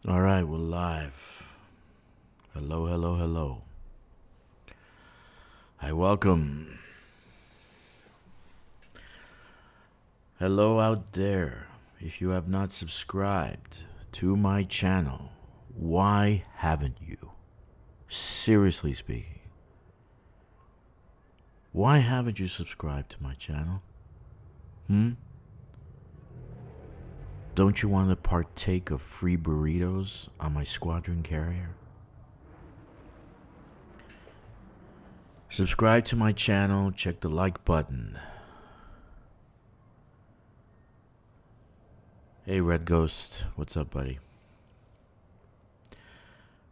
All right, we're live. Hello, hello, hello. Hi, welcome. Hello out there. If you have not subscribed to my channel, why haven't you? Seriously speaking. Why haven't you subscribed to my channel? Don't you want to partake of free burritos on my squadron carrier? Subscribe to my channel, check the like button. Hey Red Ghost, what's up buddy?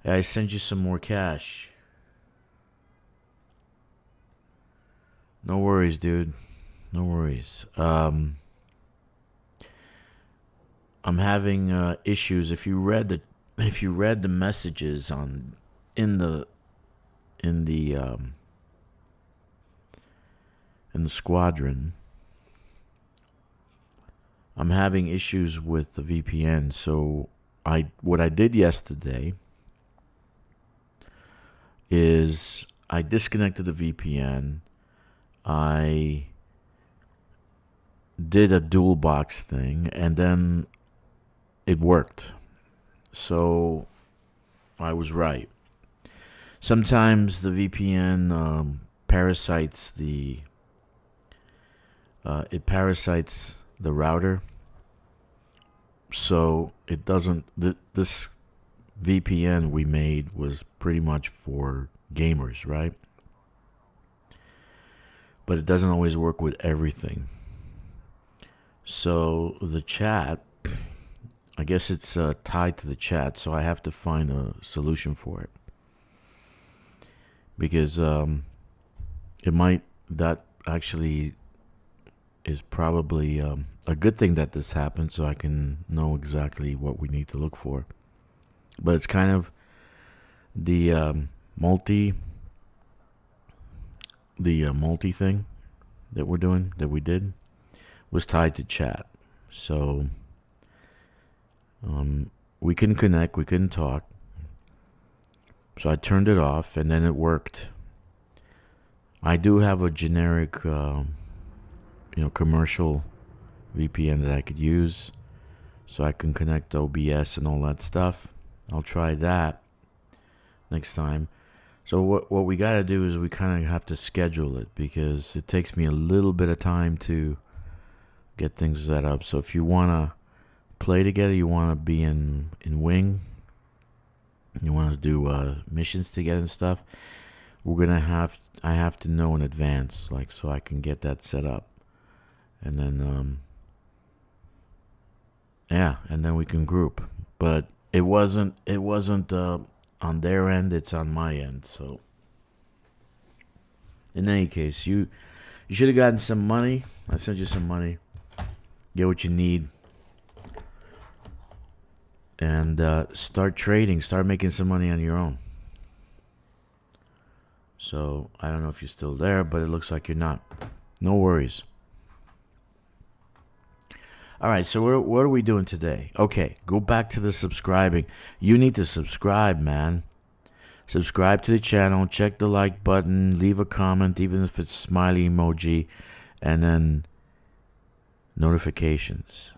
Hey, I sent you some more cash. No worries, dude. No worries. I'm having issues. If you read the messages in the squadron, I'm having issues with the VPN. So what I did yesterday is I disconnected the VPN. I did a dual box thing, and then it worked. So I was right. Sometimes the VPN parasites the router, so it doesn't. This VPN we made was pretty much for gamers, right? But it doesn't always work with everything. So the chat, I guess it's tied to the chat, so I have to find a solution for it. Because that actually is probably a good thing that this happened, so I can know exactly what we need to look for. But it's kind of the multi thing that we did was tied to chat. So we couldn't connect, we couldn't talk. So I turned it off, and then it worked. I do have a generic commercial VPN that I could use, so I can connect OBS and all that stuff. I'll try that next time. So what we got to do is we kind of have to schedule it, because it takes me a little bit of time to get things set up. So if you want to play together, you want to be in wing, you want to do missions together and stuff, I have to know in advance, like, so I can get that set up. And then and then we can group. But it wasn't on their end, it's on my end. So in any case, you should have gotten some money. I sent you some money. Get what you need, and start trading, start making some money on your own. So I don't know if you're still there, but it looks like you're not. No worries. All right, so what are we doing today? Okay, go back to the subscribing. You need to subscribe, man. Subscribe to the channel, check the like button, leave a comment, even if it's smiley emoji, and then notifications.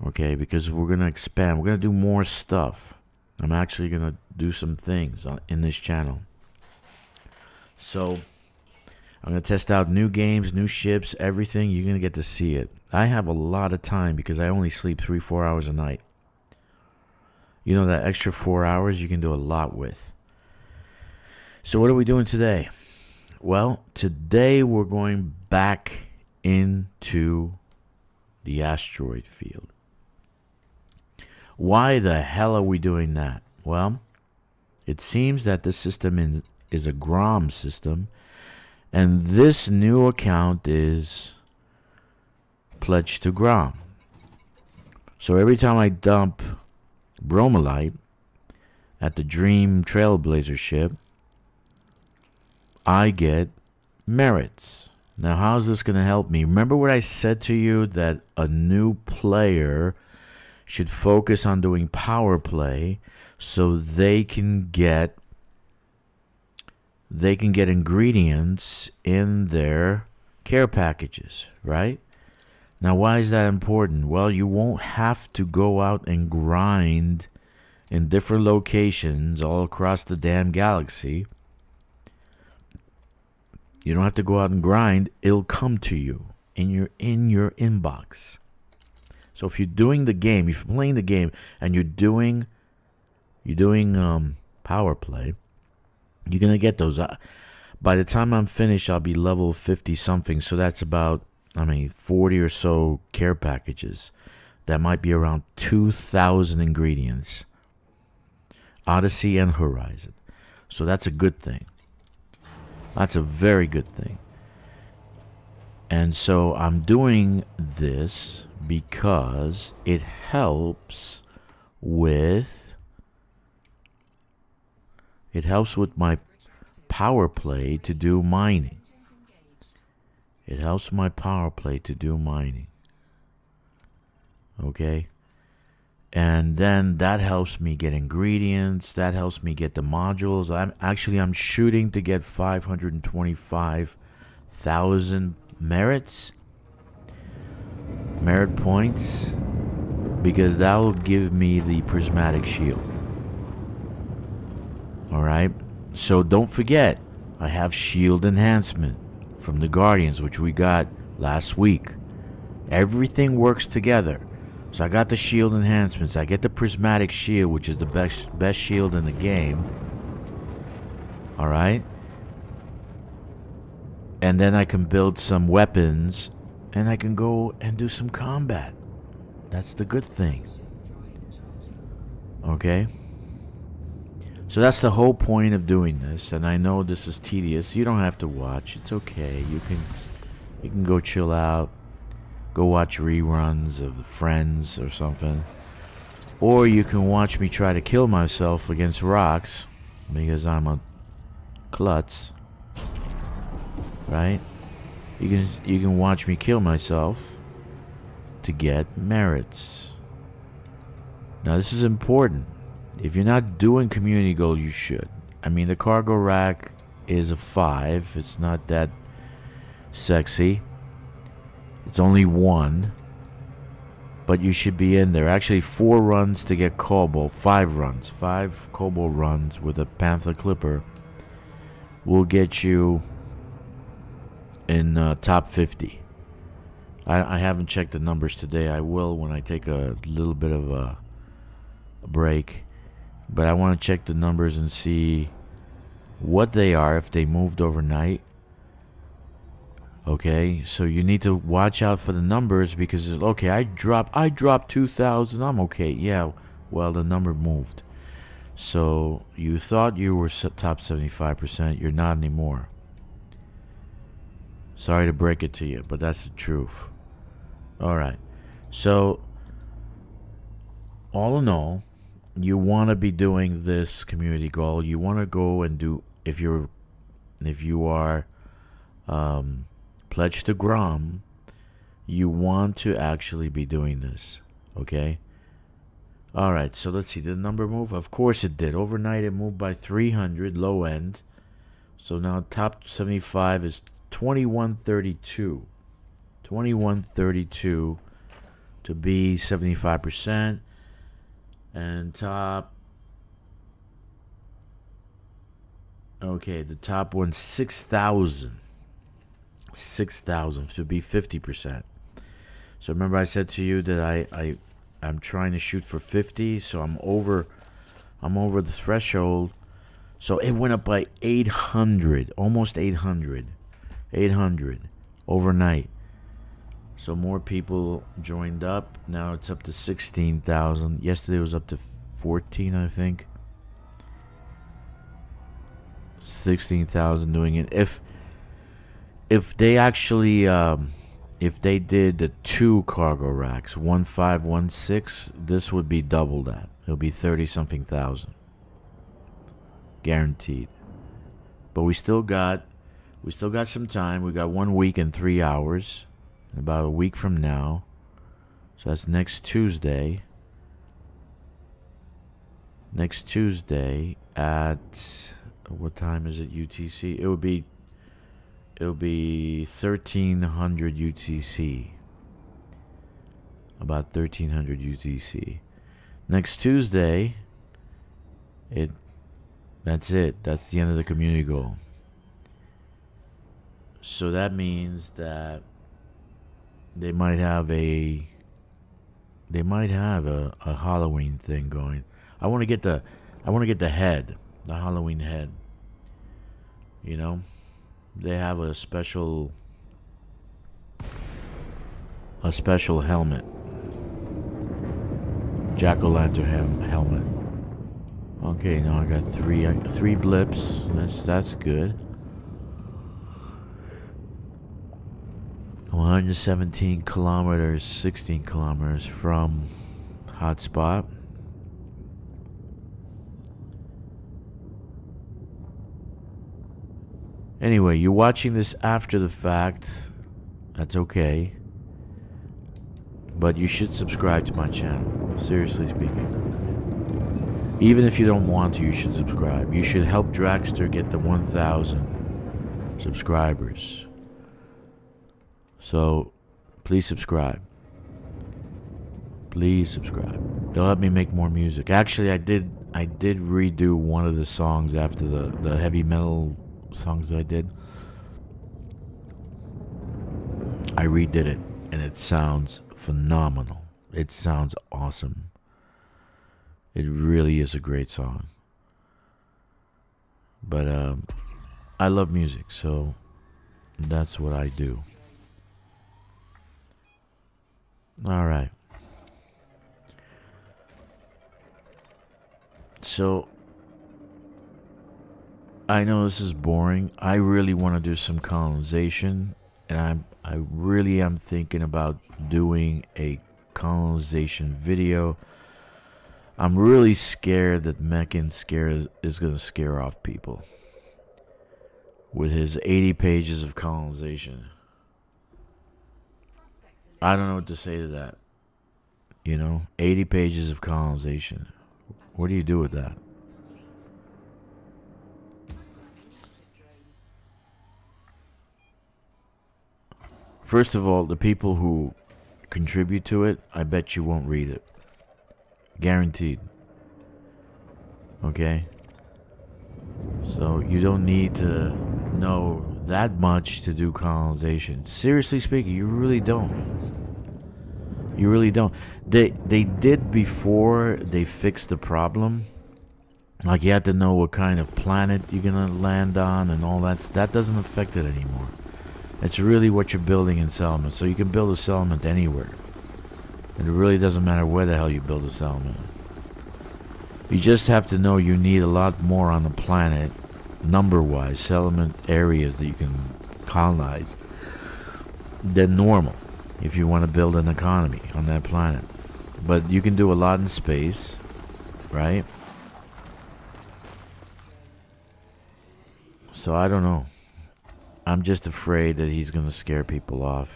Okay, because we're going to expand. We're going to do more stuff. I'm actually going to do some things in this channel. So I'm going to test out new games, new ships, everything. You're going to get to see it. I have a lot of time because I only sleep 3-4 hours a night. You know, that extra 4 hours you can do a lot with. So what are we doing today? Well, today we're going back into the asteroid field. Why the hell are we doing that? Well, it seems that this system is a Grom system, and this new account is pledged to Grom. So every time I dump Bromellite at the Dream Trailblazer ship, I get merits. Now, how's this going to help me? Remember what I said to you, that a new player should focus on doing power play so they can get ingredients in their care packages, right? Now, why is that important? Well, you won't have to go out and grind in different locations all across the damn galaxy. You don't have to go out and grind. It'll come to you in your inbox. So if you're doing the game, if you're playing the game and you're doing power play, you're gonna get those. By the time I'm finished, I'll be level 50 something. So that's about 40 or so care packages. That might be around 2,000 ingredients. Odyssey and Horizon. So that's a good thing. That's a very good thing. And so I'm doing this because it helps with my power play to do mining. It helps my power play to do mining. Okay? And then that helps me get ingredients. That helps me get the modules. I'm shooting to get 525,000 merit points, because that will give me the prismatic shield. Alright? So don't forget, I have shield enhancement from the Guardians, which we got last week. Everything works together. So I got the shield enhancements. I get the prismatic shield, which is the best shield in the game. Alright? And then I can build some weapons, and I can go and do some combat. That's the good thing. Okay? So that's the whole point of doing this, and I know this is tedious. You don't have to watch. It's okay. You can go chill out. Go watch reruns of Friends or something. Or you can watch me try to kill myself against rocks, because I'm a klutz. Right? You can watch me kill myself to get merits. Now this is important. If you're not doing community goal, you should. The cargo rack is a 5. It's not that sexy. It's only 1. But you should be in there. Actually, 4 runs to get Cobalt. 5 runs. 5 Cobalt runs with a Panther Clipper will get you in top 50. I haven't checked the numbers today. I will when I take a little bit of a break. But I want to check the numbers and see what they are, if they moved overnight. Okay, so you need to watch out for the numbers, because okay, I dropped 2,000. I'm okay. Yeah, well, the number moved. So you thought you were top 75%. You're not anymore. Sorry to break it to you, but that's the truth. All right. So all in all, you want to be doing this community goal. You want to go and do, if you are pledged to Grom, you want to actually be doing this. Okay? Alright, so let's see. Did the number move? Of course it did. Overnight it moved by 300, low end. So now top 75 is 2132. 2132 to be 75%. And top... Okay, the top one, 6,000. 6,000 to be 50%. So remember I said to you that I'm trying to shoot for 50, so I'm over the threshold. So it went up by 800, almost 800 overnight. So more people joined up. Now it's up to 16,000. Yesterday it was up to 14, I think. 16,000 doing it. If they actually if they did the 2 cargo racks, 1516, this would be double that. It'll be 30 something thousand. Guaranteed. But we still got some time. We got 1 week and 3 hours. About a week from now. So that's next Tuesday. next Tuesday at what time is it UTC? It would be 1300 UTC. About 1300 UTC. Next Tuesday, that's it. That's the end of the community goal. So that means that they might have a Halloween thing going. I want to get the head, the Halloween head. You know, they have a special helmet, jack-o'-lantern helmet. Okay, now I got three blips. That's good. 117 kilometers, 16 kilometers from hotspot. Anyway, you're watching this after the fact. That's okay. But you should subscribe to my channel. Seriously speaking. Even if you don't want to, you should subscribe. You should help Dragster get the 1,000 subscribers. So, please subscribe. Please subscribe. It'll help me make more music. Actually, I did redo one of the songs after the heavy metal songs that I did. I redid it, and it sounds phenomenal. It sounds awesome. It really is a great song. But I love music, so that's what I do. All right. So I know this is boring. I really want to do some colonization, and I really am thinking about doing a colonization video. I'm really scared that Mechan is going to scare off people with his 80 pages of colonization. I don't know what to say to that. 80 pages of colonization. What do you do with that? First of all, the people who contribute to it, I bet you won't read it. Guaranteed. Okay? So you don't need to know that much to do colonization. Seriously speaking, you really don't. You really don't. They did before they fixed the problem. Like you had to know what kind of planet you're gonna land on and all that. That doesn't affect it anymore. It's really what you're building in settlement. So you can build a settlement anywhere. And it really doesn't matter where the hell you build a settlement. You just have to know you need a lot more on the planet, number-wise, settlement areas that you can colonize, than normal if you want to build an economy on that planet. But you can do a lot in space, right? So I don't know. I'm just afraid that he's going to scare people off.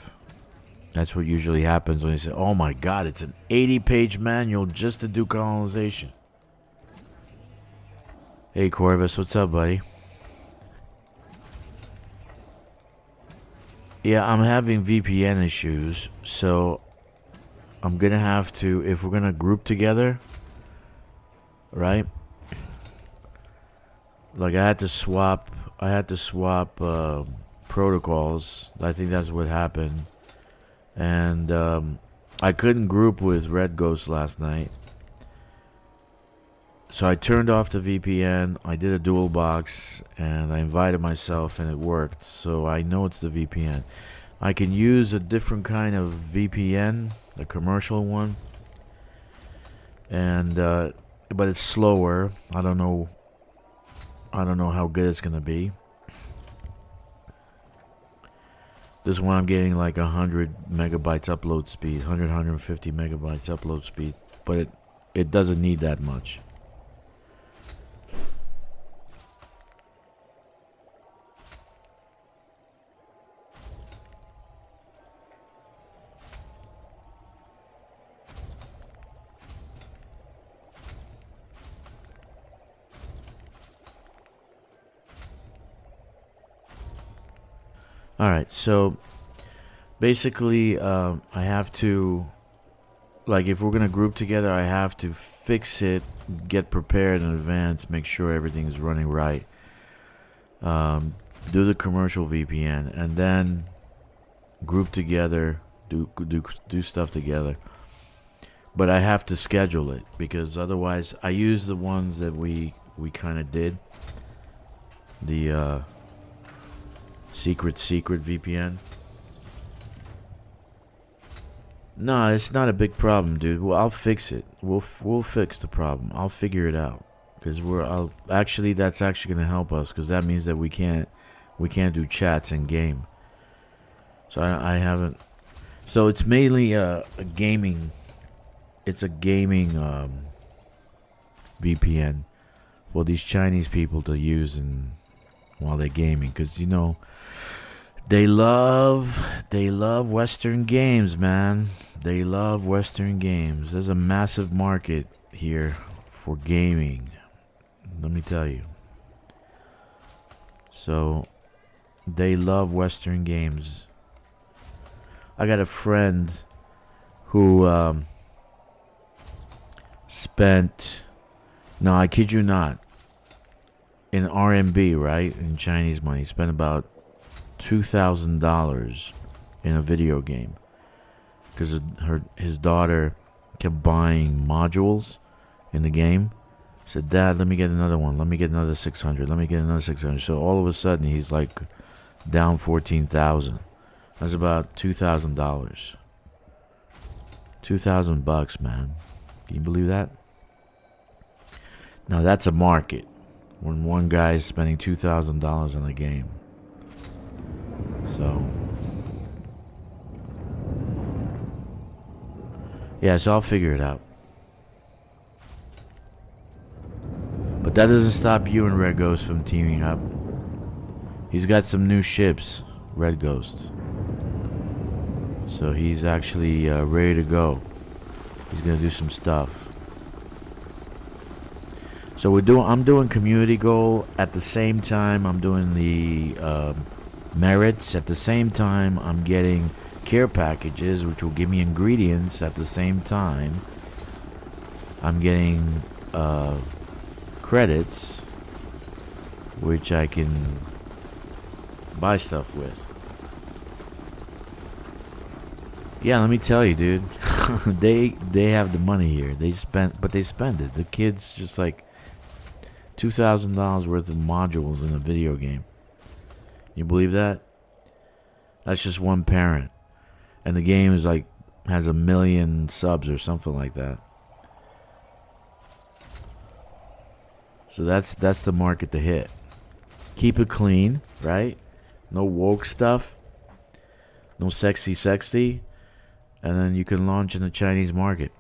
That's what usually happens when you say, oh my god, it's an 80-page manual just to do colonization. Hey Corvus, what's up, buddy? Yeah, I'm having VPN issues, so I'm gonna have to, if we're gonna group together, right? Like I had to swap protocols. I think that's what happened. And I couldn't group with Red Ghost last night. So I turned off the VPN, I did a dual box, and I invited myself and it worked. So I know it's the VPN. I can use a different kind of VPN, a commercial one. And but it's slower. I don't know how good it's gonna be. This one I'm getting like 100 megabytes upload speed, 150 megabytes upload speed, but it doesn't need that much. Alright, so basically I have to, like, if we're gonna group together, I have to fix it, get prepared in advance, make sure everything's running right, do the commercial VPN, and then group together, do stuff together. But I have to schedule it, because otherwise I use the ones that we kind of did, the secret VPN. No, it's not a big problem, dude. Well, I'll fix it. We'll fix the problem. I'll figure it out, because that's actually gonna help us, because that means that we can't do chats in game. So I haven't. So it's mainly a gaming. It's a gaming VPN for these Chinese people to use while they're gaming, because you know they love Western games, man. They love Western games. There's a massive market here for gaming, let me tell you. So they love Western games. I got a friend who spent, no, I kid you not, in RMB, right, in Chinese money, spent about $2,000 in a video game, because his daughter kept buying modules in the game. Said, "Dad, let me get another one. Let me get another 600. Let me get another 600." So all of a sudden, he's like down 14,000. That's about $2,000. $2,000, man. Can you believe that? Now that's a market. When one guy is spending $2,000 on a game. So yeah, so I'll figure it out. But that doesn't stop you and Red Ghost from teaming up. He's got some new ships, Red Ghost. So he's actually ready to go. He's gonna do some stuff. So I'm doing community goal at the same time I'm doing the merits. At the same time I'm getting care packages, which will give me ingredients. At the same time I'm getting credits, which I can buy stuff with. Yeah, let me tell you, dude. they have the money here. They spend it. The kids just like $2,000 worth of modules in a video game. You believe that? That's just one parent, and the game is like has 1 million subs or something like that. So that's the market to hit. Keep it clean, right? No woke stuff. No sexy. And then you can launch in the Chinese market.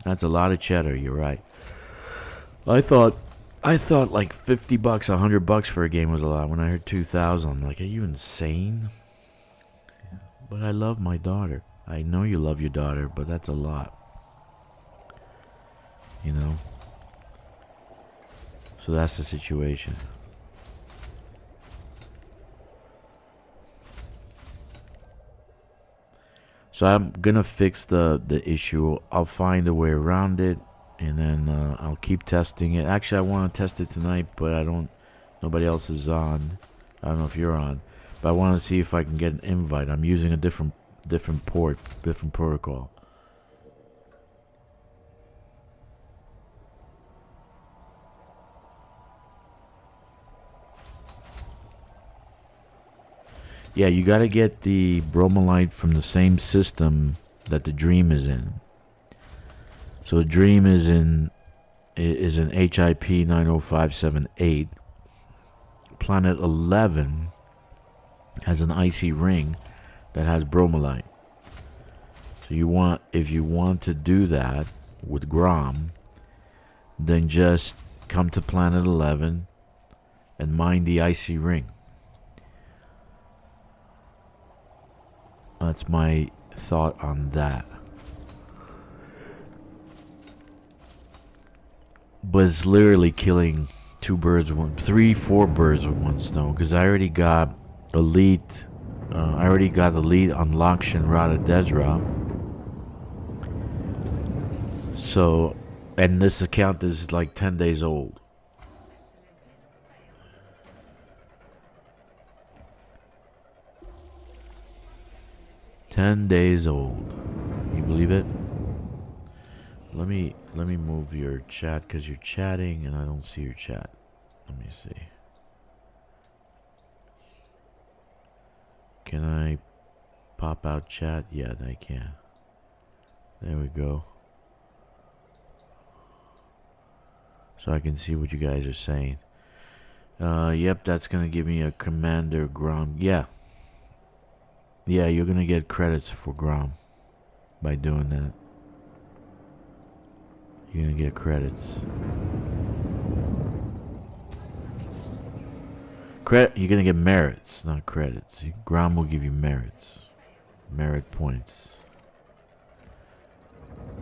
That's a lot of cheddar, you're right. I thought like $50, $100 for a game was a lot. When I heard 2,000, I'm like, are you insane? But I love my daughter. I know you love your daughter, but that's a lot. You know? So that's the situation. So I'm gonna fix the issue. I'll find a way around it, and then I'll keep testing it. Actually, I want to test it tonight, but nobody else is on. I don't know if you're on, but I want to see if I can get an invite. I'm using a different port, different protocol. Yeah, you gotta get the Bromellite from the same system that the Dream is in. So the Dream is an HIP 90578. Planet 11 has an icy ring that has Bromellite. So if you want to do that with Grom, then just come to Planet 11 and mine the icy ring. That's my thought on that. But it's literally killing 2 birds, 4 birds with 1 stone. Because I already got elite. I already got elite unlocked Shinrada Desra. So, and this account is like 10 days old. "10 days old." You believe it? Let me move your chat because you're chatting and I don't see your chat. Let me see. Can I pop out chat? Yeah, I can. There we go. So I can see what you guys are saying. Yep, that's gonna give me a Commander Grom. Yeah. Yeah, you're gonna get credits for Grom by doing that. You're gonna get credits. You're gonna get merits, not credits. Grom will give you merits. Merit points.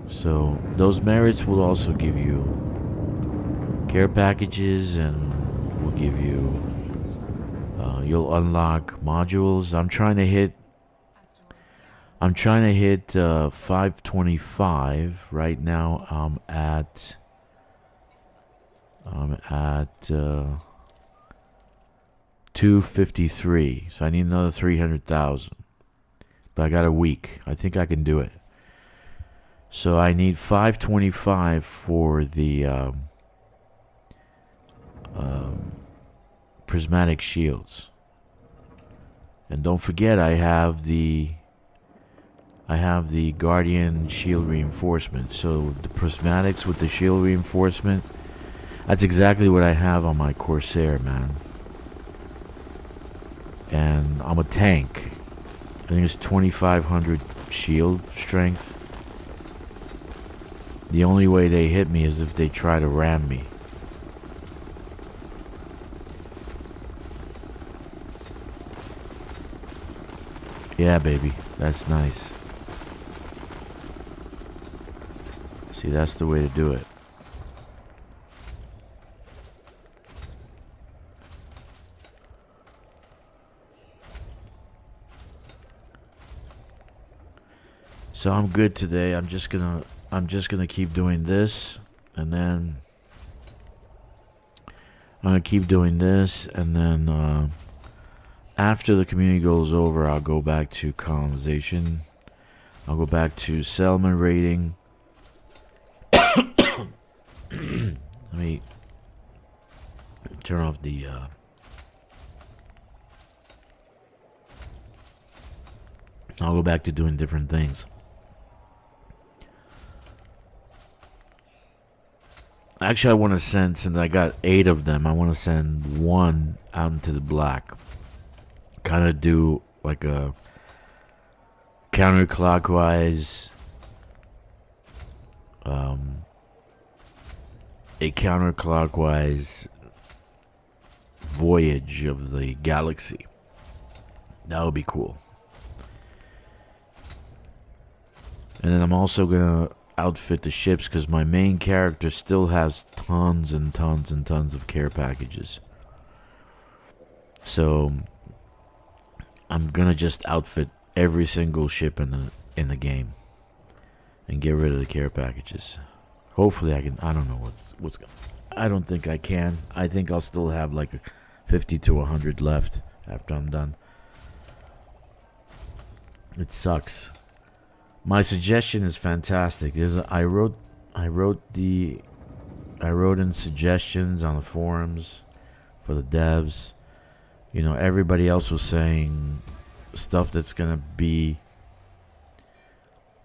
So those merits will also give you care packages and will give you you'll unlock modules. I'm trying to hit 525 right now. I'm at 253, so I need another 300,000. But I got a week. I think I can do it. So I need 525 for the prismatic shields. And don't forget, I have the Guardian shield reinforcement. So the prismatics with the shield reinforcement, that's exactly what I have on my Corsair, man. And I'm a tank. I think it's 2,500 shield strength. The only way they hit me is if they try to ram me. Yeah, baby. That's nice. See, that's the way to do it. So I'm good today. I'm just gonna keep doing this, and then I'm gonna keep doing this, and then after the community goal is over, I'll go back to colonization. I'll go back to settlement rating. Let me turn off the I'll go back to doing different things. Actually, I want to send, since I got 8 of them, I want to send 1 out into the black. Kind of do like a counterclockwise, voyage of the galaxy. That would be cool. And then I'm also gonna outfit the ships because my main character still has tons and tons and tons of care packages. So I'm gonna just outfit every single ship in the game and get rid of the care packages. Hopefully I can. I don't know what's going. I don't think I can. I think I'll still have like 50 to 100 left after I'm done. It sucks. My suggestion is fantastic. I wrote in suggestions on the forums for the devs. You know, everybody else was saying stuff that's gonna be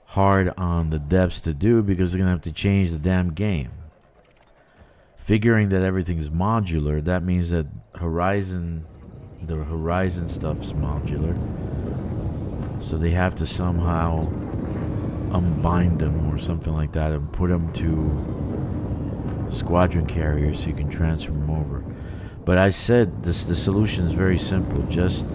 hard on the devs to do because they're gonna have to change the damn game. Figuring that everything's modular, that means that the Horizon stuff's modular. So they have to somehow unbind them or something like that and put them to squadron carriers so you can transfer them over. But I said the solution is very simple. Just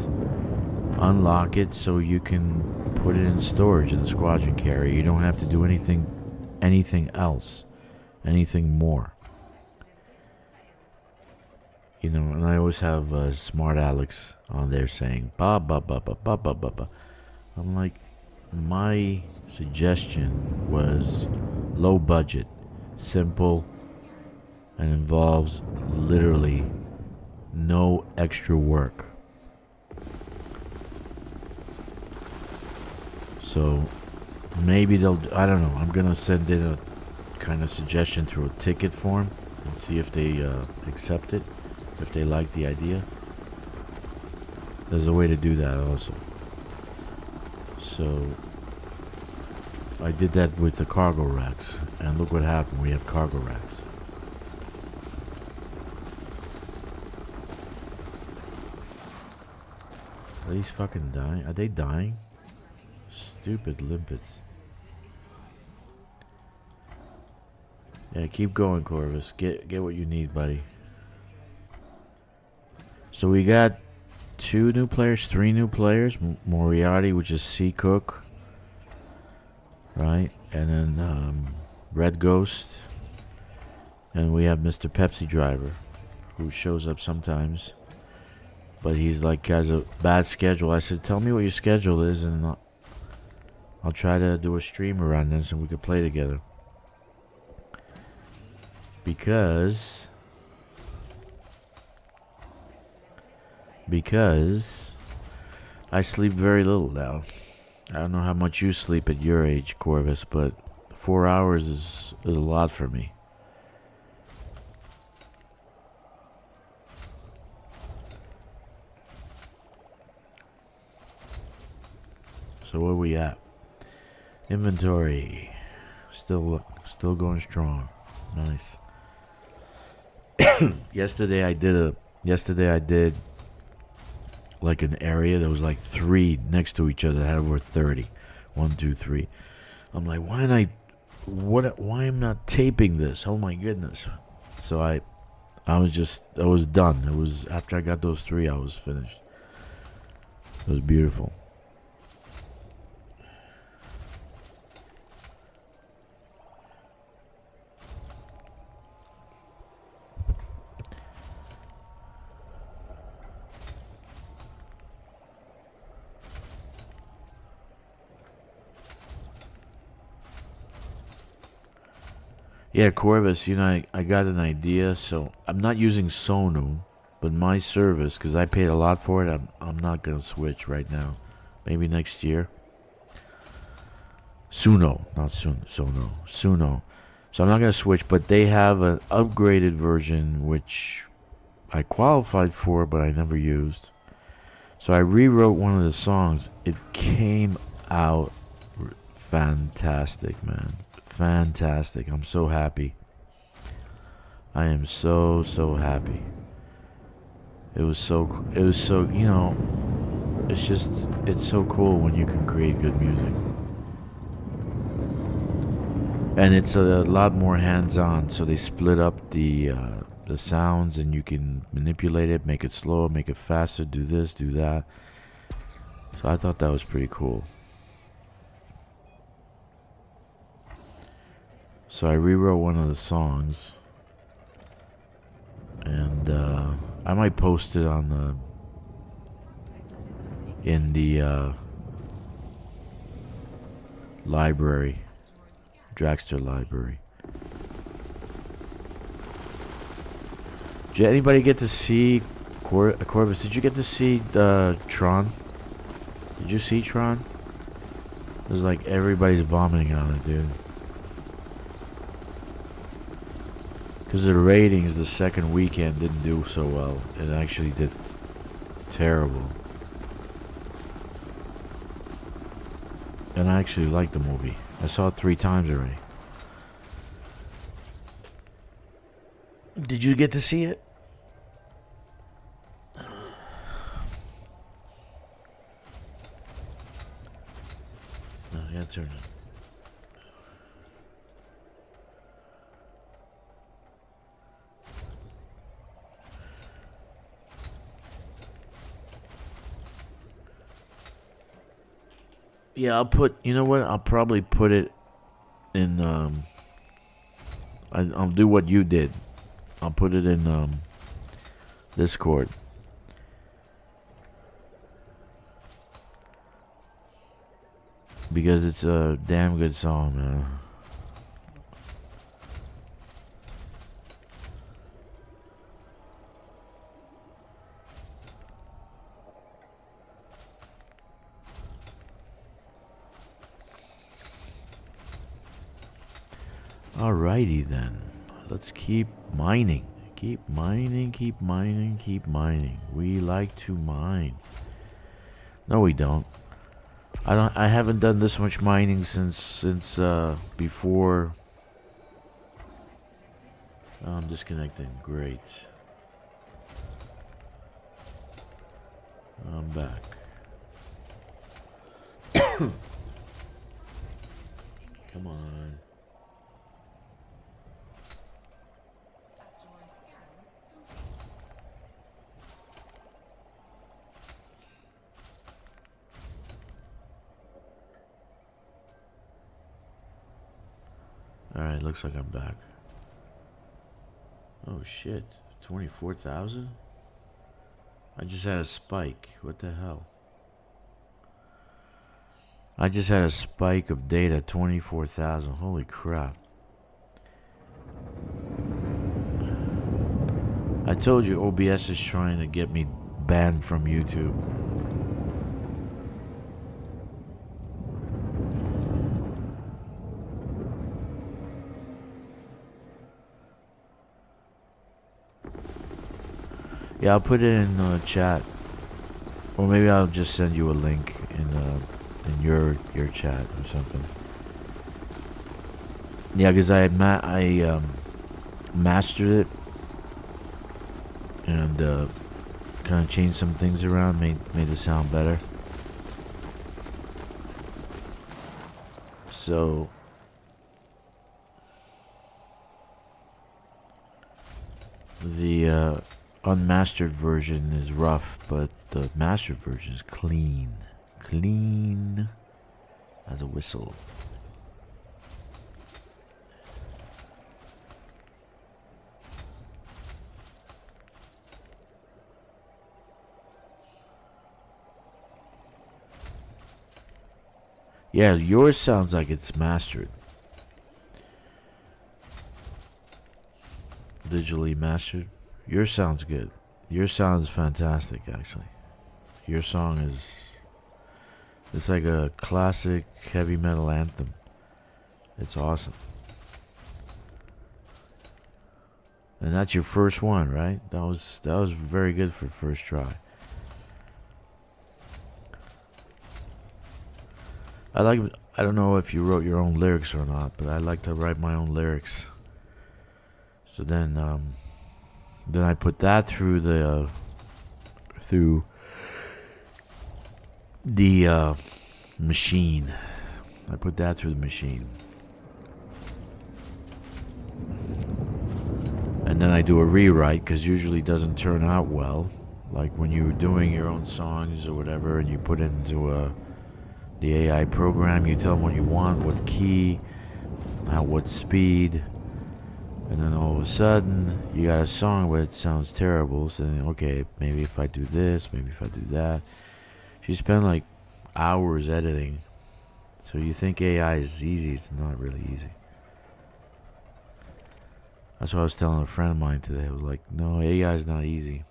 unlock it so you can put it in storage in the squadron carrier. You don't have to do anything else, anything more. You know, and I always have Smart Alex on there saying ba ba ba ba ba ba ba ba. I'm like, my suggestion was low budget, simple, and involves literally no extra work. So maybe they'll, I don't know, I'm gonna send in a kind of suggestion through a ticket form and see if they accept it, if they like the idea. There's a way to do that also. So I did that with the cargo racks, and look what happened. We have cargo racks. Are these fucking dying? Are they dying? Stupid limpets. Yeah, keep going, Corvus. Get what you need, buddy. So we got 2 new players, 3 new players. Moriarty, which is Sea Cook, right? And then Red Ghost, and we have Mr. Pepsi Driver, who shows up sometimes, but he's like has a bad schedule. I said, tell me what your schedule is, and I'll try to do a stream around then so we could play together. Because I sleep very little now. I don't know how much you sleep at your age, Corvus, but 4 hours is a lot for me. So where we at? Inventory. Still going strong. Nice. Yesterday I did like an area that was like 3 next to each other that had over 30. 1, 2, 3. I'm like, why am I not taping this? Oh my goodness. So I was done. It was after I got those 3, I was finished. It was beautiful. Yeah, Corvus, you know, I got an idea. So I'm not using Sonu, but my service, because I paid a lot for it, I'm not going to switch right now. Maybe next year. Suno, not Sono. Suno. So I'm not going to switch, but they have an upgraded version, which I qualified for, but I never used. So I rewrote one of the songs. It came out fantastic, man. Fantastic. I'm so happy. I am so happy. It was so, you know, it's so cool when you can create good music. And it's a lot more hands-on, so they split up the sounds, and you can manipulate it, make it slower, make it faster, do this, do that. So I thought that was pretty cool. So I rewrote one of the songs, and I might post it on in the library, Dragster library. Did anybody get to see Corvus? Did you get to see Tron? Did you see Tron? It was like everybody's vomiting on it, dude. Because the ratings the second weekend didn't do so well. It actually did terrible. And I actually liked the movie. I saw it 3 times already. Did you get to see it? No, I gotta turn it. Yeah, I'll put, you know what? I'll probably put it in, I'll do what you did. I'll put it in, Discord. Because it's a damn good song, man. Alrighty then. Let's keep mining. Keep mining, keep mining, keep mining. We like to mine. No, we don't. I haven't done this much mining since before. Oh, I'm disconnecting. Great. I'm back. Come on. Alright, looks like I'm back. Oh shit, 24,000? I just had a spike. What the hell? I just had a spike of data, 24,000. Holy crap. I told you OBS is trying to get me banned from YouTube. Yeah, I'll put it in chat, or maybe I'll just send you a link in your chat or something. Yeah, because I mastered it and kind of changed some things around, made it sound better. So the unmastered version is rough, but the mastered version is clean as a whistle. Yeah, yours sounds like it's mastered, digitally mastered. Yours sounds good. Yours sounds fantastic, actually. Your song is... it's like a classic heavy metal anthem. It's awesome. And that's your first one, right? That was very good for first try. I don't know if you wrote your own lyrics or not, but I like to write my own lyrics. So then I put that through the machine. I put that through the machine. And then I do a rewrite, because usually it doesn't turn out well. Like when you're doing your own songs or whatever, and you put it into the AI program, you tell them what you want, what key, what speed. And then all of a sudden, you got a song where it sounds terrible. So then, okay, maybe if I do this, maybe if I do that. You spend like hours editing. So you think AI is easy. It's not really easy. That's what I was telling a friend of mine today. I was like, no, AI is not easy.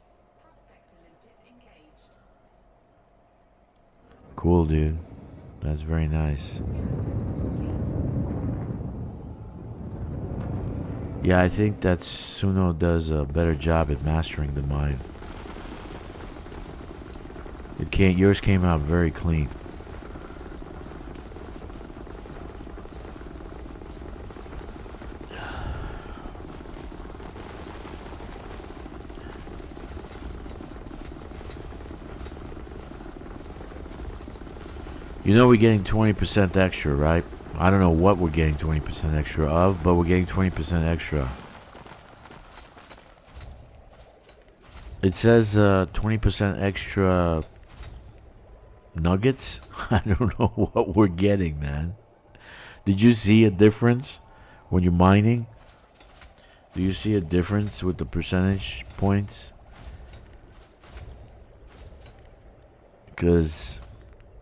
Cool, dude. That's very nice. Yeah, I think that Suno does a better job at mastering than mine. Yours came out very clean. You know we're getting 20% extra, right? I don't know what we're getting 20% extra of, but we're getting 20% extra. It says 20% extra nuggets. I don't know what we're getting, man. Did you see a difference when you're mining? Do you see a difference with the percentage points? Because,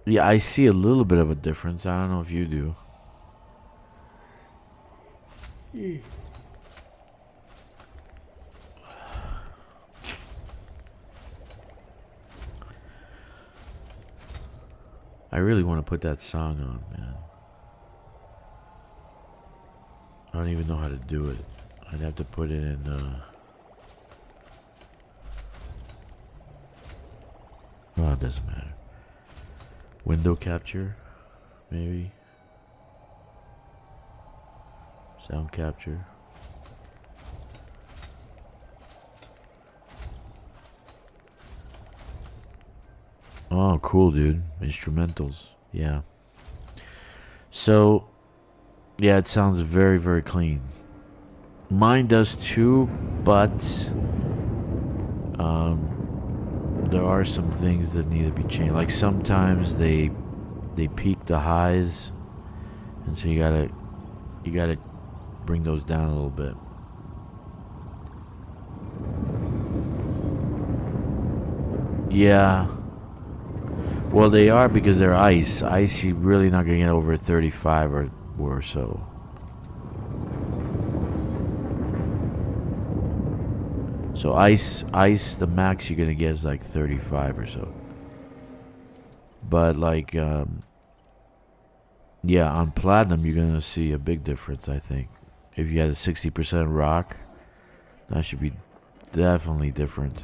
yeah, I see a little bit of a difference. I don't know if you do. I really want to put that song on, man. I don't even know how to do it. I'd have to put it in, well, it doesn't matter. Window capture, maybe. Sound capture. Oh, cool, dude. Instrumentals. Yeah. So, yeah, it sounds very, very clean. Mine does too, but there are some things that need to be changed. Like sometimes they peak the highs, and so you gotta bring those down a little bit. Yeah. Well, they are because they're ice. Ice, you're really not gonna get over 35 or so. So ice, the max you're gonna get is like 35 or so. But like, yeah, on platinum you're gonna see a big difference. I think if you had a 60% rock, that should be definitely different.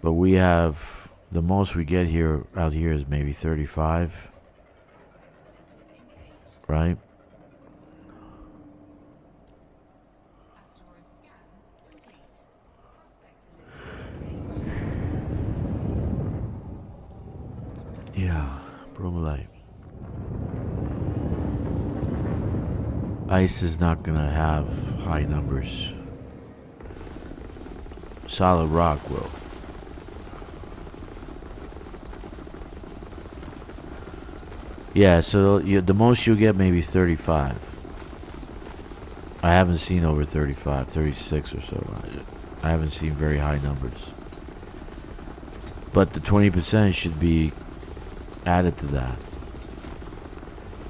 But we have the most we get out here is maybe 35, right? Yeah, Bromellite. Ice is not gonna have high numbers. Solid rock will. Yeah, so the most you'll get maybe 35. I haven't seen over 35, 36 or so. I haven't seen very high numbers. But the 20% should be added to that.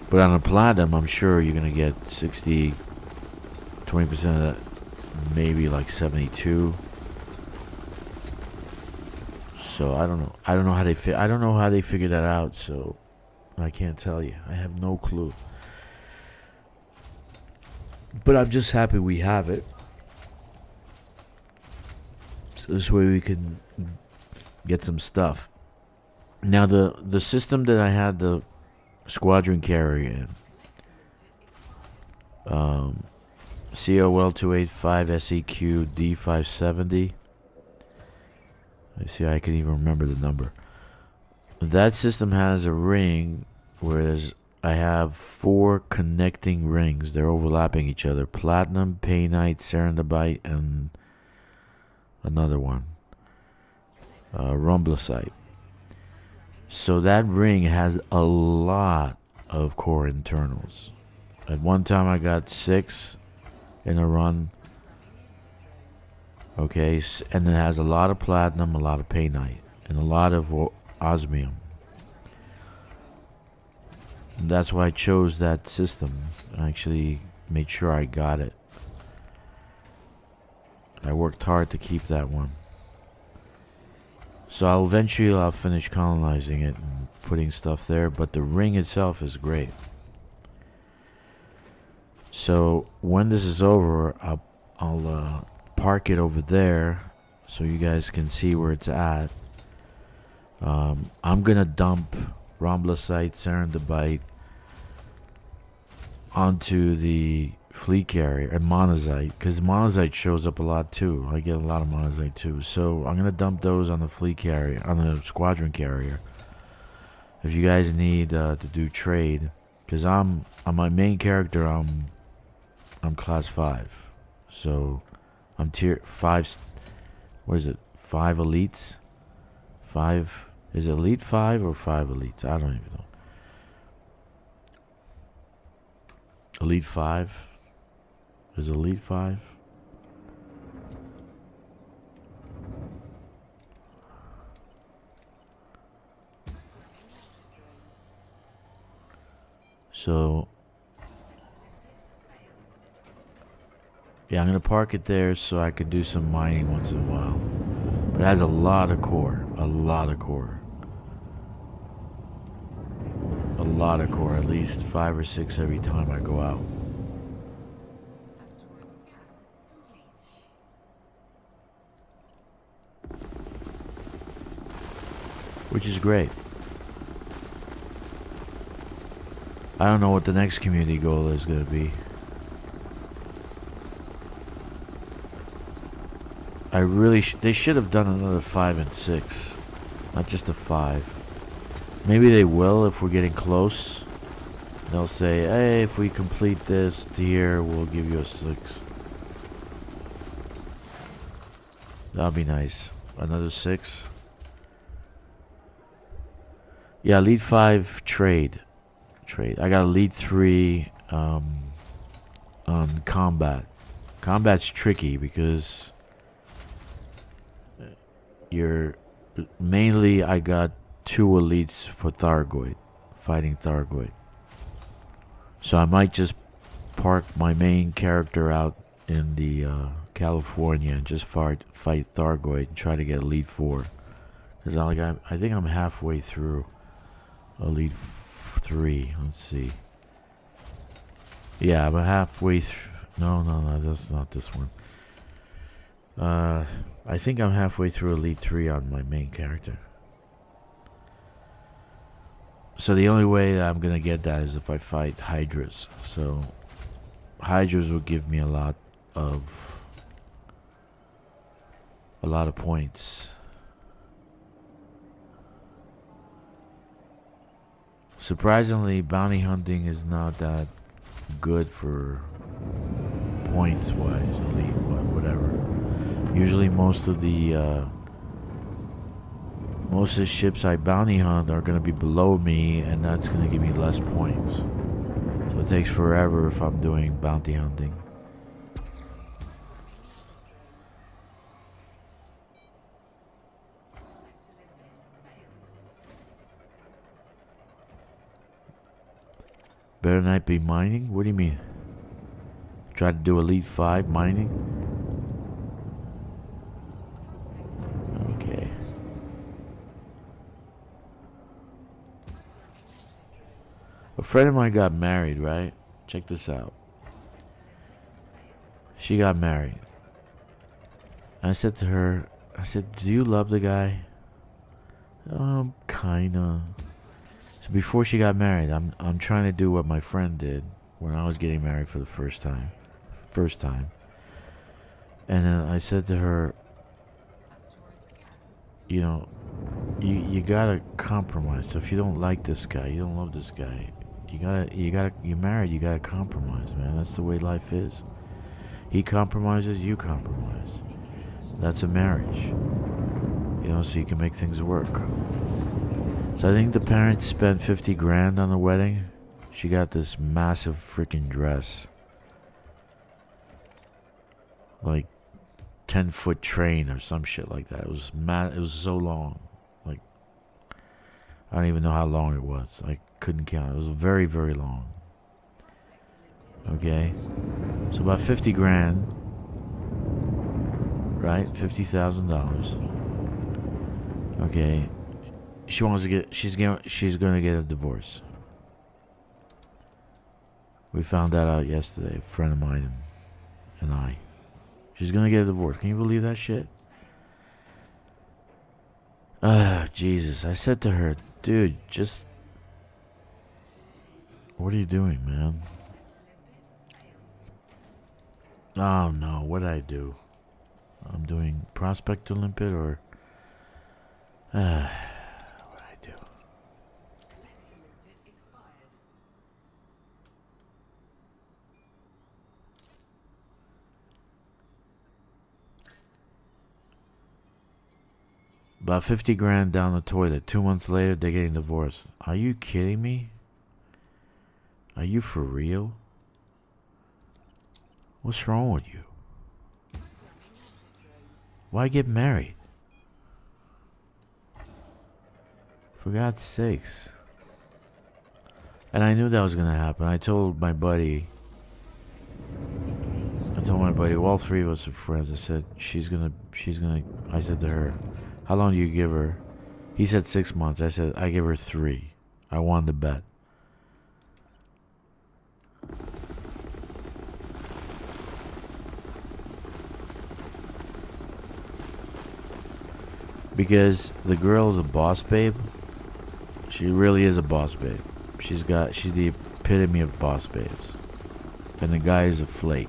But on a platinum, I'm sure you're going to get 60, 20% of that, maybe like 72. So I don't know. I don't know how they figured that out, so I can't tell you. I have no clue. But I'm just happy we have it. So this way we can get some stuff. Now the system that I had the squadron carrier in, COL 285 SEQ D570. I see I can even remember the number. That system has a ring, whereas I have 4 connecting rings. They're overlapping each other. Platinum, Painite, Serendipite, and another one. Rumblesite. So that ring has a lot of core internals. At one time I got 6 in a run. Okay, and it has a lot of platinum, a lot of painite, and a lot of osmium. And that's why I chose that system. I actually made sure I got it. I worked hard to keep that one. So I'll finish colonizing it and putting stuff there, but the ring itself is great. So when this is over, I'll park it over there so you guys can see where it's at. I'm gonna dump Rumblesite, Serendipite onto the fleet carrier and monazite, because monazite shows up a lot too. I get a lot of monazite too, so I'm gonna dump those on the fleet carrier, on the squadron carrier. If you guys need to do trade, because I'm on my main character, I'm class 5, so I'm tier 5. What is it? 5 elites. 5 is it elite 5 or 5 elites? I don't even know. Elite 5. Is it elite 5? So yeah, I'm gonna park it there so I can do some mining once in a while. But it has a lot of core. A lot of core. A lot of core. At least 5 or 6 every time I go out. Which is great. I don't know what the next community goal is going to be. I really they should have done another 5 and 6. Not just a 5. Maybe they will if we're getting close. They'll say, hey, if we complete this tier, we'll give you a 6. That'll be nice. Another 6. Yeah, lead 5 trade. I got a lead 3 on combat. Combat's tricky because you're mainly I got 2 elites for Thargoid, fighting Thargoid. So I might just park my main character out in the California and just fight Thargoid and try to get Elite 4. Because I think I'm halfway through Elite 3. Let's see. Yeah, I'm halfway through. No, that's not this one. I think I'm halfway through Elite 3 on my main character. So the only way that I'm going to get that is if I fight Hydras. So Hydras will give me a lot of points. Surprisingly, bounty hunting is not that good for points wise, elite, whatever. Usually most of the ships I bounty hunt are going to be below me, and that's going to give me less points. So it takes forever if I'm doing bounty hunting. Better not be mining? What do you mean? Try to do Elite 5 mining? Okay. A friend of mine got married, right? Check this out. She got married. I said to her, do you love the guy? Kinda. So before she got married, I'm trying to do what my friend did when I was getting married for the first time. And then I said to her, you know, you gotta compromise. So if you don't like this guy, you don't love this guy, you're married, you gotta compromise, man. That's the way life is. He compromises, you compromise. That's a marriage. You know, so you can make things work. So I think the parents spent 50 grand on the wedding. She got this massive freaking dress. Like 10-foot train or some shit like that. It was it was so long. Like, I don't even know how long it was. I couldn't count. It was very, very long. Okay. So about 50 grand. Right? $50,000. Okay. She wants to get she's gonna get a divorce. We found that out yesterday, a friend of mine and I. She's gonna get a divorce. Can you believe that shit? Jesus. I said to her, dude, just... What are you doing, man? Oh, no. What did I do? I'm doing Prospect to Limpet or... what did I do? About 50 grand down the toilet. 2 months later, they're getting divorced. Are you kidding me? Are you for real? What's wrong with you? Why get married? For God's sakes. And I knew that was gonna happen. I told my buddy, well, all three of us are friends. I said, I said to her, how long do you give her? He said 6 months. I said, I give her 3. I won the bet. Because the girl is a boss babe. She really is a boss babe. She's the epitome of boss babes. And the guy is a flake.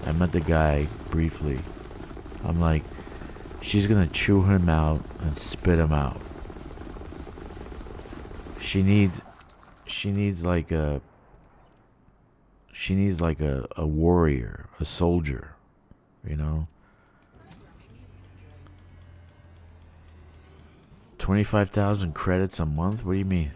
I met the guy briefly. I'm like, she's gonna chew him out and spit him out. She needs like a warrior, a soldier, you know? 25,000 credits a month? What do you mean?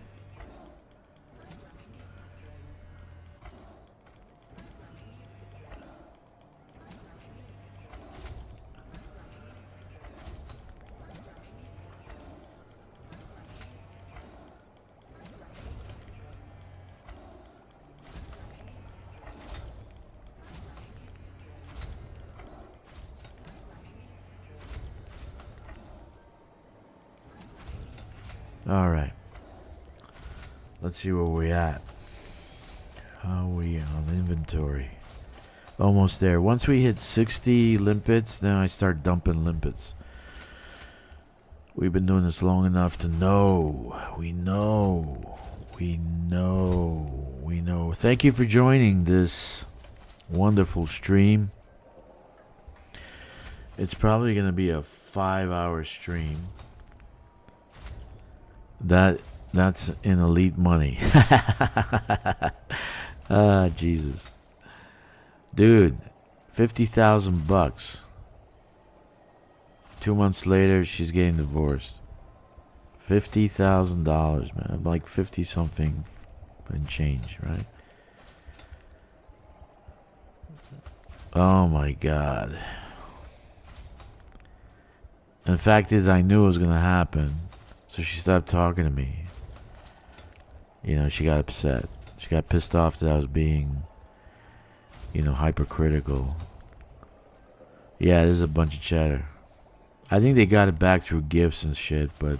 Alright. Let's see where we at. How are we on inventory? Almost there. Once we hit 60 limpets, then I start dumping limpets. We've been doing this long enough to know. We know. Thank you for joining this wonderful stream. It's probably going to be a 5-hour stream. That's in elite money. Ah, Jesus. Dude, 50,000 bucks. 2 months later, she's getting divorced. $50,000, man. Like 50 something and change, right? Oh my God. And the fact is, I knew it was gonna happen. So she stopped talking to me. You know, she got upset. She got pissed off that I was being, you know, hypercritical. Yeah, there's a bunch of chatter. I think they got it back through gifts and shit, but,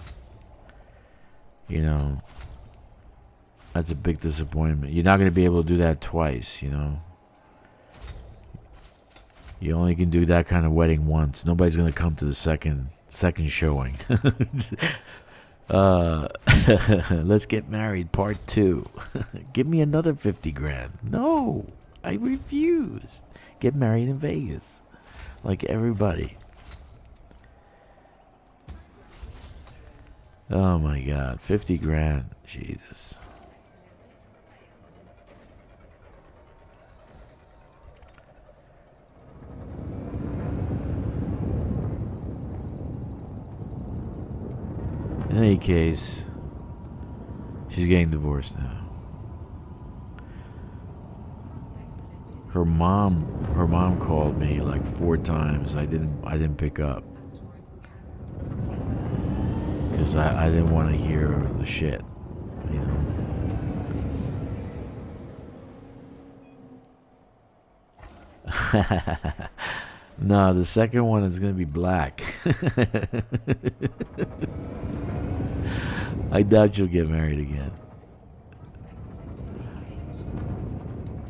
you know, that's a big disappointment. You're not going to be able to do that twice, you know. You only can do that kind of wedding once. Nobody's going to come to the second showing. Let's get married part 2. Give me another 50 grand. No, I refuse. Get married in Vegas like everybody. Oh my God, 50 grand. Jesus. In any case, she's getting divorced now. Her mom called me like 4 times. I didn't pick up because I didn't want to hear the shit, you know. No, the second one is gonna be black. I doubt you'll get married again.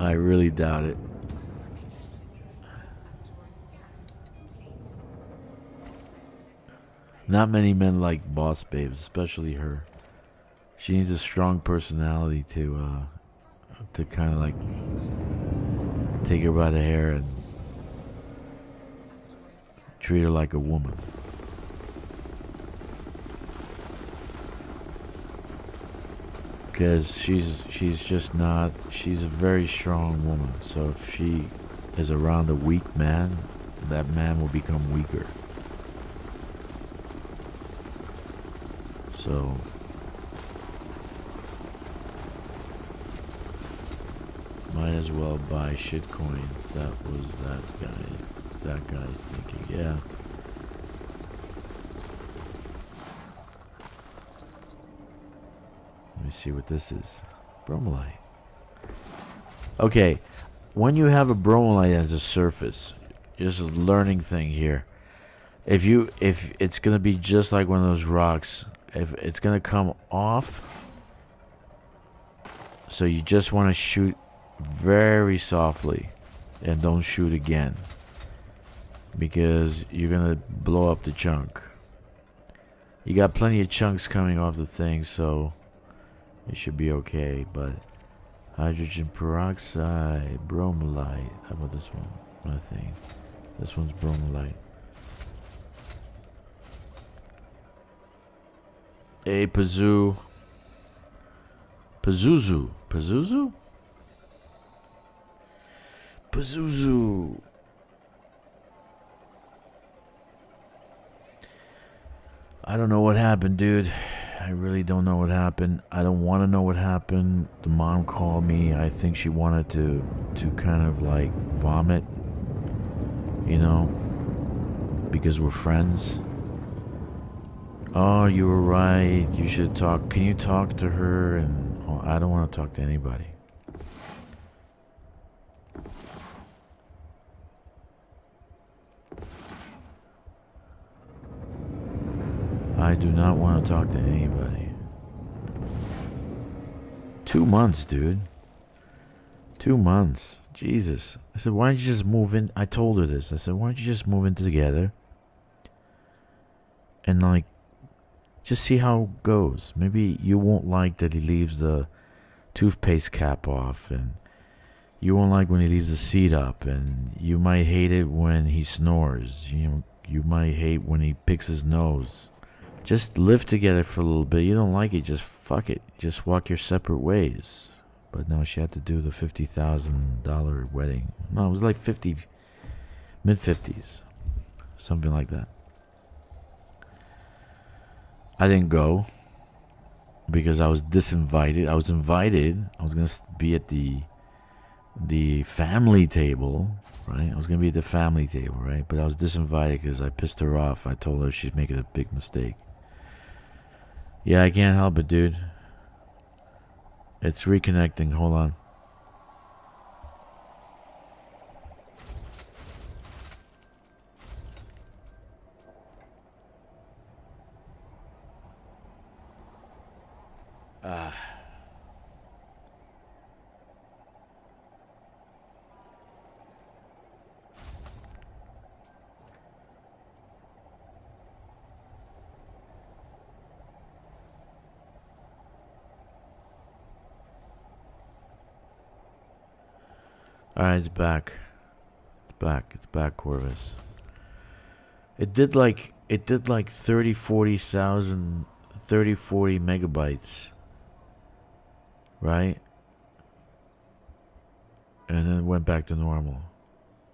I really doubt it. Not many men like boss babes, especially her. She needs a strong personality to kind of like take her by the hair and treat her like a woman. Because she's just not, she's a very strong woman. So if she is around a weak man, that man will become weaker. So might as well buy shit coins. That was that guy's thinking. Yeah. Let me see what this is. Bromellite. Okay, when you have a bromellite as a surface, just a learning thing here. If it's gonna be just like one of those rocks, if it's gonna come off, so you just want to shoot very softly and don't shoot again, because you're gonna blow up the chunk. You got plenty of chunks coming off the thing, so it should be okay. But hydrogen peroxide, bromellite. How about this one? I think this one's bromellite. Hey, Pazuzu. Pazuzu. Pazuzu? Pazuzu. I don't know what happened, dude. I really don't know what happened. I don't want to know what happened. The mom called me. I think she wanted to kind of like vomit, you know, because we're friends. Oh, you were right. You should talk. Can you talk to her? And oh, I don't want to talk to anybody. I do not want to talk to anybody. 2 months, dude. 2 months. Jesus. I said, why don't you just move in? I told her this. I said, why don't you just move in together? And like, just see how it goes. Maybe you won't like that he leaves the toothpaste cap off, and you won't like when he leaves the seat up, and you might hate it when he snores. You might hate when he picks his nose. Just live together for a little bit. You don't like it, just fuck it. Just walk your separate ways. But no, she had to do the $50,000 wedding. No, it was like mid-50s. Something like that. I didn't go because I was disinvited. I was invited. I was going to be at the family table, right? I was going to be at the family table, right? But I was disinvited because I pissed her off. I told her she's making a big mistake. Yeah, I can't help it, dude. It's reconnecting. Hold on. Alright, it's back. It's back, Corvus. It did like 30, 40,000, 30, 40 megabytes. Right? And then it went back to normal.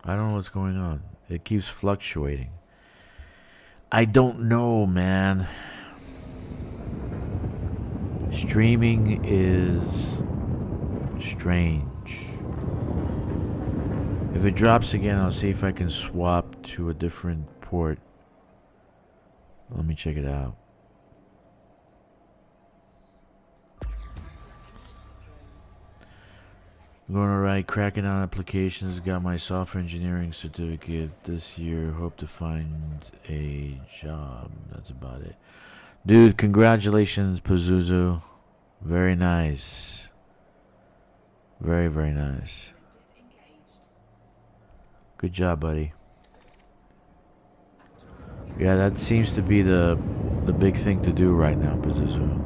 I don't know what's going on. It keeps fluctuating. I don't know, man. Streaming is strange. If it drops again, I'll see if I can swap to a different port. Let me check it out. Going alright, cracking out applications. Got my software engineering certificate this year. Hope to find a job. That's about it. Dude, congratulations, Pazuzu. Very nice. Very, very nice. Good job, buddy. Yeah, that seems to be the big thing to do right now, Pazuzu.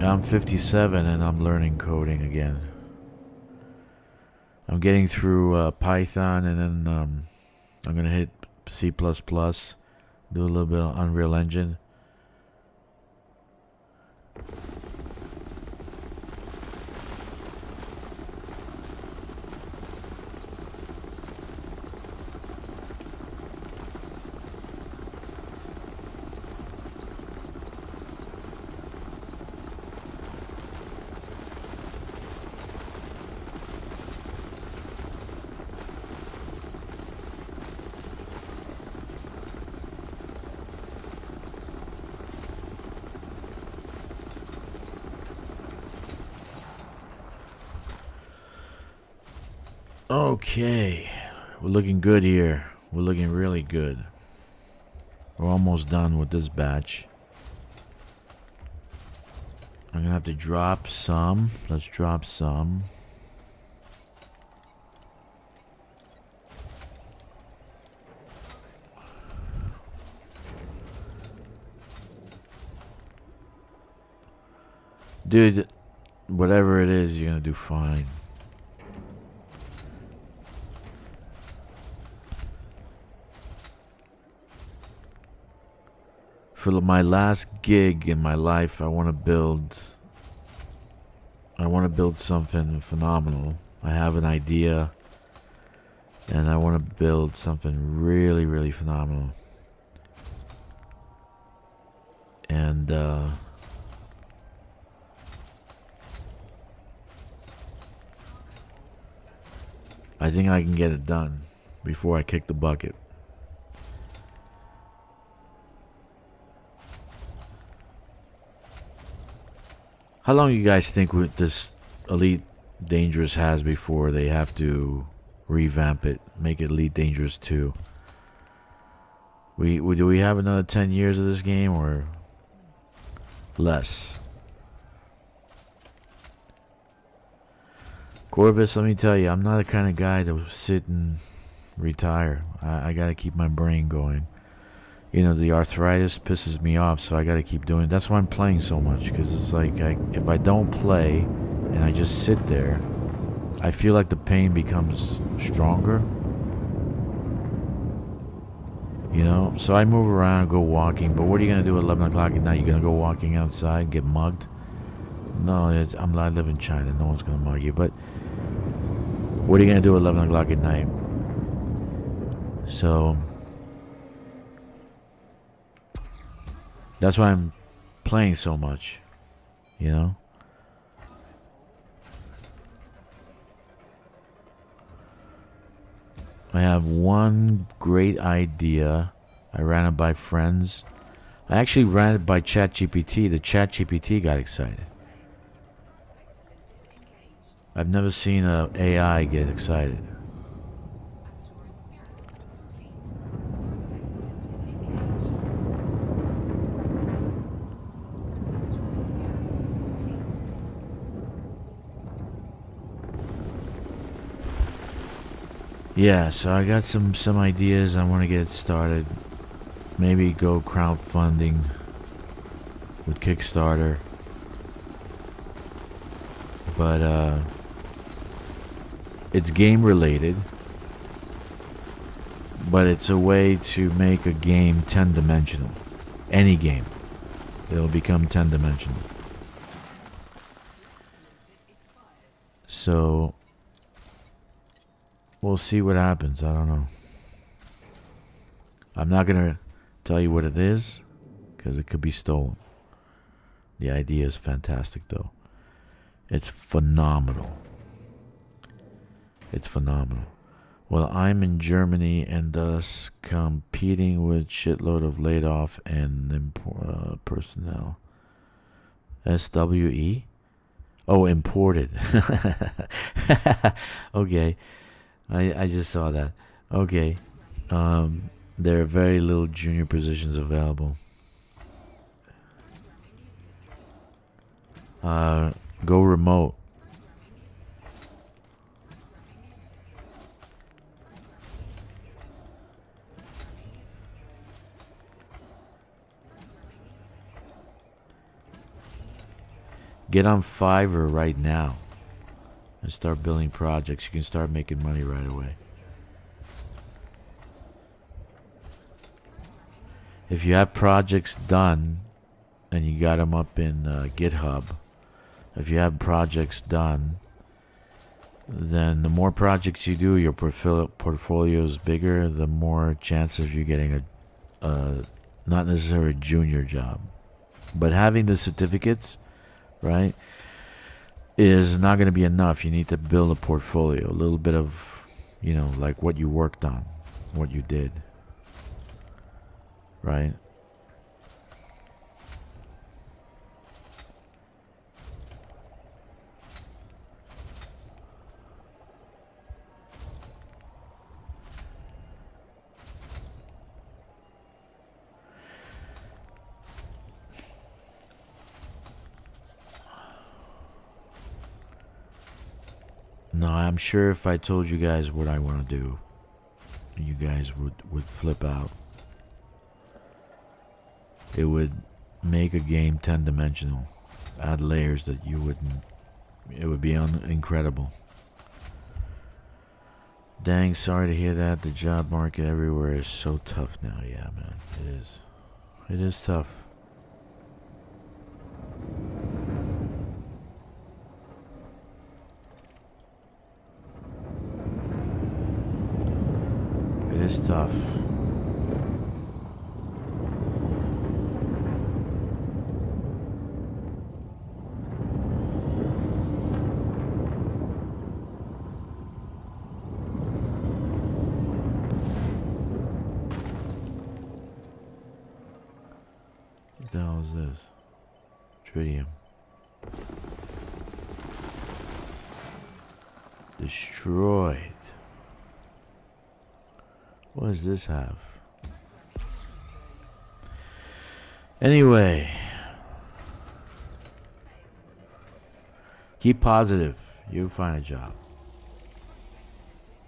I'm 57 and I'm learning coding again. I'm getting through Python, and then I'm gonna hit C++, do a little bit of Unreal Engine. Okay, we're looking good here. We're looking really good. We're almost done with this batch. I'm gonna have to drop some. Let's drop some. Dude, whatever it is, you're gonna do fine. For my last gig in my life, I want to build something phenomenal. I have an idea, and I want to build something really, really phenomenal. And I think I can get it done before I kick the bucket. How long do you guys think with this Elite Dangerous has before they have to revamp it, make it Elite Dangerous 2? Do we have another 10 years of this game or less? Corvus, let me tell you, I'm not the kind of guy to sit and retire. I gotta keep my brain going. You know, the arthritis pisses me off, so I gotta keep doing it. That's why I'm playing so much, because it's like, if I don't play and I just sit there, I feel like the pain becomes stronger. You know? So I move around, go walking, but what are you gonna do at 11 o'clock at night? You gonna go walking outside and get mugged? No, I live in China, no one's gonna mug you, but what are you gonna do at 11 o'clock at night? So that's why I'm playing so much, you know? I have one great idea. I ran it by friends. I actually ran it by ChatGPT. The ChatGPT got excited. I've never seen a AI get excited. Yeah, so I got some ideas. I want to get it started. Maybe go crowdfunding with Kickstarter. But it's game related. But it's a way to make a game 10-dimensional. Any game. It'll become 10-dimensional. So we'll see what happens. I don't know. I'm not going to tell you what it is, because it could be stolen. The idea is fantastic, though. It's phenomenal. It's phenomenal. Well, I'm in Germany and thus competing with shitload of laid off and personnel. SWE? Oh, imported. Okay. I just saw that. Okay. There are very little junior positions available. Go remote. Get on Fiverr right now and start building projects. You can start making money right away. If you have projects done and you got them up in GitHub, if you have projects done, then the more projects you do, your portfolio is bigger, the more chances you're getting a not necessarily a junior job. But having the certificates, right, is not going to be enough. You need to build a portfolio, a little bit of, you know, like what you worked on, what you did, right? No, I'm sure if I told you guys what I want to do, you guys would flip out. It would make a game 10-dimensional. Add layers that you wouldn't. It would be incredible. Dang, sorry to hear that. The job market everywhere is so tough now. Yeah, man, it is. It is tough. It is tough. What the hell is this? Tritium. Destroyed. What does this have? Anyway. Keep positive. You'll find a job.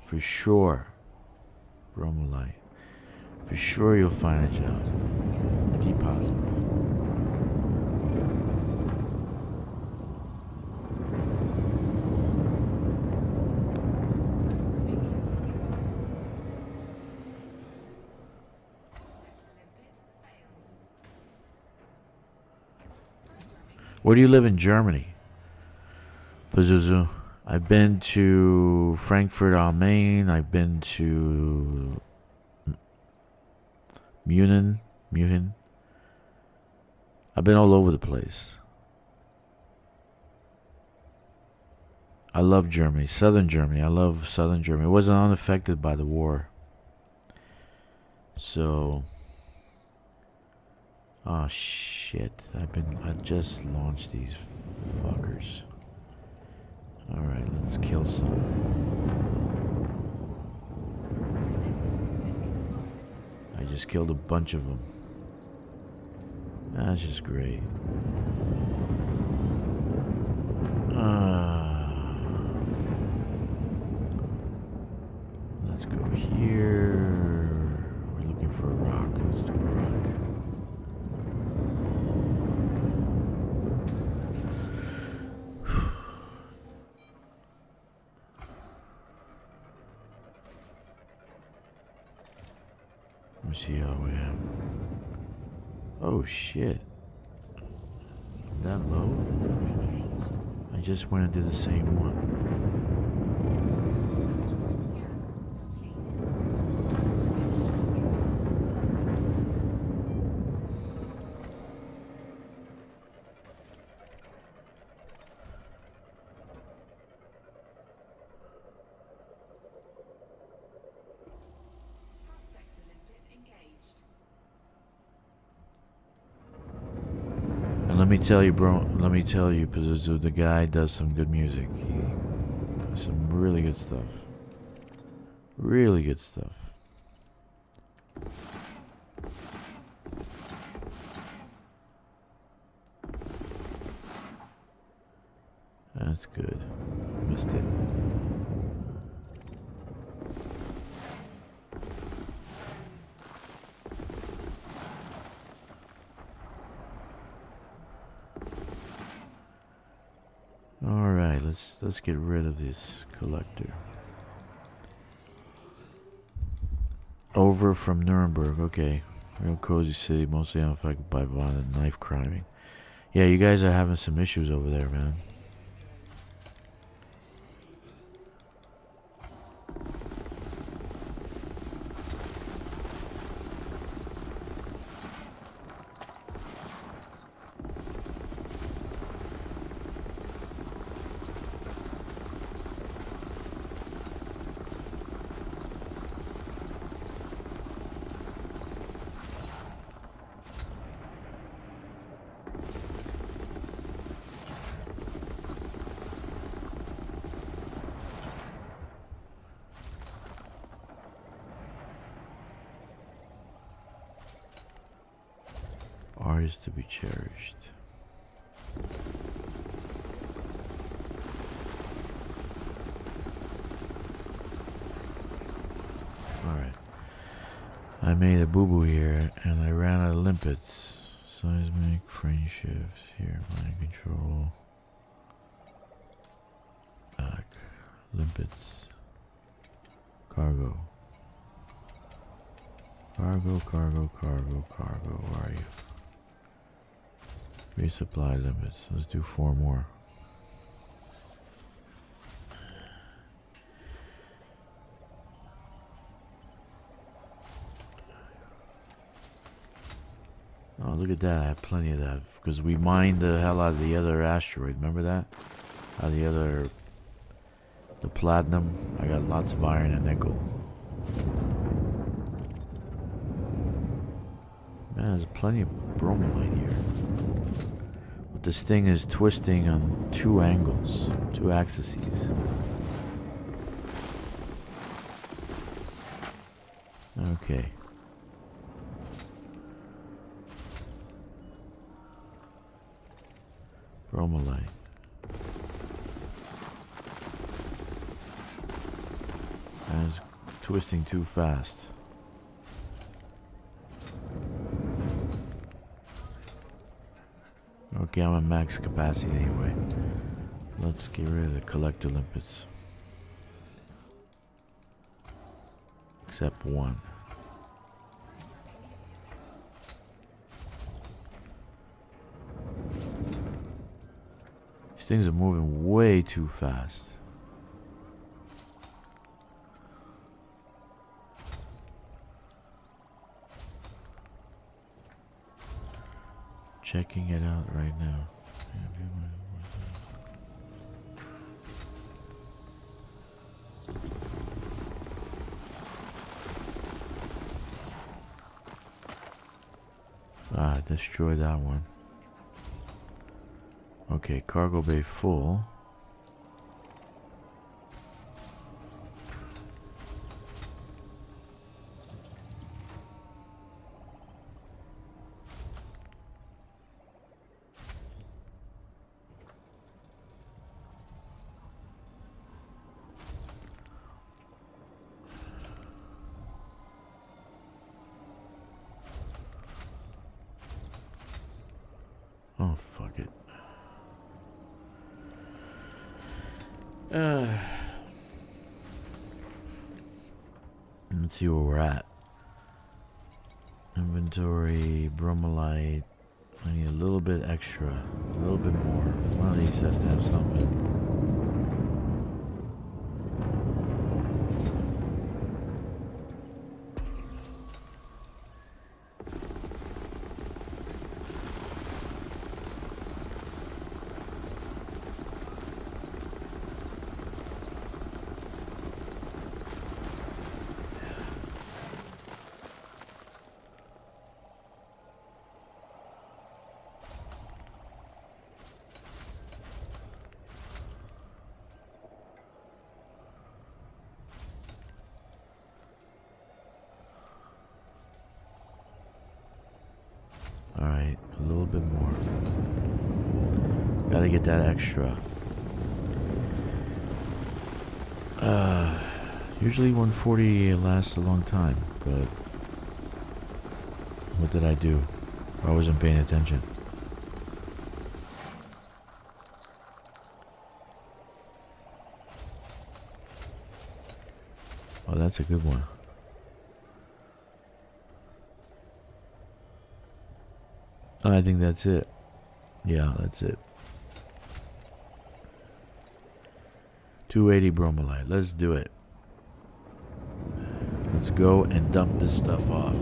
For sure. Bromellite. For sure you'll find a job. Keep positive. Where do you live in Germany? Pazuzu. I've been to Frankfurt am Main. I've been to München. I've been all over the place. I love Germany. Southern Germany. I love Southern Germany. It wasn't unaffected by the war. So... Oh shit, I just launched these fuckers. Alright, let's kill some. I just killed a bunch of them. That's just great. Let's go here. We're looking for a rock. Let's do a rock. Let me see how we have. Oh shit. That low? I just went and did the same one. Let me tell you, bro. Let me tell you, Pazuzu, the guy does some good music. He does some really good stuff. Really good stuff. That's good. Missed it. Alright, let's get rid of this collector. Over from Nuremberg, okay. Real cozy city, mostly unaffected by violent knife criming. Yeah, you guys are having some issues over there, man. Is to be cherished. I made a boo-boo here, and I ran out of limpets. Seismic, frame shifts, here, mind control. Back, limpets. Cargo. Cargo, cargo, cargo, cargo, where are you? Resupply limits, let's do 4 more. Oh, look at that. I have plenty of that. Because we mined the hell out of the other asteroid. Remember that? Out of the other... The platinum. I got lots of iron and nickel. Man, there's plenty of bromellite here. But this thing is twisting on 2 angles. 2 axes. Okay. Bromellite. And it's twisting too fast. Okay, I'm at max capacity anyway. Let's get rid of the collector limpets. Except 1. Things are moving way too fast. Checking it out right now. Ah, destroy that one. Okay, cargo bay full. Oh, fuck it. Let's see where we're at. Inventory, bromellite. I need a little bit extra, a little bit more. One of these has to have something. Alright, a little bit more. Gotta get that extra. Usually 140 lasts a long time, but what did I do? I wasn't paying attention. Oh, that's a good one. I think that's it. Yeah, that's it. 280 bromellite. Let's do it. Let's go and dump this stuff off.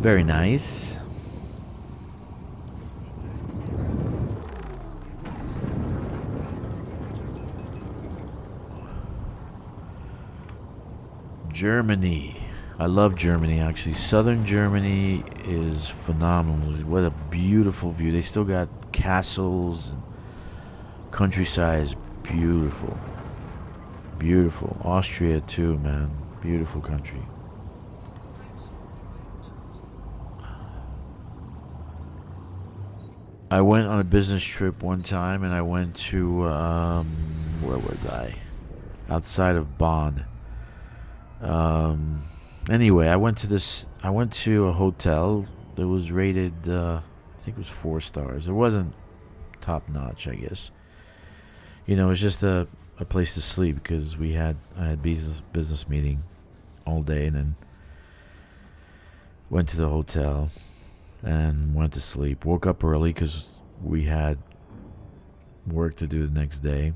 Very nice. Germany. I love Germany, actually. Southern Germany is phenomenal. What a beautiful view. They still got castles and countryside is beautiful. Beautiful. Austria too, man. Beautiful country. I went on a business trip one time and I went to, where was I? Outside of Bonn. Anyway, I went to a hotel that was rated, I think it was 4 stars. It wasn't top notch, I guess. You know, it was just a place to sleep because I had business meeting all day, and then went to the hotel and went to sleep. Woke up early because we had work to do the next day.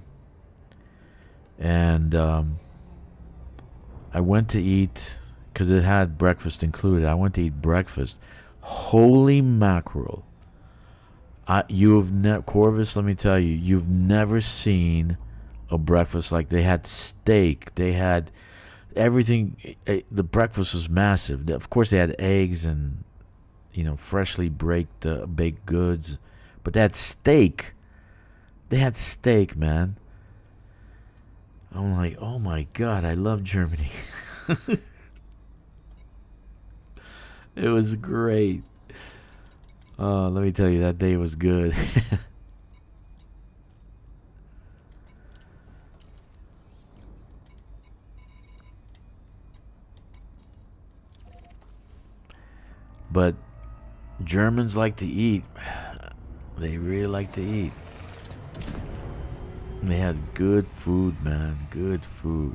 And I went to eat because it had breakfast included. I went to eat breakfast. Holy mackerel. Corvus, let me tell you, you've never seen a breakfast like they had steak. They had everything. The breakfast was massive. Of course, they had eggs and, freshly baked goods. But they had steak. They had steak, man. I'm like, oh my God, I love Germany. It was great. Let me tell you, that day was good. But Germans like to eat. They really like to eat. They had good food, man. Good food.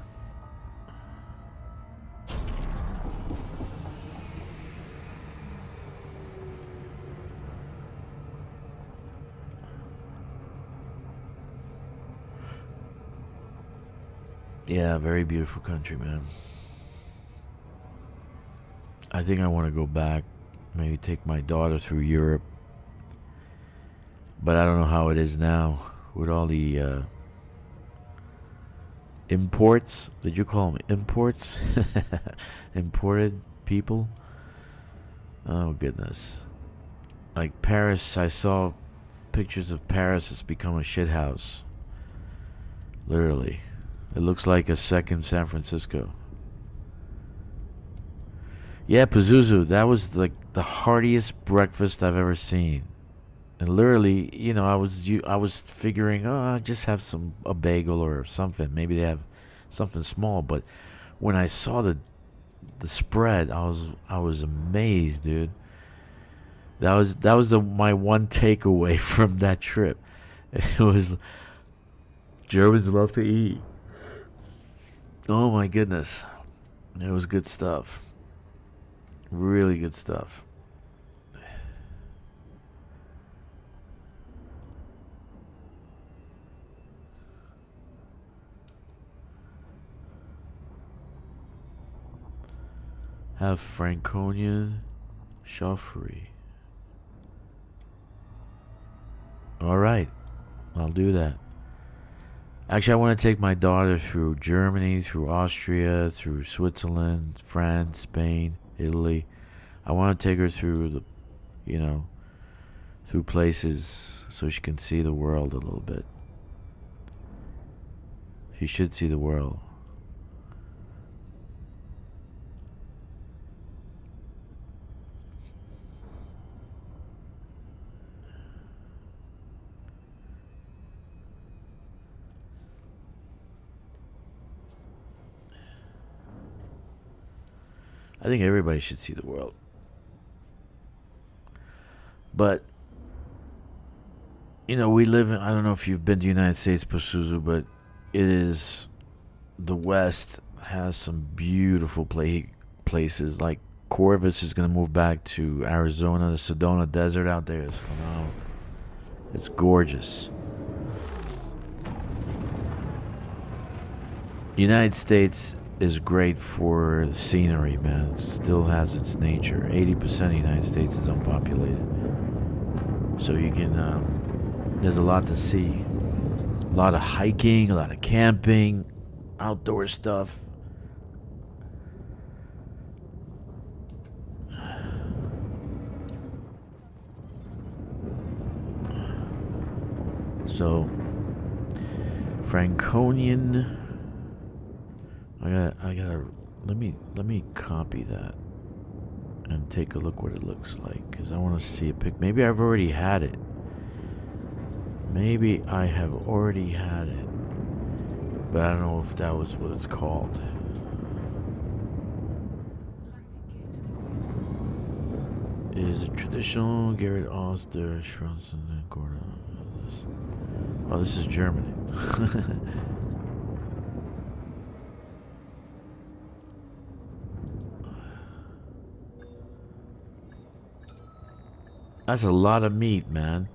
Yeah, very beautiful country, man. I think I want to go back. Maybe take my daughter through Europe. But I don't know how it is now with all the imports. Did you call them imports? Imported people? Oh, goodness. Like Paris, I saw pictures of Paris. It's become a shit house. Literally. It looks like a second San Francisco. Yeah, Pazuzu, that was like the heartiest breakfast I've ever seen. And literally, I was figuring, I just have a bagel or something. Maybe they have something small. But when I saw the spread, I was amazed, dude. That was my one takeaway from that trip. It was Germans love to eat. Oh my goodness, it was good stuff. Really good stuff. Have Franconian Chauffery. Alright, I'll do that. Actually, I want to take my daughter through Germany, through Austria, through Switzerland, France, Spain, Italy. I want to take her through through places so she can see the world a little bit. She should see the world. I think everybody should see the world. But, we live in, I don't know if you've been to the United States, Pazuzu, but the West has some beautiful places. Like Corvus is going to move back to Arizona. The Sedona Desert out there is phenomenal. It's gorgeous. United States is great for scenery, man. It still has its nature. 80% of the United States is unpopulated. So you can, there's a lot to see. A lot of hiking, a lot of camping, outdoor stuff. So, Franconian. I gotta let me copy that and take a look what it looks like, because I want to see a pic. Maybe I've already had it. Maybe I have already had it, but I don't know if that was what it's called. is a traditional Garrett Oster Schronson and Gordon. Oh, this is Germany. That's a lot of meat, man.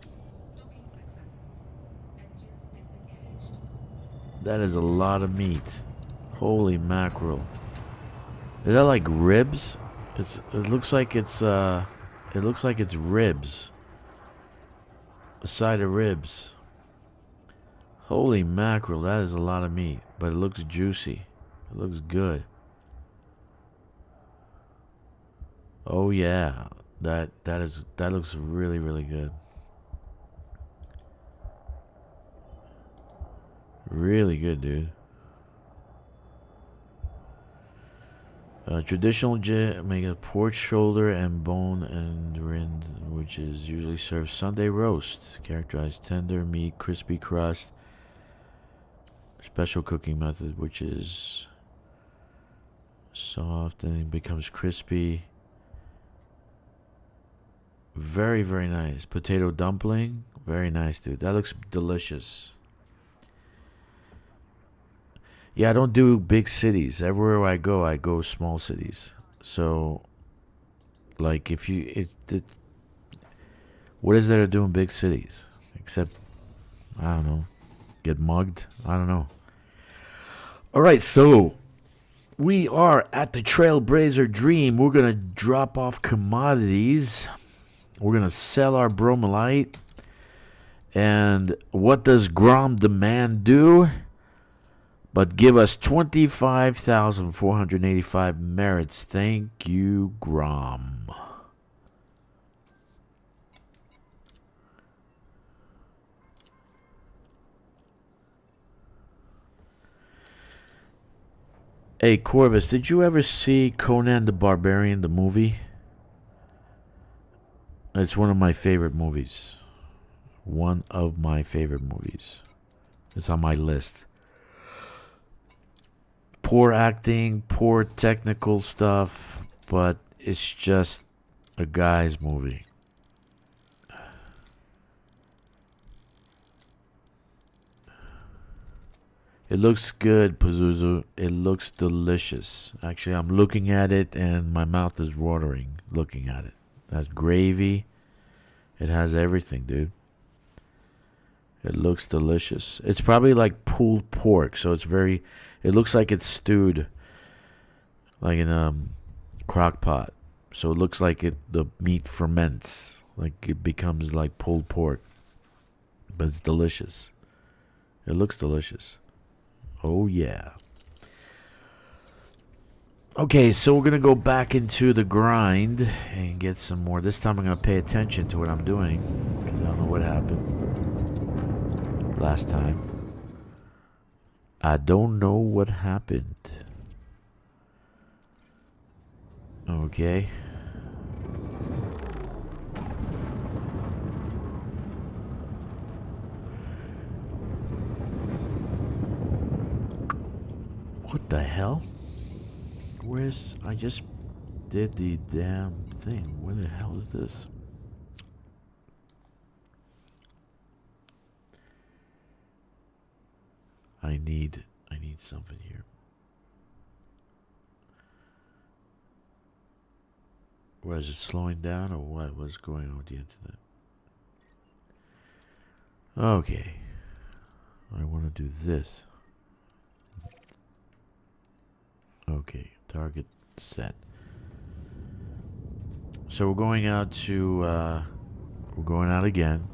That is a lot of meat. Holy mackerel. Is that like ribs? It looks like it's ribs. A side of ribs. Holy mackerel, that is a lot of meat, but it looks juicy. It looks good. Oh yeah. That looks really, really good. Really good, dude. Traditional make a pork shoulder and bone and rind, which is usually served Sunday roast. Characterized tender meat, crispy crust. Special cooking method, which is soft and it becomes crispy. Very, very nice. Potato dumpling. Very nice, dude. That looks delicious. Yeah, I don't do big cities. Everywhere I go small cities. So, like, if you... what is there to do in big cities? Except, I don't know, get mugged? I don't know. Alright, so... we are at the Trailblazer Dream. We're going to drop off commodities. We're going to sell our Bromellite. And what does Grom demand do? But give us 25,485 merits. Thank you, Grom. Hey, Corvus, did you ever see Conan the Barbarian, the movie? It's one of my favorite movies. One of my favorite movies. It's on my list. Poor acting, poor technical stuff, but it's just a guy's movie. It looks good, Pazuzu. It looks delicious. Actually, I'm looking at it and my mouth is watering looking at it. That's gravy. It has everything, dude. It looks delicious. It's probably like pulled pork, so it's very... it looks like it's stewed, like in a crock pot. So it looks like the meat ferments, like it becomes like pulled pork. But it's delicious. It looks delicious. Oh yeah. Okay, so we're gonna go back into the grind and get some more. This time I'm gonna pay attention to what I'm doing, because I don't know what happened last time. I don't know what happened. Okay. What the hell? Where's... I just did the damn thing. Where the hell is this? I need something here. Was it slowing down or what was going on with the internet? Okay. I want to do this. Okay, target set. So we're going out to we're going out again.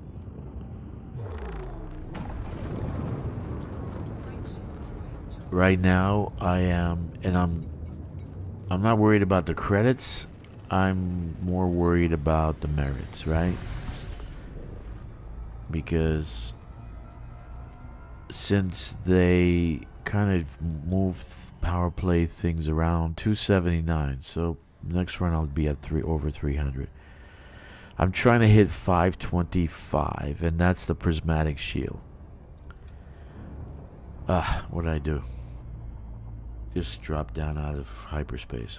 Right now I am, and I'm not worried about the credits. I'm more worried about the merits, right? Because since they kind of moved power play things around, 279, so next run I'll be at over 300. I'm trying to hit 525, and that's the prismatic shield. What did I do? Just drop down out of hyperspace.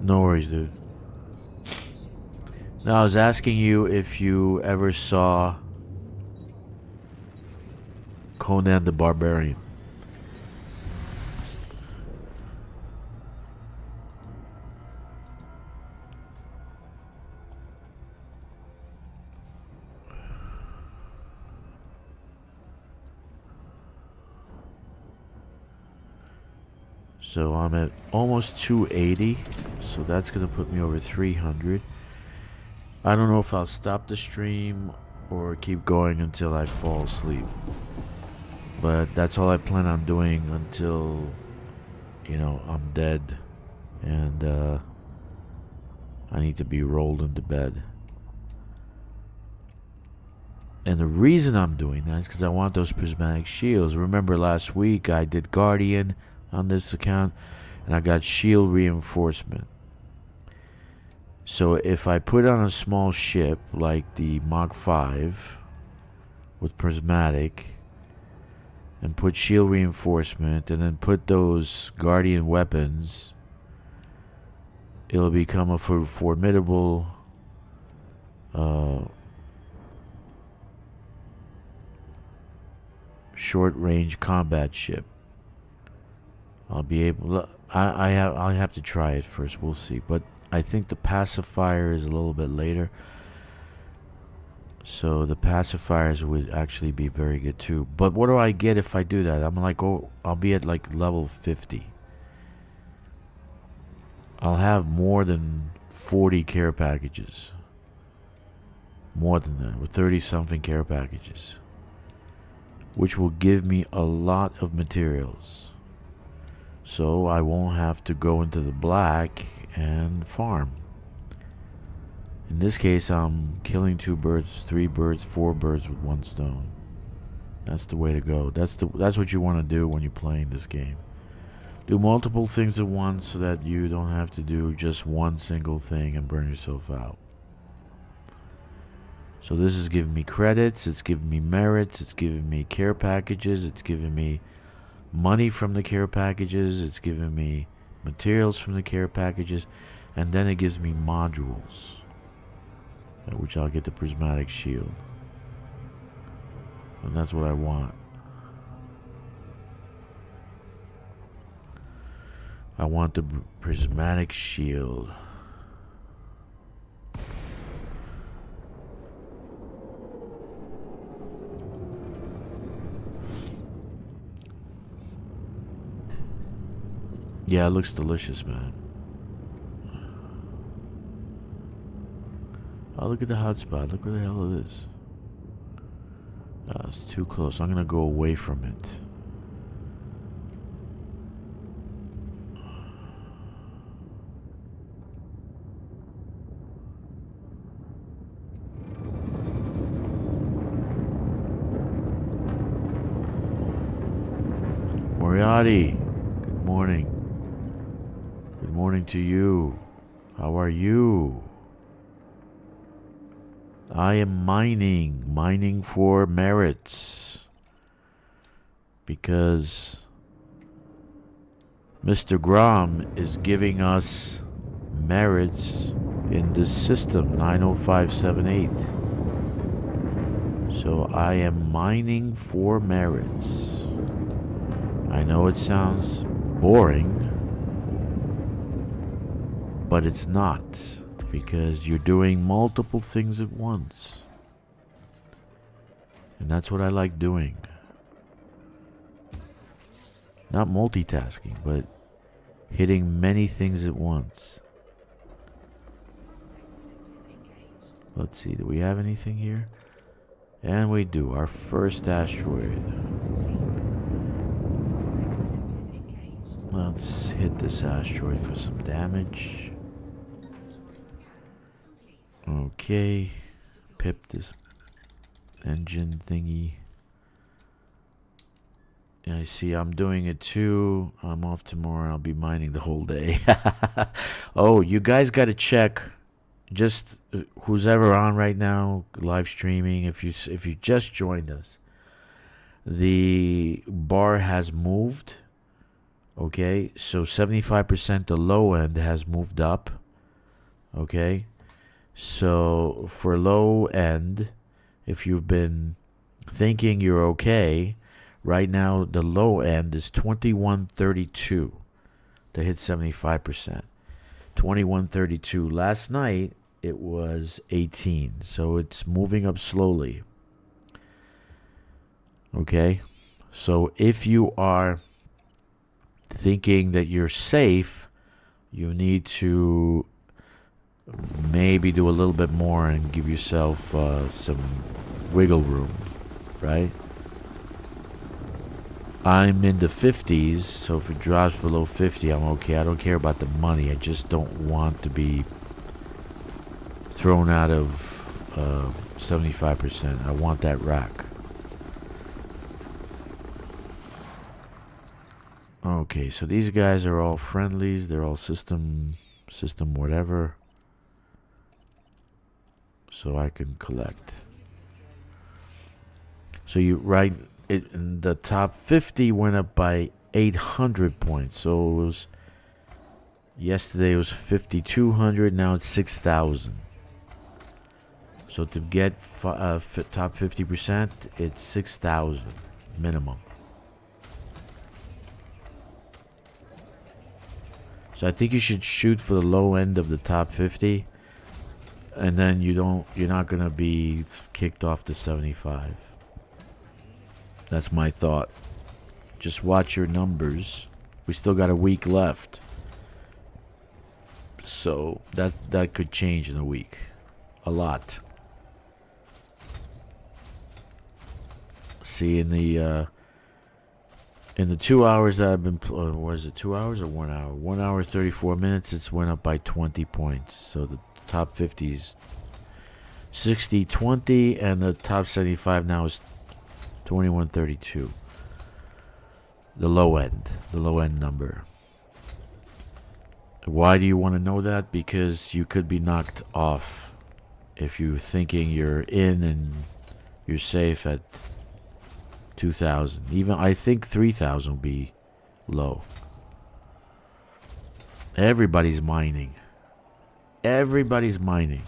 No worries, dude. Now, I was asking you if you ever saw Conan the Barbarian. So I'm at almost 280, so that's gonna put me over 300. I don't know if I'll stop the stream or keep going until I fall asleep, but that's all I plan on doing until, you know, I'm dead and I need to be rolled into bed. And the reason I'm doing that is because I want those prismatic shields. Remember last week I did Guardian on this account and I got shield reinforcement. So if I put on a small ship like the Mach 5 with prismatic and put shield reinforcement and then put those Guardian weapons, it'll become a formidable short range combat ship. I'll be able. I'll have to try it first. We'll see. But I think the pacifier is a little bit later. So the pacifiers would actually be very good too. But what do I get if I do that? I'm like, oh, I'll be at like level 50. I'll have more than 40 care packages. More than that, with 30 something care packages, which will give me a lot of materials. So I won't have to go into the black and farm. In this case, I'm killing 2 birds, 3 birds, 4 birds with 1 stone. That's the way to go. That's what you want to do when you're playing this game. Do multiple things at once so that you don't have to do just one single thing and burn yourself out. So this is giving me credits, it's giving me merits, it's giving me care packages, it's giving me money from the care packages, it's giving me materials from the care packages, and then it gives me modules, which I'll get the prismatic shield. And that's what I want. I want the prismatic shield. Yeah, it looks delicious, man. Oh, look at the hotspot. Look where the hell it is. Oh, it's too close. I'm gonna go away from it. Moriarty, good morning. Good morning to you. How are you? I am mining for merits, because Mr. Grom is giving us merits in this system, 90578. So I am mining for merits. I know it sounds boring, but it's not, because you're doing multiple things at once. And that's what I like doing. Not multitasking, but hitting many things at once. Let's see, do we have anything here? And we do, our first asteroid. Let's hit this asteroid for some damage. Okay, pip this engine thingy. Yeah, I see I'm doing it too. I'm off tomorrow. I'll be mining the whole day. Oh, you guys got to check. Just who's ever on right now, live streaming. If you just joined us, the bar has moved Okay, so 75% the low end has moved up. Okay, so for low end, if you've been thinking you're okay, right now the low end is 2132 to hit 75%. 2132. Last night it was 18, so it's moving up slowly. Okay, so if you are thinking that you're safe, you need to maybe do a little bit more and give yourself some wiggle room, right? I'm in the 50s, so if it drops below 50, I'm okay. I don't care about the money. I just don't want to be thrown out of 75%. I want that rack. Okay, so these guys are all friendlies. They're all system whatever. So I can collect. So you right it in the top 50 went up by 800 points. So it was yesterday it was 5,200. Now it's 6,000. So to get top 50%, it's 6,000 minimum. So I think you should shoot for the low end of the top 50. And then you're not gonna be kicked off to 75. That's my thought. Just watch your numbers. We still got a week left, so that could change in a week, a lot. See, in the 2 hours that I've been, was it 2 hours or 1 hour? 1 hour 34 minutes. It's went up by 20 points. So the top 50's 60-20, and the top 75 now is 2132. The low end number. Why do you want to know that? Because you could be knocked off if you're thinking you're in and you're safe at 2,000. Even I think 3,000 will be low. Everybody's mining. Everybody's mining.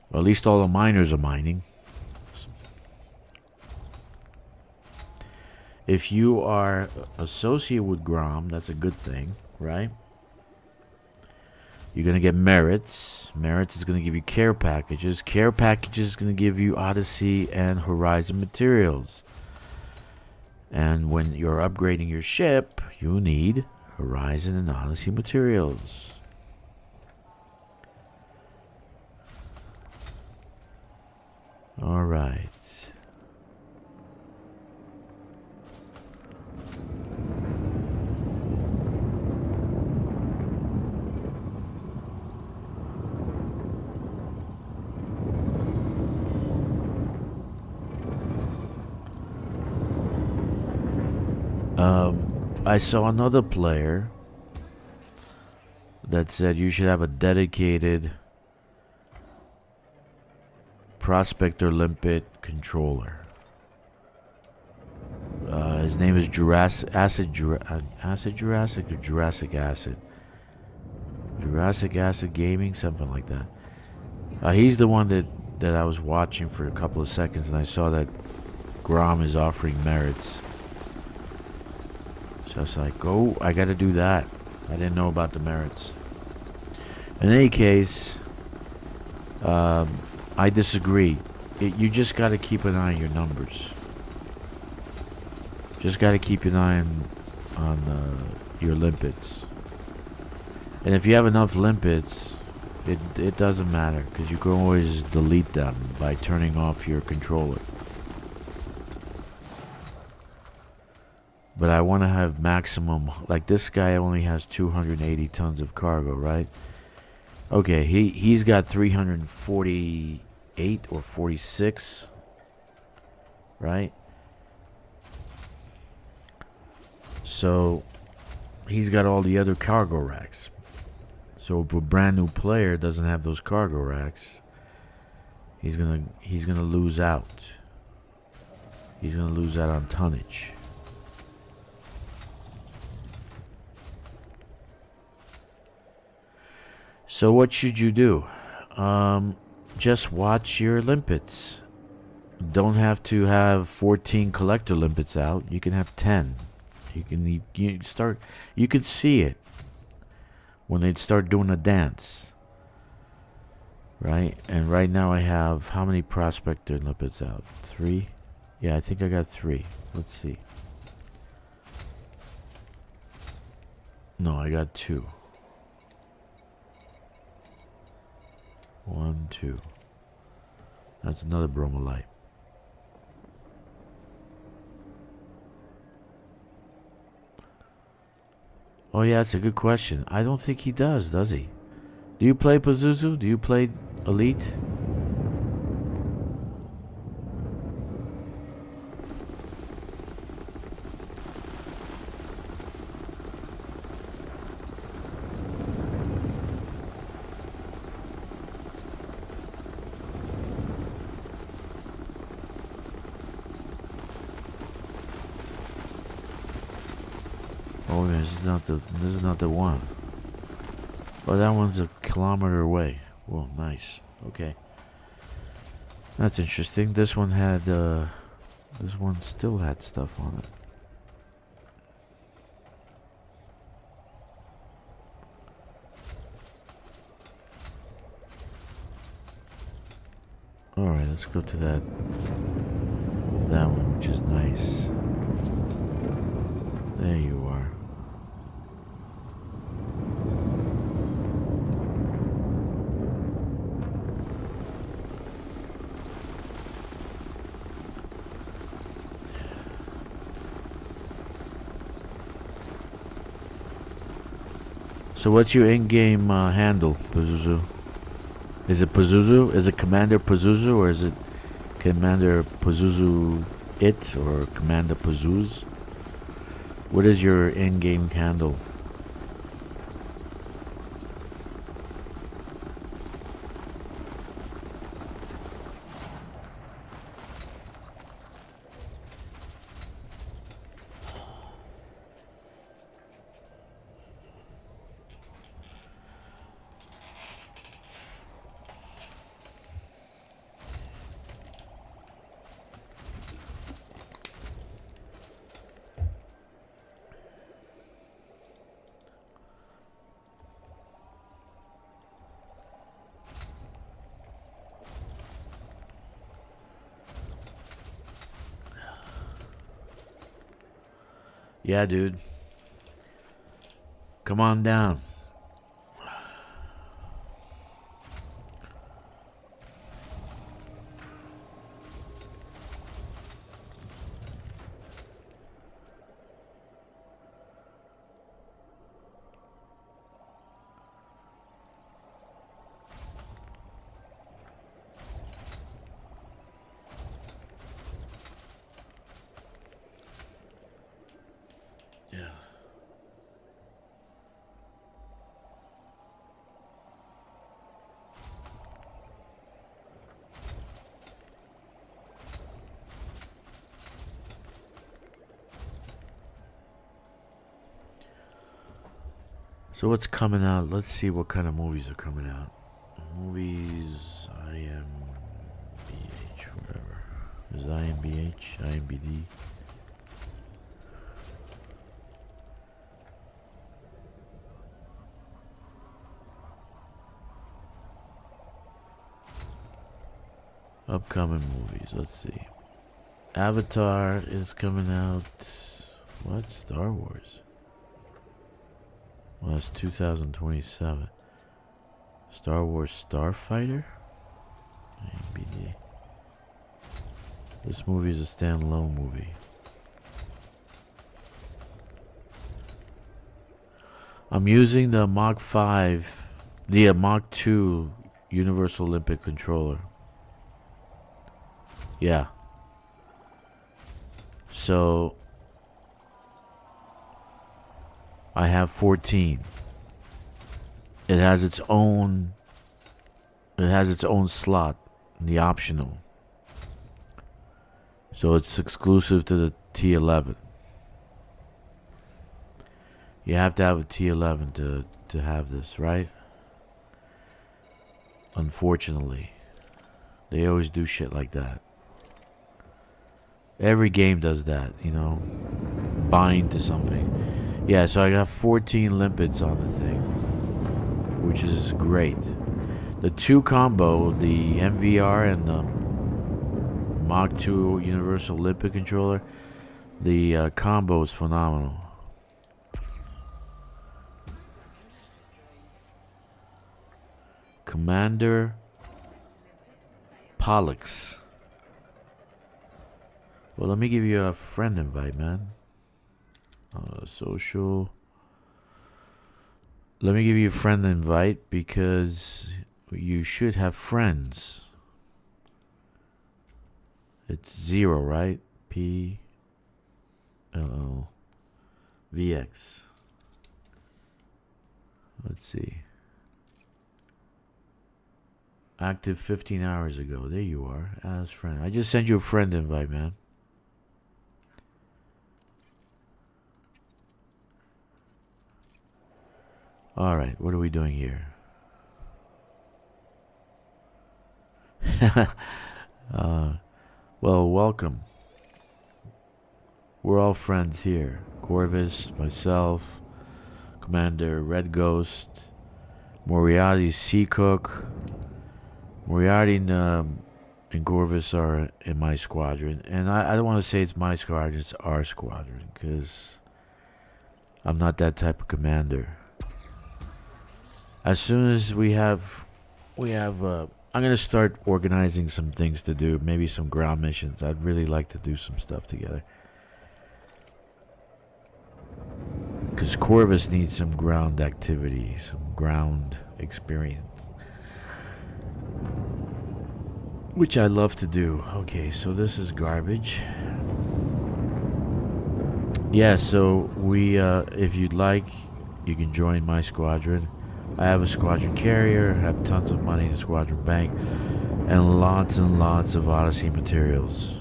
Well, at least all the miners are mining. If you are associated with Grom, that's a good thing, right? You're going to get merits. Merits is going to give you care packages. Care packages is going to give you Odyssey and Horizon materials. And when you're upgrading your ship, you need Horizon and Odyssey materials. All right. I saw another player that said you should have a dedicated Prospector Limpet controller. His name is Jurassic Acid Jurassic or Jurassic Acid. Jurassic Acid Gaming, something like that. He's the one that I was watching for a couple of seconds, and I saw that Grom is offering merits. So I was like, oh, I gotta do that. I didn't know about the merits. In any case, I disagree. You just gotta keep an eye on your numbers. Just gotta keep an eye on your limpets. And if you have enough limpets, it doesn't matter, because you can always delete them by turning off your controller. But I want to have maximum, like this guy only has 280 tons of cargo, right? Okay, he's got 348 or 46, right? So he's got all the other cargo racks. So if a brand new player doesn't have those cargo racks, he's gonna lose out. He's gonna lose out on tonnage. So what should you do? Just watch your limpets. Don't have to have 14 collector limpets out. You can have 10. You can see it when they start doing a dance. Right? And right now I have how many prospector limpets out? 3? Yeah, I think I got 3. Let's see. No, I got 2. 1, 2. That's another Bromellite. Oh yeah, that's a good question. I don't think he does he? Do you play Pazuzu? Do you play Elite? Oh, this is not the one. Oh, that one's a kilometer away. Whoa, nice. Okay. That's interesting. This one had, this one still had stuff on it. Alright, let's go to that one, which is nice. There you are. So what's your in-game handle, Pazuzu? Is it Pazuzu? Is it Commander Pazuzu, or is it Commander Pazuzu It, or Commander Pazuz? What is your in-game handle? Yeah, dude. Come on down. So what's coming out? Let's see what kind of movies are coming out. Movies, IMBH, whatever. Is IMBH, IMBD? Upcoming movies, let's see. Avatar is coming out. What? Star Wars? Well, that's 2027. Star Wars Starfighter? ABD. This movie is a standalone movie. I'm using the Mach 5, the Mach 2 Universal Olympic controller. Yeah. So I have 14. It has its own slot, the optional. So it's exclusive to the T11. You have to have a T11 to have this, right? Unfortunately. They always do shit like that. Every game does that, you know. Bind to something. Yeah, so I got 14 limpets on the thing, which is great. The 2 combo, the MVR and the Mach 2 Universal Limpet Controller, the combo is phenomenal. Commander Pollux. Well, let me give you a friend invite, man. Social. Let me give you a friend invite because you should have friends. It's 0, right? P L V X. Let's see. Active 15 hours ago. There you are. As friend. I just sent you a friend invite, man. Alright, what are we doing here? Well, welcome. We're all friends here. Corvus, myself, Commander Red Ghost, Moriarty Seacook. Moriarty and Corvus are in my squadron. And I don't want to say it's my squadron, it's our squadron. Because I'm not that type of commander. As soon as we have I'm gonna start organizing some things to do, maybe some ground missions. I'd really like to do some stuff together. Because Corvus needs some ground activity, some ground experience. Which I love to do. Okay, so this is garbage. Yeah, so we, if you'd like, you can join my squadron. I have a squadron carrier, have tons of money in the squadron bank, and lots of Odyssey materials.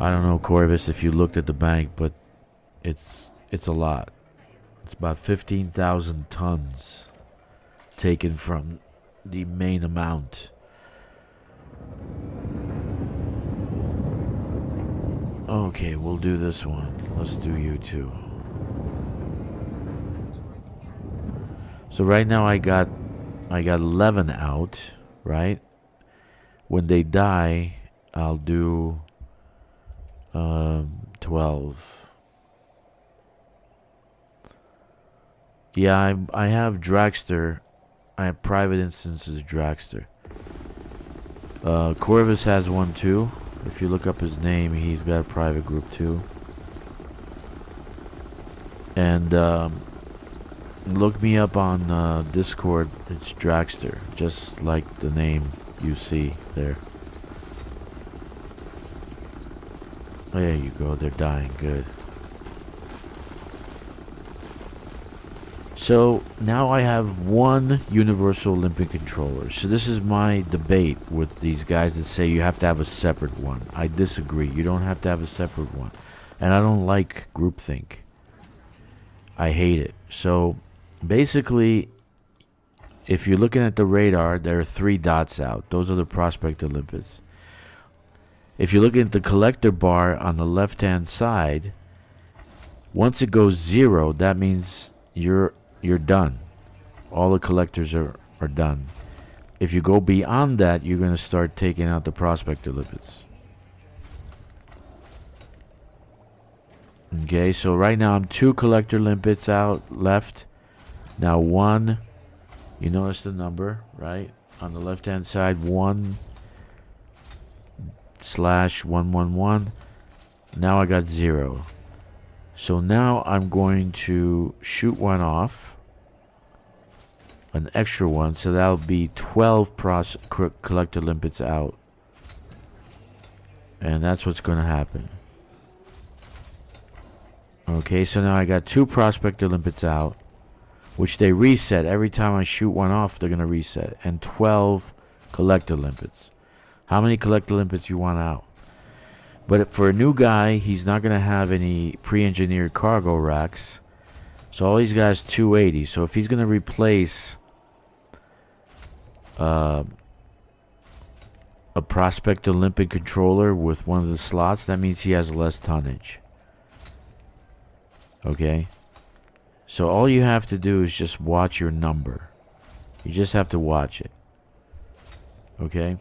I don't know, Corvus, if you looked at the bank, but it's a lot. It's about 15,000 tons taken from the main amount. Okay, we'll do this one. Let's do you too. So right now I got 11 out, right? When they die, I'll do 12. Yeah, I have Dragster. I have private instances of Dragster. Corvus has one too. If you look up his name, he's got a private group too. And look me up on Discord. It's Dragster, just like the name you see there. Oh, there you go. They're dying. Good. So now I have one universal Olympic controller. So this is my debate with these guys that say you have to have a separate one. I disagree. You don't have to have a separate one. And I don't like groupthink. I hate it. So basically, if you're looking at the radar, there are 3 dots out. Those are the Prospect Olympus. If you're looking at the collector bar on the left-hand side, once it goes 0, that means you're done. All the collectors are done. If you go beyond that, you're going to start taking out the Prospect Olympus. Okay, so right now I'm 2 collector limpets out left. Now 1, you notice the number, right? On the left hand side, 1/111. Now I got 0. So now I'm going to shoot one off. An extra one, so that'll be 12 collector limpets out. And that's what's going to happen. Okay, so now I got 2 prospector limpets out, which they reset. Every time I shoot one off, they're going to reset. And 12 collector limpets. How many collector limpets you want out? But for a new guy, he's not going to have any pre-engineered cargo racks. So all he's got is 280. So if he's going to replace a Prospect Olympic controller with one of the slots, that means he has less tonnage. Okay? So all you have to do is just watch your number. You just have to watch it. Okay?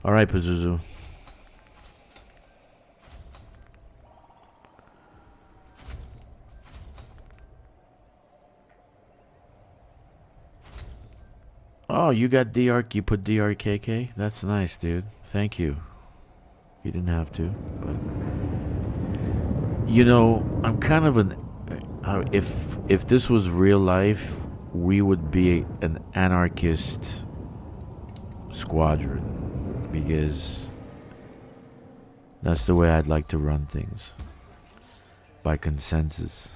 Alright, Pazuzu. Oh, you got DR, you put DRKK? That's nice, dude. Thank you. You didn't have to, but you know, I'm kind of an if this was real life, we would be an anarchist squadron, because that's the way I'd like to run things, by consensus.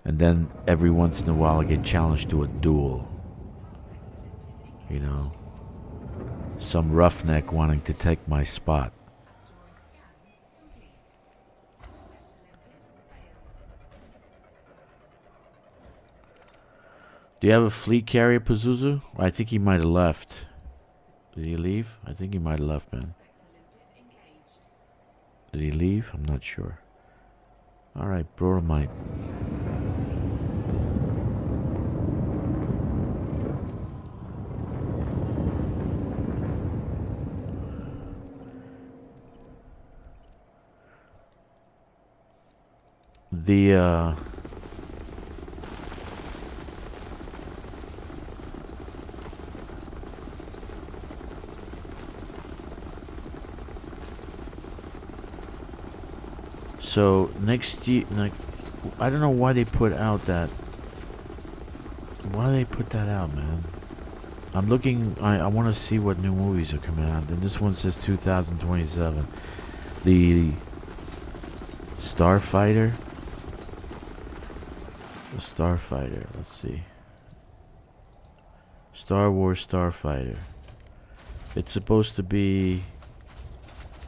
And then every once in a while I get challenged to a duel. You know, some roughneck wanting to take my spot. Do you have a fleet carrier, Pazuzu? I think he might have left. Did he leave? I think he might have left, man. Did he leave? I'm not sure. Alright, Bromellite. So next year, like, I don't know why they put out that. Why they put that out, man? I'm looking. I want to see what new movies are coming out. And this one says 2027. The Starfighter. The Starfighter. Let's see. Star Wars Starfighter. It's supposed to be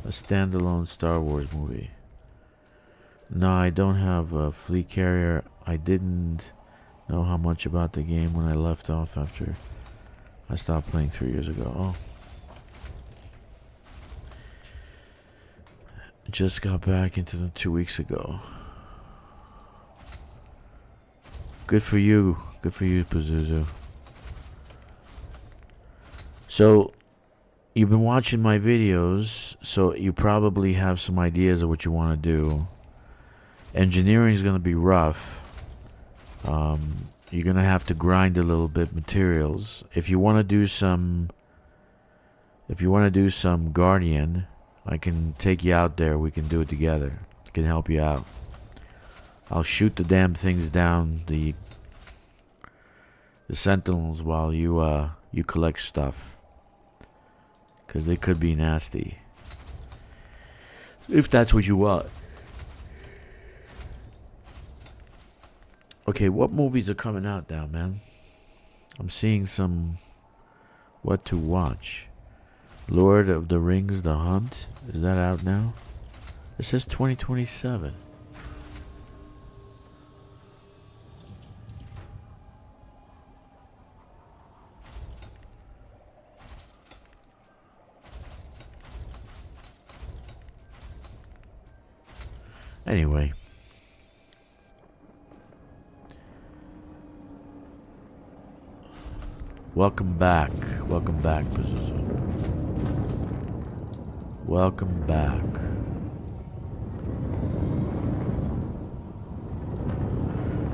a standalone Star Wars movie. No, I don't have a fleet carrier. I didn't know how much about the game when I left off after I stopped playing 3 years ago. Oh. Just got back into them 2 weeks ago. Good for you. Good for you, Pazuzu. So, you've been watching my videos, so you probably have some ideas of what you want to do. Engineering is going to be rough. You're going to have to grind a little bit materials. If you want to do some Guardian, I can take you out there. We can do it together. I can help you out. I'll shoot the damn things down, the Sentinels, while you collect stuff, because they could be nasty. If that's what you want. Okay, what movies are coming out now, man? I'm seeing some what to watch. Lord of the Rings, The Hunt. Is that out now? It says 2027. Anyway. Welcome back. Welcome back, Pazuzu. Welcome back.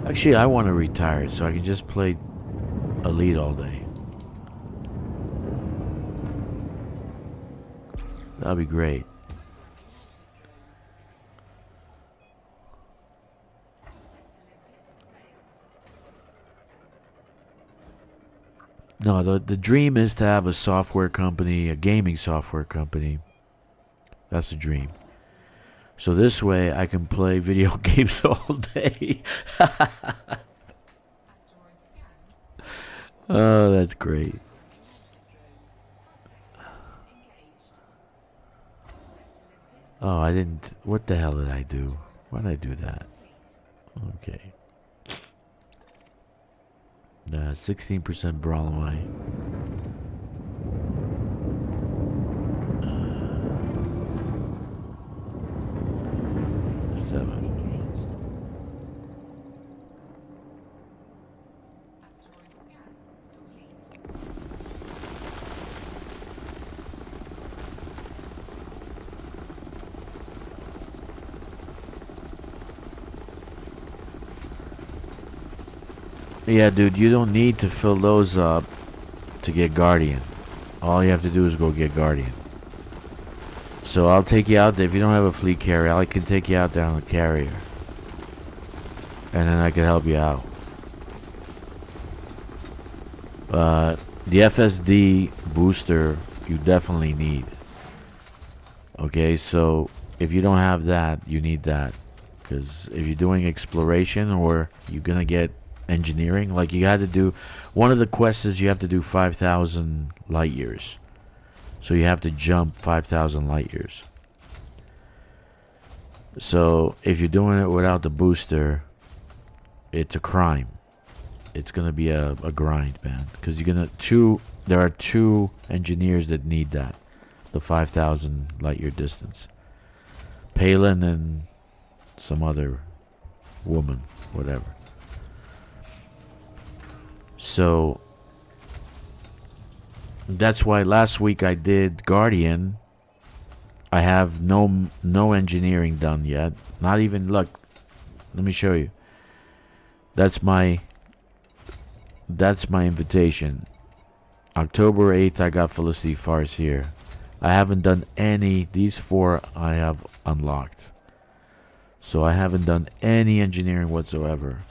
Actually, I want to retire so I can just play Elite all day. That'd be great. No, the dream is to have a software company, a gaming software company. That's the dream. So this way I can play video games all day. Oh, that's great. Oh, I didn't. What the hell did I do? Why did I do that? Okay. 16% Bromellite. 7. Yeah, dude, you don't need to fill those up to get Guardian. All you have to do is go get Guardian. So I'll take you out there. If you don't have a fleet carrier, I can take you out there on a carrier. And then I can help you out. The FSD booster you definitely need. Okay, so if you don't have that, you need that. Because if you're doing exploration or you're going to get engineering, like you had to do, one of the quests is you have to do 5,000 light years. So you have to jump 5,000 light years. So if you're doing it without the booster, it's a crime. It's gonna be a grind, man. Because there are 2 engineers that need that, the 5,000 light year distance. Palin and some other woman, whatever. So that's why last week I did Guardian. I have no engineering done yet. Not even, look, let me show you. That's my invitation. October 8th I got Felicity Farce here. I haven't done any. These 4 I have unlocked. So I haven't done any engineering whatsoever.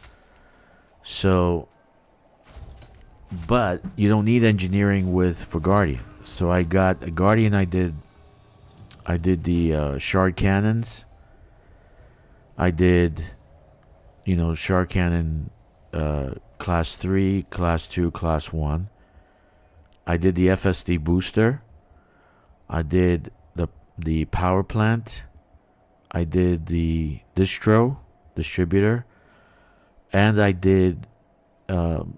So, but you don't need engineering for Guardian. So I got a Guardian. I did the shard cannons. I did, shard cannon class 3, class 2, class 1. I did the FSD booster. I did the power plant. I did the distributor, and I did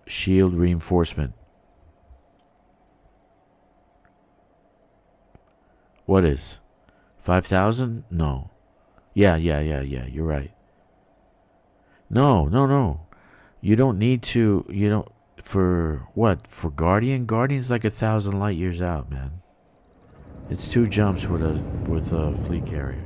shield reinforcement. What is 5,000? No. Yeah. You're right. No. You don't need to. You don't. For what? For Guardian? Guardian's like 1,000 light years out, man. It's 2 jumps with a fleet carrier.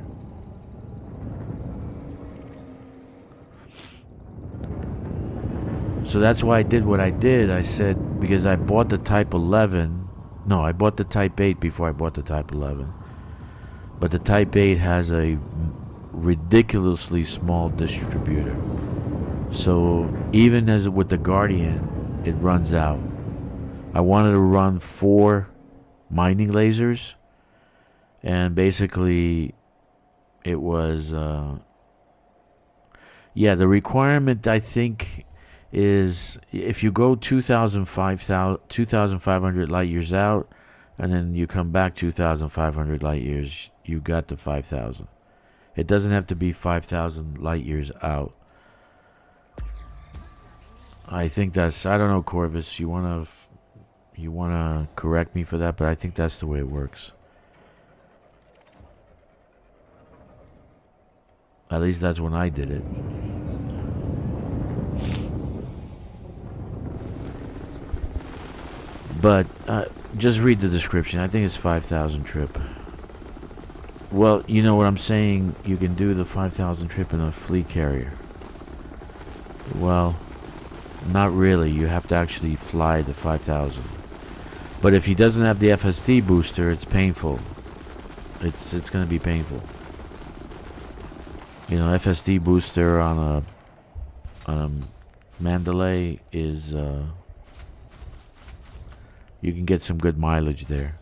So that's why I did what I did. I said, because I bought the Type 11. No, I bought the Type 8 before I bought the Type 11. But the Type 8 has a ridiculously small distributor. So even as with the Guardian, it runs out. I wanted to run 4 mining lasers. And basically, it was... yeah, the requirement, I think, is if you go 2,500 light years out, and then you come back 2,500 light years, you got the 5,000. It doesn't have to be 5,000 light years out. I think that's, I don't know, Corvus, you wanna correct me for that, but I think that's the way it works. At least that's when I did it. But just read the description. I think it's 5,000 trip. Well, you know what I'm saying? You can do the 5,000 trip in a fleet carrier. Well, not really. You have to actually fly the 5,000. But if he doesn't have the FSD booster, it's painful. It's going to be painful. You know, FSD booster on a Mandalay is you can get some good mileage there.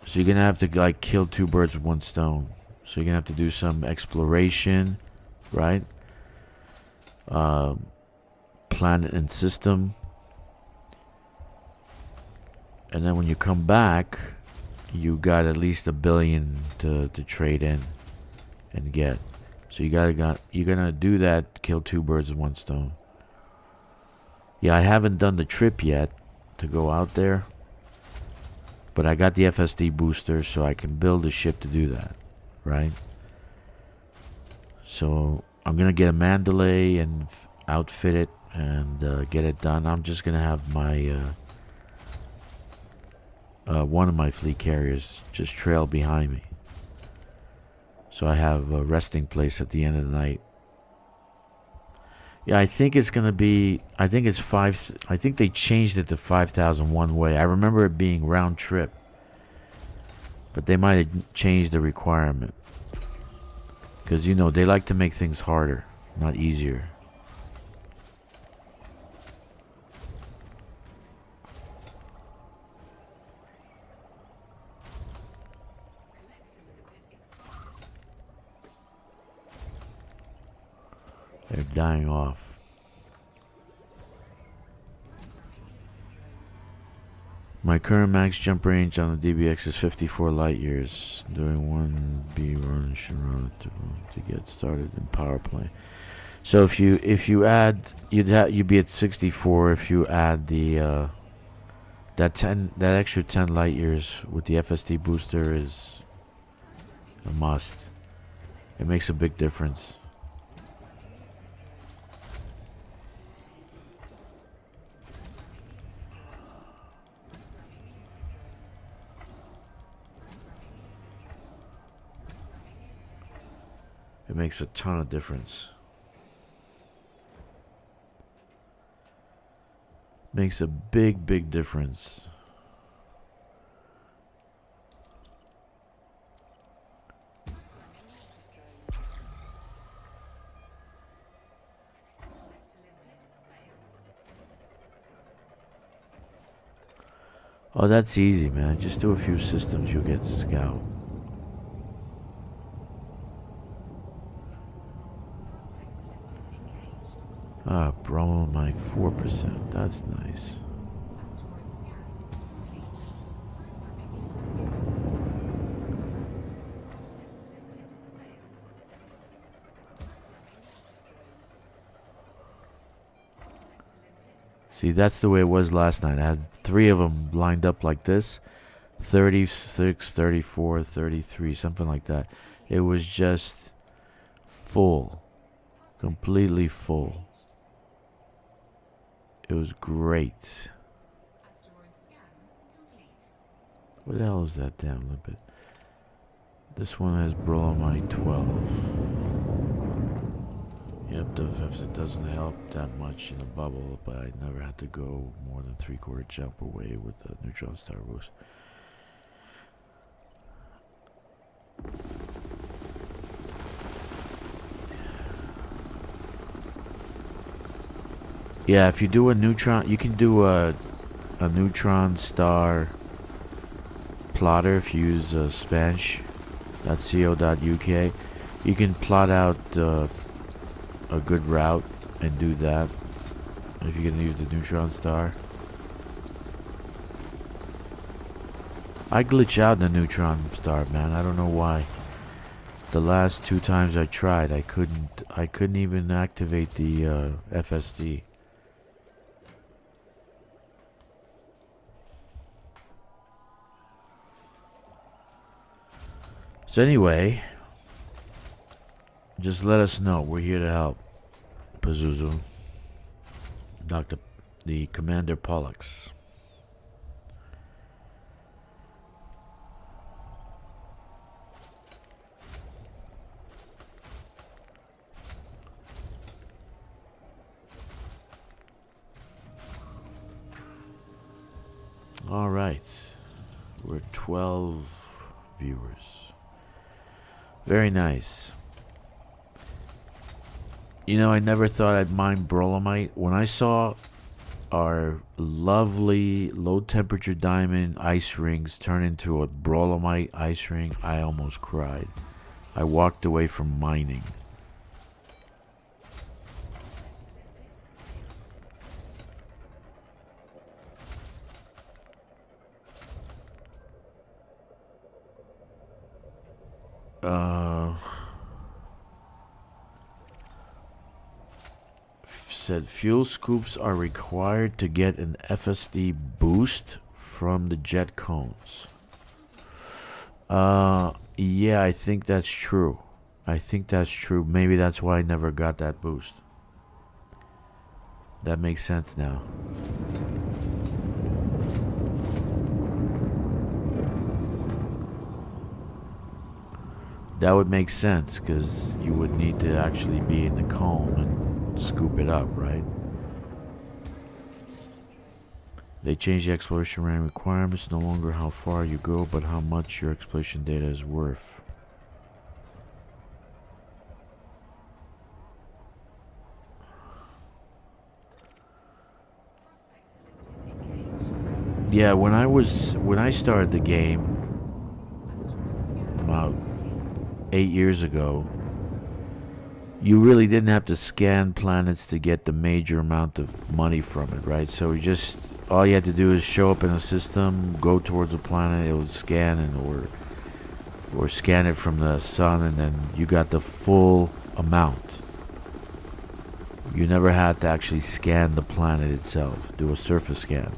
So you're gonna have to like kill 2 birds with 1 stone. So you're gonna have to do some exploration, right? Planet and system. And then when you come back, you got at least $1 billion to trade in and get. So you're gonna do that, kill 2 birds with 1 stone. Yeah, I haven't done the trip yet to go out there, but I got the FSD booster, so I can build a ship to do that, right? So I'm gonna get a Mandalay and outfit it and get it done. I'm just gonna have my one of my fleet carriers just trail behind me, so I have a resting place at the end of the night. Yeah, I think it's gonna be. I think it's 5. I think they changed it to 5,000 one way. I remember it being round trip, but they might have changed the requirement because you know they like to make things harder, not easier. They're dying off. My current max jump range on the DBX is 54 light years. During 1B run should run to get started in power play. So if you add, you'd be at 64 if you add the that extra 10 light years with the FSD booster is a must. It makes a big difference. It makes a ton of difference. Makes a big difference. Oh, that's easy, man. Just do a few systems, you'll get scout. Ah, Bromellite 4%. That's nice. See, that's the way it was last night. I had 3 of them lined up like this. 36, 34, 33, something like that. It was just full. Completely full. It was great. What the hell is that damn limpet? This one has Bromellite 12. Yep, it doesn't help that much in a bubble, but I never had to go more than 3/4 jump away with the neutron star boost. Yeah, if you do a neutron, you can do a neutron star plotter if you use Spansh.co.uk. You can plot out a good route and do that if you're gonna use the neutron star. I glitch out in the neutron star, man. I don't know why. The last 2 times I tried, I couldn't even activate the FSD. So anyway, just let us know. We're here to help. Pazuzu. The Commander Pollux. All right. We're 12 viewers. Very nice. You know, I never thought I'd mind Bromellite. When I saw our lovely low temperature diamond ice rings turn into a Bromellite ice ring, I almost cried. I walked away from mining. said fuel scoops are required to get an FSD boost from the jet cones. Yeah, I think that's true. I think that's true. Maybe that's why I never got that boost. That makes sense now. That would make sense, because you would need to actually be in the cone and scoop it up, right? They changed the exploration rank requirements, no longer how far you go, but how much your exploration data is worth. Yeah, when I started the game about 8 years ago, you really didn't have to scan planets to get the major amount of money from it, right? So you just, all you had to do is show up in a system, go towards a planet, it would scan, and or scan it from the sun, and then you got the full amount. You never had to actually scan the planet itself, do a surface scan.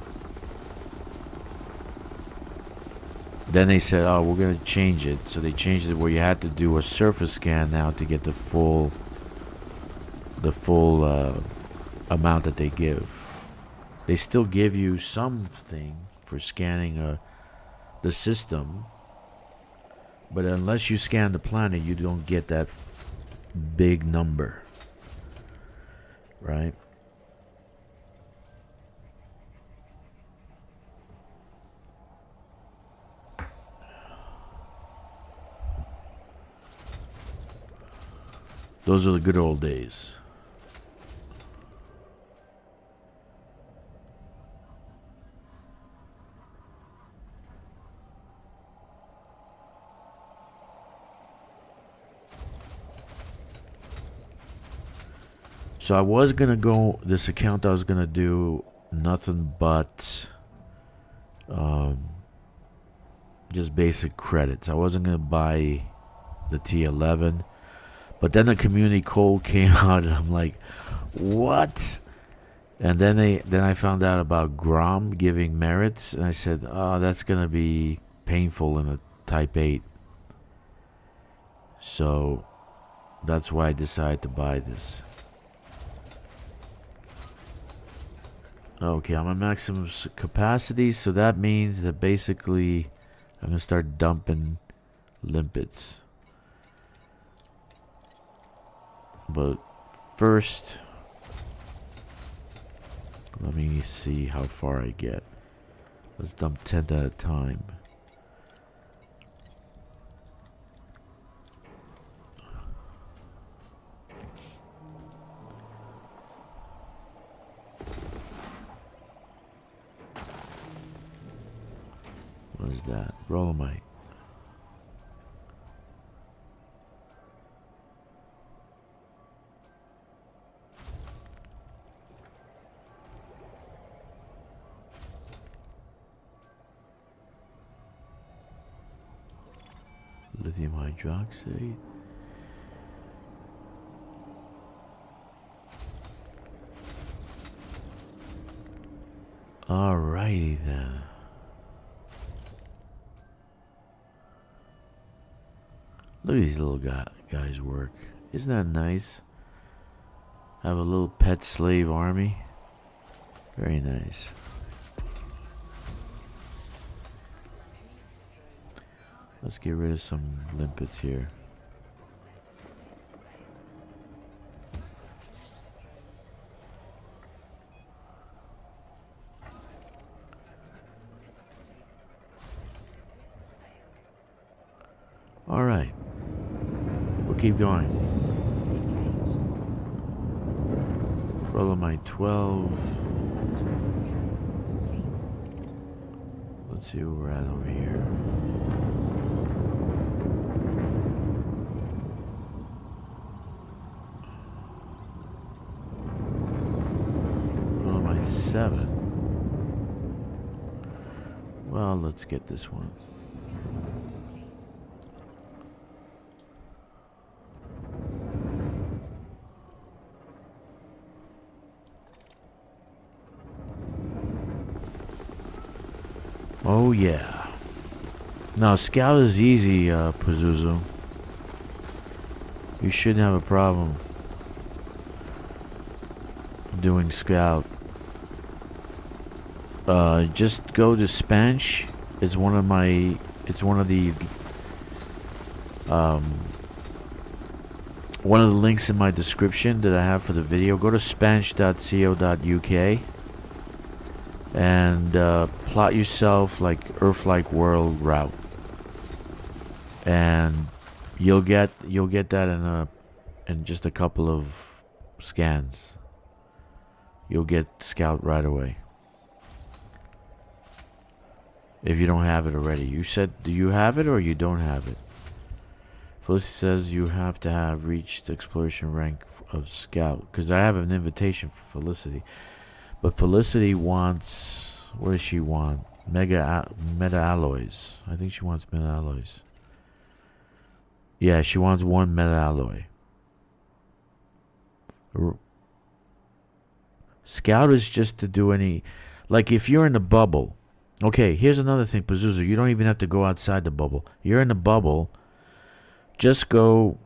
Then they said, oh, we're going to change it. So they changed it where you had to do a surface scan now to get the full amount that they give. They still give you something for scanning the system, but unless you scan the planet, you don't get that big number, right? Those are the good old days. So I was gonna go, this account I was gonna do nothing but just basic credits. I wasn't gonna buy the T11. But then the community code came out, and I'm like, what? And then I found out about Grom giving merits, and I said, oh, that's gonna be painful in a Type 8. So that's why I decided to buy this. Okay, I'm at maximum capacity, so that means that basically I'm gonna start dumping limpets. But first, let me see how far I get. Let's dump 10 at a time. What is that? Bromellite. Lithium hydroxide. Alrighty then. Look at these little guys work. Isn't that nice? Have a little pet slave army. Very nice. Let's get rid of some limpets here. All right. We'll keep going. Bromellite 12. Let's see where we're at over here. Bromellite 7. Well, let's get this one. Oh yeah. No, scout is easy, Pazuzu. You shouldn't have a problem doing scout. Just go to Spansh. It's one of my. It's one of the. One of the links in my description that I have for the video. Go to spansh.co.uk and plot yourself like Earth-like world route, and you'll get that in just a couple of scans. You'll get scout right away. If you don't have it already. You said, do you have it or you don't have it? Felicity says you have to have reached exploration rank of scout. Because I have an invitation for Felicity. But Felicity wants... What does she want? Meta alloys. I think she wants meta alloys. Yeah, she wants 1 meta alloy. Scout is just to do any... Like if you're in the bubble... Okay, here's another thing, Pazuzu. You don't even have to go outside the bubble. You're in the bubble. Just go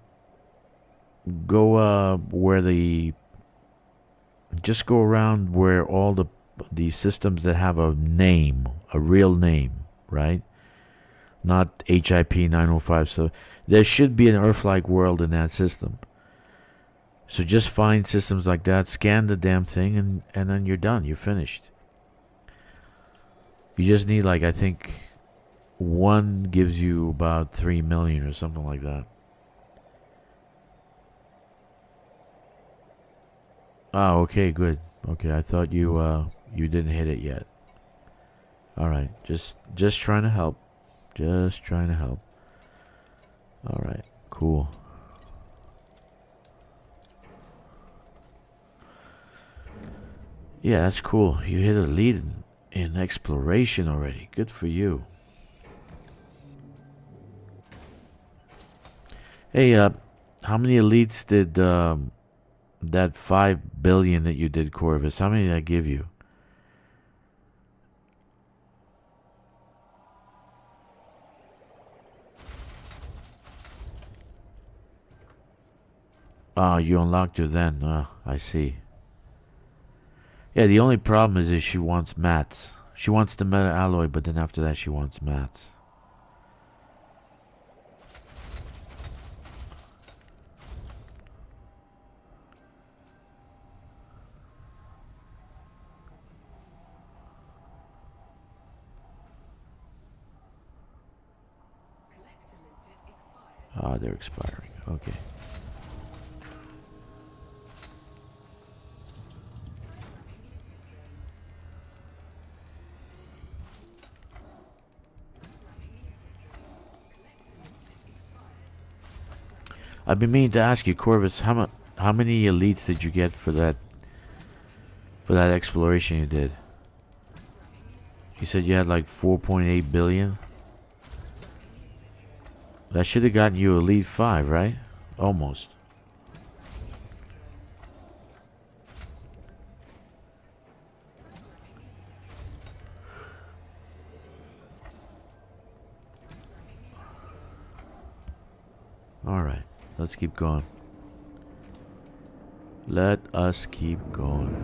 where the... Just go around where all the systems that have a name, a real name, right? Not HIP 905. So there should be an Earth-like world in that system. So just find systems like that, scan the damn thing, and then you're done. You're finished. You just need, like, I think one gives you about 3 million or something like that. Oh, okay, good. Okay, I thought you didn't hit it yet. All right, just trying to help. Just trying to help. All right, cool. Yeah, that's cool. You hit a lead in exploration already. Good for you. Hey, how many elites did that 5 billion that you did, Corvus? How many did that give you? Ah, you unlocked her then. I see. Yeah, the only problem is she wants mats. She wants the meta alloy, but then after that she wants mats. Ah, they're expiring. Okay. I've been meaning to ask you, Corvus, how many elites did you get for that exploration you did? You said you had like 4.8 billion. That should have gotten you Elite 5, right? Almost. Alright, let's keep going. Let us keep going.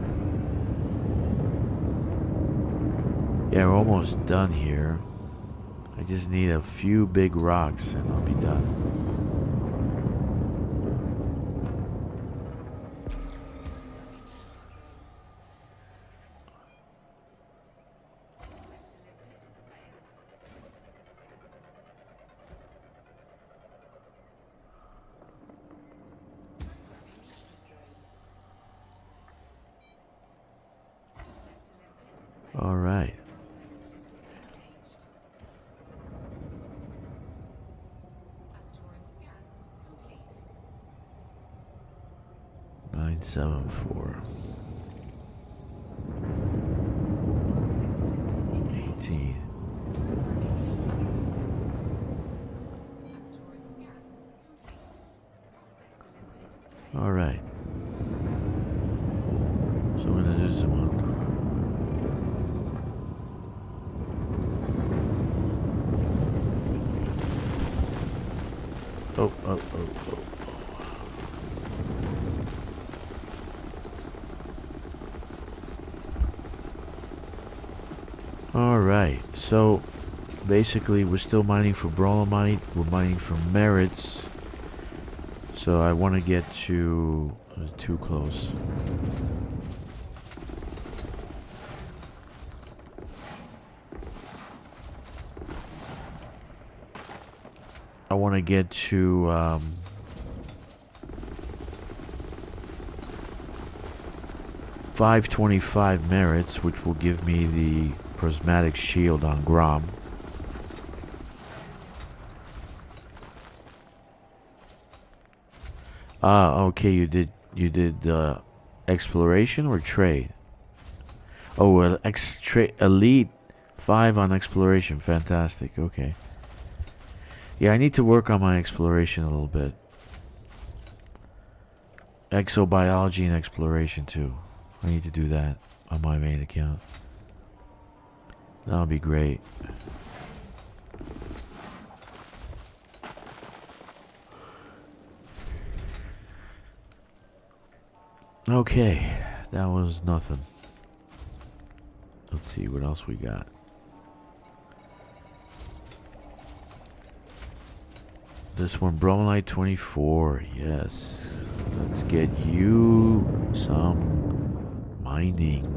Yeah, we're almost done here. I just need a few big rocks and I'll be done. All right. Nine, 7, 4. 18. All right. So we're gonna do some one. Oh, oh, oh. Alright, so basically we're still mining for Bromellite, we're mining for merits. So I want to get to... too close. I want to get to 525 merits, which will give me the prismatic shield on Grom. Ah, okay, you did exploration or trade? Oh, elite 5 on exploration, fantastic. Okay. Yeah, I need to work on my exploration a little bit. Exobiology and exploration too. I need to do that on my main account. That'll be great. Okay, that was nothing. Let's see what else we got. This one, Bromellite 24. Yes. Let's get you some mining.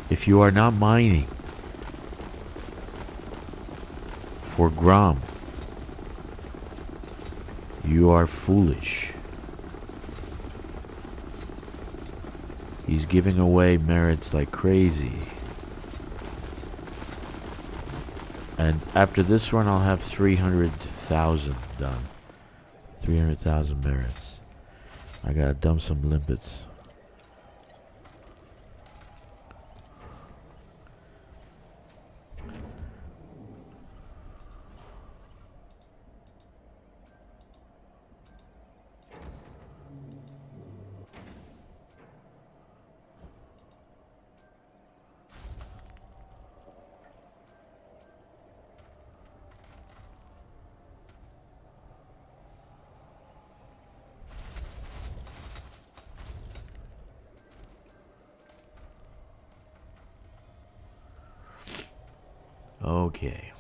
If you are not mining for Grom, you are foolish. He's giving away merits like crazy. And after this run, I'll have 300,000 done. 300,000 merits. I gotta dump some limpets. Okay.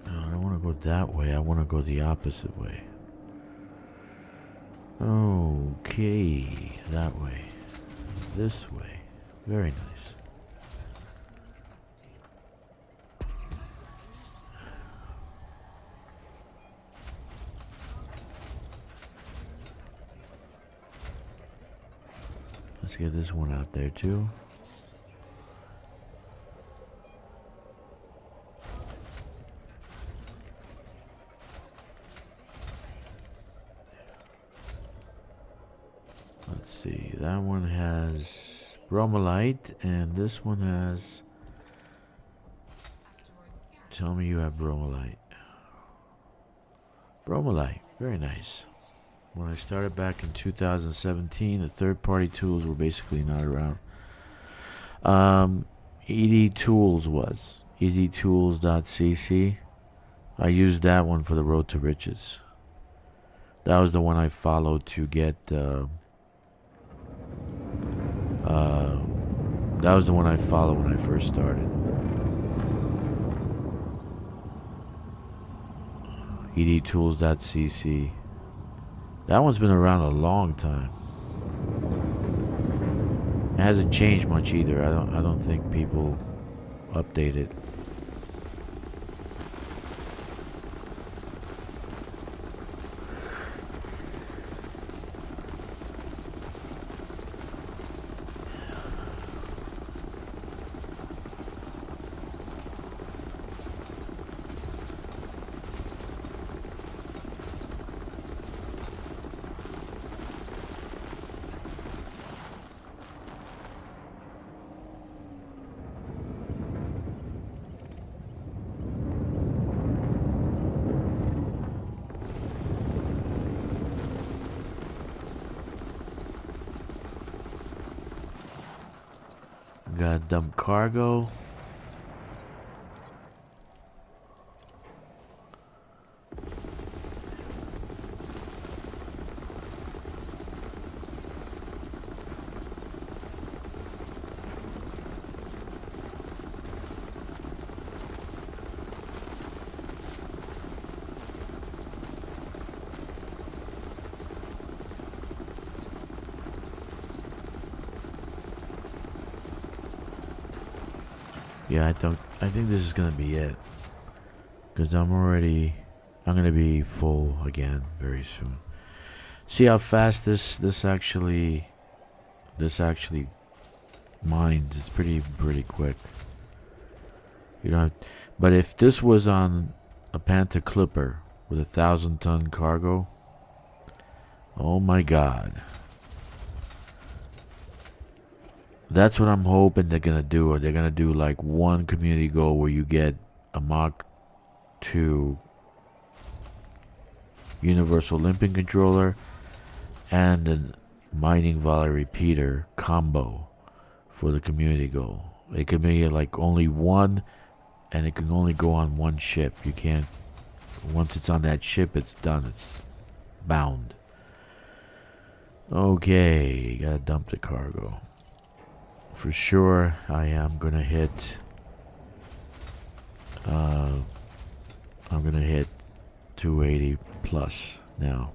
No, I don't want to go that way. I want to go the opposite way. Okay, that way. This way. Very nice. Let's get this one out there too. Let's see, that one has Bromellite and this one has... Tell me you have Bromellite. Bromellite, very nice. When I started back in 2017, the third-party tools were basically not around. EDTools was. EDTools.cc. I used that one for the road to riches. That was the one I followed to get... that was the one I followed when I first started. EDTools.cc. That one's been around a long time. It hasn't changed much either. I don't think people update it. Got dump cargo. Yeah, I think this is gonna be it. Cause I'm gonna be full again very soon. See how fast this actually mines. It's pretty quick. You know, but if this was on a Panther Clipper with 1,000-ton cargo, oh my God. That's what I'm hoping they're gonna do. They're gonna do like one community goal where you get a Mach 2 universal limping controller and a mining volley repeater combo for the community goal. It could be like only one, and it can only go on one ship. You can't. Once it's on that ship, it's done. It's bound. Okay, gotta dump the cargo. For sure, I am gonna hit. I'm gonna hit 280 plus now.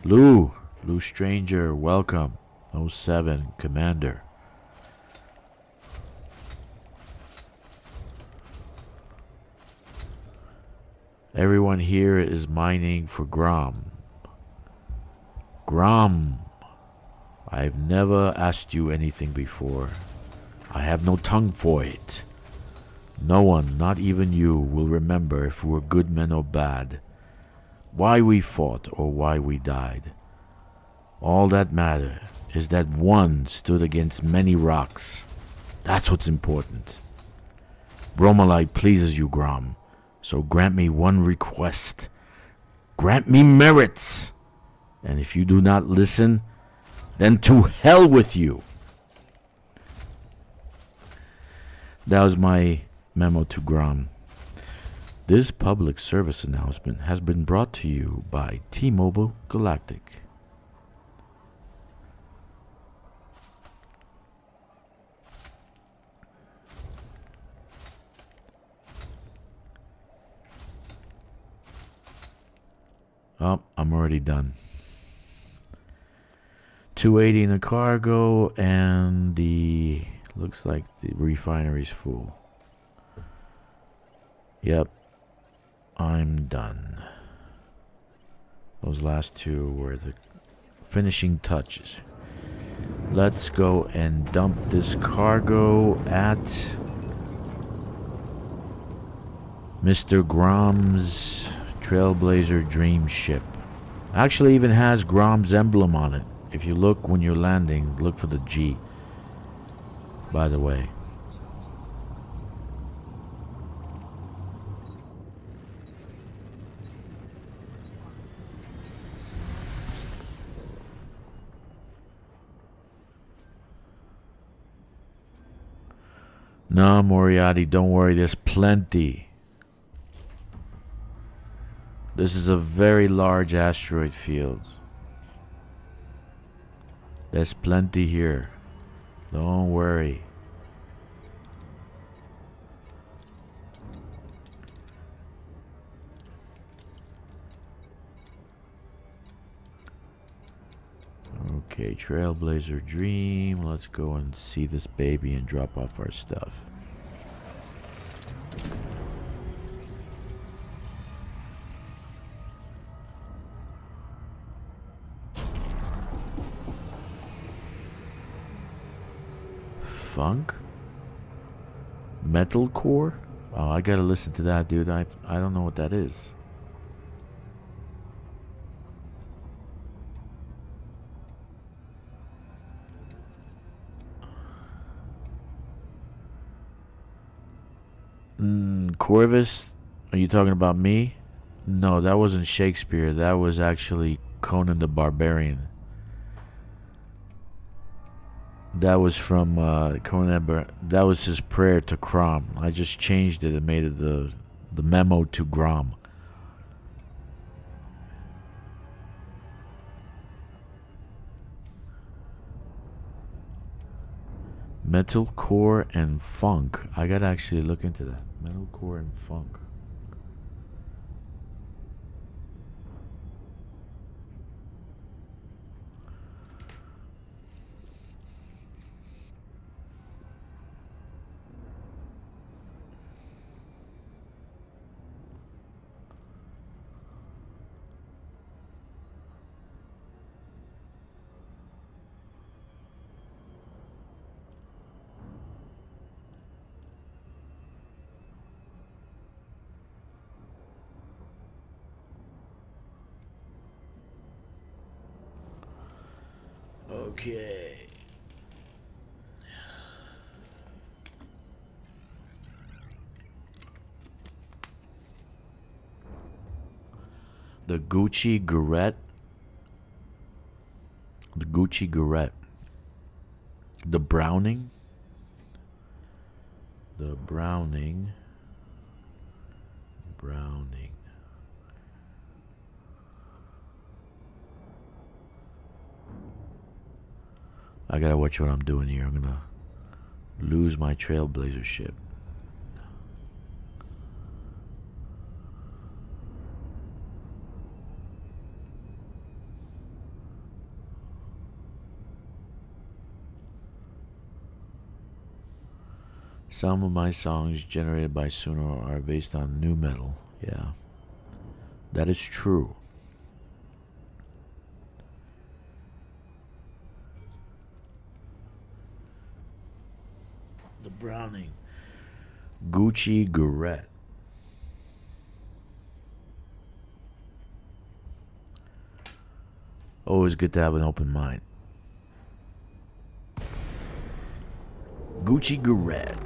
Lou Stranger, welcome. 07 Commander. Everyone here is mining for Grom. Grom. I've never asked you anything before. I have no tongue for it. No one, not even you, will remember if we were good men or bad, why we fought or why we died. All that matters is that one stood against many rocks. That's what's important. Bromellite pleases you, Grom, so grant me one request. Grant me merits. And if you do not listen, then to hell with you. That was my memo to Grom. This public service announcement has been brought to you by T-Mobile Galactic. Oh, I'm already done. 280 in the cargo, and the looks like the refinery's full. Yep, I'm done. Those last two were the finishing touches. Let's go and dump this cargo at Mr. Grom's Trailblazer Dream Ship. Actually even has Grom's emblem on it. If you look when you're landing, look for the G, by the way. No, Moriarty, don't worry, there's plenty. This is a very large asteroid field. There's plenty here. Don't worry. Okay, Trailblazer Dream. Let's go and see this baby and drop off our stuff. Funk? Metalcore? Oh, I gotta listen to that, dude. I don't know what that is. Corvus? Are you talking about me? No, that wasn't Shakespeare. That was actually Conan the Barbarian. That was from Conan. That was his prayer to Grom. I just changed it and made it the memo to Grom. Metalcore and funk. I gotta actually look into that. Metalcore and funk. Okay. The Gucci Garrett. The Gucci Garrett. The Browning. The Browning. Browning. I gotta watch what I'm doing here. I'm gonna lose my Trailblazer ship. Some of my songs generated by Suno are based on nu metal. Yeah, that is true. The Browning. Gucci Garrett. Always good to have an open mind. Gucci Garrett.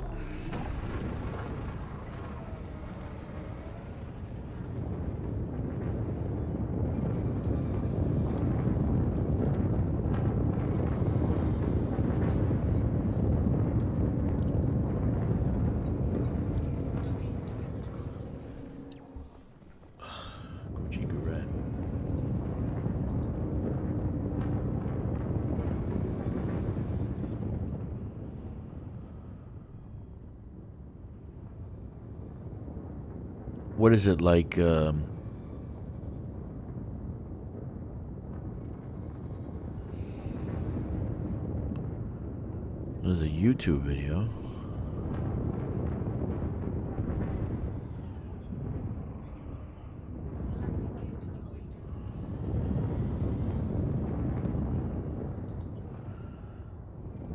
What is it like? There's a YouTube video.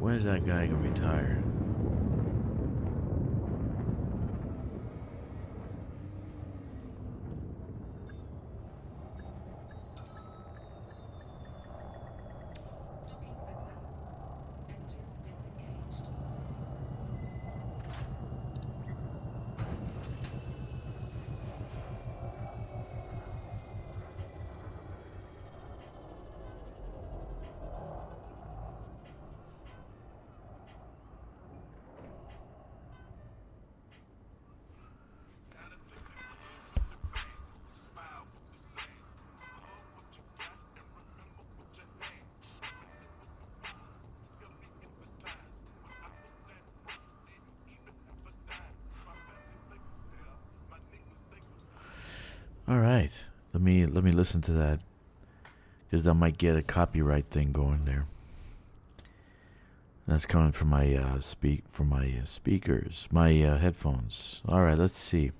When is that guy gonna retire? All right, let me listen to that, because I might get a copyright thing going there. That's coming from my speakers, my headphones. All right, let's see.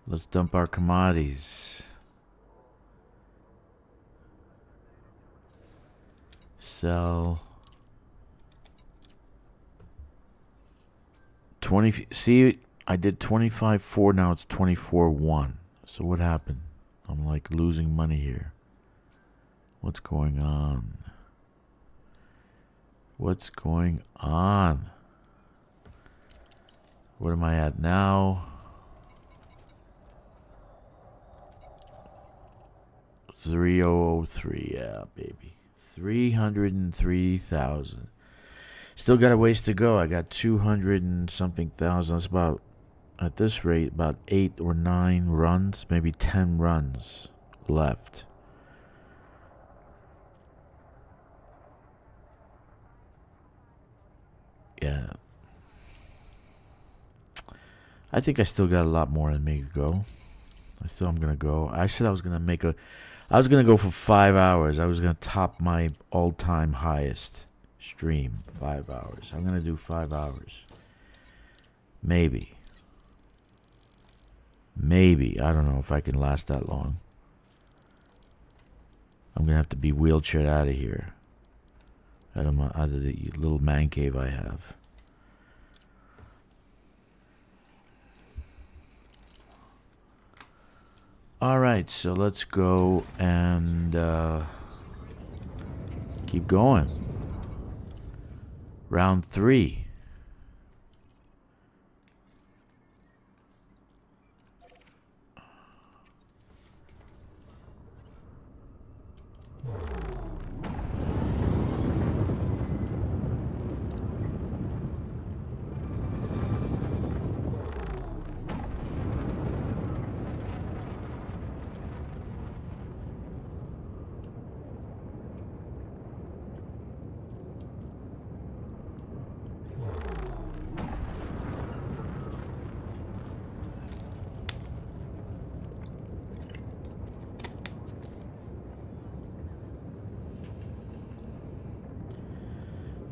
Let's dump our commodities. Sell. 20. See, I did 25.4. Now it's 24.1. So what happened? I'm like losing money here. What's going on? What's going on? What am I at now? 3003, yeah, baby. 303,000. Still got a ways to go. I got 200 and something thousand. That's about, at this rate, about 8 or 9 runs, maybe 10 runs left. Yeah. I think I still got a lot more in me to go. I'm gonna go. I said I was gonna go for 5 hours. I was gonna top my all-time highest stream. 5 hours. I'm gonna do 5 hours. Maybe. I don't know if I can last that long. I'm gonna have to be wheelchaired out of here. Out of the little man cave I have. Alright, so let's go and keep going. Round 3.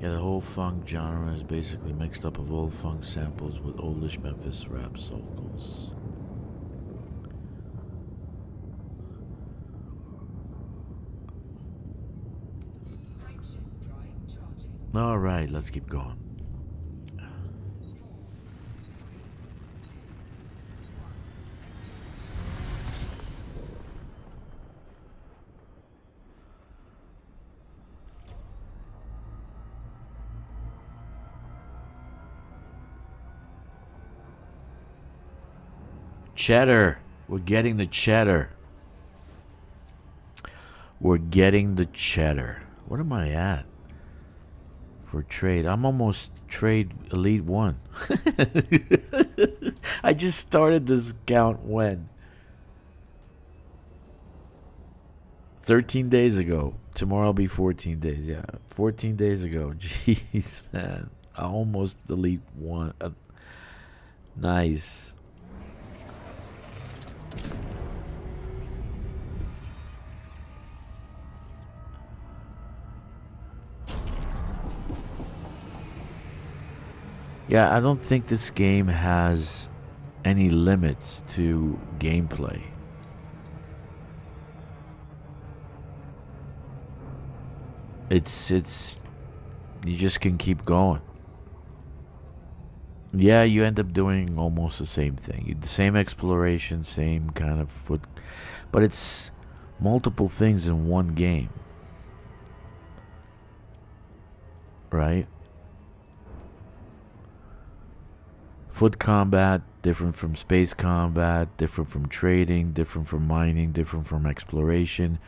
Yeah, the whole funk genre is basically mixed up of old funk samples with oldish Memphis rap vocals. Alright, let's keep going. Cheddar. We're getting the cheddar. We're getting the cheddar. What am I at for trade? I'm almost trade Elite 1. I just started this count when? 13 days ago. Tomorrow will be 14 days. Yeah, 14 days ago. Jeez, man. I almost Elite 1. Nice. Yeah, I don't think this game has any limits to gameplay. It's you just can keep going. Yeah, you end up doing almost the same thing. The same exploration, same kind of foot, but it's multiple things in one game. Right? Foot combat, different from space combat, different from trading, different from mining, different from exploration.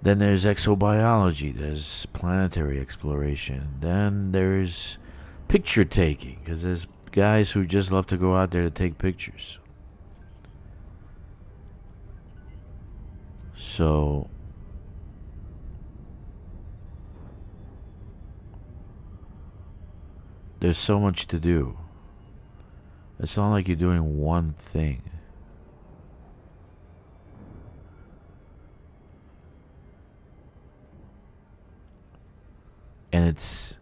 Then there's exobiology, there's planetary exploration. Then there's picture taking, because there's guys who just love to go out there to take pictures. So there's so much to do. It's not like you're doing one thing. And it's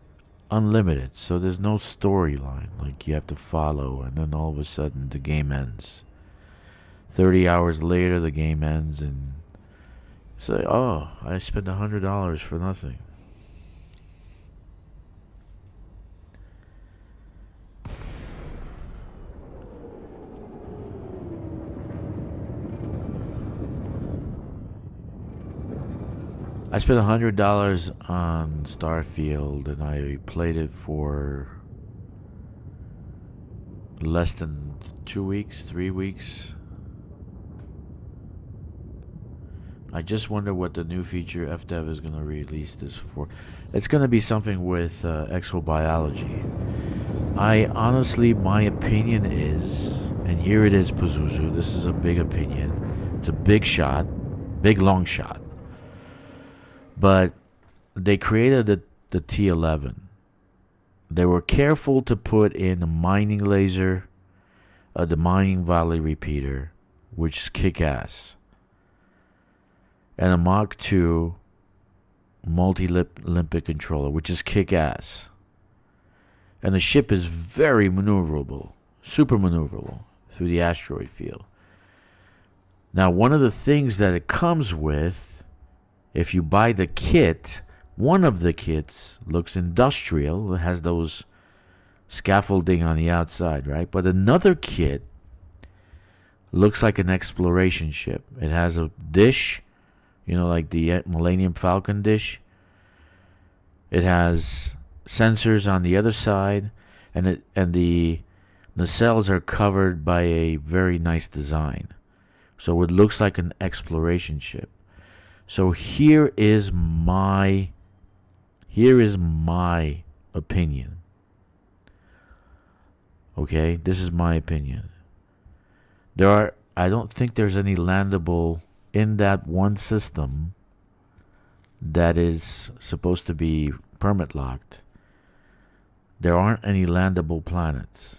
unlimited, so there's no storyline like you have to follow, and then all of a sudden the game ends. 30 hours later the game ends, and say, oh, I spent $100 for nothing. I spent $100 on Starfield, and I played it for less than 2 weeks, 3 weeks. I just wonder what the new feature FDev is going to release this for. It's going to be something with exobiology. I honestly, my opinion is, and here it is, Pazuzu, this is a big opinion. It's a big shot, big long shot. But they created the T11. They were careful to put in a mining laser, the mining volley repeater, which is kick-ass, and a Mach 2 multi-limpet controller, which is kick-ass. And the ship is very maneuverable, super maneuverable through the asteroid field. Now, one of the things that it comes with, if you buy the kit, one of the kits looks industrial. It has those scaffolding on the outside, right? But another kit looks like an exploration ship. It has a dish, you know, like the Millennium Falcon dish. It has sensors on the other side, and the nacelles are covered by a very nice design. So it looks like an exploration ship. So here is my opinion. Okay, this is my opinion. I don't think there's any landable in that one system that is supposed to be permit locked. There aren't any landable planets.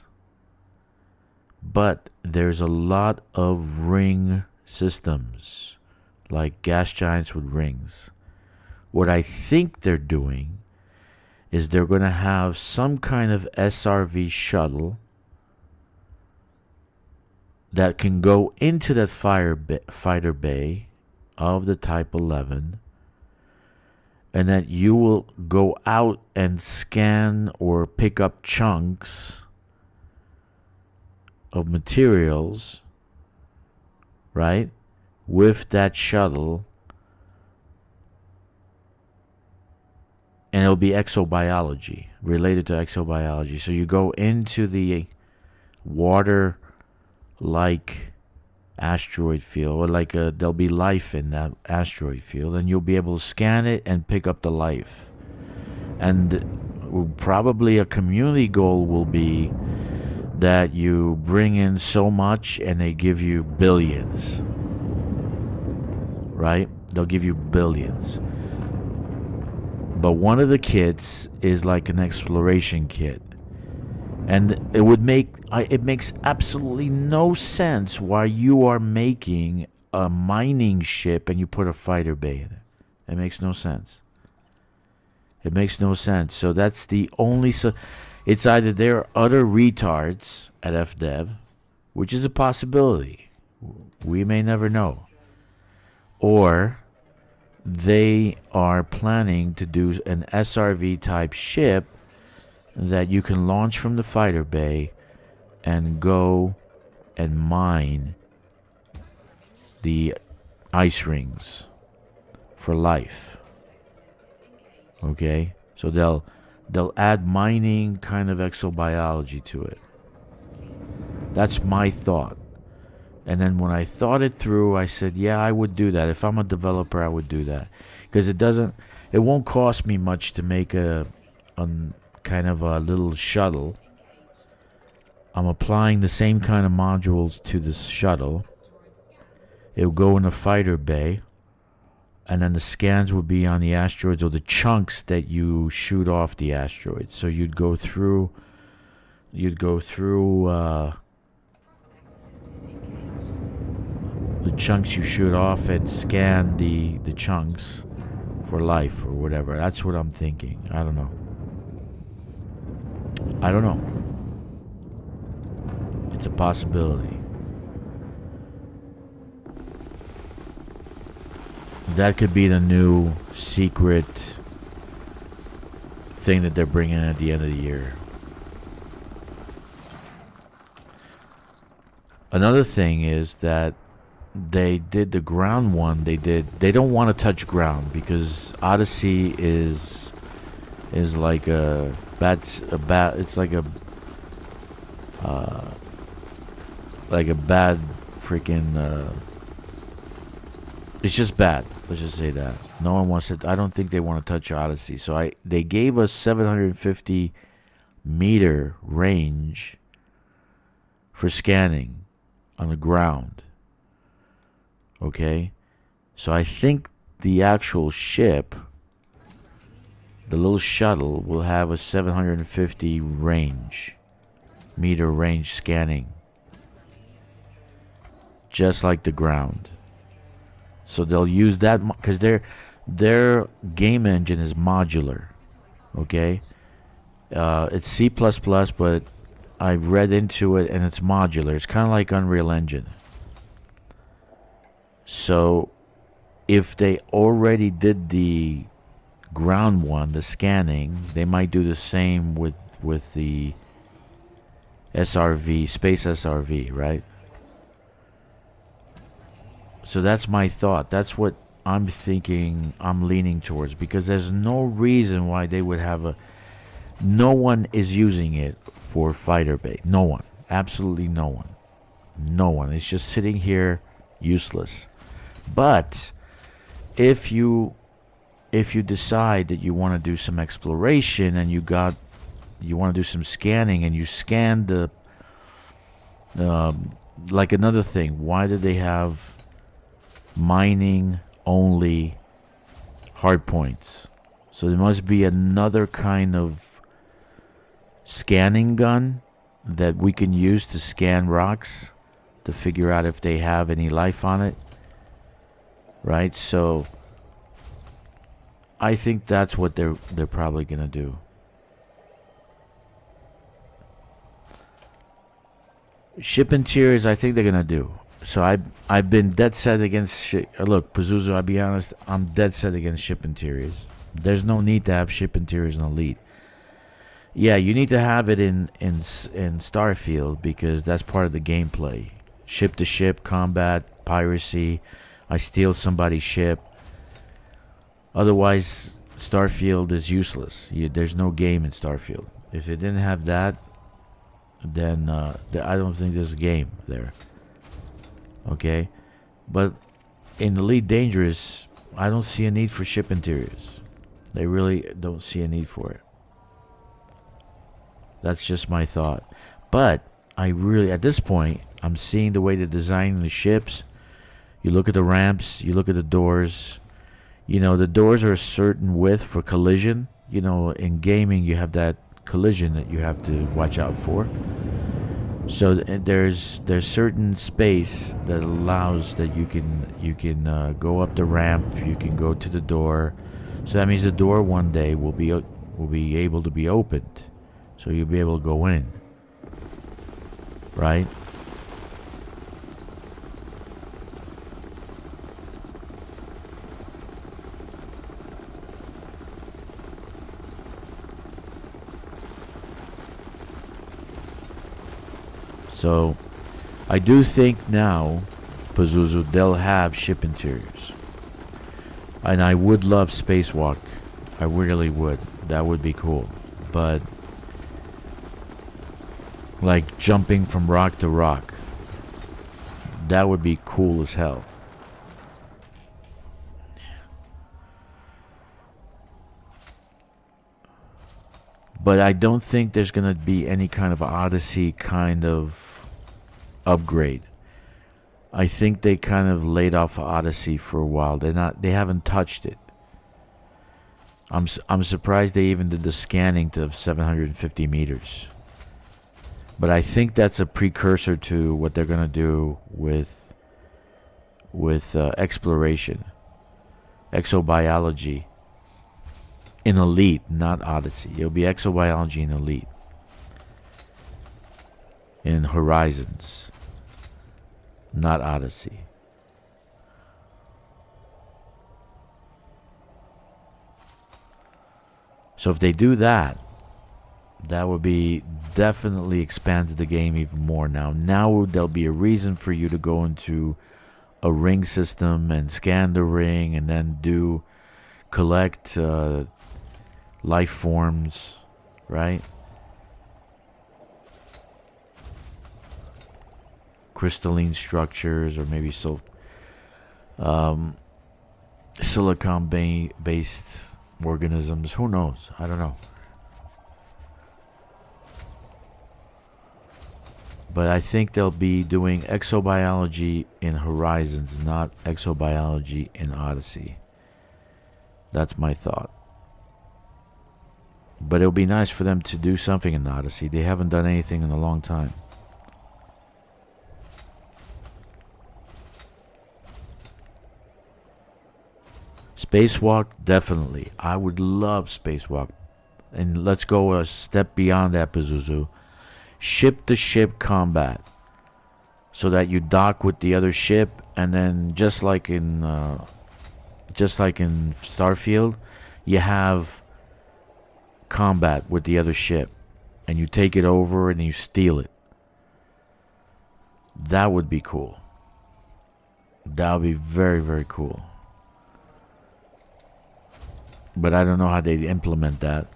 But there's a lot of ring systems, like gas giants with rings. What I think they're doing is they're going to have some kind of SRV shuttle that can go into that fighter bay of the Type 11, and that you will go out and scan or pick up chunks of materials, right, with that shuttle, and it'll be exobiology, related to exobiology. So you go into the water-like asteroid field, or like there'll be life in that asteroid field, and you'll be able to scan it and pick up the life. And probably a community goal will be that you bring in so much and they give you billions, right? They'll give you billions. But one of the kits is like an exploration kit, and it makes absolutely no sense why you are making a mining ship and you put a fighter bay in it. It makes no sense. It makes no sense. So that's the only. It's either there are other retards at FDev, which is a possibility. We may never know. Or they are planning to do an SRV type ship that you can launch from the fighter bay and go and mine the ice rings for life. Okay? So they'll add mining kind of exobiology to it. That's my thought. And then when I thought it through, I said, yeah, I would do that. If I'm a developer, I would do that. Because it won't cost me much to make a kind of a little shuttle. I'm applying the same kind of modules to this shuttle. It'll go in a fighter bay. And then the scans would be on the asteroids, or the chunks that you shoot off the asteroids. So you'd go through the chunks you shoot off and scan the chunks for life or whatever. That's what I'm thinking. I don't know. It's a possibility. That could be the new secret thing that they're bringing at the end of the year. Another thing is that they did the ground one. They don't want to touch ground because Odyssey is like a bad. It's like a bad freaking It's just bad. Let's just say that. No one wants it. I don't think they want to touch Odyssey. So they gave us 750 meter range for scanning on the ground. Okay? So I think the actual ship, the little shuttle, will have a 750 meter range scanning. Just like the ground. So they'll use that because their game engine is modular. Okay? It's C++, but I've read into it and it's modular. It's kind of like Unreal Engine. So if they already did the ground one, the scanning, they might do the same with the SRV, Space SRV, right? So that's my thought. That's what I'm thinking, I'm leaning towards, because there's no reason why they would have a... No one is using it for fighter bait. No one. Absolutely no one. No one. It's just sitting here useless. But if you decide that you want to do some exploration and you want to do some scanning and you scan the like another thing, why did they have mining only hard points? So there must be another kind of scanning gun that we can use to scan rocks to figure out if they have any life on it, right? So I think that's what they're probably gonna do. Ship interiors, I think they're gonna do. So I've been dead set against look, Pazuzu, I'll be honest, I'm dead set against ship interiors. There's no need to have ship interiors in Elite. Yeah, you need to have it in Starfield because that's part of the gameplay. Ship to ship combat, piracy. I steal somebody's ship. Otherwise, Starfield is useless. There's no game in Starfield. If it didn't have that, then I don't think there's a game there. Okay, but in Elite Dangerous, I don't see a need for ship interiors. They really don't see a need for it. That's just my thought. But I really, at this point, I'm seeing the way they're designing the ships. You look at the ramps, you look at the doors. You know, the doors are a certain width for collision. You know, in gaming, you have that collision that you have to watch out for. So there's certain space that allows that you can go up the ramp, you can go to the door. So that means the door one day will be able to be opened, so you'll be able to go in, right? So I do think now, Pazuzu, they'll have ship interiors. And I would love spacewalk. I really would. That would be cool. But like jumping from rock to rock, that would be cool as hell. But I don't think there's gonna be any kind of Odyssey kind of upgrade. I think they kind of laid off Odyssey for a while. They haven't touched it. I'm surprised they even did the scanning to 750 meters. But I think that's a precursor to what they're gonna do with exploration, exobiology in Elite, not Odyssey. It'll be exobiology in Elite, in Horizons, not Odyssey. So if they do that, that would be definitely expands the game even more. Now there'll be a reason for you to go into a ring system and scan the ring and then collect life forms, right? Crystalline structures, or maybe so. silicon based organisms. Who knows? I don't know. But I think they'll be doing exobiology in Horizons, not exobiology in Odyssey. That's my thought. But it'll be nice for them to do something in Odyssey. They haven't done anything in a long time. Spacewalk, definitely. I would love Spacewalk. And let's go a step beyond that, Pazuzu. Ship-to-ship combat. So that you dock with the other ship, and then just like in Starfield, you have combat with the other ship. And you take it over and you steal it. That would be cool. That would be very, very cool. But I don't know how they'd implement that.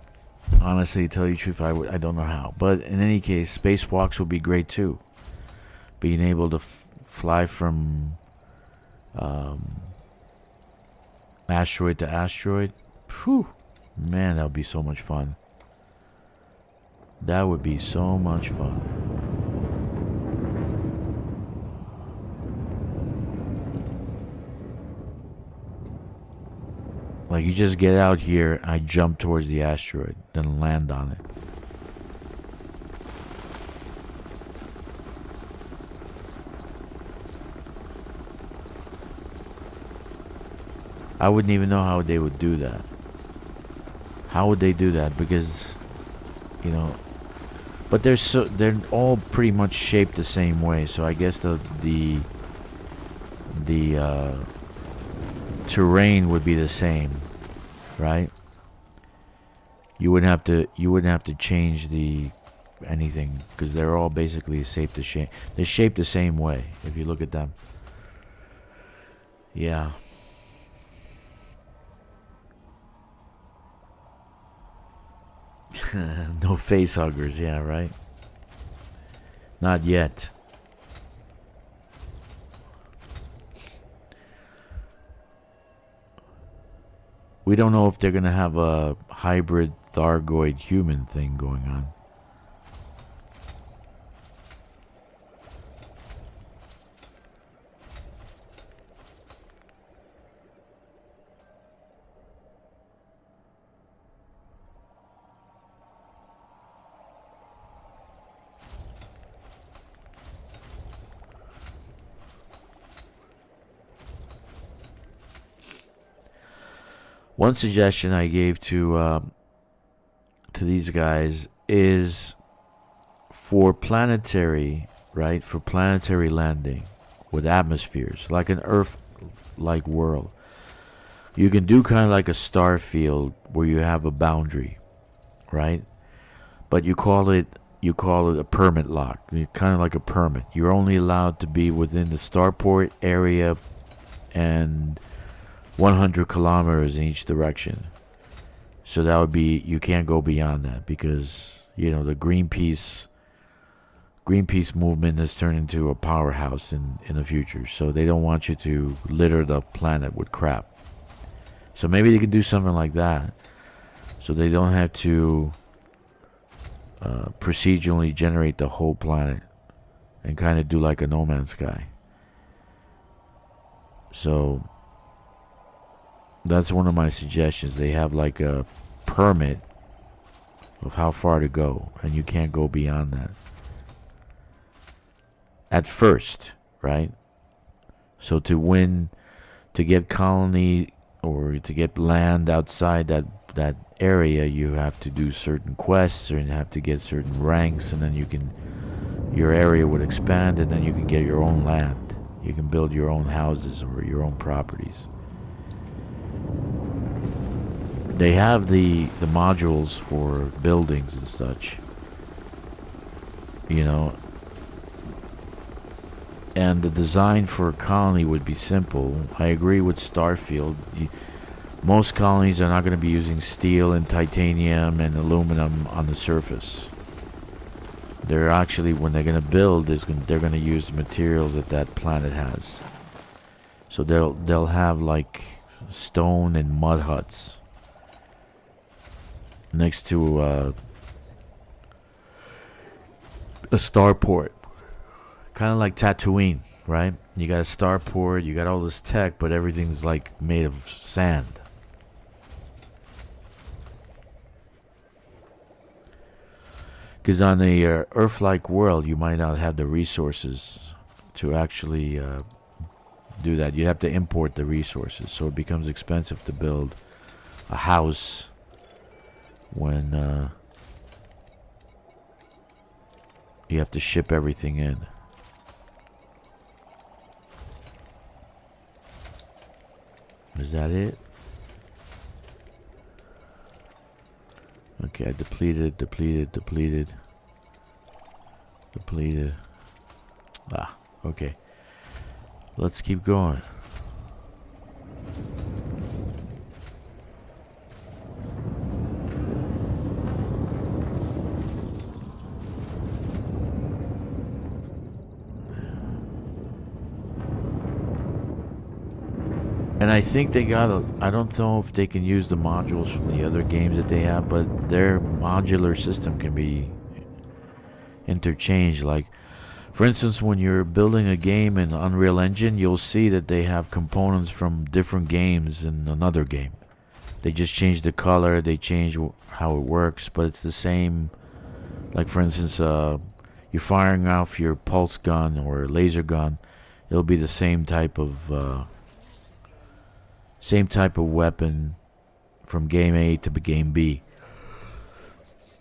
Honestly, to tell you the truth, I don't know how. But in any case, spacewalks would be great too. Being able to fly from asteroid to asteroid. Phew. Man, that would be so much fun. That would be so much fun. Like, you just get out here, I jump towards the asteroid, then land on it. I wouldn't even know how they would do that. How would they do that? Because, you know, but they're all pretty much shaped the same way. So I guess the terrain would be the same, right? You wouldn't have to change anything, because they're all basically they're shaped the same way if you look at them. Yeah. No face huggers, yeah, right? Not yet. We don't know if they're gonna have a hybrid Thargoid human thing going on. One suggestion I gave to these guys is for planetary, right? For planetary landing with atmospheres, like an Earth-like world. You can do kind of like a star field where you have a boundary, right? But you call it a permit lock. Kind of like a permit. You're only allowed to be within the starport area and 100 kilometers in each direction. So that would be, you can't go beyond that, because, you know, the Greenpeace movement has turned into a powerhouse in the future. So they don't want you to litter the planet with crap. So maybe they could do something like that, so they don't have to procedurally generate the whole planet and kind of do like a No Man's Sky. So that's one of my suggestions. They have like a permit of how far to go, and you can't go beyond that at first, right? So to get colony or to get land outside that area, you have to do certain quests, or you have to get certain ranks, and then your area would expand, and then you can get your own land. You can build your own houses or your own properties. They have the modules for buildings and such, you know, and the design for a colony would be simple. I agree with Starfield. Most colonies are not going to be using steel and titanium and aluminum on the surface. They're actually, when they're going to build, they're going to use the materials that planet has. So they'll have like stone and mud huts next to a starport. Kind of like Tatooine, right? You got a starport, you got all this tech, but everything's like made of sand. Because on a Earth-like world, you might not have the resources to actually do that. You have to import the resources, so it becomes expensive to build a house when you have to ship everything in. Is that it? Okay, I depleted. Ah, okay. Let's keep going. And I think they got I don't know if they can use the modules from the other games that they have, but their modular system can be interchanged. Like, for instance, when you're building a game in Unreal Engine, you'll see that they have components from different games in another game. They just change the color, they change how it works, but it's the same. Like, for instance, you're firing off your pulse gun or laser gun, it'll be the same type of weapon from game A to game B,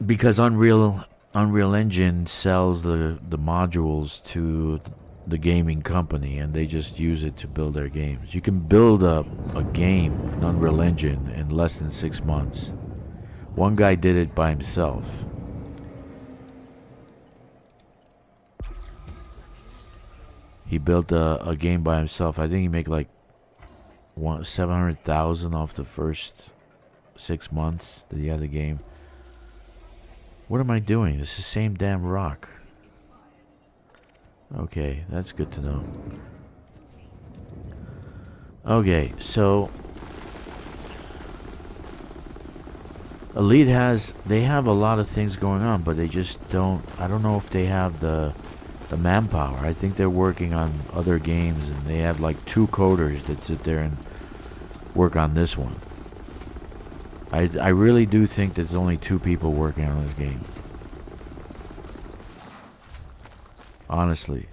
because Unreal Engine sells the modules to the gaming company, and they just use it to build their games. You can build up a game in Unreal Engine in less than 6 months. One guy did it by himself. He built a game by himself. I think he made like 700,000 off the first 6 months that he had the game. What am I doing? It's the same damn rock. Okay, that's good to know. Okay, so Elite they have a lot of things going on, but they just don't, I don't know if they have the manpower. I think they're working on other games, and they have like 2 coders that sit there and work on this one. I really do think there's only 2 people working on this game. Honestly.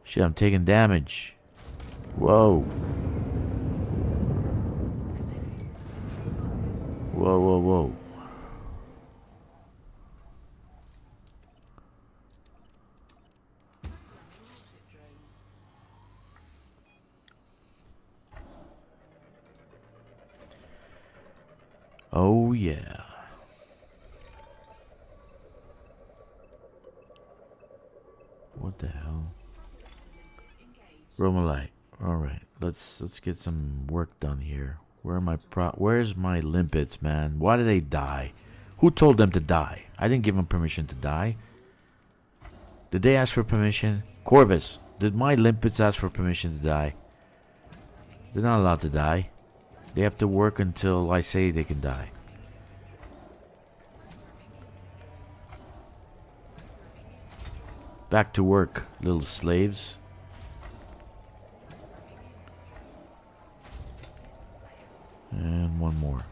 Shit, I'm taking damage. Whoa. Whoa, whoa, whoa. Oh yeah. What the hell? Bromellite. All right, let's get some work done here. Where's my limpets, man? Why did they die? Who told them to die? I didn't give them permission to die. Did they ask for permission? Corvus, did my limpets ask for permission to die? They're not allowed to die. They have to work until I say they can die. Back to work, little slaves. And one more.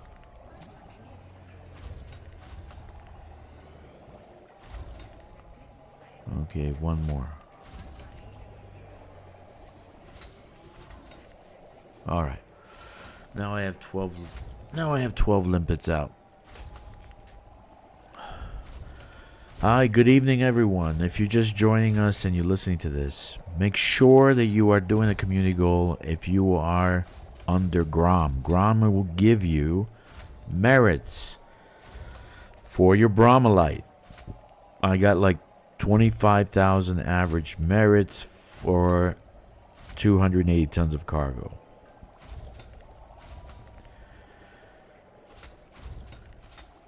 Okay, one more. All right. Now I have 12. Now I have 12 limpets out. Hi, good evening, everyone. If you're just joining us and you're listening to this, make sure that you are doing a community goal. If you are under Grom, Grom will give you merits for your Bromellite. I got like 25,000 average merits for 280 tons of cargo.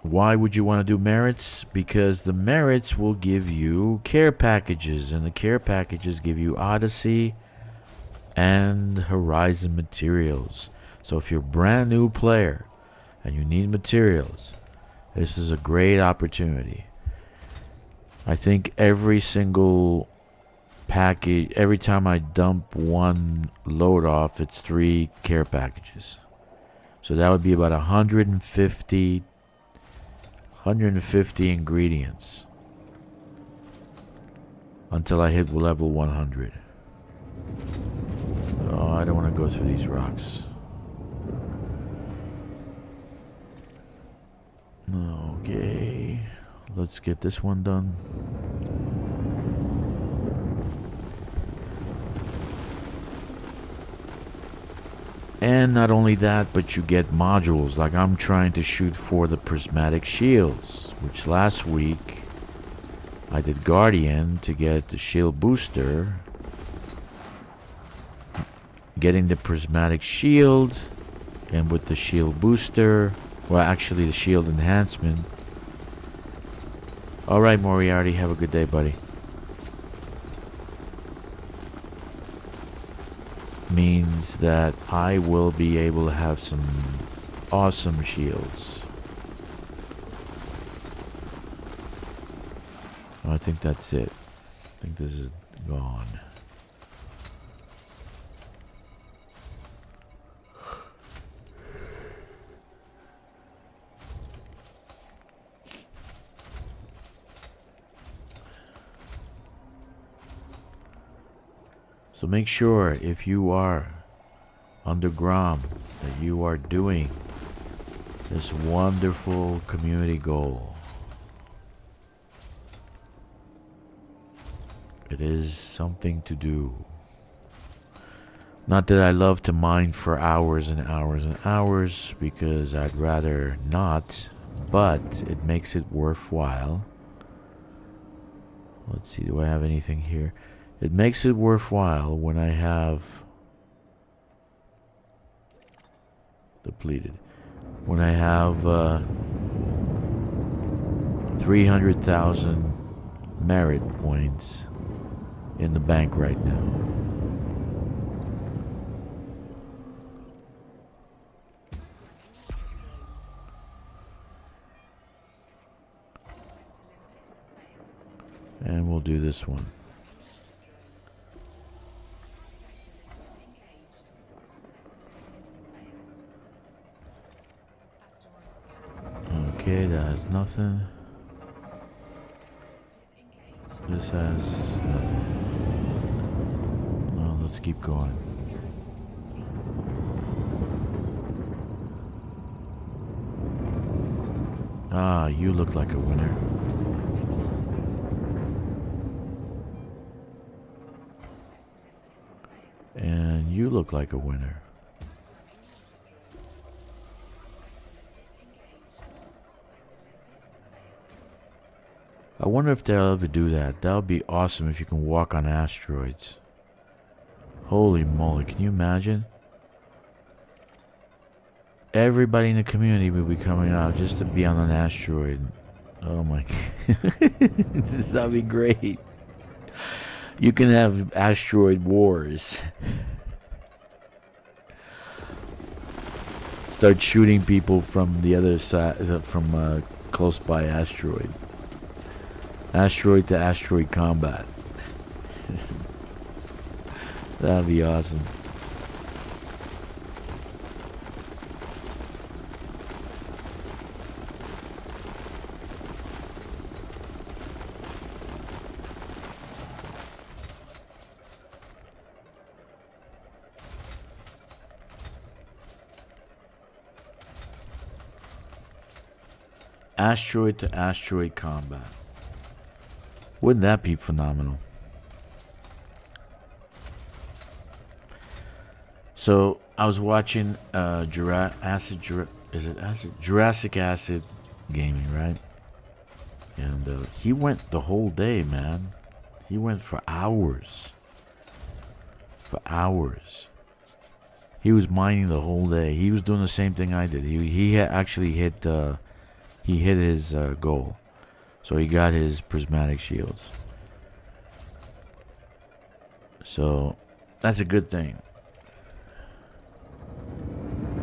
Why would you want to do merits? Because the merits will give you care packages, and the care packages give you Odyssey and Horizon materials. So if you're a brand new player and you need materials, this is a great opportunity. I think every single package, every time I dump one load off, it's 3 care packages. So that would be about 150 ingredients until I hit level 100. Oh, I don't want to go through these rocks. Okay, let's get this one done. And not only that, but you get modules. Like I'm trying to shoot for the prismatic shields, which last week I did Guardian to get the shield booster. Getting the prismatic shield, and with the shield booster, well, actually the shield enhancement. Alright, Moriarty, have a good day, buddy. Means that I will be able to have some awesome shields. I think that's it. I think this is gone. So make sure if you are under Grom that you are doing this wonderful community goal. It is something to do. Not that I love to mine for hours and hours and hours, because I'd rather not, but it makes it worthwhile. Let's see, do I have anything here? It makes it worthwhile when I have depleted. When I have 300,000 merit points in the bank right now. And we'll do this one. Okay, that has nothing. This has nothing. Well, let's keep going. Ah, you look like a winner. And you look like a winner. I wonder if they'll ever do that. That would be awesome if you can walk on asteroids. Holy moly, can you imagine? Everybody in the community would be coming out just to be on an asteroid. Oh my god. That would be great. You can have asteroid wars. Start shooting people from the other side, from close by asteroid. Asteroid to asteroid combat. That'd be awesome. Asteroid to asteroid combat. Wouldn't that be phenomenal? So I was watching Jurassic Acid Gaming, right? And he went the whole day, man. He went for hours. For hours. He was mining the whole day. He was doing the same thing I did. He had actually hit He hit his goal. So he got his prismatic shields. So that's a good thing.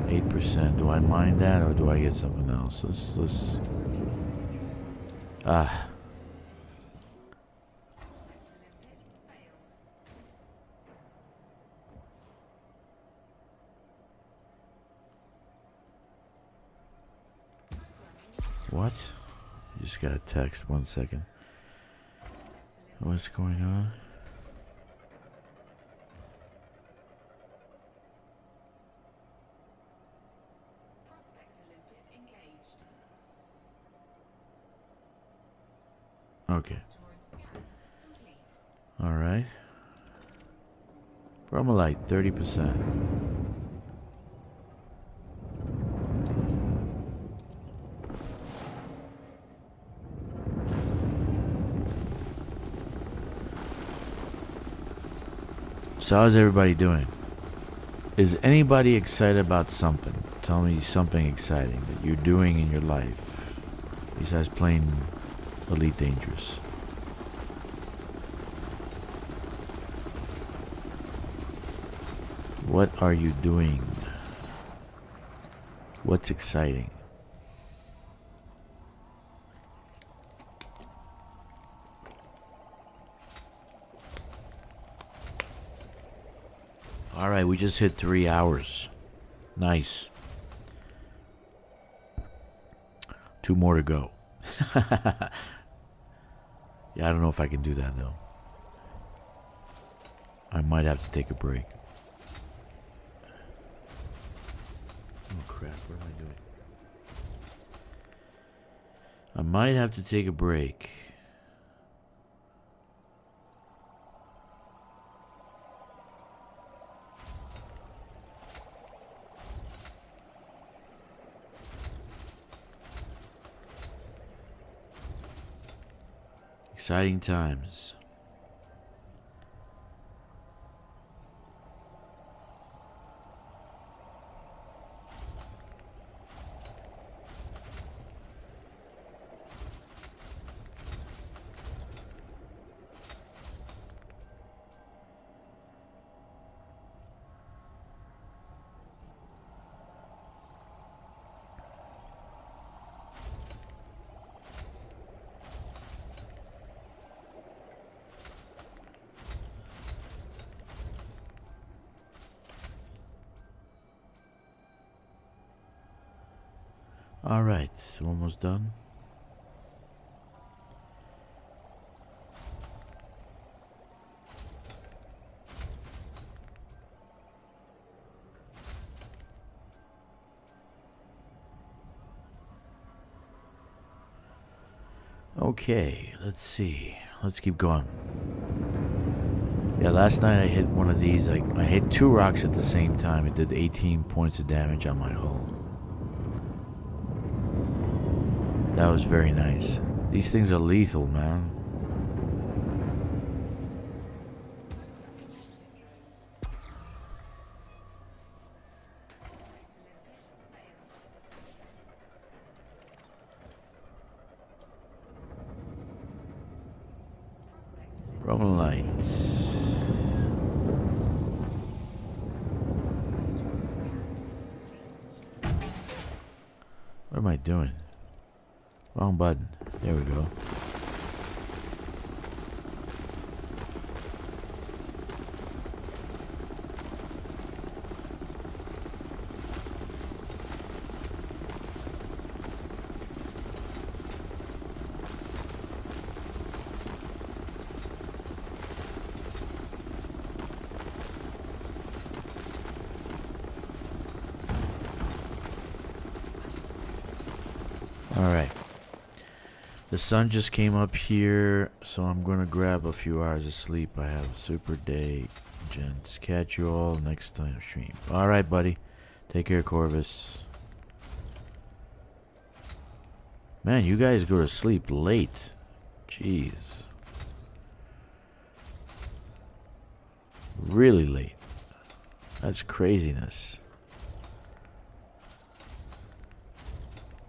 8%. Do I mind that or do I get something else? Let's What? Just got a text. 1 second. What's going on? Okay. All right. Bromellite, 30%. So how's everybody doing? Is anybody excited about something? Tell me something exciting that you're doing in your life besides playing Elite Dangerous. What are you doing? What's exciting? All right, we just hit 3 hours. Nice. 2 more to go. Yeah, I don't know if I can do that though. I might have to take a break. Oh crap, what am I doing? I might have to take a break. Exciting times. All right, so almost done. Okay, let's see. Let's keep going. Yeah, last night I hit one of these. I hit 2 rocks at the same time. It did 18 points of damage on my hull. That was very nice. These things are lethal, man. Bromellite. What am I doing? Wrong button. There we go. All right. The sun just came up here, so I'm gonna grab a few hours of sleep. I have a super day, gents. Catch you all next time stream. All right, buddy. Take care, Corvus. Man, you guys go to sleep late. Jeez. Really late. That's craziness.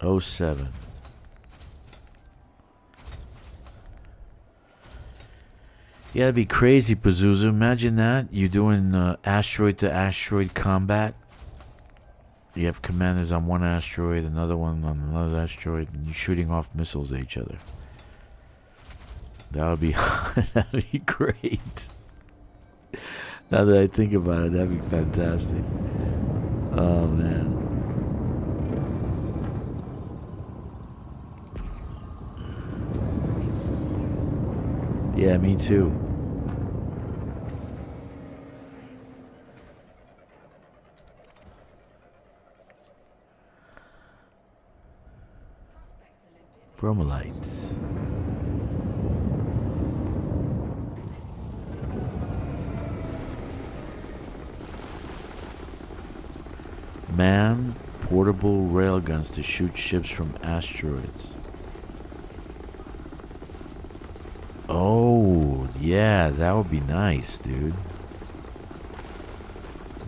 07. Yeah, it'd be crazy, Pazuzu. Imagine that. You're doing asteroid to asteroid combat. You have commanders on one asteroid, another one on another asteroid, and you're shooting off missiles at each other. That would be that'd be great. Now that I think about it, that'd be fantastic. Oh man. Yeah, me too. Bromellite. Man, portable railguns to shoot ships from asteroids. Oh, yeah, that would be nice, dude.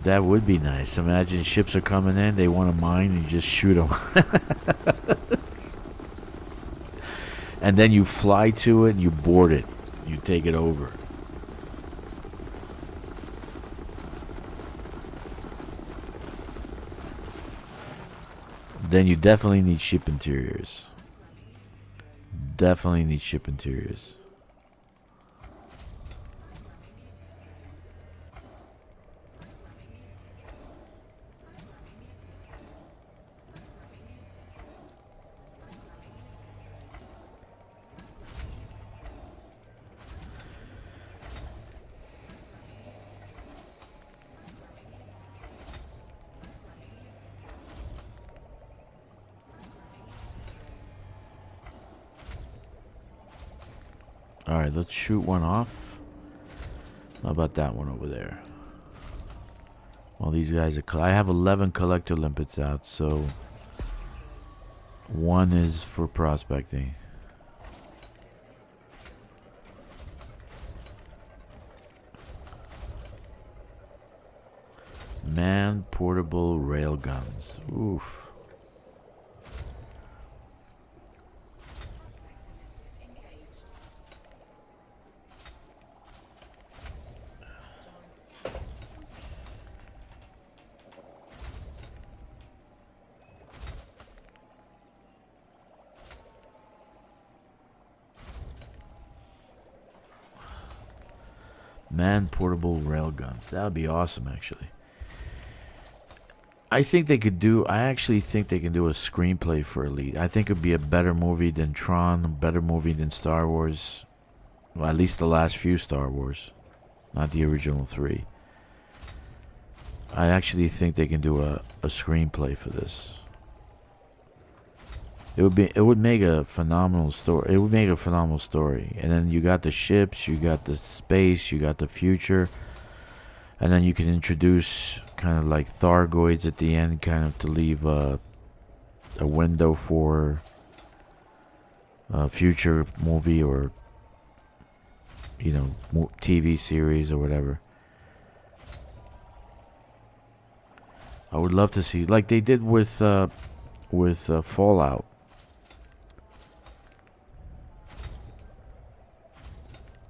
That would be nice. Imagine ships are coming in, they want to mine, and you just shoot them. And then you fly to it and you board it. You take it over. Then you definitely need ship interiors. Definitely need ship interiors. Alright, let's shoot one off. How about that one over there? Well, these guys are... I have 11 collector limpets out, so... one is for prospecting. Man portable railguns. Oof. Man portable railguns. That would be awesome, actually. I think they could do... I actually think they can do a screenplay for Elite. I think it would be a better movie than Tron, a better movie than Star Wars. Well, at least the last few Star Wars. Not the original 3. I actually think they can do a screenplay for this. It would make a phenomenal story. It would make a phenomenal story. And then you got the ships, you got the space, you got the future. And then you can introduce kind of like Thargoids at the end, kind of to leave a window for a future movie or, you know, TV series or whatever. I would love to see, like they did with Fallout.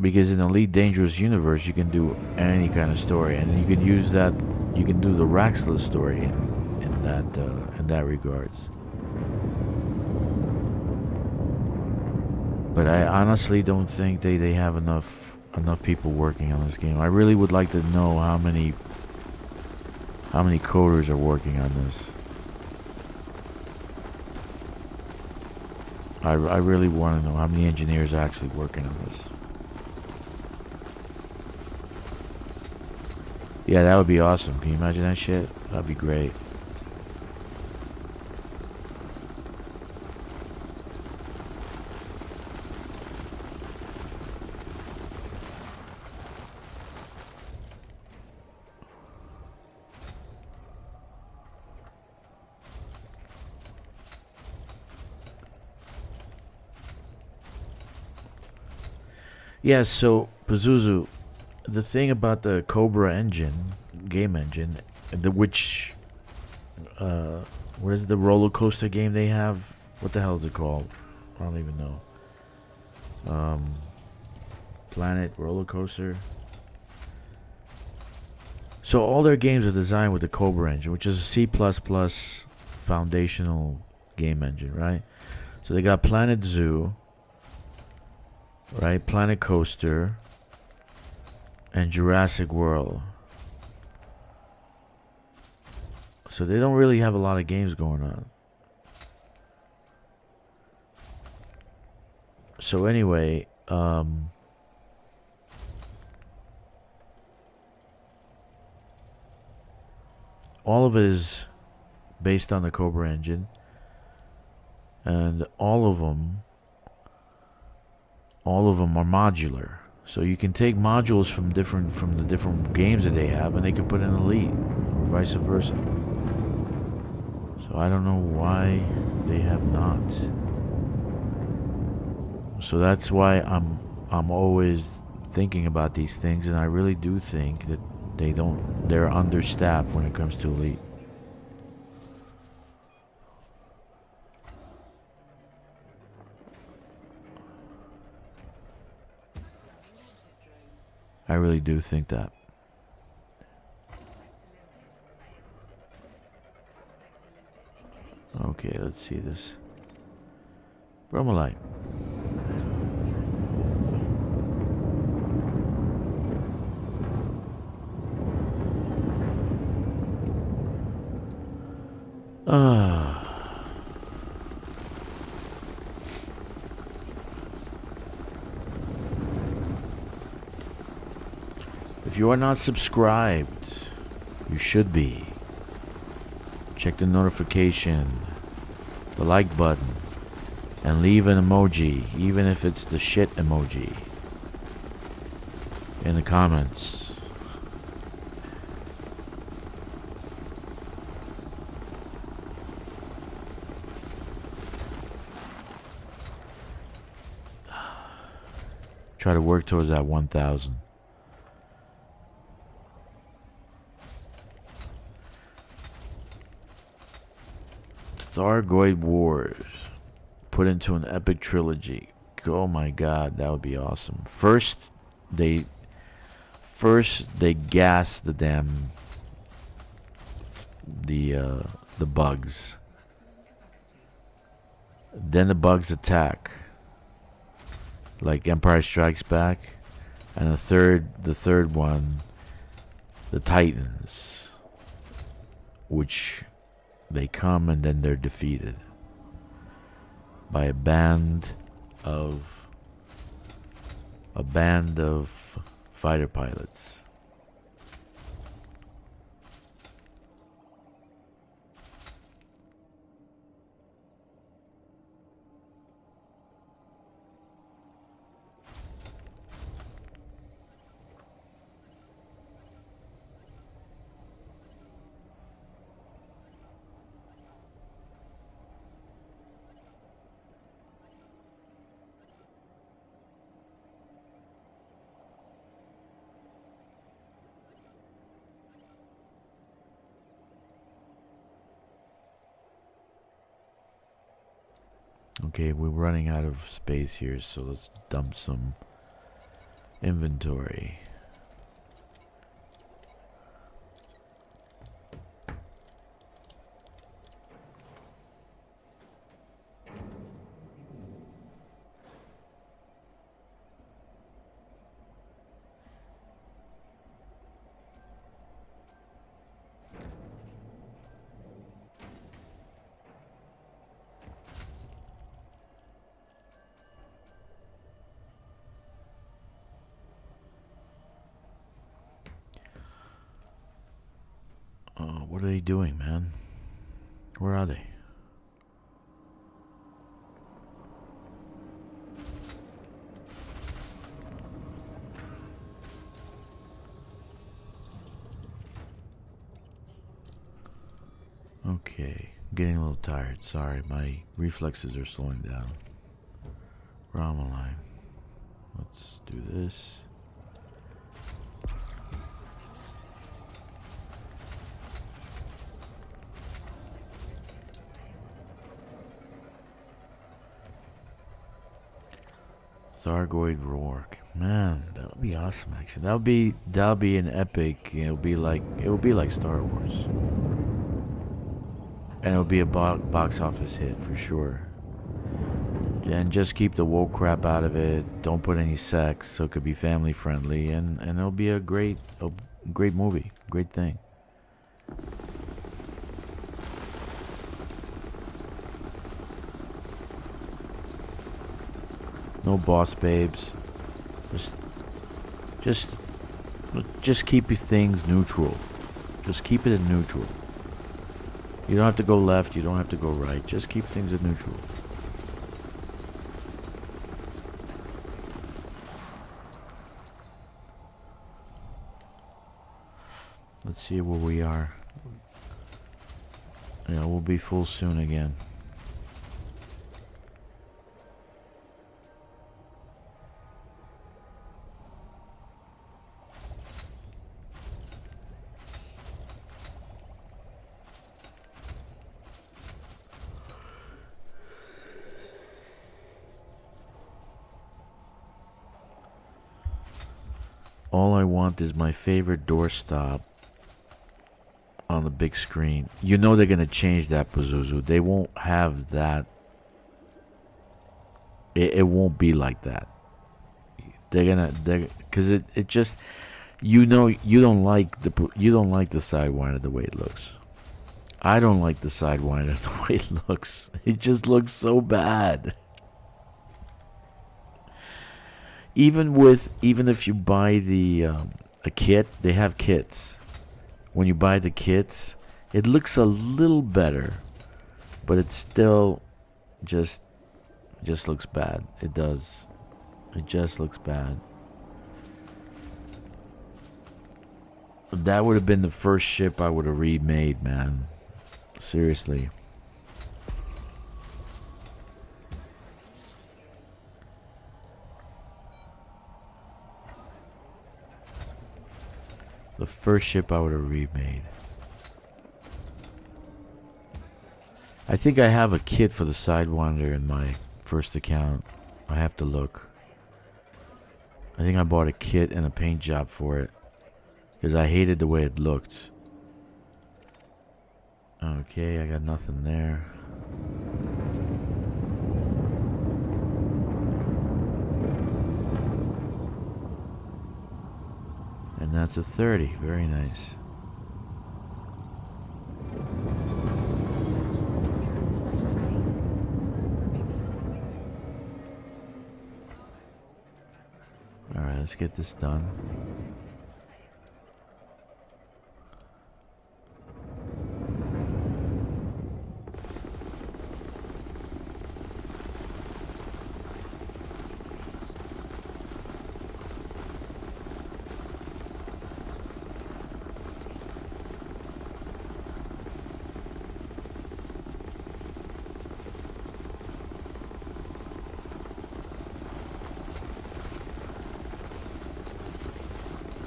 Because in Elite Dangerous universe, you can do any kind of story, and you can use that. You can do the Raxxla story in that regards. But I honestly don't think they have enough people working on this game. I really would like to know how many coders are working on this. I really want to know how many engineers are actually working on this. Yeah, that would be awesome. Can you imagine that shit? That'd be great. Yeah, so Pazuzu, the thing about the Cobra engine, game engine, which, where's the roller coaster game they have? What the hell is it called? I don't even know. Planet Roller Coaster. So all their games are designed with the Cobra engine, which is a C++ foundational game engine, right? So they got Planet Zoo, right? Planet Coaster, and Jurassic World. So they don't really have a lot of games going on. So anyway, all of it is based on the Cobra engine, and all of them are modular. So you can take modules from the different games that they have, and they can put in Elite, or vice versa. So I don't know why they have not. So that's why I'm always thinking about these things, and I really do think that they're understaffed when it comes to Elite. I really do think that. Okay, let's see this. Bromellite. If you are not subscribed, you should be. Check the notification, the like button, and leave an emoji, even if it's the shit emoji, in the comments. Try to work towards that 1,000. Thargoid Wars put into an epic trilogy. Oh my god, that would be awesome. First they gas the damn the bugs. Then the bugs attack, like Empire Strikes Back, and the third one, the Titans, which they come and then they're defeated by a band of fighter pilots. Okay, we're running out of space here, so let's dump some inventory. What are they doing, man? Where are they? Okay, getting a little tired. Sorry, my reflexes are slowing down. Bromellite. Let's do this. Thargoid Rourke. Man, that would be awesome actually. That would be an epic. It would be like Star Wars. And it would be a box office hit for sure. And just keep the woke crap out of it. Don't put any sex, so it could be family friendly, and it'll be a great movie, great thing. No boss babes. Just keep your things neutral. Just keep it in neutral. You don't have to go left. You don't have to go right. Just keep things in neutral. Let's see where we are. Yeah, we'll be full soon again. All I want is my favorite doorstop on the big screen. You know they're gonna change that, Pazuzu. They won't have that. It won't be like that. Because it just, you know, you don't like the Sidewinder the way it looks. I don't like the Sidewinder the way it looks. It just looks so bad. Even if you buy the a kit, they have kits. When you buy the kits, it looks a little better, but it's still just looks bad. It does. It just looks bad. That would have been the first ship I would have remade, man. Seriously. The first ship I would have remade. I think I have a kit for the Sidewinder in my first account. I have to look. I think I bought a kit and a paint job for it, because I hated the way it looked. Okay, I got nothing there. And that's a 30. Very nice. Alright, let's get this done.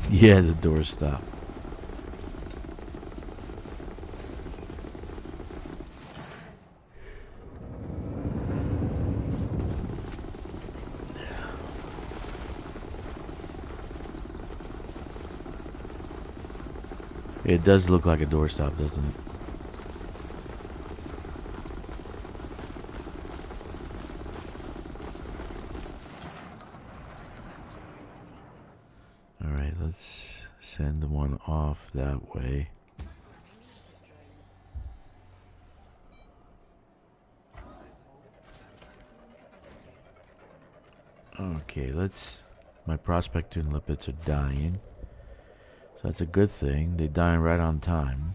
Yeah, the door stopped. It does look like a doorstop, doesn't it? Alright, let's send one off that way. Okay, my prospector and lipids are dying. So that's a good thing. They're dying right on time.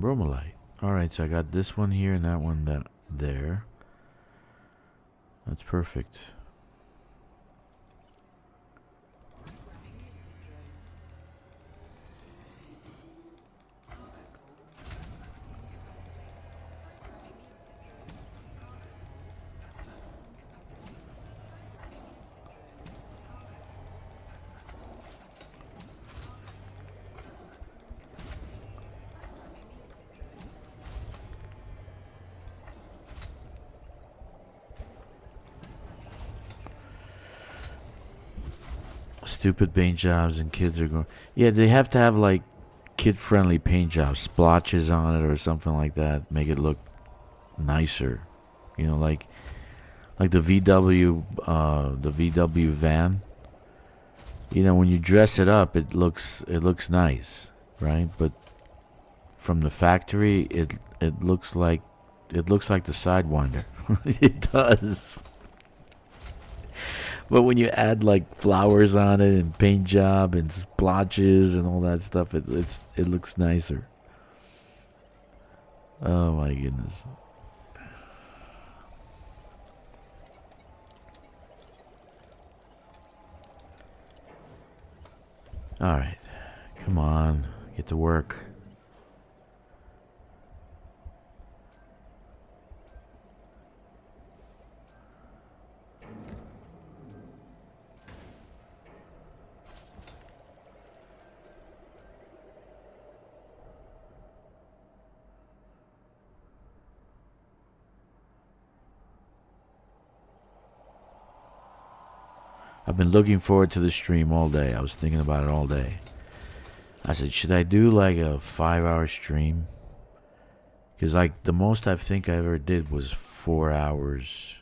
Bromellite. Alright, so I got this one here and that one there. That's perfect. Stupid paint jobs and kids are going. Yeah, they have to have like kid-friendly paint jobs, splotches on it or something like that, make it look nicer. You know, like the VW van. You know, when you dress it up, it looks nice, right? But from the factory, it looks like the Sidewinder. It does. But when you add like flowers on it and paint job and splotches and all that stuff, it looks nicer. Oh my goodness. All right. Come on. Get to work. I've been looking forward to the stream all day. I was thinking about it all day. I said, should I do like a 5-hour stream? Because like the most I think I ever did was 4 hours.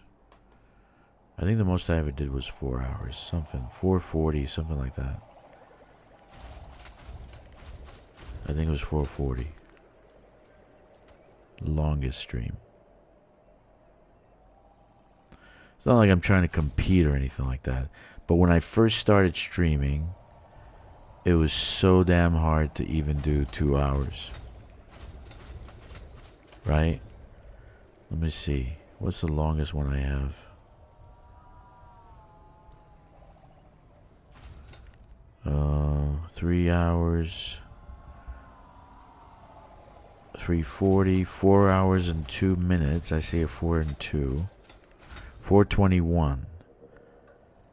I think the most I ever did was 4 hours. Something, 440, something like that. I think it was 440. The longest stream. It's not like I'm trying to compete or anything like that. But when I first started streaming, it was so damn hard to even do 2 hours. Right? Let me see. What's the longest one I have? Uh, 3 hours. 340. 4 hours and 2 minutes. I see a 4 and 2. 421.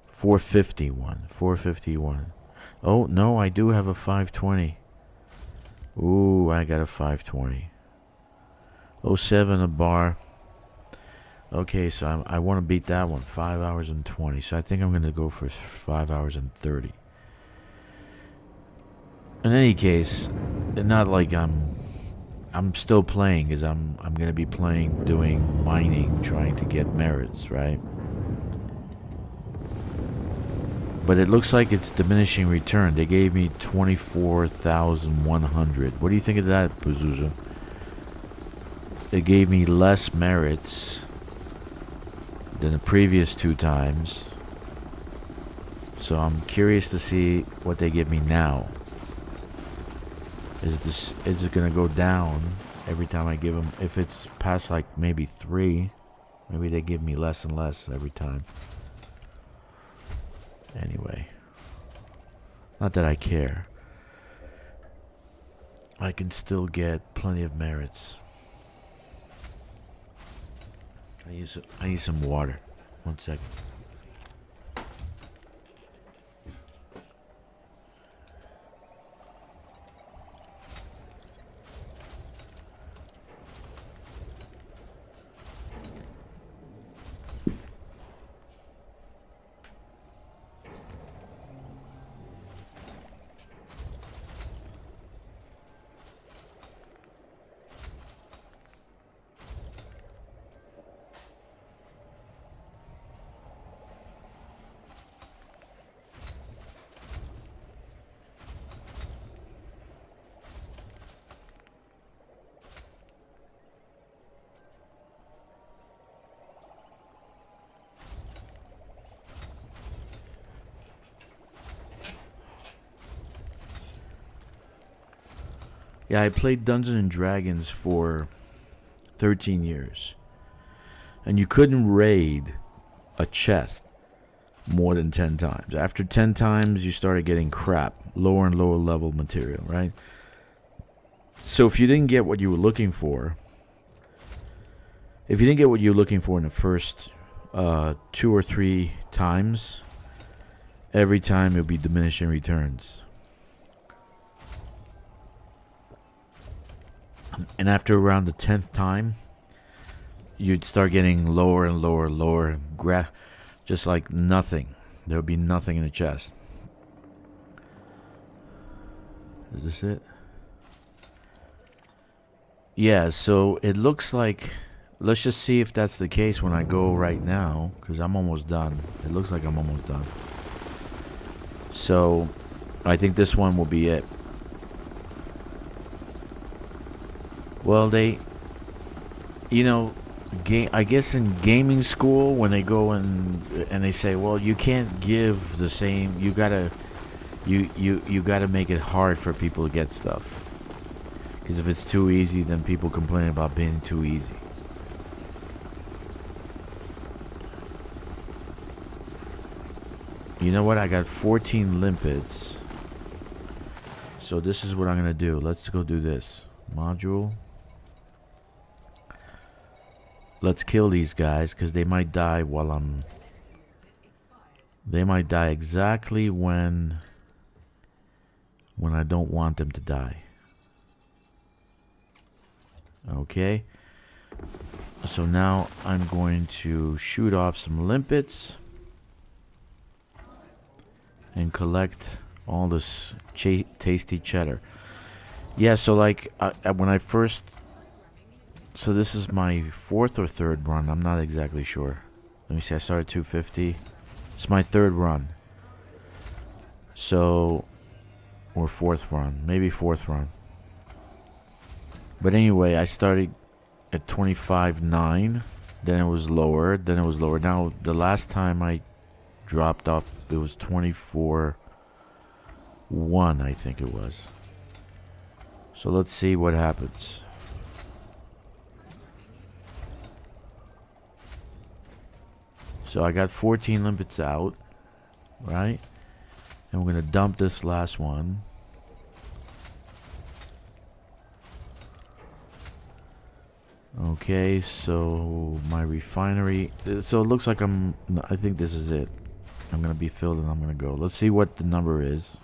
451. 451. Oh, no, I do have a 520. Ooh, I got a 520. 07 a bar. Okay, so I want to beat that one. 5 hours and 20. So I think I'm going to go for 5 hours and 30. In any case, not like I'm still playing, because I'm going to be playing, doing mining, trying to get merits, right? But it looks like it's diminishing return. They gave me 24,100. What do you think of that, Pazuzu? They gave me less merits than the previous 2 times. So I'm curious to see what they give me now. Is it gonna go down every time I give them? If it's past like maybe 3, maybe they give me less and less every time. Anyway, not that I care. I can still get plenty of merits. I need some water. 1 second. Yeah, I played Dungeons and Dragons for 13 years. And you couldn't raid a chest more than 10 times. After 10 times, you started getting crap. Lower and lower level material, right? So if you didn't get what you were looking for... If you didn't get what you were looking for in the first 2 or 3 times, every time it'll be diminishing returns. And after around the 10th time, you'd start getting lower and lower, just like nothing. There would be nothing in the chest. Is this it? Yeah, so it looks like... Let's just see if that's the case when I go right now, because I'm almost done. It looks like I'm almost done. So, I think this one will be it. Well, they... You know, I guess in gaming school, when they go and they say, well, you can't give the same... You gotta... You gotta make it hard for people to get stuff. Because if it's too easy, then people complain about being too easy. You know what? I got 14 limpets. So this is what I'm gonna do. Let's go do this. Module. Let's kill these guys, because they might die while I'm... They might die exactly when I don't want them to die. Okay. So now I'm going to shoot off some limpets and collect all this tasty cheddar. Yeah, so like when I first... So this is my fourth or third run. I'm not exactly sure. Let me see. I started 250. It's my third run. So... Or fourth run. Maybe fourth run. But anyway, I started at 25.9. Then it was lower. Then it was lower. Now, the last time I dropped off, it was 24.1, I think it was. So let's see what happens. So I got 14 limpets out, right? And we're going to dump this last one. Okay, so my refinery... So it looks like I think this is it. I'm going to be filled and I'm going to go. Let's see what the number is.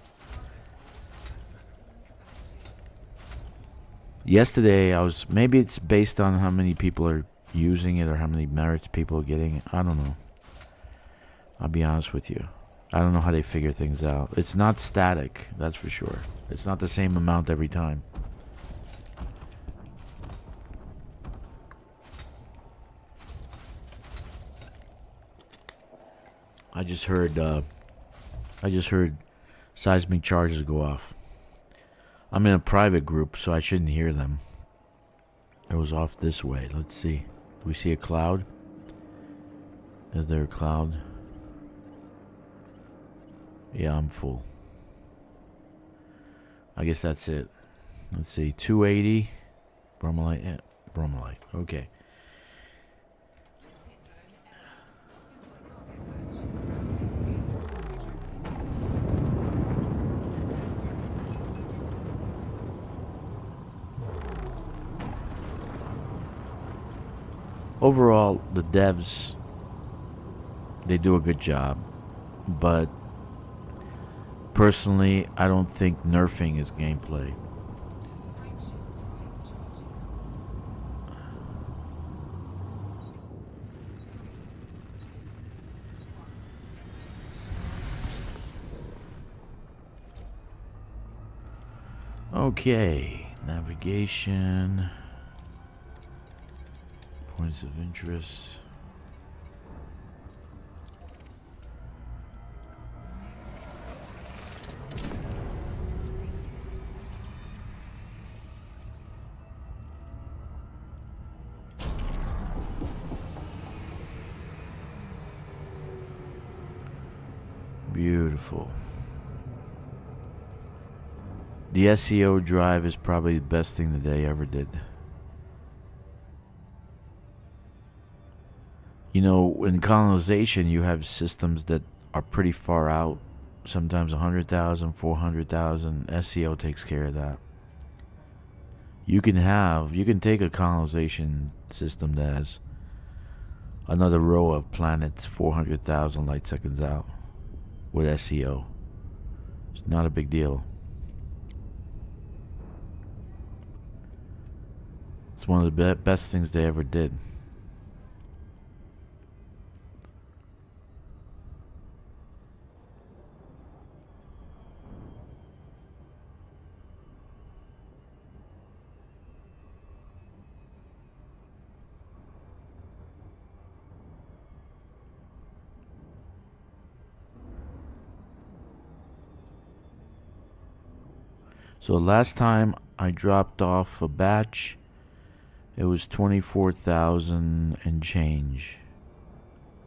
Yesterday, maybe it's based on how many people are using it or how many merits people are getting. I don't know. I'll be honest with you. I don't know how they figure things out. It's not static, that's for sure. It's not the same amount every time. I just heard seismic charges go off. I'm in a private group, so I shouldn't hear them. It was off this way. Let's see. Do we see a cloud? Is there a cloud? Yeah, I'm full. I guess that's it. Let's see. 280. Bromellite. Yeah, Bromellite. Okay. Overall, the devs, they do a good job, but personally, I don't think nerfing is gameplay. Okay, navigation, points of interest. Beautiful. The SEO drive is probably the best thing that they ever did. You know, in colonization, you have systems that are pretty far out. Sometimes 100,000, 400,000. SEO takes care of that. You can take a colonization system that has another row of planets 400,000 light seconds out with SEO. It's not a big deal. It's one of the best things they ever did. So last time I dropped off a batch, it was 24,000 and change.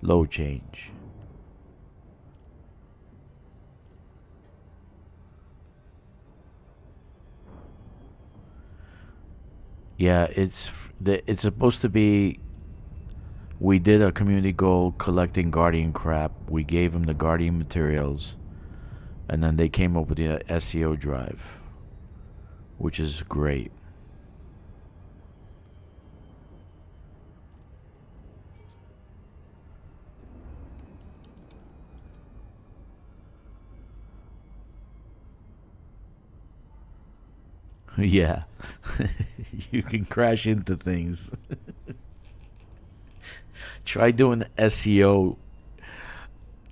Low change. Yeah, it's supposed to be. We did a community goal collecting Guardian crap. We gave them the Guardian materials, and then they came up with the SEO drive, which is great. Yeah, you can crash into things. Try doing the SEO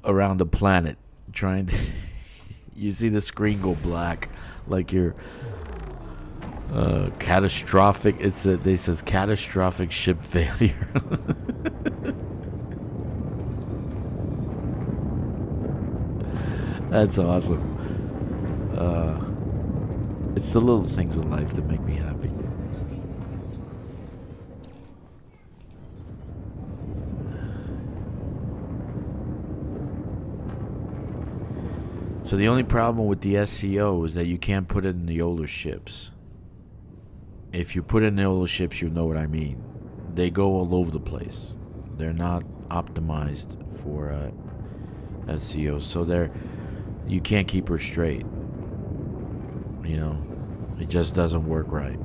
around the planet. Trying to. You see the screen go black, like you're catastrophic. They says catastrophic ship failure. That's awesome. It's the little things in life that make me happy. So the only problem with the SEO is that you can't put it in the older ships. If you put it in the older ships, you know what I mean. They go all over the place. They're not optimized for SEO, so you can't keep her straight. You know, it just doesn't work right.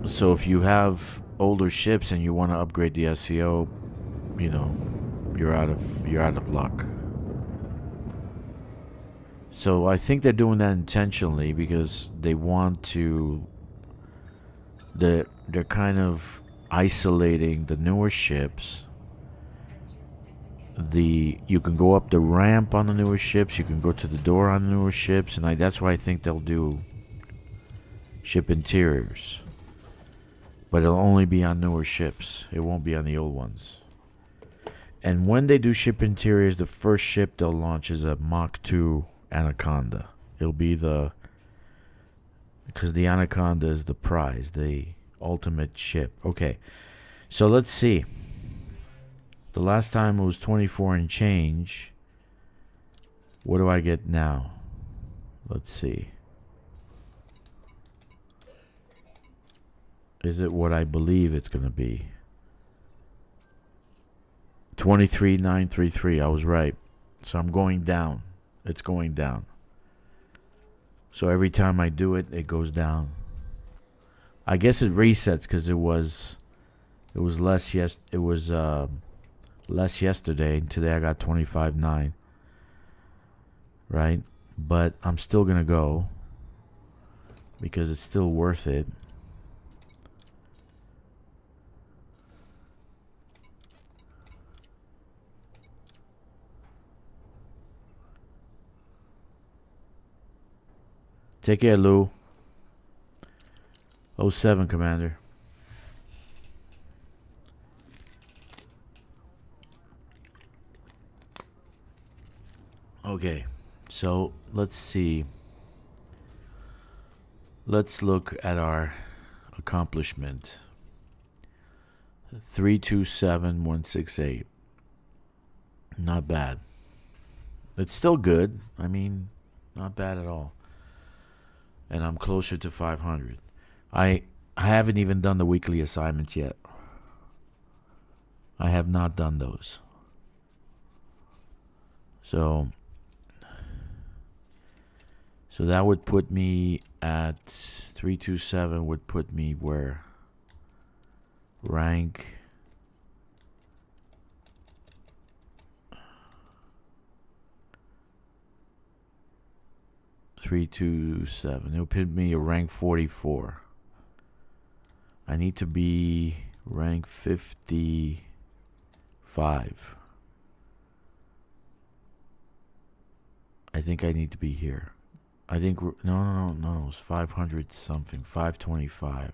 So if you have older ships and you want to upgrade the SEO, you know, you're out of luck. So I think they're doing that intentionally because they want to. They're kind of isolating the newer ships. You can go up the ramp on the newer ships. You can go to the door on the newer ships, and that's why I think they'll do ship interiors. But it'll only be on newer ships. It won't be on the old ones. And when they do ship interiors, the first ship they'll launch is a Mach 2 Anaconda. It'll be because the Anaconda is the prize, the ultimate ship. Okay, so let's see. The last time it was 24 and change. What do I get now? Let's see. Is it what I believe it's going to be? 23,933. I was right. So I'm going down. It's going down. So every time I do it, it goes down. I guess it resets because it was less. Yes, it was less yesterday. And today I got 25.9. Right, but I'm still gonna go because it's still worth it. Take care, Lou. 07, Commander. Okay, so let's see. Let's look at our accomplishment. 327,168. Not bad. It's still good. I mean, not bad at all. And I'm closer to 500. I haven't even done the weekly assignments yet. I have not done those. So that would put me at 327 would put me where? Rank 327. It'll put me a rank 44. I need to be rank 55. I think I need to be here. I think no, it's 500 something, 525.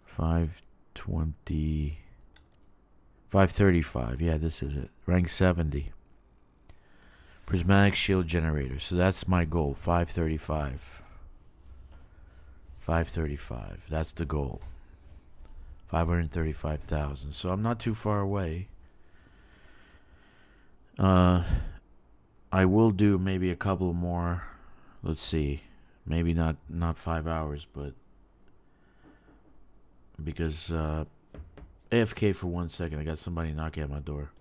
520, 535. Yeah, this is it. Rank 70. Prismatic shield generator. So that's my goal. 535. 535. That's the goal. 535,000. So I'm not too far away. I will do maybe a couple more. Let's see. Maybe not 5 hours, but because AFK for 1 second. I got somebody knocking at my door.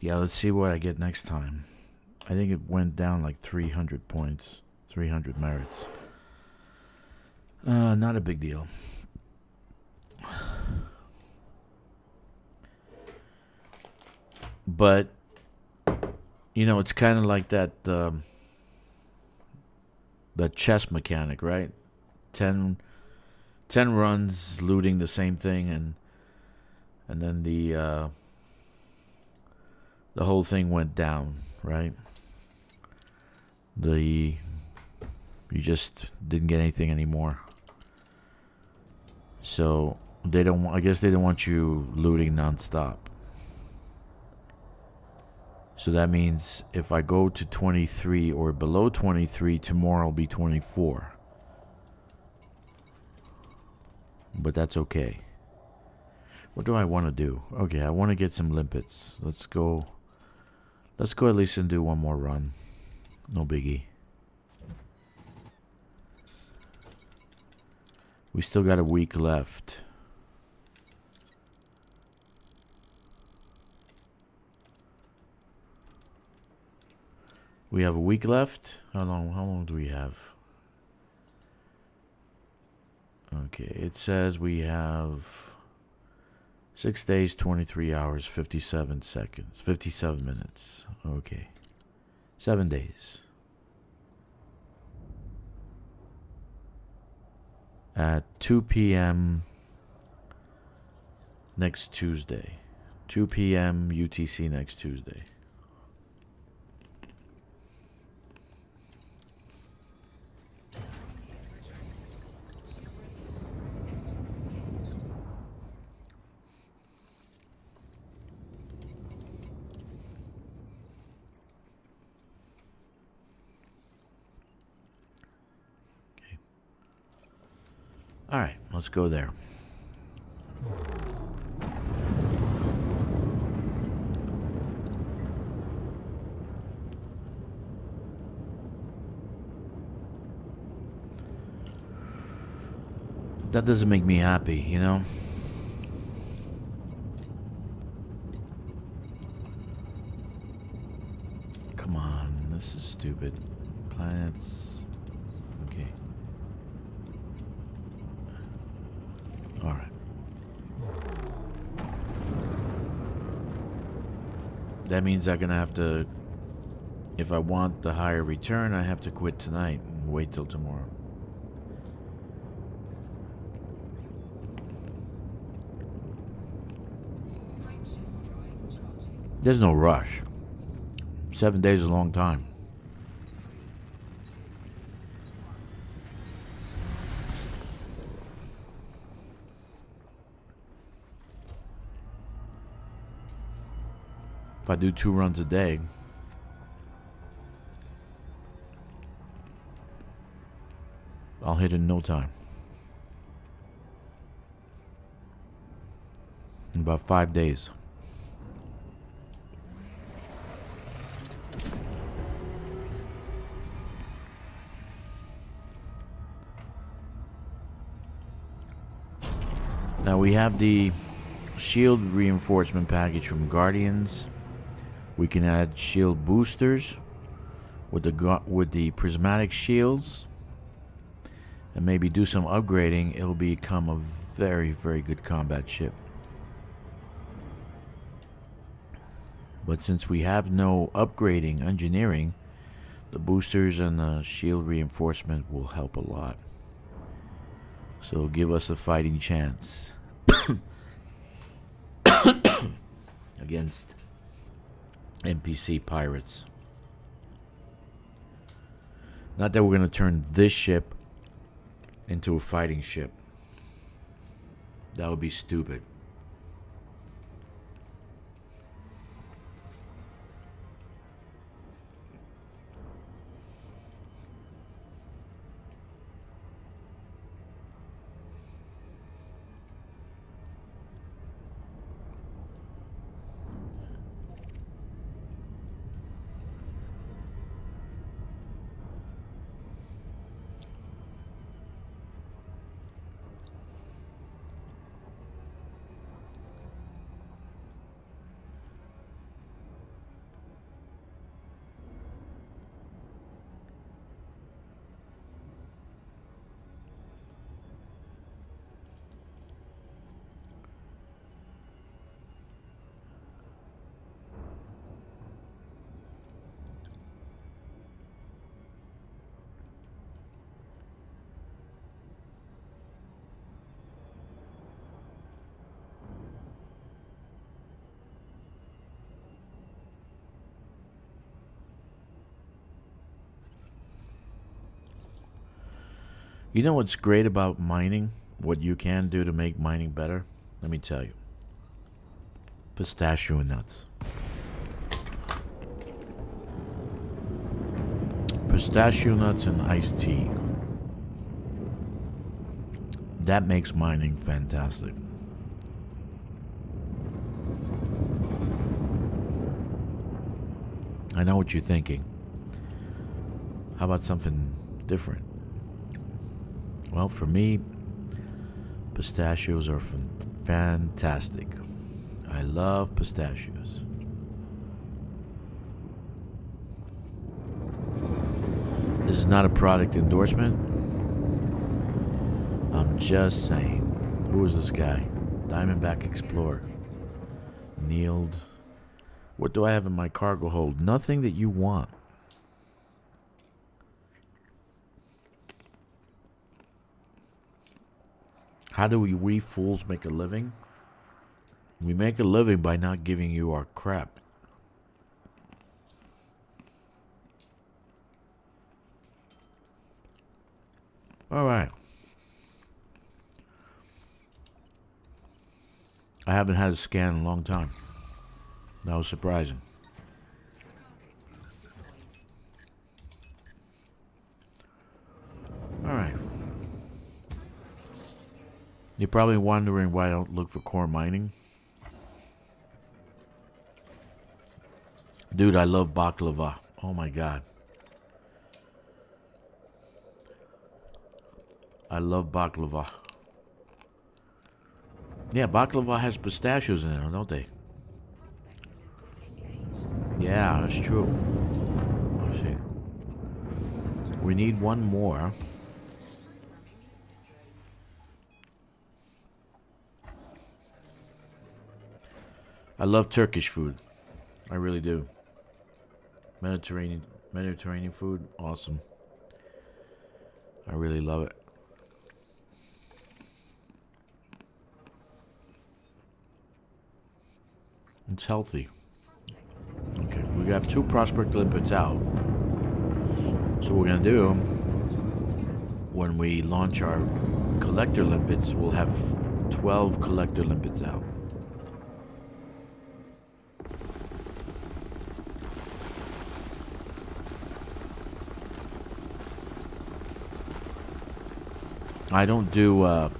Yeah, let's see what I get next time. I think it went down like 300 points. 300 merits. Not a big deal. But, you know, it's kind of like that chess mechanic, right? 10 runs looting the same thing, and then the whole thing went down, right? You just didn't get anything anymore. So they don't. I guess they don't want you looting nonstop. So that means if I go to 23 or below 23, tomorrow will be 24. But that's okay. What do I want to do? Okay, I want to get some limpets. Let's go at least and do one more run. No biggie. We still got a week left. We have a week left. How long do we have? Okay, it says we have 6 days, 23 hours, 57 seconds, 57 minutes. Okay. 7 days. At 2 p.m. next Tuesday. 2 p.m. UTC next Tuesday. All right, let's go there. That doesn't make me happy, you know? Come on, this is stupid. Planets. Okay. Alright. That means I'm gonna have to, if I want the higher return, I have to quit tonight and wait till tomorrow. There's no rush. 7 days is a long time. If I do 2 runs a day, I'll hit in no time. In about 5 days. Now we have the shield reinforcement package from Guardians. We can add shield boosters with the prismatic shields, and maybe do some upgrading. It'll become a very, very good combat ship. But since we have no upgrading engineering, the boosters and the shield reinforcement will help a lot. So give us a fighting chance against NPC pirates. Not that we're going to turn this ship into a fighting ship. That would be stupid. You know what's great about mining? What you can do to make mining better? Let me tell you. Pistachio nuts. Pistachio nuts and iced tea. That makes mining fantastic. I know what you're thinking. How about something different? Well, for me, pistachios are fantastic. I love pistachios. This is not a product endorsement. I'm just saying. Who is this guy? Diamondback Explorer. Kneeled. What do I have in my cargo hold? Nothing that you want. How do we fools make a living? We make a living by not giving you our crap. Alright. I haven't had a scan in a long time. That was surprising. Alright. You're probably wondering why I don't look for core mining. Dude, I love baklava. Oh my god. I love baklava. Yeah, baklava has pistachios in it, don't they? Yeah, that's true. Let's see. We need one more. I love Turkish food. I really do. Mediterranean food, awesome. I really love it. It's healthy. Okay, we have 2 prospect limpets out. So what we're gonna do when we launch our collector limpets, we'll have 12 collector limpets out. I don't do a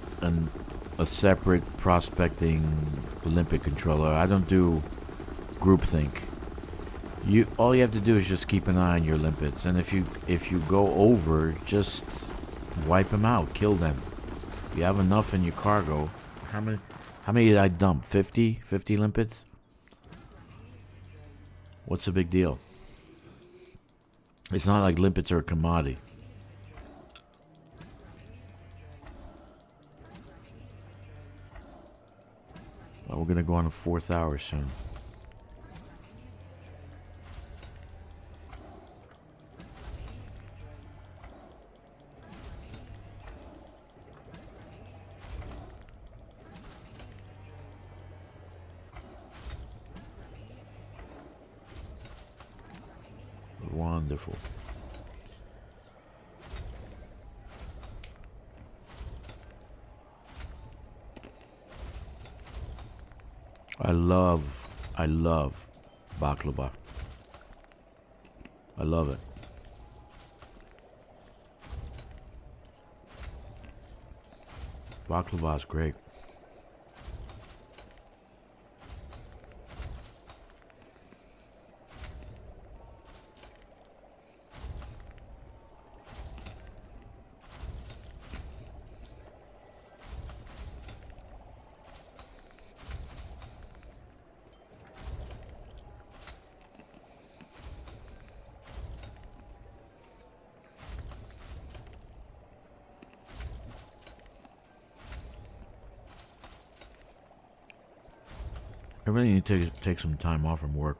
separate prospecting Olympic controller. I don't do groupthink. All you have to do is just keep an eye on your limpets, and if you go over, just wipe them out, kill them. If you have enough in your cargo, how many did I dump? 50 limpets? What's the big deal? It's not like limpets are a commodity. Well, we're gonna go on the 4th hour soon. Wonderful. I love baklava. I love it. Baklava is great. I really need to take some time off from work.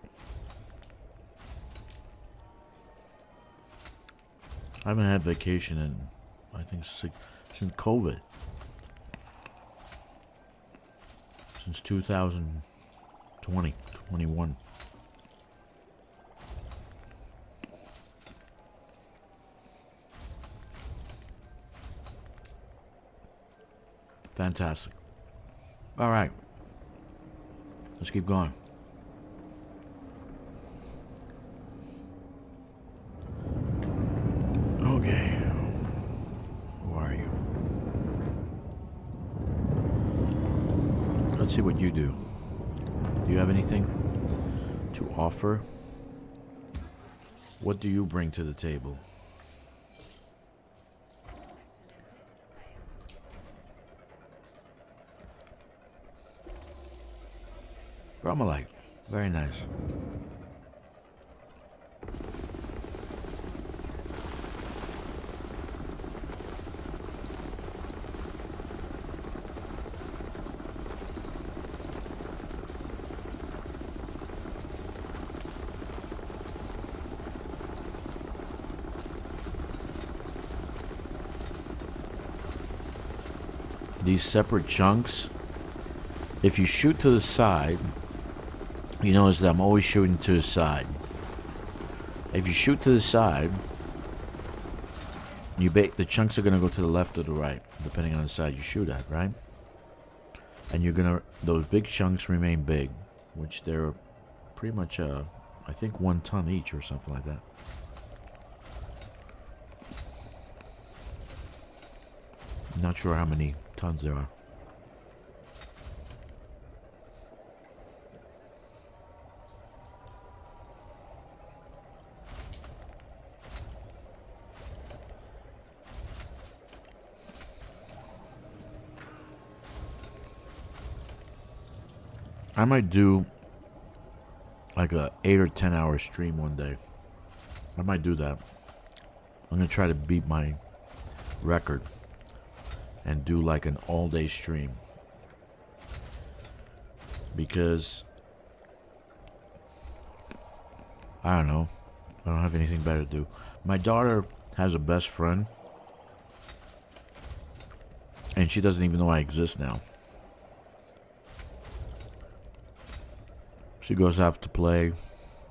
I haven't had vacation in, I think, since COVID. Since 2020, 21. Fantastic. All right. Let's keep going. Okay. Who are you? Let's see what you do. Do you have anything to offer? What do you bring to the table? Bromellite. Very nice. These separate chunks, if you shoot to the side, you notice that I'm always shooting to the side. If you shoot to the side, the chunks are gonna go to the left or the right, depending on the side you shoot at, right? And those big chunks remain big, which they're pretty much, I think 1 ton each or something like that. Not sure how many tons there are. I might do like a 8 or 10 hour stream one day. I might do that. I'm gonna try to beat my record and do like an all-day stream, because I don't know, I don't have anything better to do. My daughter has a best friend and she doesn't even know I exist now. She goes out to play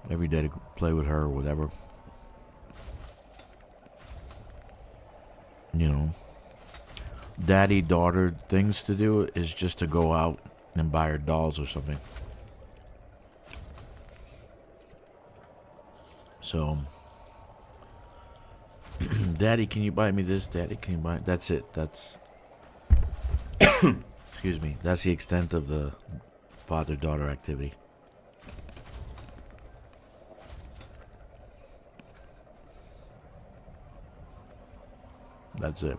every day to play with her or whatever. You know, daddy-daughter things to do is just to go out and buy her dolls or something. So, Daddy, can you buy me this? Daddy, can you buy? That's it. That's Excuse me. That's the extent of the father-daughter activity. That's it.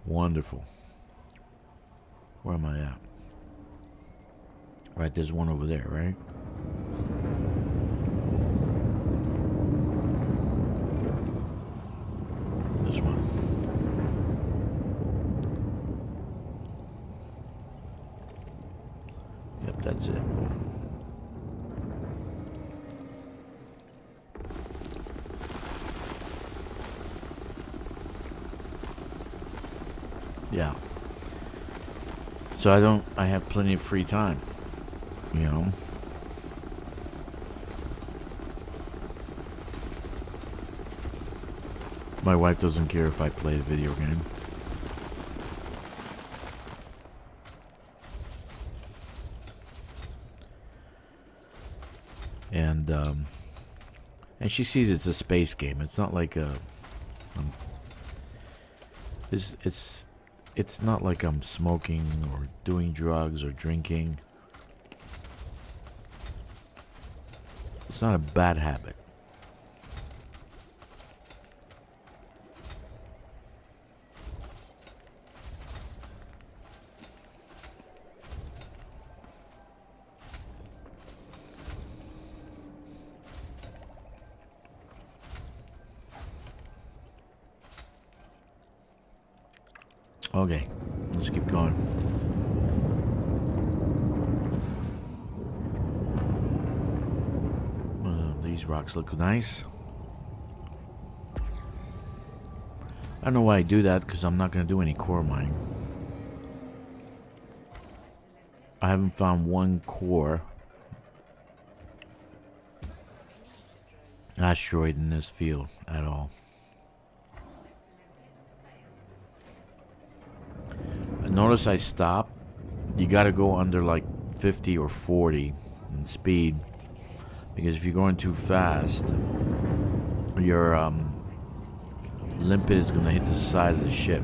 Wonderful. Where am I at? Right, there's one over there, right? This one. Yep, that's it. Yeah. So I have plenty of free time, you know. My wife doesn't care if I play a video game. And she sees it's a space game. It's not like a it's not like I'm smoking or doing drugs or drinking. It's not a bad habit. Okay, let's keep going. These rocks look nice. I don't know why I do that, because I'm not going to do any core mining. I haven't found one core asteroid in this field at all. Notice I stop. You gotta go under like 50 or 40 in speed, because if you're going too fast, your limpet is gonna hit the side of the ship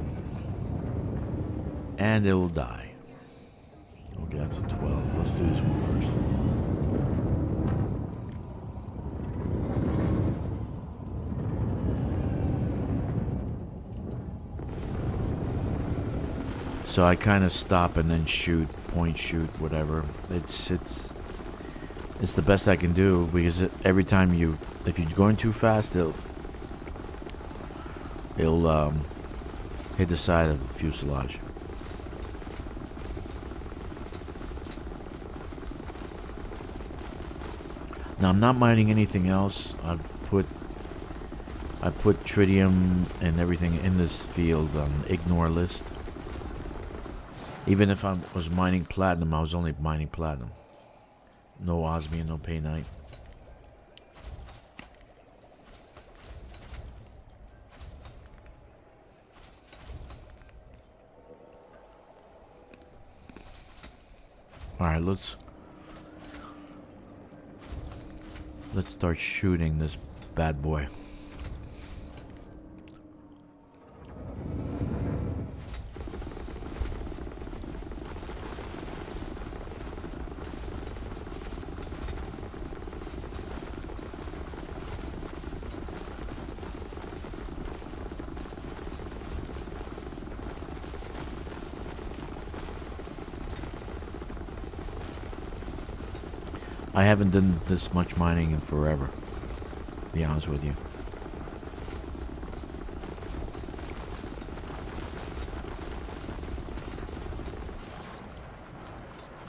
and it'll die. Okay, that's a 12. Let's do this one first. So I kind of stop and then shoot, point shoot, whatever. It's the best I can do, because every time if you're going too fast, it'll hit the side of the fuselage. Now I'm not mining anything else. I put tritium and everything in this field on the ignore list. Even if I was mining platinum, I was only mining platinum. No osmium, no painite. Alright, let's start shooting this bad boy. I haven't done this much mining in forever, to be honest with you.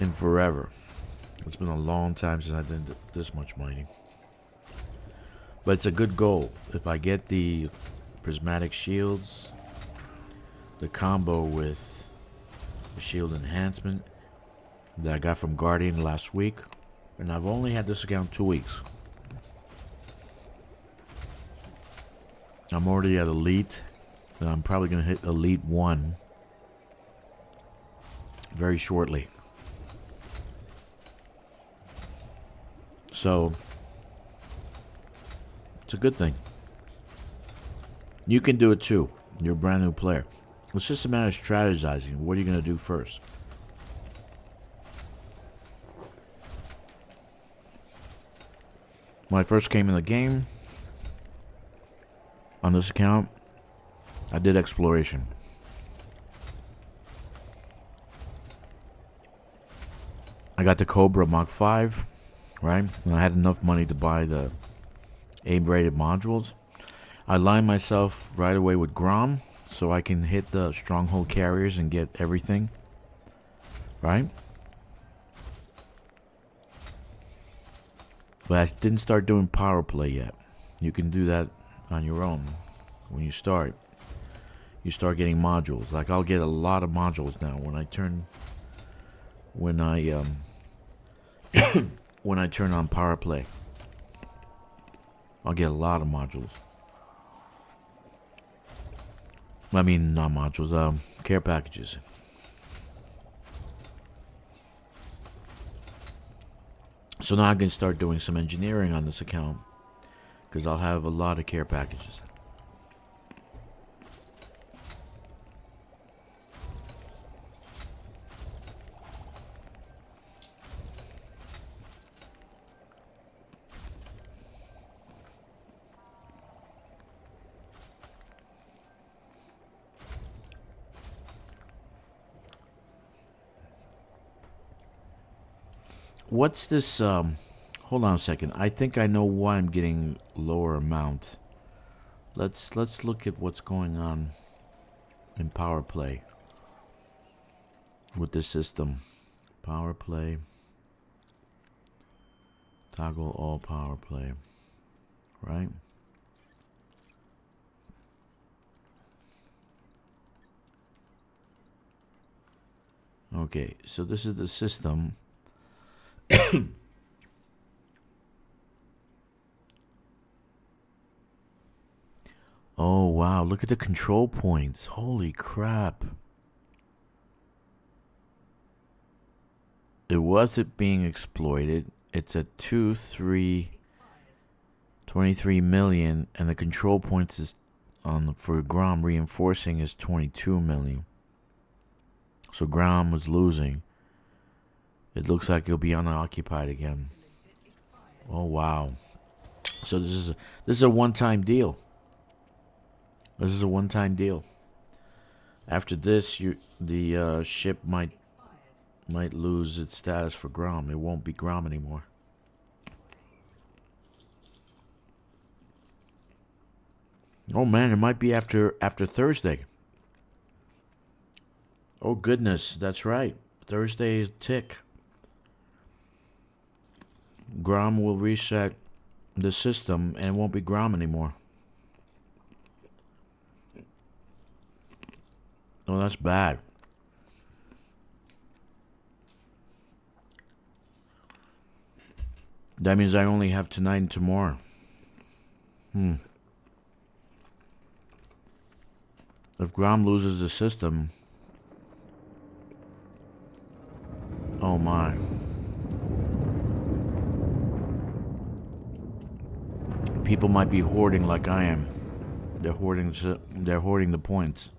In forever. It's been a long time since I did this much mining. But it's a good goal. If I get the prismatic shields, the combo with the shield enhancement that I got from Guardian last week, and I've only had this account 2 weeks. I'm already at Elite, and I'm probably going to hit Elite 1 very shortly. So, it's a good thing. You can do it too. You're a brand new player. It's just a matter of strategizing. What are you going to do first? When I first came in the game, on this account, I did exploration. I got the Cobra Mach 5, right? And I had enough money to buy the A-rated modules. I lined myself right away with Grom, so I can hit the stronghold carriers and get everything, right? But I didn't start doing power play yet. You can do that on your own. When you start getting modules. Like I'll get a lot of modules now when I turn when I turn on power play. I'll get a lot of modules. I mean, not modules, care packages. So now I can start doing some engineering on this account because I'll have a lot of care packages. What's this, hold on a second. I think I know why I'm getting lower amount. Let's look at what's going on in power play with this system. Power play. Toggle all power play. Right? Okay, so this is the system. Oh wow, look at the control points. Holy crap. It wasn't being exploited. It's at 23 million, and the control points is on for Grom reinforcing is 22 million. So Grom was losing. It looks like he'll be unoccupied again. Oh wow. So this is a one-time deal. This is a one-time deal. After this, the ship might lose its status for Grom. It won't be Grom anymore. Oh man, it might be after Thursday. Oh goodness, that's right. Thursday is tick. Grom will reset the system and it won't be Grom anymore. Oh, that's bad. That means I only have tonight and tomorrow. If Grom loses the system... Oh my. People might be hoarding like I am. They're hoarding the points.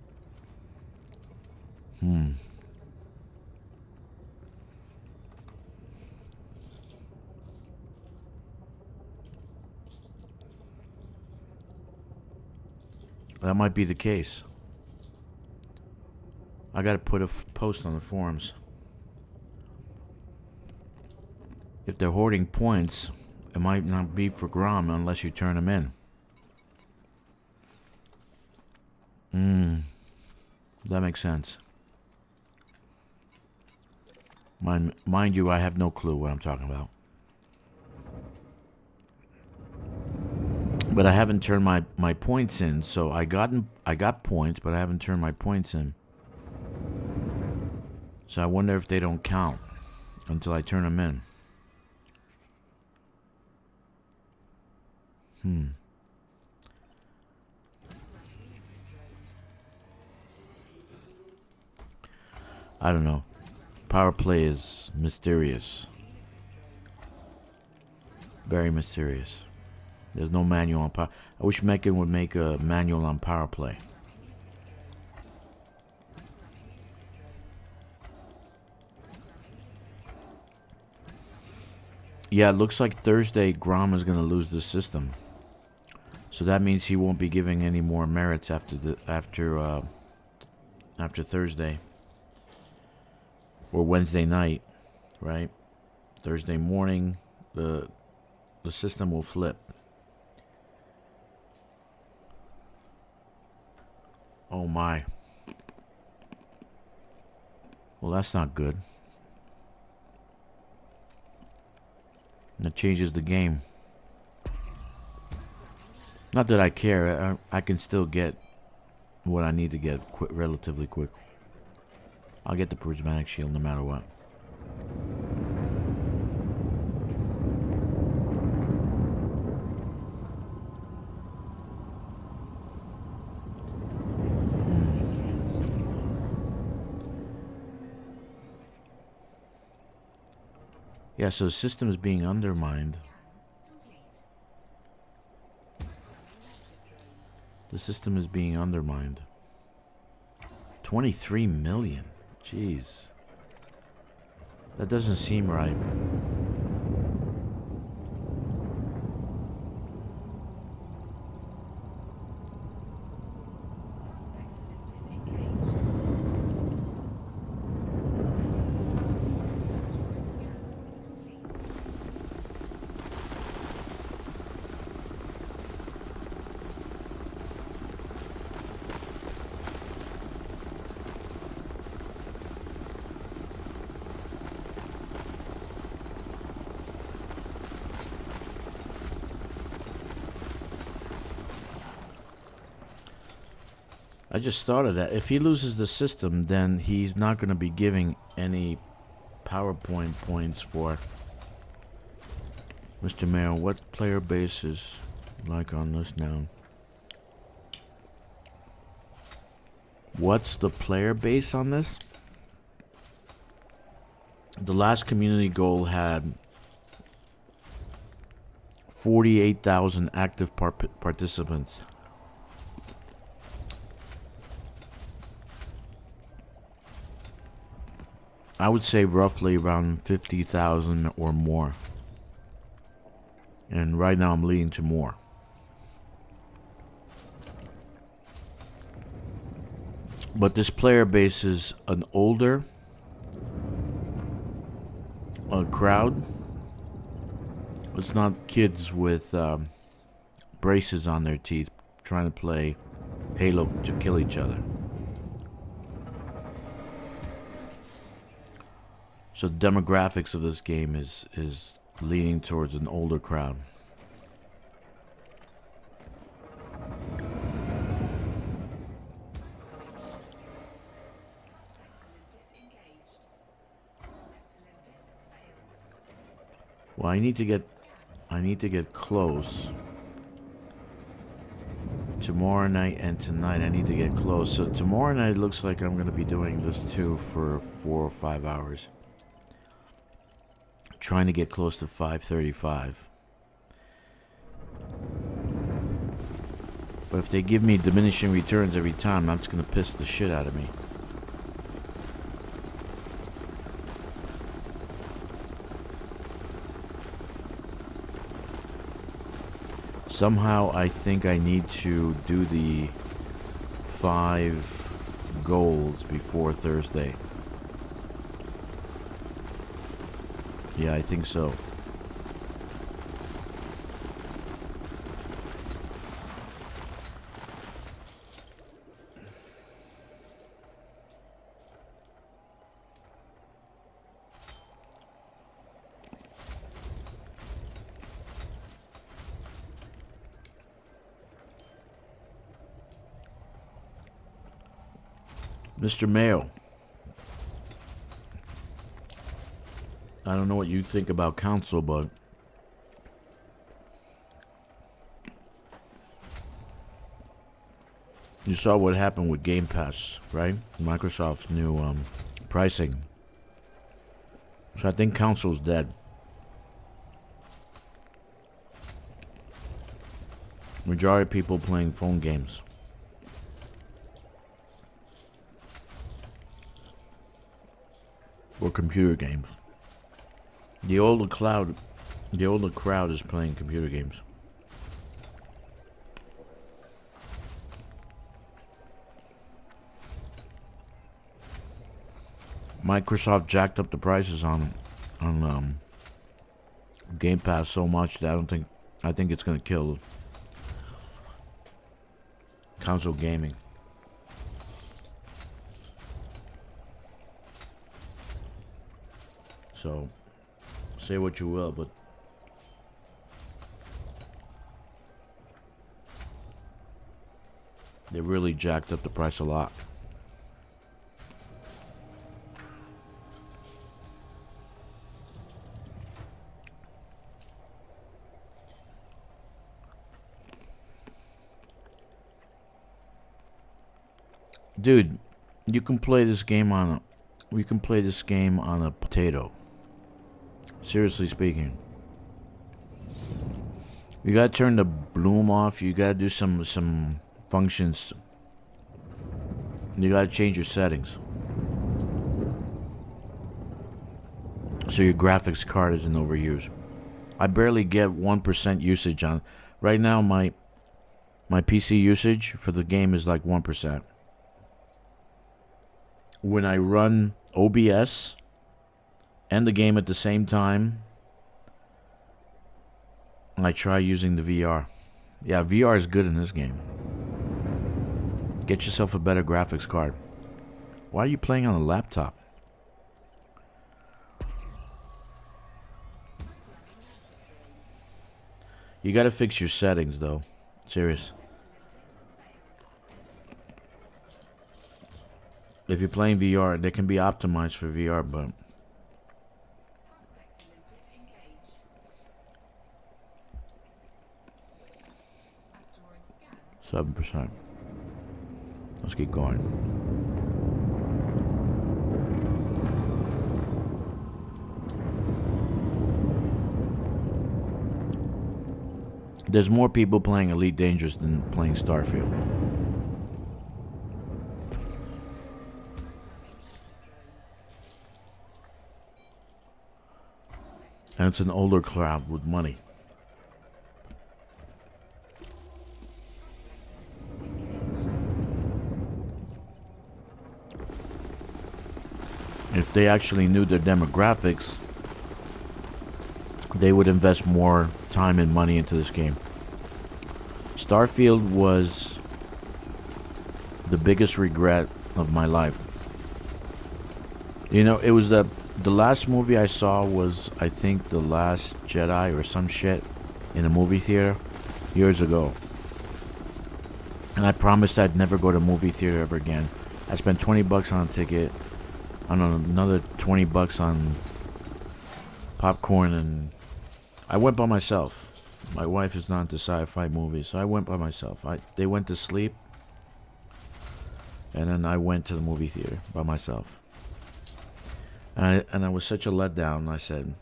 That might be the case. I gotta put a post on the forums. If they're hoarding points, it might not be for Grom unless you turn them in. That makes sense. Mind you, I have no clue what I'm talking about. But I haven't turned my points in, so I got points, but I haven't turned my points in. So I wonder if they don't count until I turn them in. I don't know. Power play is mysterious. Very mysterious. There's no manual on power. I wish Mechan would make a manual on power play. Yeah, it looks like Thursday Grom is going to lose the system. So that means he won't be giving any more merits after Thursday. Or Wednesday night, right? Thursday morning, the system will flip. Oh my. Well, that's not good. That changes the game. Not that I care. I can still get what I need to get relatively quick. I'll get the prismatic shield no matter what. Yeah, so the system is being undermined. The system is being undermined. 23 million. Jeez. That doesn't seem right. I just thought of that. If he loses the system, then he's not going to be giving any PowerPoint points for Mr. Mayor. What player base is like on this now? What's the player base on this? The last community goal had 48,000 active participants. I would say roughly around 50,000 or more. And right now I'm leading to more. But this player base is an older crowd. It's not kids with braces on their teeth trying to play Halo to kill each other. So the demographics of this game is leaning towards an older crowd. Well, I need to get close. Tomorrow night and tonight I need to get close. So tomorrow night it looks like I'm going to be doing this too for 4 or 5 hours. Trying to get close to 535. But if they give me diminishing returns every time, that's going to piss the shit out of me. Somehow I think I need to do the 5 golds before Thursday. Yeah, I think so. Mr. Mayo. I don't know what you think about council, but you saw what happened with Game Pass, right? Microsoft's new pricing. So I think council's dead. Majority of people playing phone games. Or computer games. The older crowd is playing computer games. Microsoft jacked up the prices on Game Pass so much that I think it's gonna kill console gaming. So say what you will, but they really jacked up the price a lot. Dude, you can play this game on a potato. Seriously speaking. You gotta turn the bloom off, you gotta do some functions. You gotta change your settings. So your graphics card isn't overused. I barely get 1% usage on right now. My PC usage for the game is like 1%. When I run OBS and the game at the same time, I try using the VR. Yeah, VR is good in this game. Get yourself a better graphics card. Why are you playing on a laptop? You gotta fix your settings though. Serious. If you're playing VR, they can be optimized for VR, but 7%. Let's keep going. There's more people playing Elite Dangerous than playing Starfield. And it's an older crowd with money. If they actually knew their demographics, they would invest more time and money into this game. Starfield was the biggest regret of my life. You know, it was the last movie I saw was, I think, The Last Jedi or some shit in a movie theater years ago. And I promised I'd never go to a movie theater ever again. I spent 20 bucks on a ticket, on another 20 bucks on popcorn, and I went by myself. My wife is not into sci-fi movies, so I went by myself. They went to sleep, and then I went to the movie theater by myself. And I was such a letdown. I said,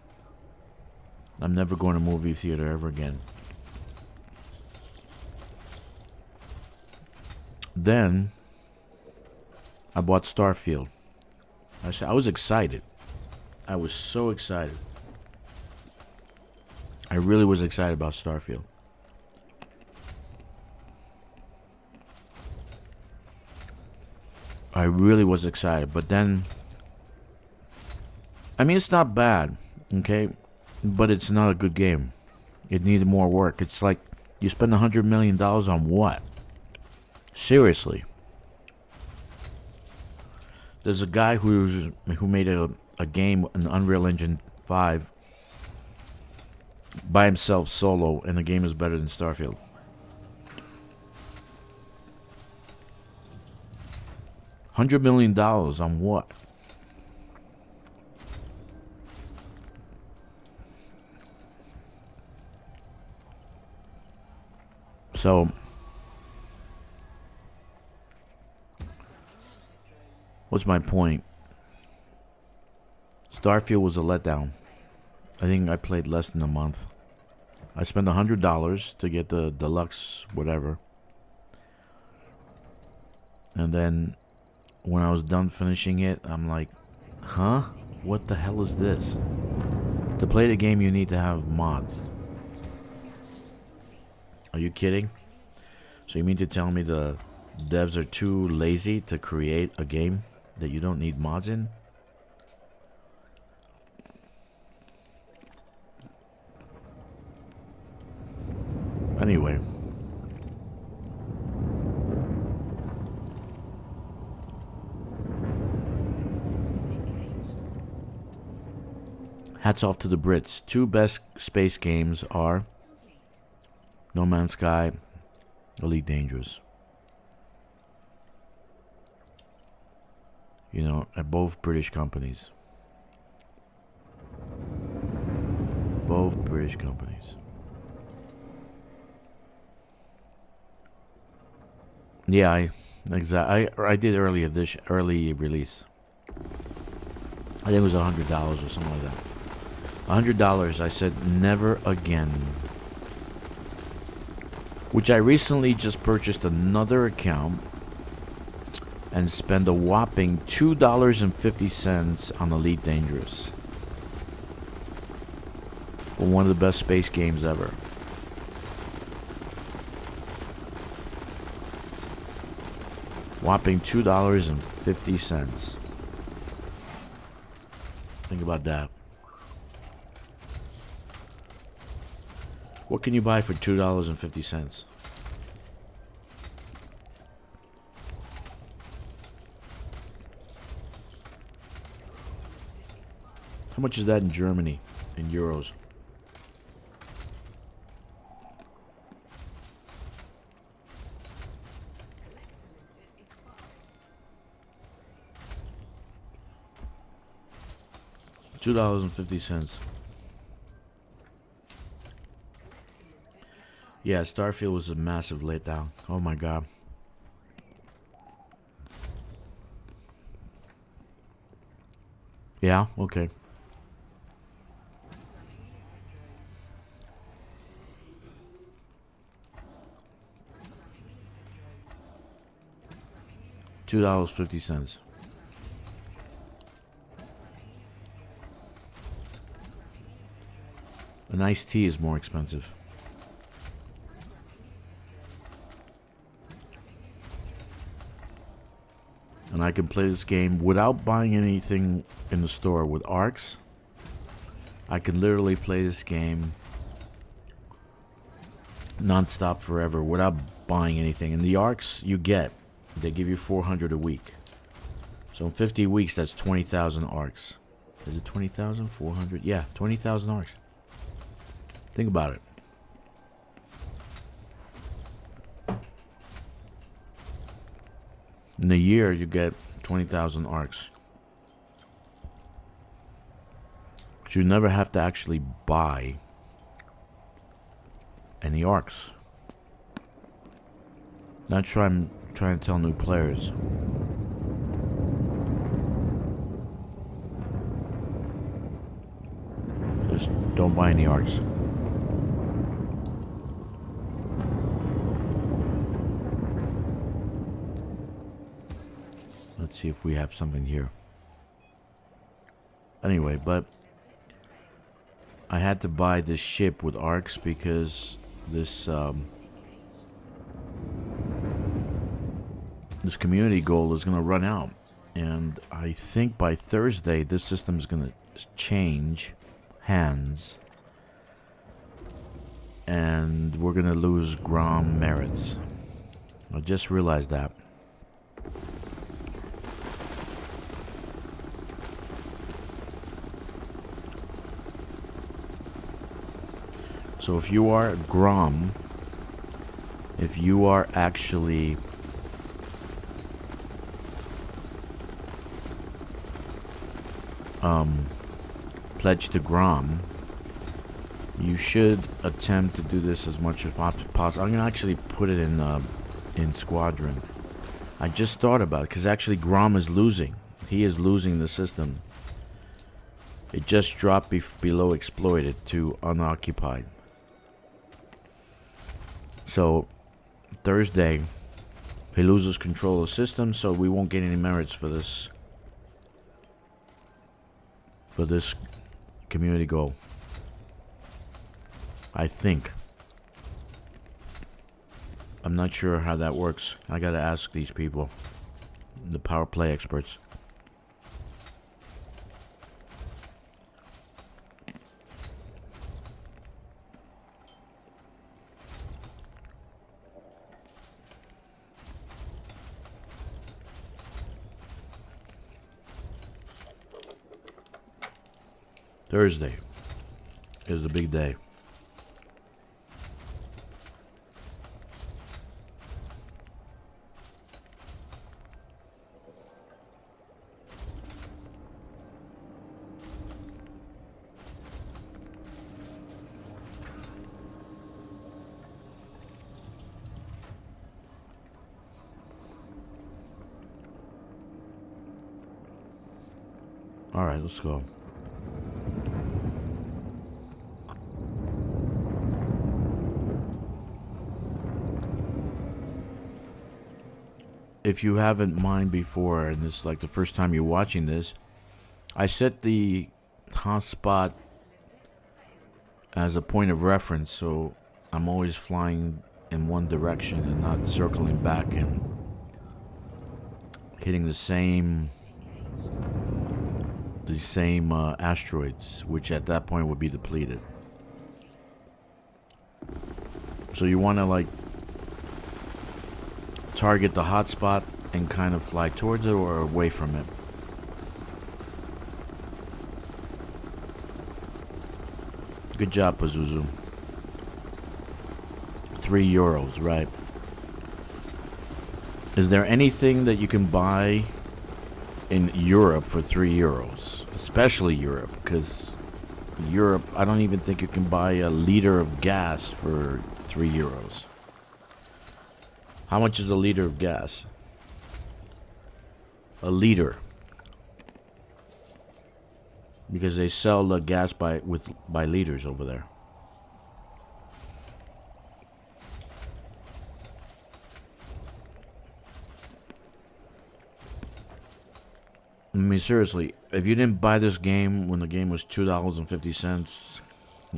I'm never going to movie theater ever again. Then I bought Starfield. I was excited. I was so excited. I really was excited about Starfield. I really was excited, but then, I mean, it's not bad, okay? But it's not a good game. It needed more work. It's like, you spend $100 million on what? Seriously. There's a guy who made a game, an Unreal Engine 5, by himself, solo, and the game is better than Starfield. $100 million on what? So, what's my point? Starfield was a letdown. I think I played less than a month. I spent $100 to get the deluxe whatever. And then when I was done finishing it, I'm like, huh? What the hell is this? To play the game, you need to have mods. Are you kidding? So you mean to tell me the devs are too lazy to create a game that you don't need mods in? Anyway. Hats off to the Brits. Two best space games are No Man's Sky, Elite Dangerous. You know, at both British companies. Both British companies. Yeah, I did early release. I think it was $100 or something like that. $100. I said never again. Which I recently just purchased another account and spent a whopping $2.50 on Elite Dangerous. For one of the best space games ever. Whopping $2.50. Think about that. What can you buy for $2.50? How much is that in Germany, in euros? $2.50. Yeah, Starfield was a massive letdown. Oh my god. Yeah, okay. $2.50. An iced tea is more expensive. And I can play this game without buying anything in the store with ARCs. I can literally play this game non-stop forever without buying anything. And the ARCs you get, they give you 400 a week. So in 50 weeks, that's 20,000 ARCs. Is it 20,000? 400? Yeah, 20,000 ARCs. Think about it. In a year, you get 20,000 ARCs. But you never have to actually buy any ARCs. Not trying to tell new players. Just don't buy any ARCs. Let's see if we have something here. Anyway, but I had to buy this ship with ARCs because this this community goal is going to run out. And I think by Thursday this system is going to change hands. And we're going to lose Grom merits. I just realized that. So if you are Grom, if you are actually pledged to Grom, you should attempt to do this as much as possible. I'm gonna actually put it in Squadron. I just thought about it because actually Grom is losing. He is losing the system. It just dropped below exploited to unoccupied. So Thursday, he loses control of the system, so we won't get any merits for this community goal. I think. I'm not sure how that works. I gotta ask these people, the power play experts. Thursday is the big day. All right, let's go. If you haven't mined before, and this is like the first time you're watching this, I set the hotspot as a point of reference, so I'm always flying in one direction and not circling back and hitting the same asteroids, which at that point would be depleted. So you want to like target the hotspot and kind of fly towards it or away from it. Good job, Pazuzu. €3, right? Is there anything that you can buy in Europe for €3? Especially Europe, because Europe, I don't even think you can buy a liter of gas for €3. How much is a liter of gas? A liter. Because they sell the gas by liters over there. I mean, seriously, if you didn't buy this game when the game was $2.50,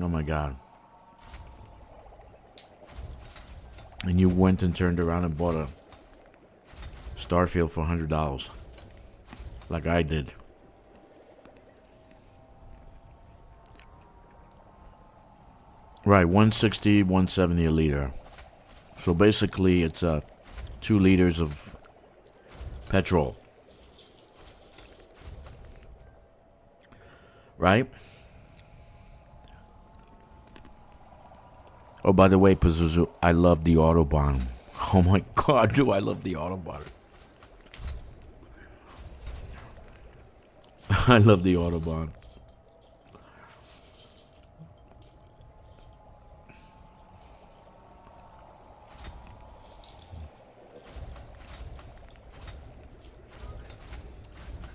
oh my god. And you went and turned around and bought a Starfield for $100. Like I did. Right, 160, 170 a liter. So basically it's 2 liters of petrol. Right? Oh, by the way, Pazuzu, I love the Autobahn. Oh my god, do I love the Autobahn. I love the Autobahn.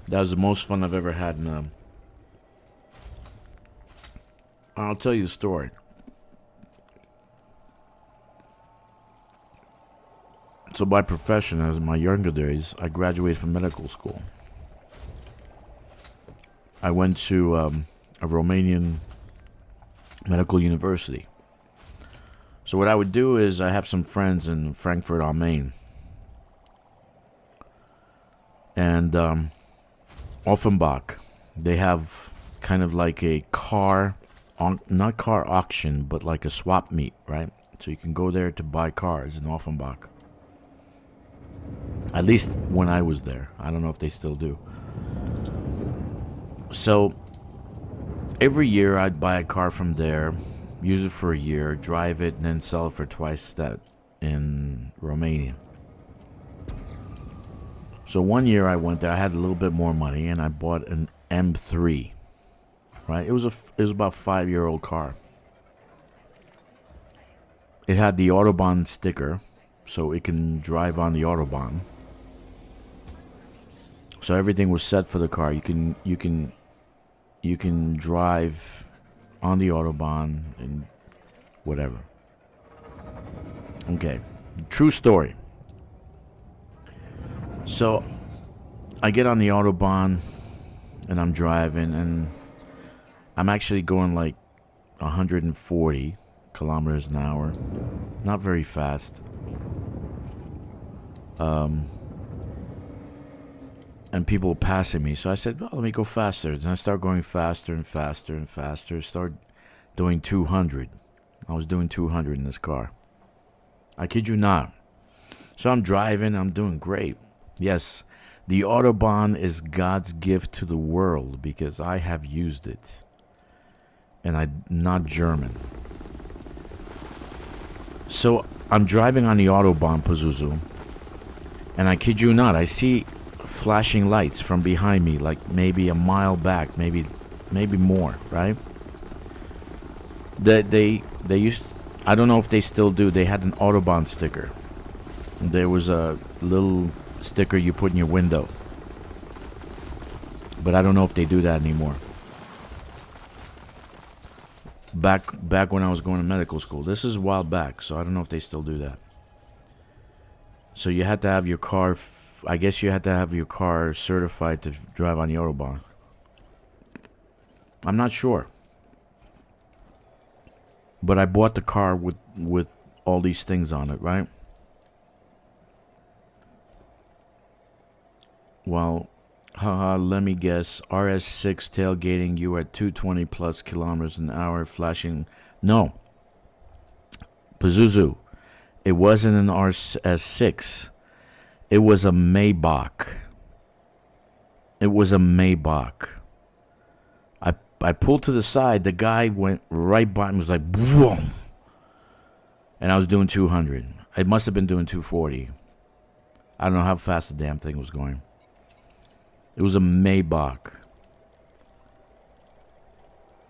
That was the most fun I've ever had in I'll tell you the story. So by profession, as in my younger days, I graduated from medical school. I went to a Romanian medical university. So what I would do is I have some friends in Frankfurt on Main. And Offenbach, they have kind of like a car, not car auction, but like a swap meet, right? So you can go there to buy cars in Offenbach. At least when I was there. I don't know if they still do. So every year I'd buy a car from there, use it for a year, drive it, and then sell it for twice that in Romania. So one year I went there, I had a little bit more money, and I bought an M3. Right? It was about a 5-year-old car. It had the Autobahn sticker, so it can drive on the Autobahn. So everything was set for the car. You can drive on the Autobahn and whatever. Okay, true story. So I get on the Autobahn and I'm driving, and I'm actually going like 140 kilometers an hour. Not very fast. And people were passing me, so I said, well, let me go faster. And I start going faster and faster and faster. Start doing 200. I was doing 200 in this car. I kid you not. So I'm driving, I'm doing great. Yes, the Autobahn is God's gift to the world because I have used it. And I'm not German. So I'm driving on the Autobahn, Pazuzu. And I kid you not, I see flashing lights from behind me, like maybe a mile back, maybe more, right? They used, I don't know if they still do, they had an Autobahn sticker. There was a little sticker you put in your window. But I don't know if they do that anymore. Back when I was going to medical school. This is a while back, so I don't know if they still do that. So you had to have your car, I guess you had to have your car certified to drive on the Autobahn. I'm not sure. But I bought the car with all these things on it, right? Well, haha, let me guess. RS6 tailgating you at 220 plus kilometers an hour, flashing. No. Pazuzu. It wasn't an RS6. It was a Maybach. It was a Maybach. I pulled to the side. The guy went right by me. Was like, boom. And I was doing 200. I must have been doing 240. I don't know how fast the damn thing was going. It was a Maybach.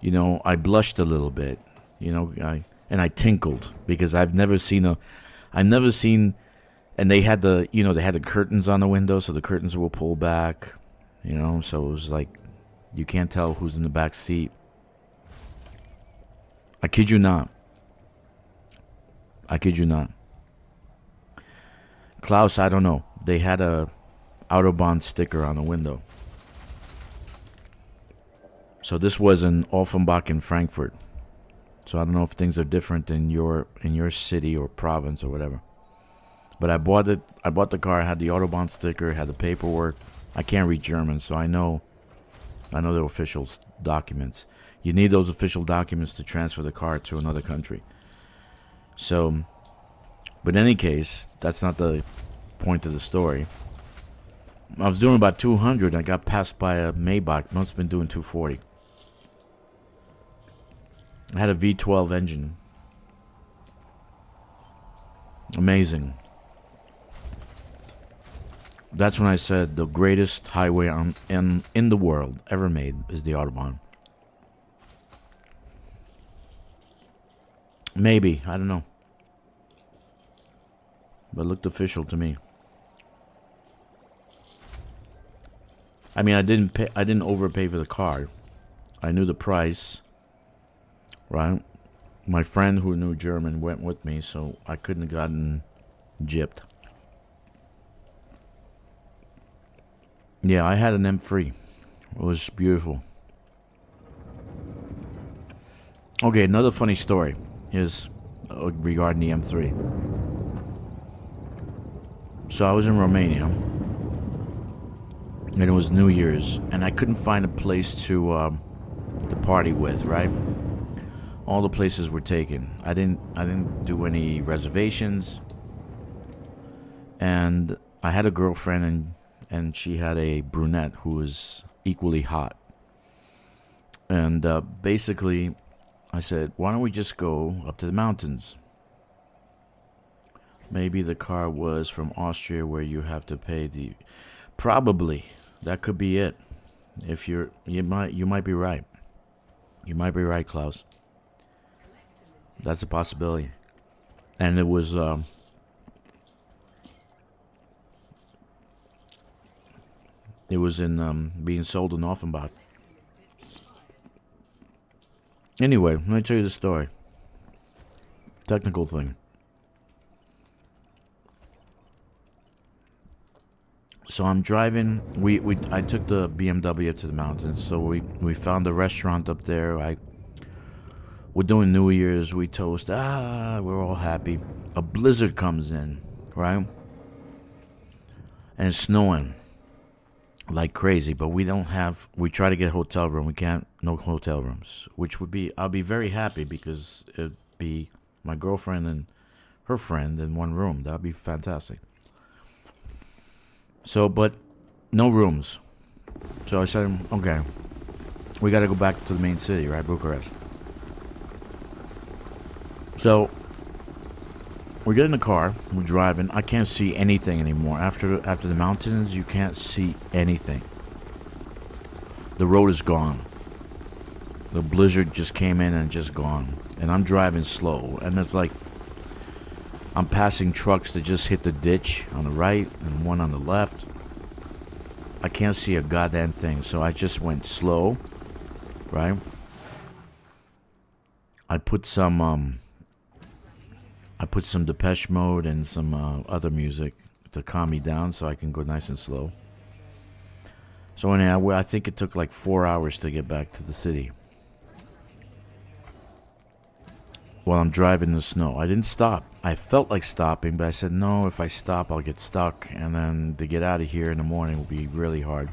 You know, I blushed a little bit. You know, I tinkled because I've never seen, and they had the curtains on the window, so the curtains will pull back. You know, so it was like, you can't tell who's in the back seat. I kid you not. I kid you not. Klaus, I don't know. They had a Autobahn sticker on the window. So this was in Offenbach in Frankfurt. So I don't know if things are different in your city or province or whatever. But I bought it. I bought the car. I had the Autobahn sticker. Had the paperwork. I can't read German, so I know the official documents. You need those official documents to transfer the car to another country. So, but in any case, that's not the point of the story. I was doing about 200. I got passed by a Maybach. Must have been doing 240. I had a V12 engine. Amazing. That's when I said the greatest highway in the world ever made is the Autobahn. Maybe, I don't know. But it looked official to me. I mean, I didn't overpay for the car. I knew the price. Right? My friend who knew German went with me, so I couldn't have gotten gypped. Yeah, I had an M3. It was beautiful. Okay, another funny story is regarding the M3. So I was in Romania, and it was New Year's, and I couldn't find a place to party with, right? All the places were taken. I didn't do any reservations, and I had a girlfriend, and she had a brunette who was equally hot. And basically, I said, why don't we just go up to the mountains? Maybe the car was from Austria where you have to pay the... Probably. That could be it. If you might be right. You might be right, Klaus. That's a possibility. And it was... It was in being sold in Offenbach. Anyway, let me tell you the story. Technical thing. So I'm driving. I took the BMW up to the mountains. So we found a restaurant up there. We're doing New Year's. We toast. We're all happy. A blizzard comes in, right? And it's snowing like crazy. But we try to get a hotel room. We can't. No hotel rooms. Which would be. I'll be very happy because it'd be my girlfriend and her friend in one room. That'd be fantastic. So, but no rooms. So I said, okay, we got to go back to the main city, right, Bucharest. So we get in the car, we're driving. I can't see anything anymore. After the mountains, you can't see anything. The road is gone. The blizzard just came in and just gone. And I'm driving slow, and it's like I'm passing trucks that just hit the ditch on the right and one on the left. I can't see a goddamn thing, so I just went slow, right? I put some Depeche Mode and some other music to calm me down so I can go nice and slow. So anyhow, I think it took like 4 hours to get back to the city. While I'm driving in the snow. I didn't stop. I felt like stopping, but I said, no, if I stop, I'll get stuck. And then to get out of here in the morning will be really hard.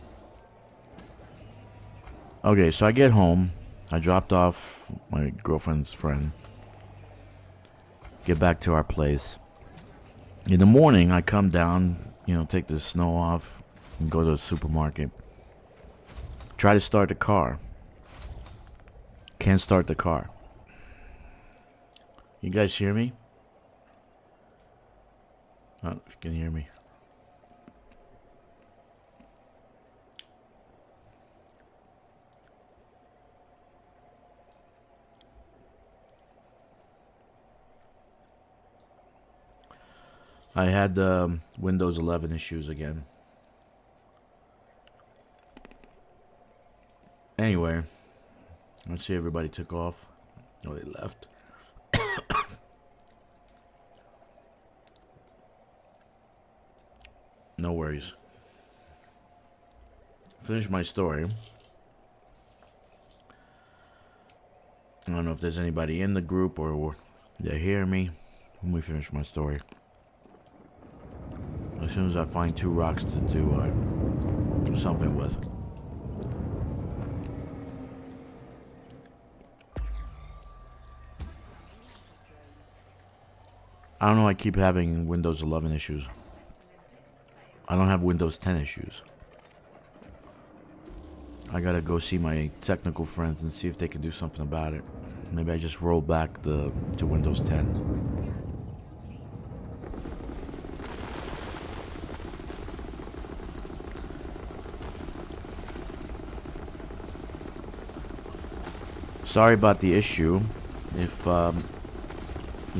Okay, so I get home. I dropped off my girlfriend's friend. Get back to our place. In the morning, I come down, take the snow off and go to the supermarket. Try to start the car. Can't start the car. You guys hear me? Oh, if you can hear me. I had Windows 11 issues again. Anyway, let's see, everybody took off. No, they left. No worries. Finish my story. I don't know if there's anybody in the group or they hear me. Let me finish my story. As soon as I find 2 rocks to do something with. I don't know, I keep having Windows 11 issues. I don't have Windows 10 issues. I gotta go see my technical friends and see if they can do something about it. Maybe I just roll back to Windows 10. Sorry about the issue. If you're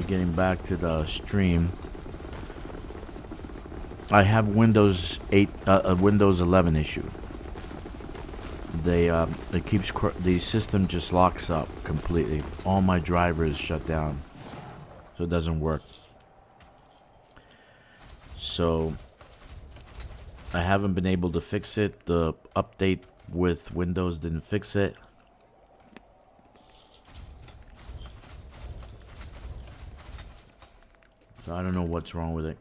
getting back to the stream, I have Windows 8, a Windows 11 issue. The system just locks up completely. All my drivers shut down, so it doesn't work. So I haven't been able to fix it. The update with Windows didn't fix it. So I don't know what's wrong with it.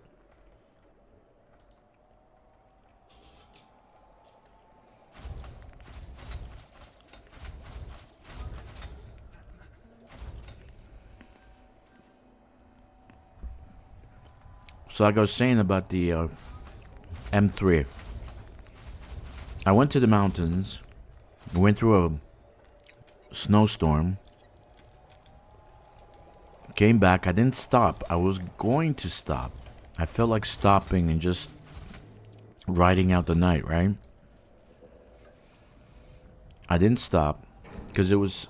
So like I was saying about the M3. I went to the mountains. Went through a snowstorm. Came back. I didn't stop. I was going to stop. I felt like stopping and just riding out the night, right? I didn't stop because it was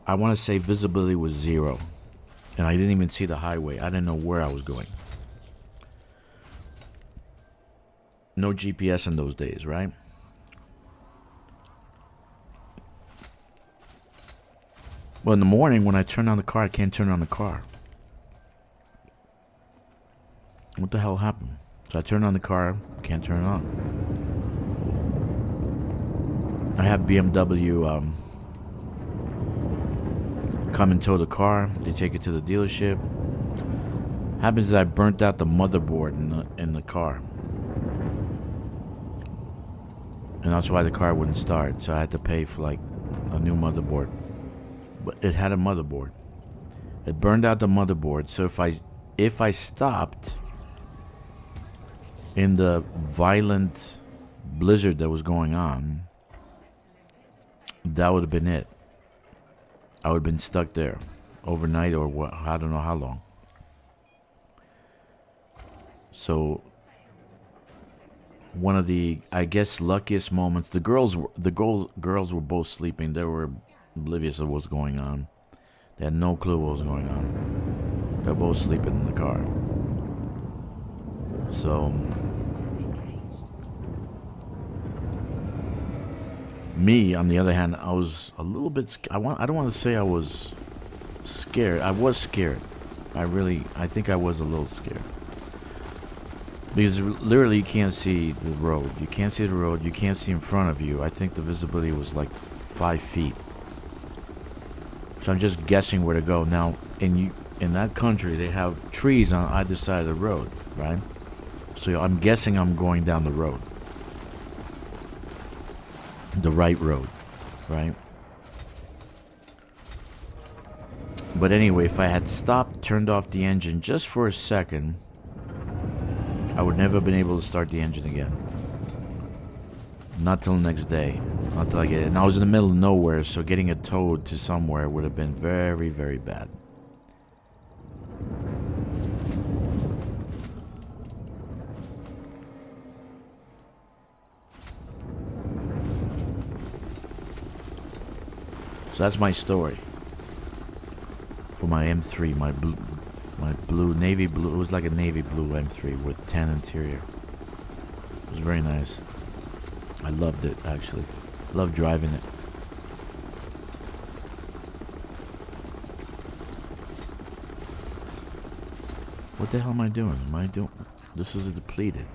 I want to say visibility was 0. And I didn't even see the highway. I didn't know where I was going. No GPS in those days, right? Well, in the morning when I turn on the car, I can't turn on the car. What the hell happened? So I turn on the car, can't turn it on. I have BMW come and tow the car. They take it to the dealership. Happens is I burnt out the motherboard in the car, and that's why the car wouldn't start. So I had to pay for like a new motherboard. But it had a motherboard. It burned out the motherboard. So if I stopped in the violent blizzard that was going on, that would have been it. I would have been stuck there overnight or what? I don't know how long. So one of the, I guess, luckiest moments. The girls were both sleeping. They were oblivious of what's going on. They had no clue what was going on. They're both sleeping in the car. So me, on the other hand, I was a little bit. I don't want to say I was scared. I was scared. I think I was a little scared. Because literally you can't see the road. You can't see the road. You can't see in front of you. I think the visibility was like 5 feet. So I'm just guessing where to go. Now, in that country, they have trees on either side of the road, right? So I'm guessing I'm going down the road. The right road, right? But anyway, if I had stopped, turned off the engine just for a second, I would never have been able to start the engine again. Not till the next day. Not till I get it. And I was in the middle of nowhere, so getting it towed to somewhere would have been very, very bad. So that's my story. For my M3, my blue, navy blue. It was like a navy blue M3 with tan interior. It was very nice. I loved it, actually. Loved driving it. What the hell am I doing? This is depleted.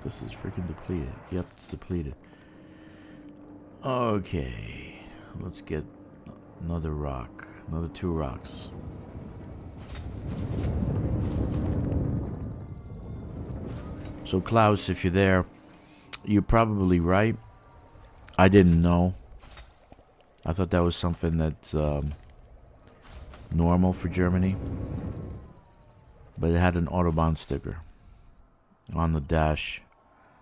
This is freaking depleted. Yep, it's depleted. Okay. Let's get another rock. Another 2 rocks. So Klaus, if you're there, you're probably right. I didn't know. I thought that was something that's normal for Germany. But it had an Autobahn sticker on the dash,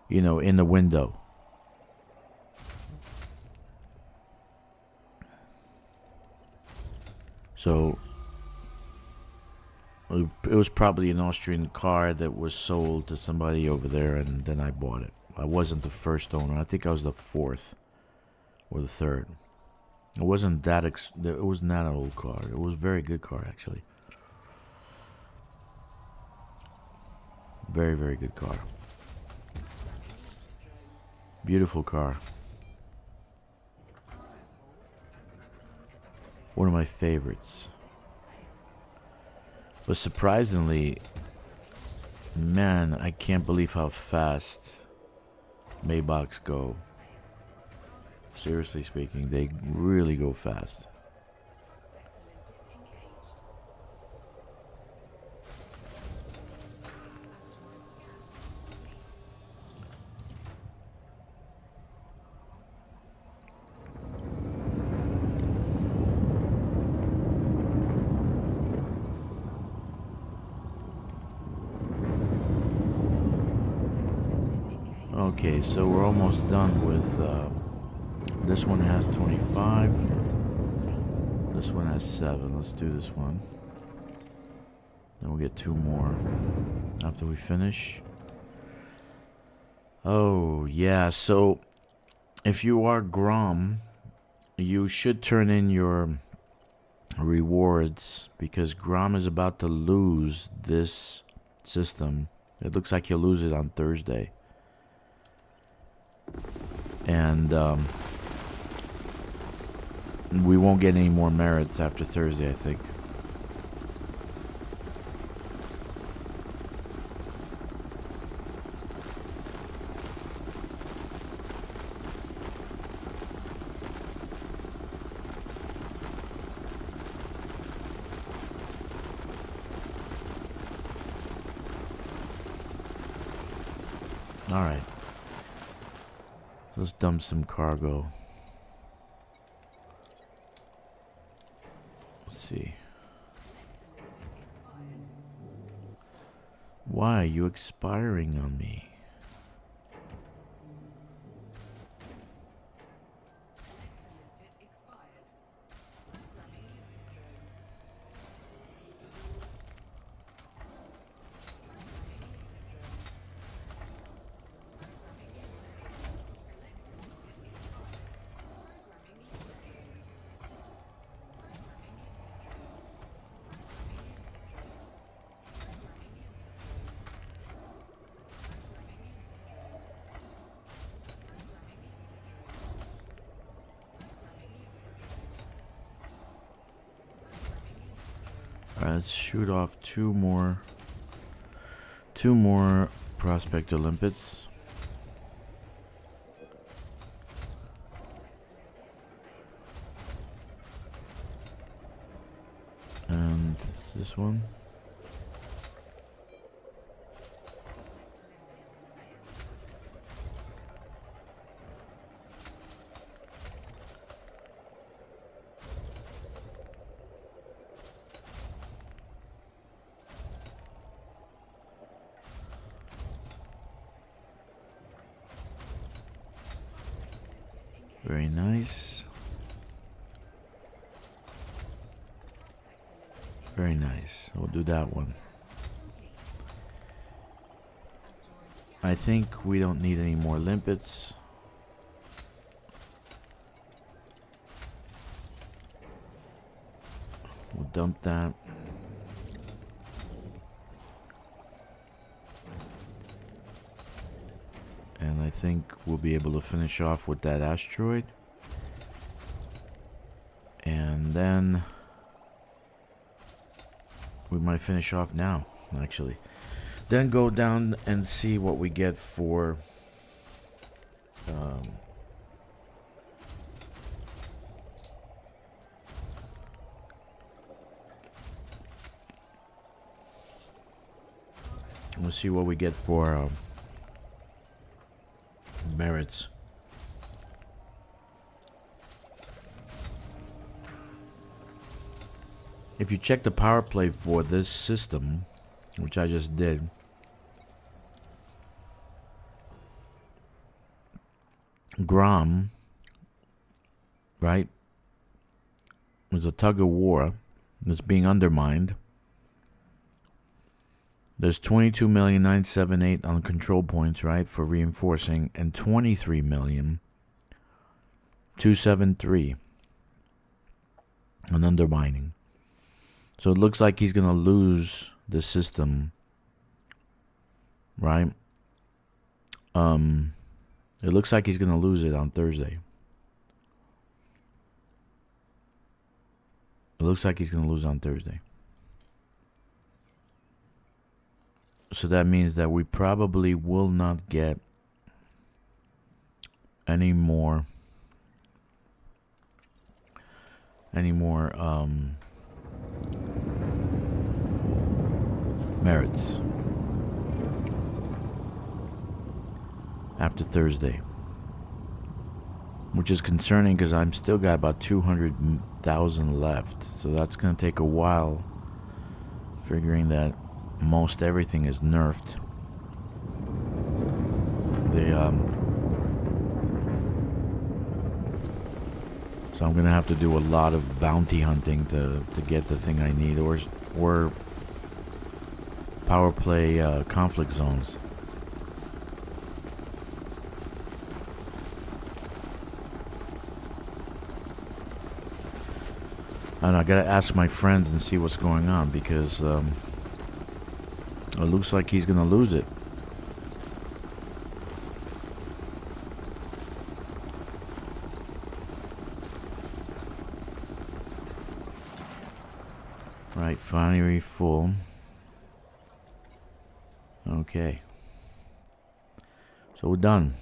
you know, in the window. So it was probably an Austrian car that was sold to somebody over there, and then I bought it. I wasn't the first owner. I think I was the 4th or the 3rd. It wasn't that it wasn't that old car. It was a very good car, actually. Very, very good car. Beautiful car. One of my favorites. But surprisingly, man, I can't believe how fast Maybachs go. Seriously speaking, they really go fast. Okay, so we're almost done with, this one has 25, this one has 7, let's do this one, then we'll get 2 more after we finish. Oh, yeah, so if you are Grom, you should turn in your rewards, because Grom is about to lose this system. It looks like he'll lose it on Thursday. And we won't get any more merits after Thursday, I think. Alright. Let's dump some cargo. Let's see. Why are you expiring on me? Alright, let's shoot off two more Prospector limpets. And this one. Very nice. Very nice. We'll do that one. I think we don't need any more limpets. We'll dump that. And I think we'll be able to finish off with that asteroid. And then we might finish off now, actually. Then go down and see what we get for we'll see what we get for merits. If you check the power play for this system, which I just did, Grom, right, was a tug of war that's being undermined. There's 22,978 on control points, right, for reinforcing, and 23,273 on undermining. So it looks like he's gonna lose the system, right? It looks like he's gonna lose it on Thursday. It looks like he's gonna lose on Thursday. So that means that we probably will not get any more merits after Thursday, which is concerning because I'm still got about 200,000 left. So that's going to take a while, figuring that most everything is nerfed. So I'm gonna have to do a lot of bounty hunting to get the thing I need, or power play conflict zones. And I gotta ask my friends and see what's going on, because it looks like he's gonna lose it. Right, finally full. Okay. So we're done.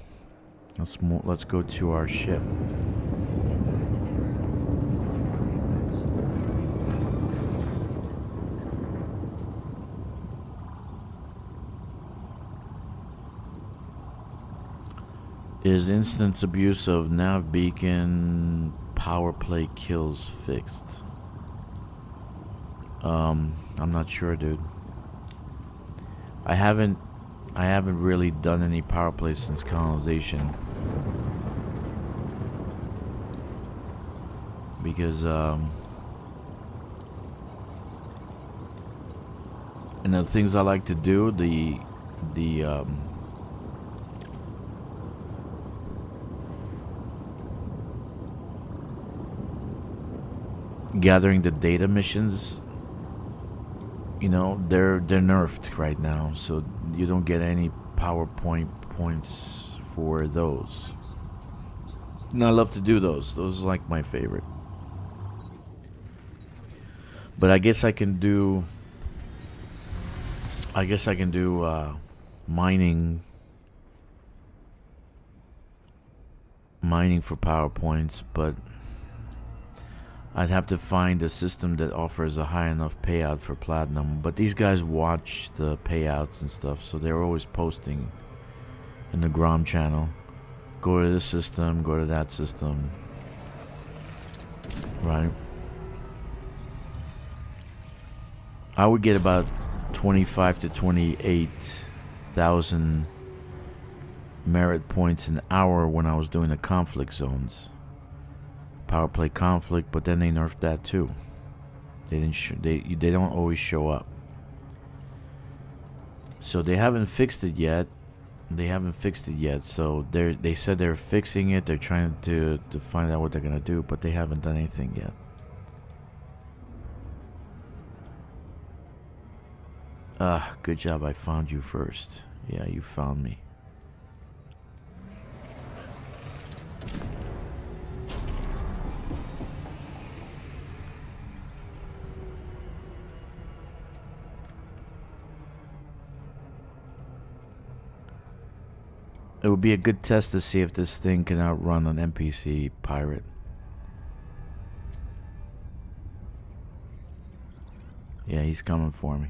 Let's go to our ship. Is instance abuse of nav beacon power play kills fixed? I'm not sure, dude. I haven't really done any power play since colonization. Because and the things I like to do, the gathering the data missions, you know, they're nerfed right now, so you don't get any PowerPoint points for those. And I love to do those. Those are like my favorite. But I guess I can do mining for PowerPoints, but I'd have to find a system that offers a high enough payout for platinum. But these guys watch the payouts and stuff, so they're always posting in the Grom channel. Go to this system, go to that system. Right? I would get about 25 to 28,000 merit points an hour when I was doing the conflict zones. Power play conflict, but then they nerfed that too. They didn't. They don't always show up. So they haven't fixed it yet. So they said they're fixing it. They're trying to find out what they're gonna do, but they haven't done anything yet. Good job. I found you first. Yeah, you found me. It would be a good test to see if this thing can outrun an NPC pirate. Yeah, he's coming for me.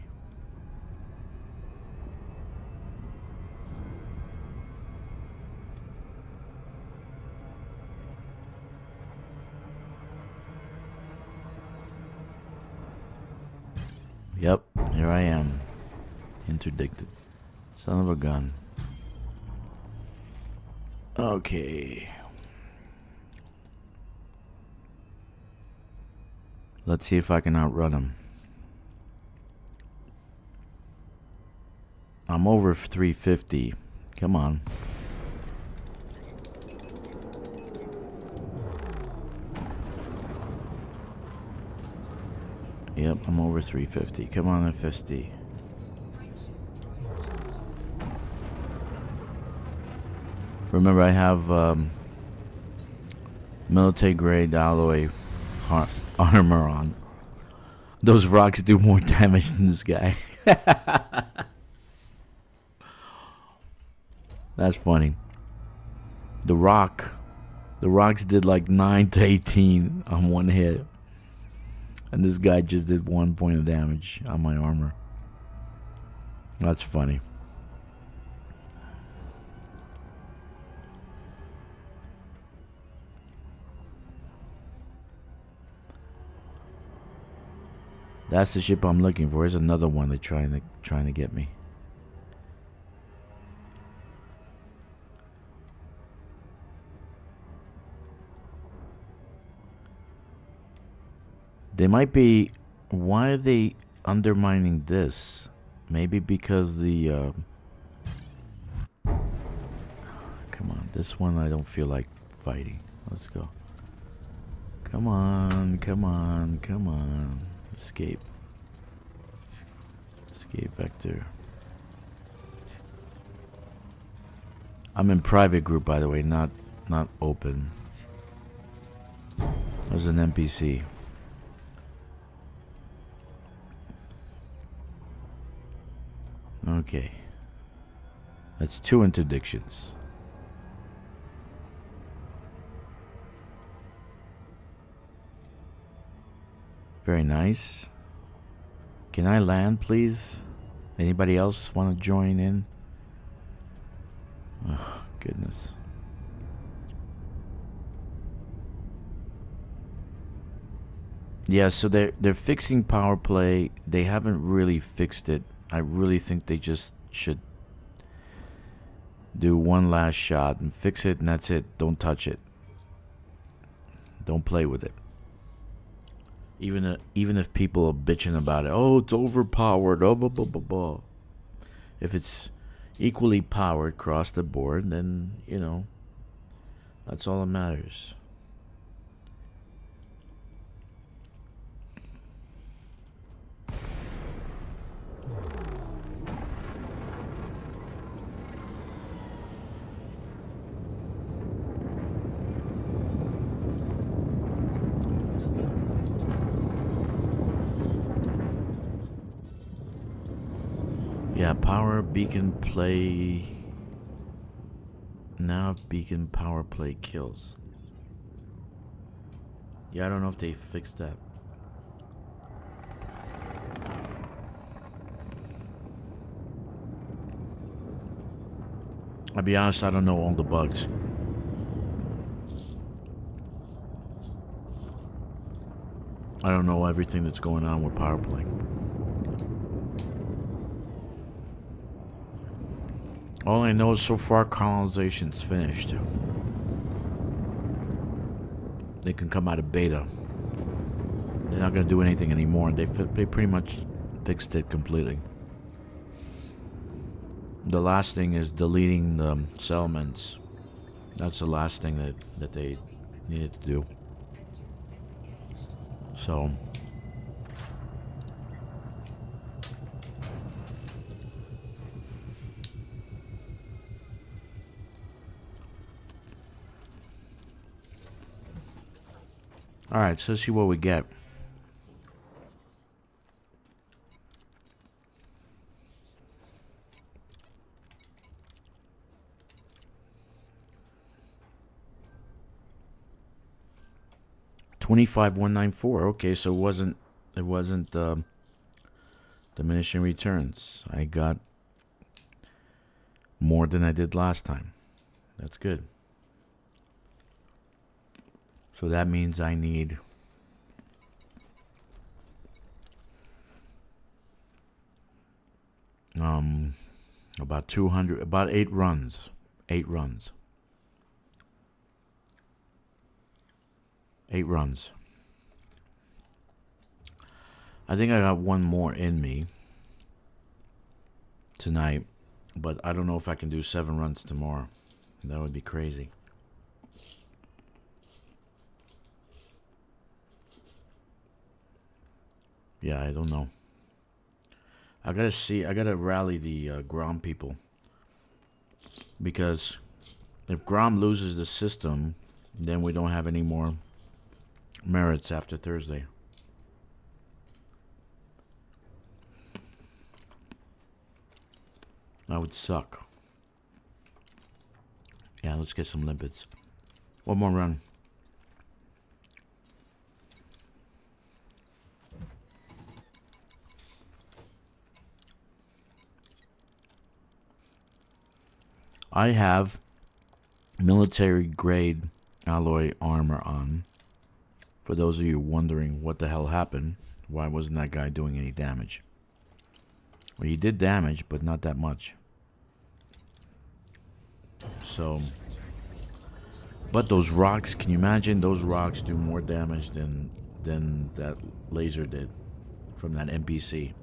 Yep, here I am. Interdicted. Son of a gun. Okay. Let's see if I can outrun him. I'm over 350. Come on. Yep, I'm over 350. Come on, FSD. Remember, I have military grade alloy armor on. Those rocks do more damage than this guy. That's funny. The rocks did like 9 to 18 on one hit. And this guy just did 1 point of damage on my armor. That's funny. That's the ship I'm looking for. There's another one that's trying to get me. They might be. Why are they undermining this? Maybe because the. Come on, this one I don't feel like fighting. Let's go. Come on, come on, come on. Escape. Escape vector. I'm in private group, by the way, not open. There's an NPC. Okay. That's 2 interdictions. Very nice. Can I land, please? Anybody else want to join in? Oh, goodness. Yeah, so they're fixing power play. They haven't really fixed it. I really think they just should do one last shot and fix it, and that's it. Don't touch it. Don't play with it. Even if people are bitching about it, oh, it's overpowered, oh, blah, blah, blah, blah. If it's equally powered across the board, then, you know, that's all that matters. Yeah, power beacon play. Now beacon power play kills. Yeah, I don't know if they fixed that. I'll be honest, I don't know all the bugs. I don't know everything that's going on with power play. All I know is so far colonization's finished. They can come out of beta. They're not going to do anything anymore. They pretty much fixed it completely. The last thing is deleting the settlements. That's the last thing that they needed to do. So alright, so let's see what we get. $25,194. Okay, so it wasn't diminishing returns. I got more than I did last time. That's good. So that means I need about 200, about 8 runs. 8 runs. 8 runs. I think I got one more in me tonight, but I don't know if I can do 7 runs tomorrow. That would be crazy. Yeah, I don't know. I gotta rally the Grom people, because if Grom loses the system, then we don't have any more merits after Thursday. That would suck. Yeah, let's get some limpets. One more run. I have military grade alloy armor on. For those of you wondering what the hell happened, why wasn't that guy doing any damage? Well, he did damage, but not that much. So, but those rocks, can you imagine those rocks do more damage than that laser did from that NPC?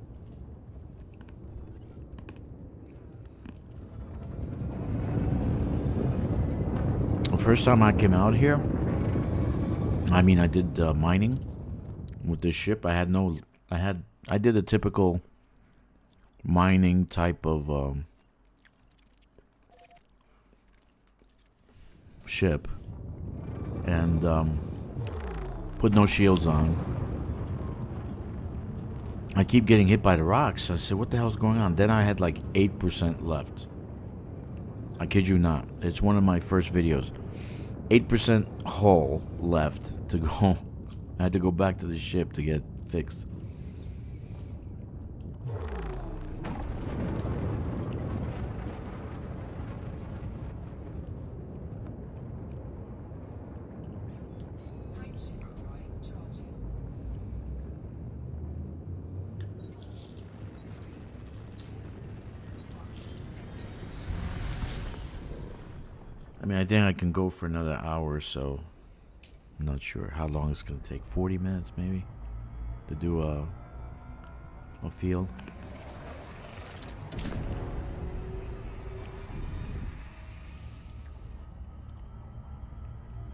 The first time I came out here, I mean, I did mining with this ship. I did a typical mining type of ship, and put no shields on. I keep getting hit by the rocks. I said, what the hell's going on? Then I had like 8% left. I kid you not. It's one of my first videos. 8% hull left to go. I had to go back to the ship to get fixed. I mean, I think I can go for another hour or so. I'm not sure how long it's gonna take. 40 minutes maybe to do a field.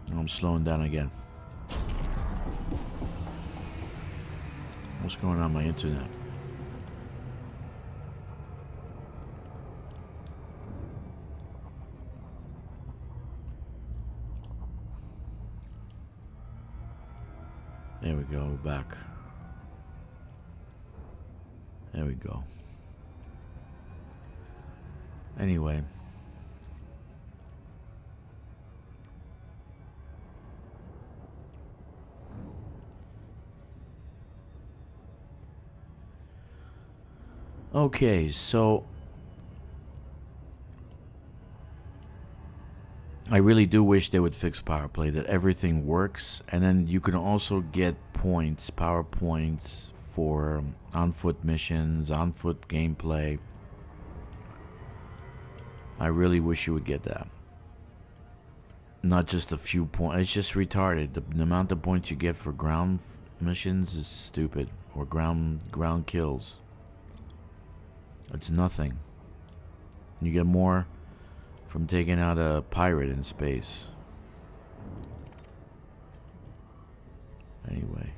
I'm slowing down again. What's going on my internet? There we go, back. There we go. Anyway. Okay, so I really do wish they would fix power play, that everything works, and then you can also get points, power points for on-foot missions, on-foot gameplay. I really wish you would get that. Not just a few points. It's just retarded. The amount of points you get for ground missions is stupid, or ground kills. It's nothing. You get more from taking out a pirate in space. Anyway,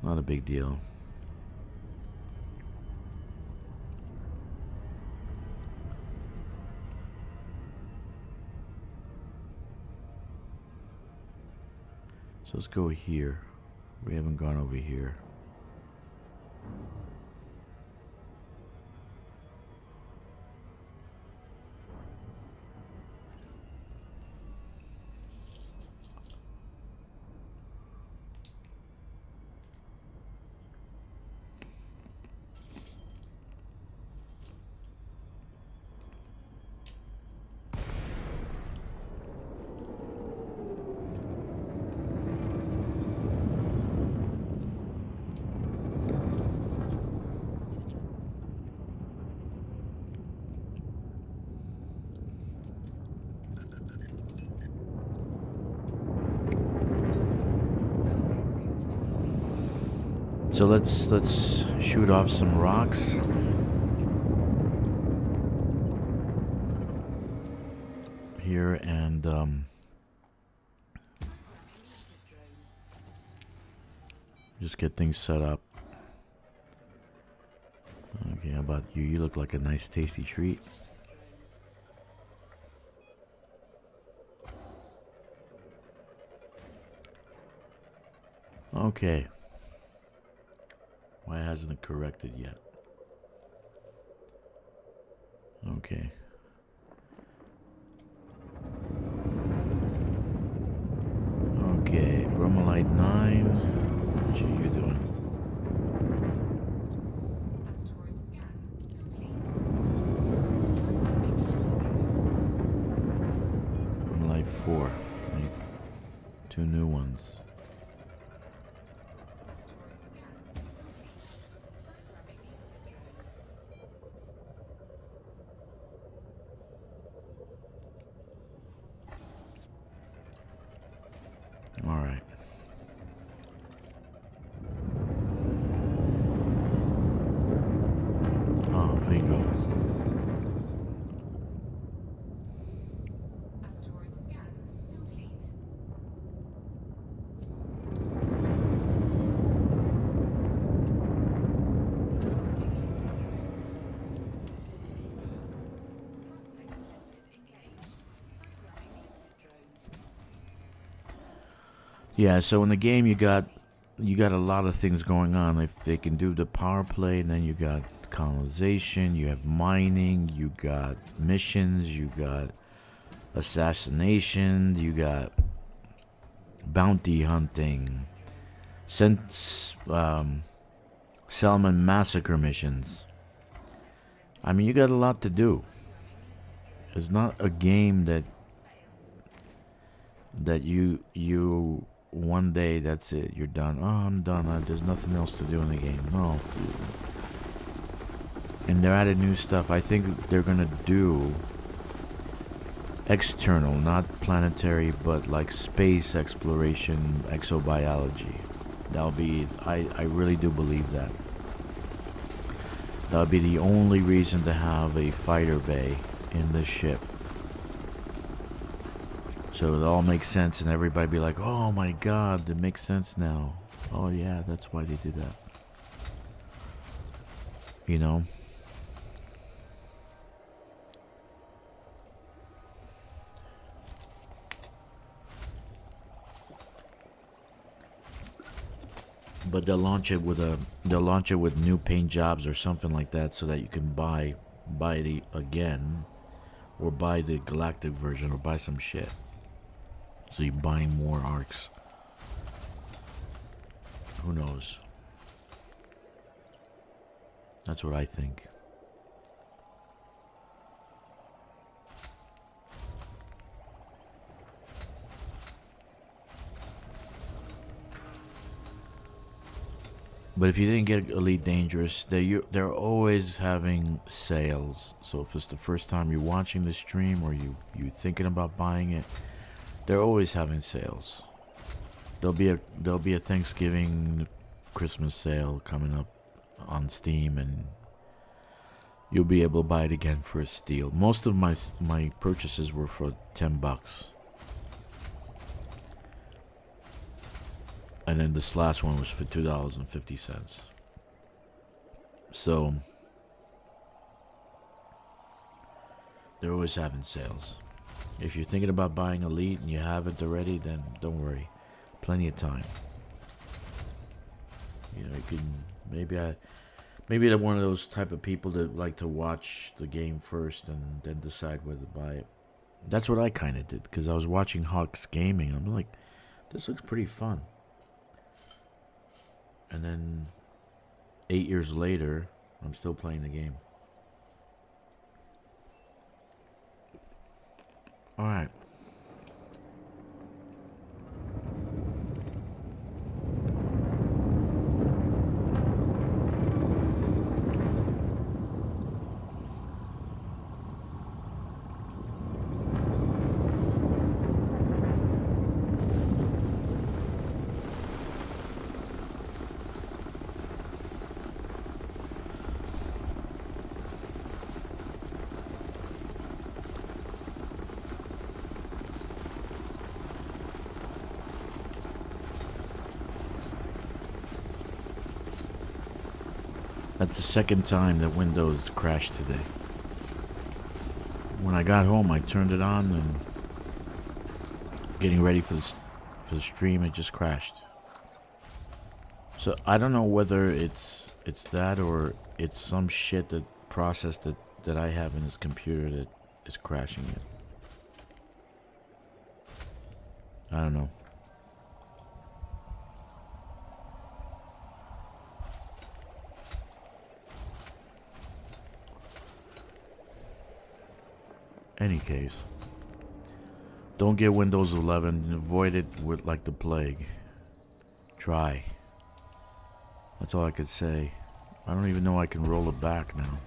not a big deal. So let's go here. We haven't gone over here. So let's shoot off some rocks. Here and just get things set up. Okay, how about you? You look like a nice tasty treat. Okay. Why hasn't it corrected yet? Okay. Okay, Bromellite 9. What are you doing? Asteroid scan complete. Bromellite 4. Two new ones. Alright. Oh, there you go. Asteroid scan complete. Prospect limit engaged. Programming drone. Yeah, so in the game you got a lot of things going on. If they can do the power play, and then you got colonization, you have mining, you got missions, you got assassination, you got bounty hunting, Salmon massacre missions. I mean, you got a lot to do. It's not a game that you one day that's it, you're done. Oh, I'm done. There's nothing else to do in the game. No. And they're adding new stuff. I think they're gonna do external, not planetary, but like space exploration, exobiology. That'll be, I really do believe that. That'll be the only reason to have a fighter bay in this ship. So it all makes sense and everybody be like, oh my god, it makes sense now. Oh yeah, that's why they did that. You know? But they'll launch it with new paint jobs or something like that, so that you can buy the again, or buy the Galactic version, or buy some shit. So you're buying more arcs. Who knows? That's what I think. But if you didn't get Elite Dangerous, they're always having sales. So if it's the first time you're watching the stream, or you thinking about buying it, they're always having sales. There'll be a Thanksgiving, Christmas sale coming up on Steam, and you'll be able to buy it again for a steal. Most of my purchases were for $10. And then this last one was for $2.50. So they're always having sales. If you're thinking about buying Elite and you haven't already, then don't worry. Plenty of time. You know, you can maybe they're one of those type of people that like to watch the game first and then decide whether to buy it. That's what I kind of did, because I was watching Hawks Gaming. I'm like, this looks pretty fun. And then 8 years later, I'm still playing the game. Alright. That's the second time that Windows crashed today. When I got home, I turned it on and getting ready for the stream, it just crashed. So I don't know whether it's that, or it's some shit that process that I have in this computer that is crashing it. I don't know. Any case, don't get Windows 11. Avoid it with like the plague. Try. That's all I could say. I don't even know I can roll it back now.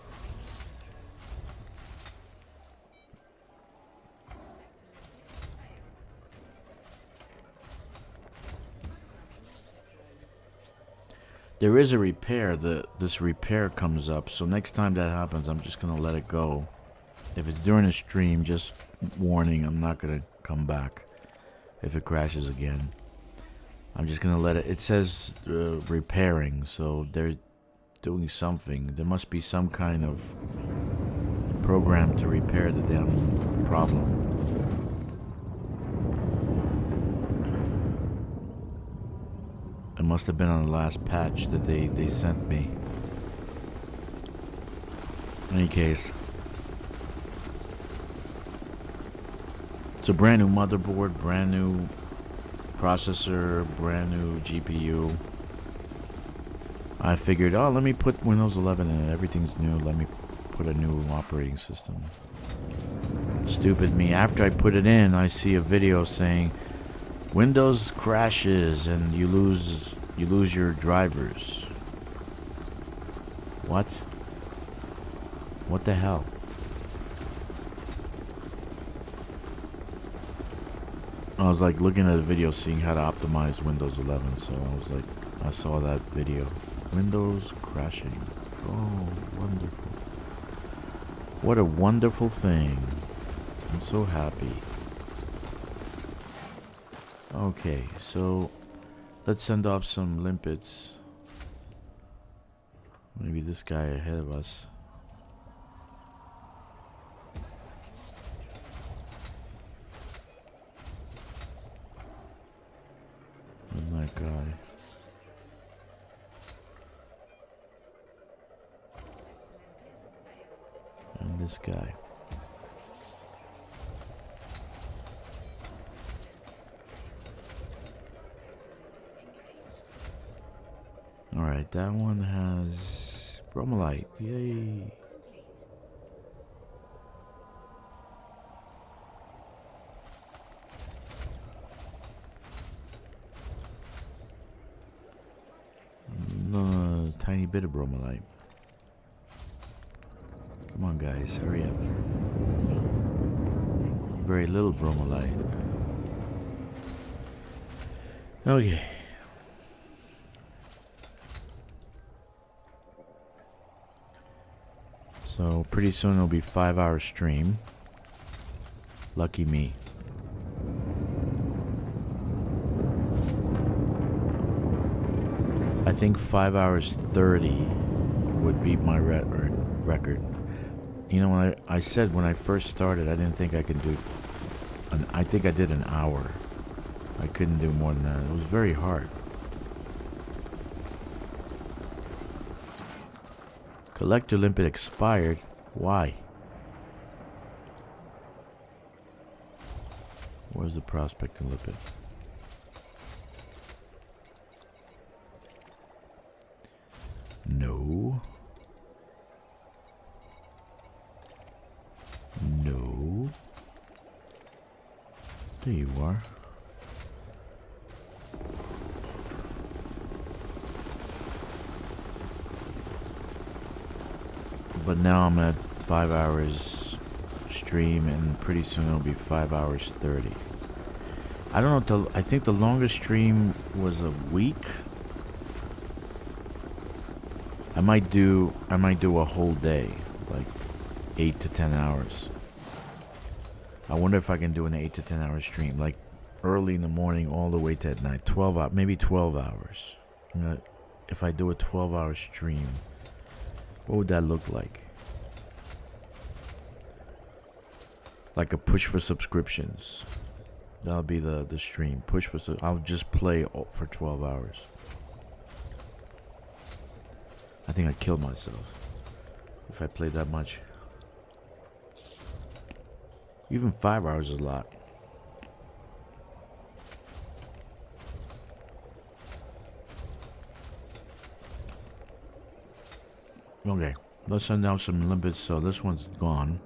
There is a repair. This repair comes up, so next time that happens, I'm just gonna let it go. If it's during a stream, just warning, I'm not gonna come back if it crashes again. I'm just gonna let it. It says repairing, so they're doing something. There must be some kind of program to repair the damn problem. It must have been on the last patch that they sent me. In any case, it's a brand new motherboard, brand new processor, brand new GPU. I figured, oh, let me put Windows 11 in it. Everything's new. Let me put a new operating system. Stupid me. After I put it in, I see a video saying Windows crashes and you lose your drivers. What? What the hell? I was like looking at a video seeing how to optimize Windows 11, so I was like, I saw that video. Windows crashing. Oh, wonderful. What a wonderful thing. I'm so happy. Okay, so let's send off some limpets. Maybe this guy ahead of us. And that guy. And this guy. Alright, that one has Bromellite. Yay! Tiny bit of Bromellite. Come on, guys, hurry up. Very little Bromellite. Okay. So pretty soon it'll be 5-hour stream. Lucky me. I think 5 hours 30 would beat my record. You know, when I said when I first started, I didn't think I could do. I think I did an hour. I couldn't do more than that. It was very hard. Collector limpet expired. Why? Where's the prospecting limpet? No. No. There you are. But now I'm at 5 hours stream, and pretty soon it'll be 5 hours 30. I don't know. I think the longest stream was a week. I might do a whole day, like 8 to 10 hours. I wonder if I can do an 8 to 10 hour stream, like early in the morning all the way to at night. 12 hours, maybe 12 hours. If I do a 12-hour stream, what would that look like? Like a push for subscriptions. That'll be the stream. Push for I'll just play for 12 hours. I think I'd kill myself if I played that much. Even 5 hours is a lot. Okay, let's send out some limpets. So this one's gone.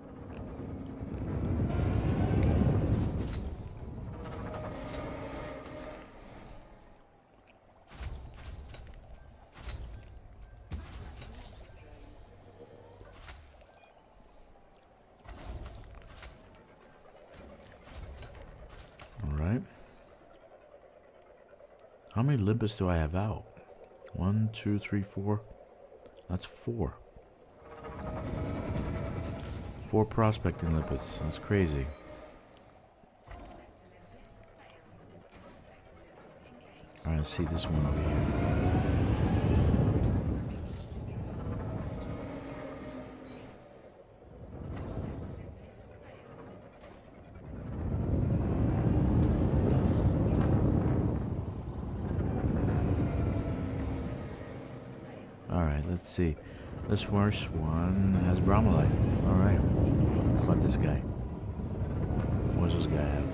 How many limpets do I have out? 1, 2, 3, 4. That's 4. 4 prospecting limpets. That's crazy. Alright, let's see this one over here. Let's see. This first one has Bromellite. Alright. How about this guy? What does this guy have?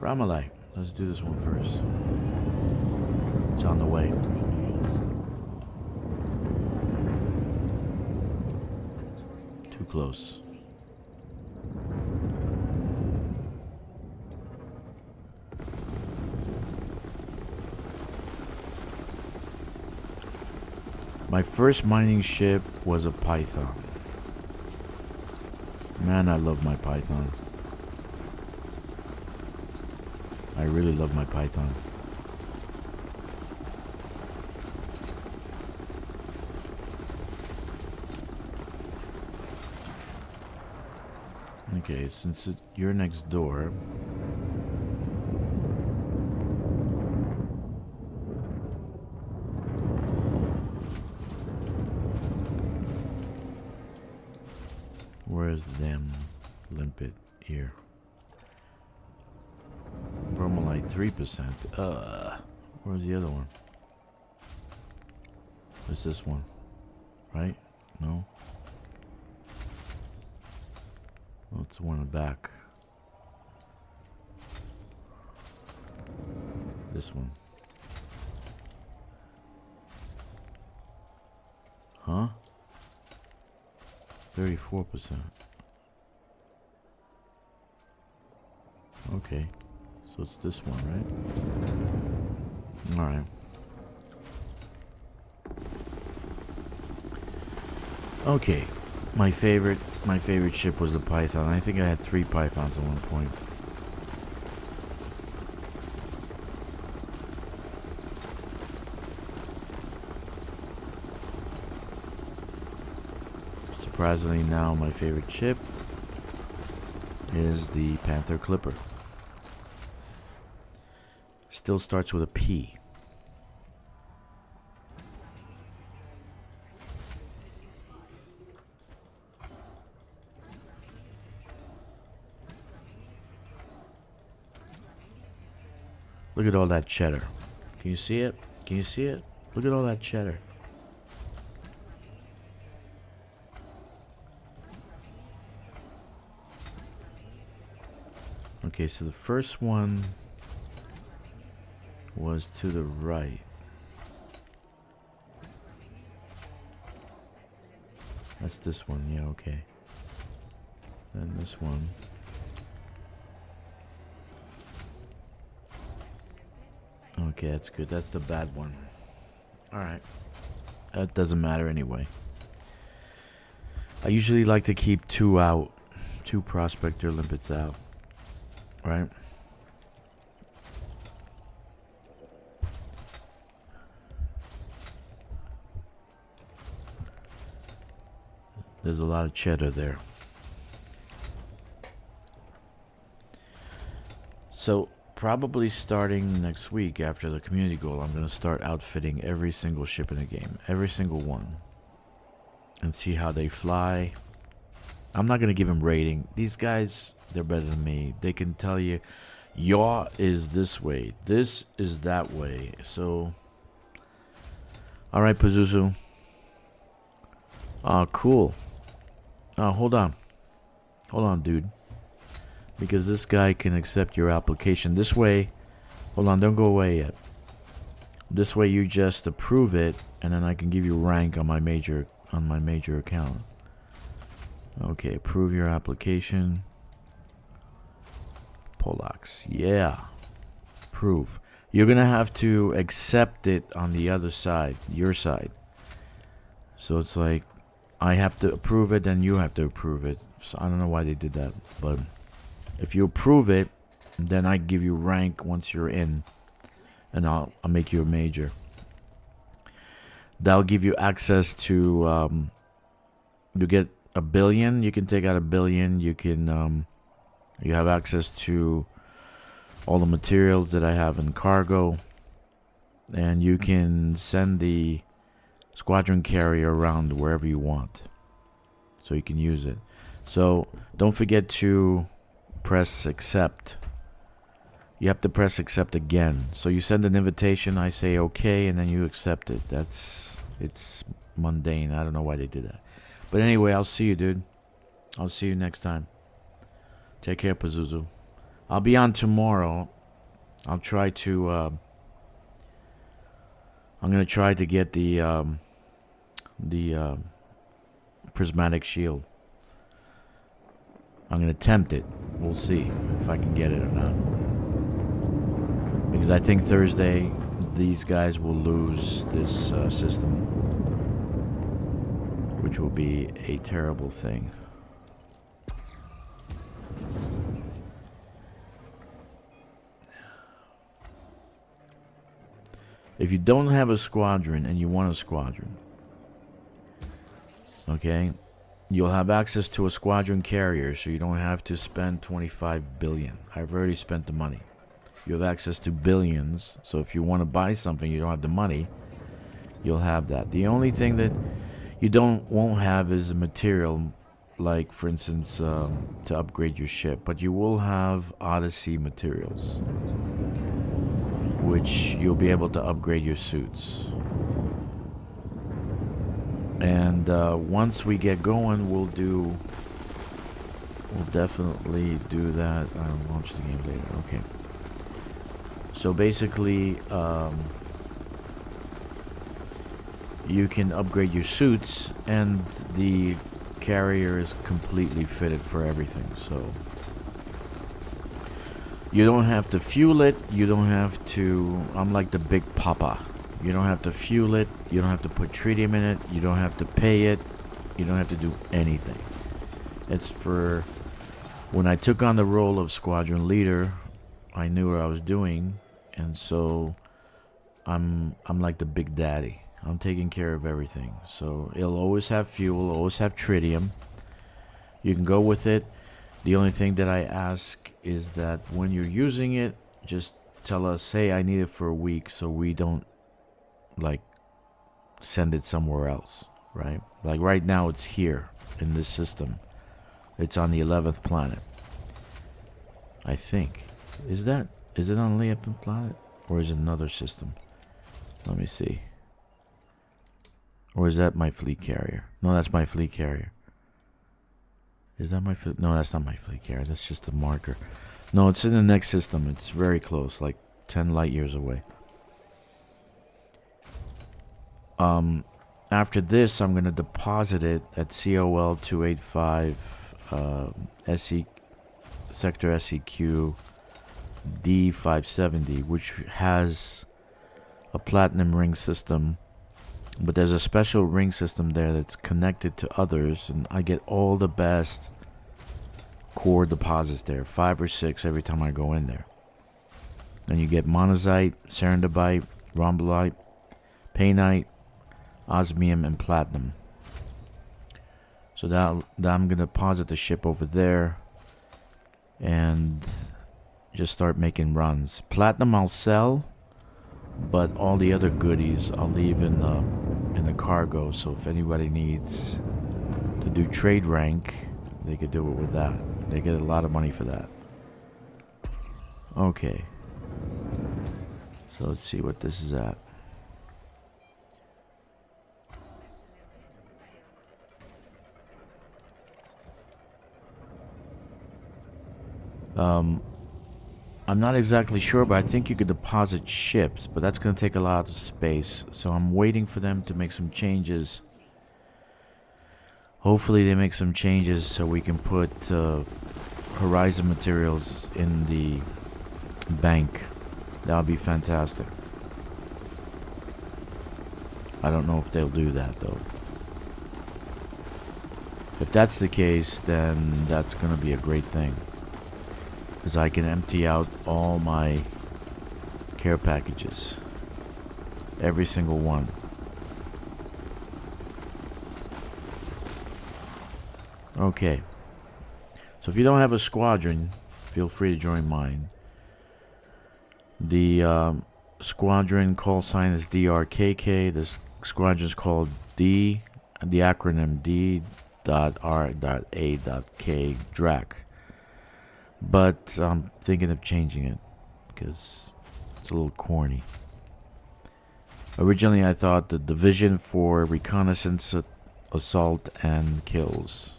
Bromellite. Let's do this one first. It's on the way. Too close. My first mining ship was a Python. Man, I love my Python. I really love my Python. Okay, since you're next door, where's the damn limpet here? Bromellite 3%. Where's the other one? What's this one? Right? No? What's the one in the back? This one. Huh? 34%. Okay. So it's this one, right? Alright. Okay. My favorite ship was the Python. I think I had 3 Pythons at one point. Surprisingly now my favorite ship is the Panther Clipper. Still starts with a P. Look at all that cheddar. Can you see it? Can you see it? Look at all that cheddar. Okay, so the first one was to the right. That's this one, yeah, okay. Then this one. Okay, that's good. That's the bad one. Alright. That doesn't matter anyway. I usually like to keep 2 out. 2 prospector limpets out. Right? There's a lot of cheddar there. So probably starting next week after the community goal, I'm going to start outfitting every single ship in the game. Every single one. And see how they fly. I'm not going to give them rating. These guys, they're better than me. They can tell you, yaw is this way. This is that way. So, alright, Pazuzu. Cool. Hold on. Hold on, dude. Because this guy can accept your application. This way, hold on, don't go away yet. This way you just approve it, and then I can give you rank on my major account. Okay, approve your application. Polax, yeah. Approve. You're gonna have to accept it on the other side, your side. So it's like, I have to approve it, then you have to approve it. So I don't know why they did that, but if you approve it, then I give you rank once you're in, and I'll make you a major. That'll give you access to, you get 1 billion. You can take out 1 billion. You can, you have access to all the materials that I have in cargo, and you can send the squadron carrier around wherever you want, so you can use it. So don't forget to press accept. You have to press accept again. So you send an invitation, I say okay, and then you accept it. It's mundane. I don't know why they did that. But anyway, I'll see you, dude. I'll see you next time. Take care, Pazuzu. I'll be on tomorrow. I'll try to I'm gonna try to get the prismatic shield. I'm gonna attempt it. We'll see if I can get it or not. Because I think Thursday these guys will lose this system, which will be a terrible thing. If you don't have a squadron and you want a squadron, okay, you'll have access to a squadron carrier, so you don't have to spend 25 billion. I've already spent the money. You have access to billions, so if you want to buy something, you don't have the money, you'll have that. The only thing that you won't have is a material, like for instance, to upgrade your ship, but you will have Odyssey materials, which you'll be able to upgrade your suits. And once we get going, we'll definitely do that. I'll launch the game later. Okay. So basically, you can upgrade your suits, and the carrier is completely fitted for everything. So you don't have to fuel it. You don't have to. I'm like the big papa. You don't have to fuel it. You don't have to put tritium in it. You don't have to pay it. You don't have to do anything. It's for when I took on the role of squadron leader, I knew what I was doing, and so I'm like the big daddy. I'm taking care of everything. So it'll always have fuel, always have tritium. You can go with it. The only thing that I ask is that when you're using it, just tell us, hey, I need it for a week, so we don't like send it somewhere else, right? Like right now it's here in this system. It's on the 11th planet, I think. Is it on the 11th planet, or is it another system? Let me see. Or is that my fleet carrier? No, that's my fleet carrier. Is that my fleet? No, that's not my fleet carrier. That's just a marker. No, it's in the next system. It's very close, like 10 light years away. After this, I'm gonna deposit it at COL 285 sector SEQ D570, which has a platinum ring system, but there's a special ring system there that's connected to others, and I get all the best core deposits there, 5 or 6 every time I go in there. And you get monazite, serendipite, rhombolite, painite, osmium, and platinum. So that I'm gonna deposit the ship over there and just start making runs. Platinum I'll sell, but all the other goodies I'll leave in the cargo. So if anybody needs to do trade rank, they could do it with that. They get a lot of money for that. Okay. So let's see what this is at. I'm not exactly sure, but I think you could deposit ships, but that's going to take a lot of space. So I'm waiting for them to make some changes. Hopefully they make some changes so we can put Horizon materials in the bank. That would be fantastic. I don't know if they'll do that though. If that's the case, then that's going to be a great thing, because I can empty out all my care packages, every single one. Okay, so if you don't have a squadron, feel free to join mine. The squadron call sign is DRKK. This squadron is called D, the acronym D.R.A.K Drac. But I'm thinking of changing it because it's a little corny. Originally I thought the division for reconnaissance, assault, and kills.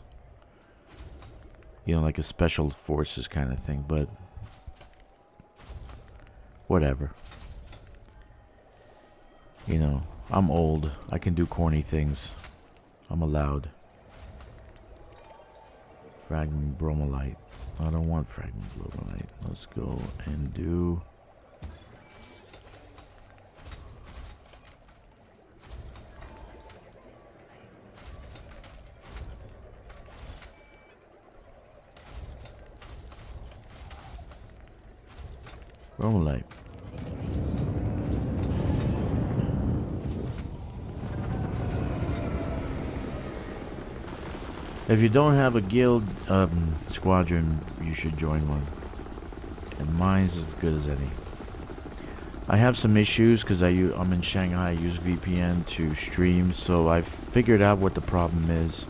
You know, like a special forces kind of thing, but whatever. You know, I'm old. I can do corny things. I'm allowed. Fragment Bromellite. I don't want fragment Bromellite. Let's go and do... Bromellite. If you don't have a guild squadron, you should join one. And mine's as good as any. I have some issues because I'm in Shanghai. I use VPN to stream, so I figured out what the problem is.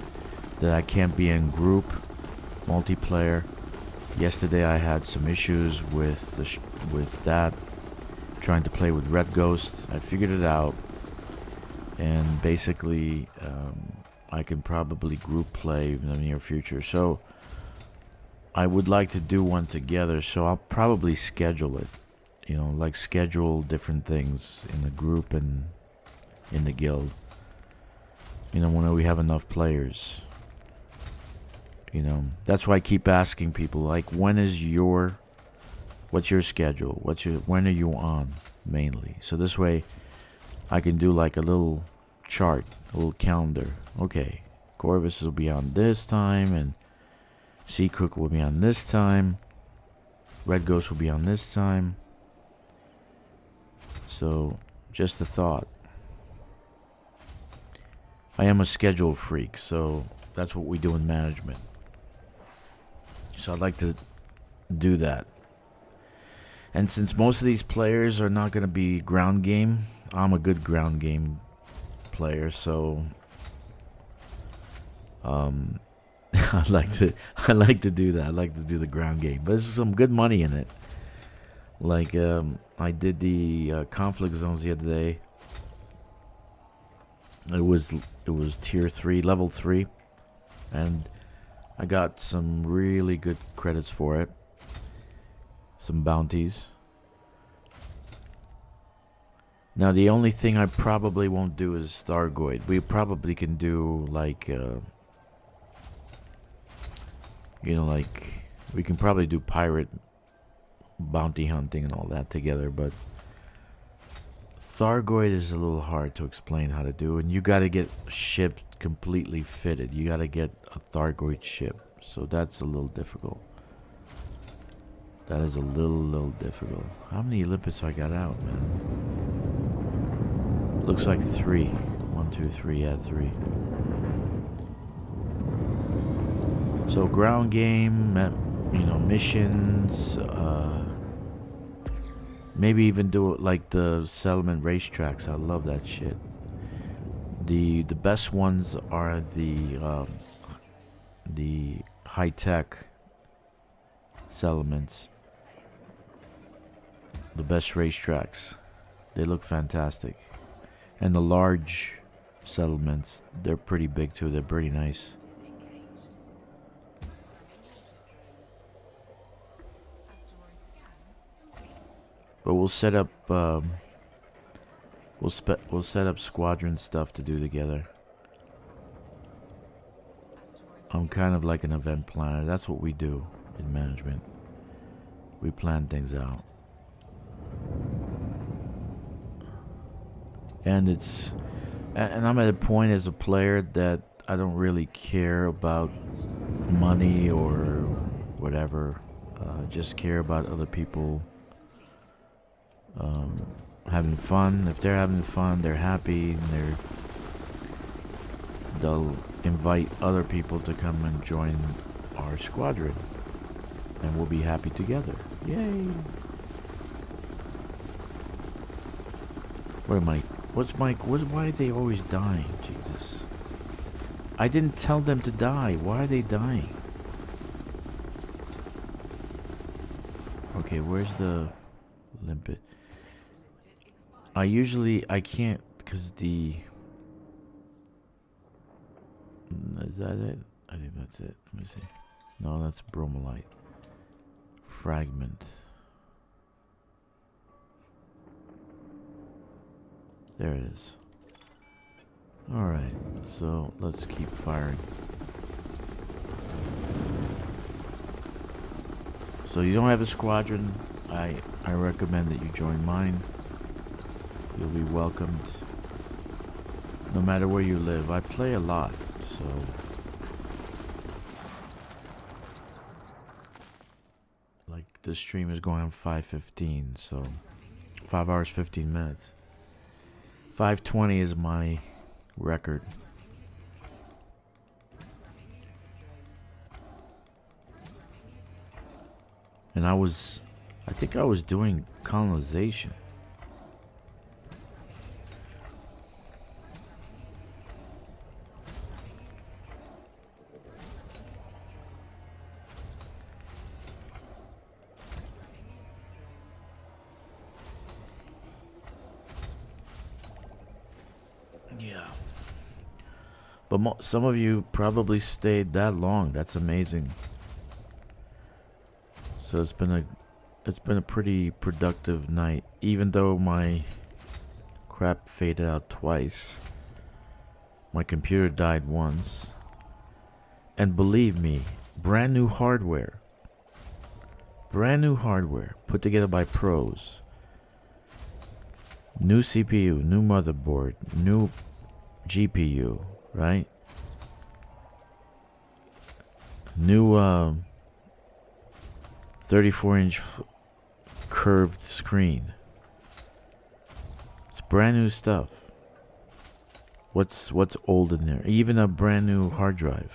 That I can't be in group multiplayer. Yesterday I had some issues with that. Trying to play with Red Ghost. I figured it out, and basically I can probably group play in the near future. So I would like to do one together, so I'll probably schedule it. You know, like schedule different things in the group and in the guild. You know, when we have enough players. You know, that's why I keep asking people, like, what's your schedule? When are you on, mainly? So this way, I can do like a little chart, a little calendar. Okay, Corvus will be on this time, and Sea Cook will be on this time. Red Ghost will be on this time. So, just a thought. I am a schedule freak, so that's what we do in management. So I'd like to do that. And since most of these players are not going to be ground game, I'm a good ground game player, so I like to do that. I like to do the ground game. But there's some good money in it. Like I did the conflict zones the other day. It was tier 3, level 3, and I got some really good credits for it. Some bounties. Now the only thing I probably won't do is Stargoid. We probably can do like you know, like we can probably do pirate bounty hunting and all that together, but Thargoid is a little hard to explain how to do, and you gotta get shipped completely fitted. You gotta get a Thargoid ship, so that's a little difficult. That is a little difficult. How many Olympus I got out, man? Looks like 3. 1, 2, 3, yeah, 3. So ground game, you know, missions, maybe even do it like the settlement racetracks. I love that shit. The best ones are the high tech settlements. The best racetracks. They look fantastic. And the large settlements, they're pretty big too. They're pretty nice. But we'll set up we'll set up squadron stuff to do together. I'm kind of like an event planner. That's what we do in management. We plan things out. And I'm at a point as a player that I don't really care about money or whatever. Just care about other people having fun. If they're having fun, they're happy, and they'll invite other people to come and join our squadron, and we'll be happy together. Yay! Where am I? Why are they always dying? Jesus. I didn't tell them to die. Why are they dying? Okay, where's the limpet? I can't, because is that it? I think that's it. Let me see. No, that's Bromellite. Fragment. There it is. Alright, so let's keep firing. So you don't have a squadron, I recommend that you join mine. You'll be welcomed no matter where you live. I play a lot, so like this stream is going on 5:15, so 5 hours 15 minutes. 5:20 is my record. And I think I was doing colonization. Yeah. But some of you probably stayed that long. That's amazing. So it's been a pretty productive night, even though my crap faded out twice. My computer died once. And believe me, brand new hardware. Brand new hardware put together by pros. New CPU, new motherboard, new GPU, right? New 34-inch curved screen. It's brand new stuff. What's old in there? Even a brand new hard drive.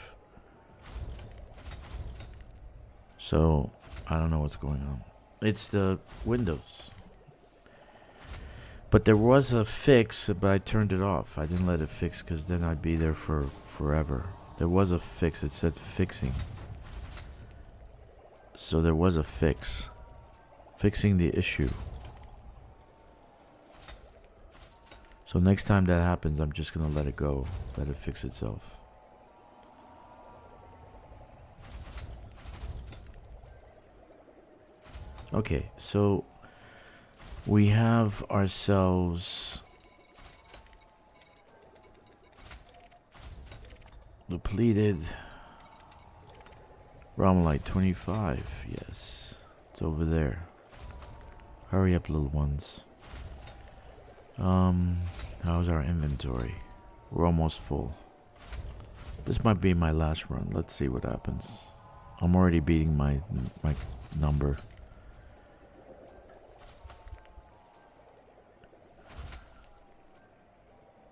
So I don't know what's going on. It's the Windows. But there was a fix, but I turned it off. I didn't let it fix because then I'd be there for forever. There was a fix. It said fixing. So there was a fix. Fixing the issue. So next time that happens, I'm just going to let it go. Let it fix itself. Okay, so we have ourselves depleted Bromellite 25. Yes, it's over there. Hurry up, little ones. How's our inventory? We're almost full. This might be my last run. Let's see what happens. I'm already beating my number.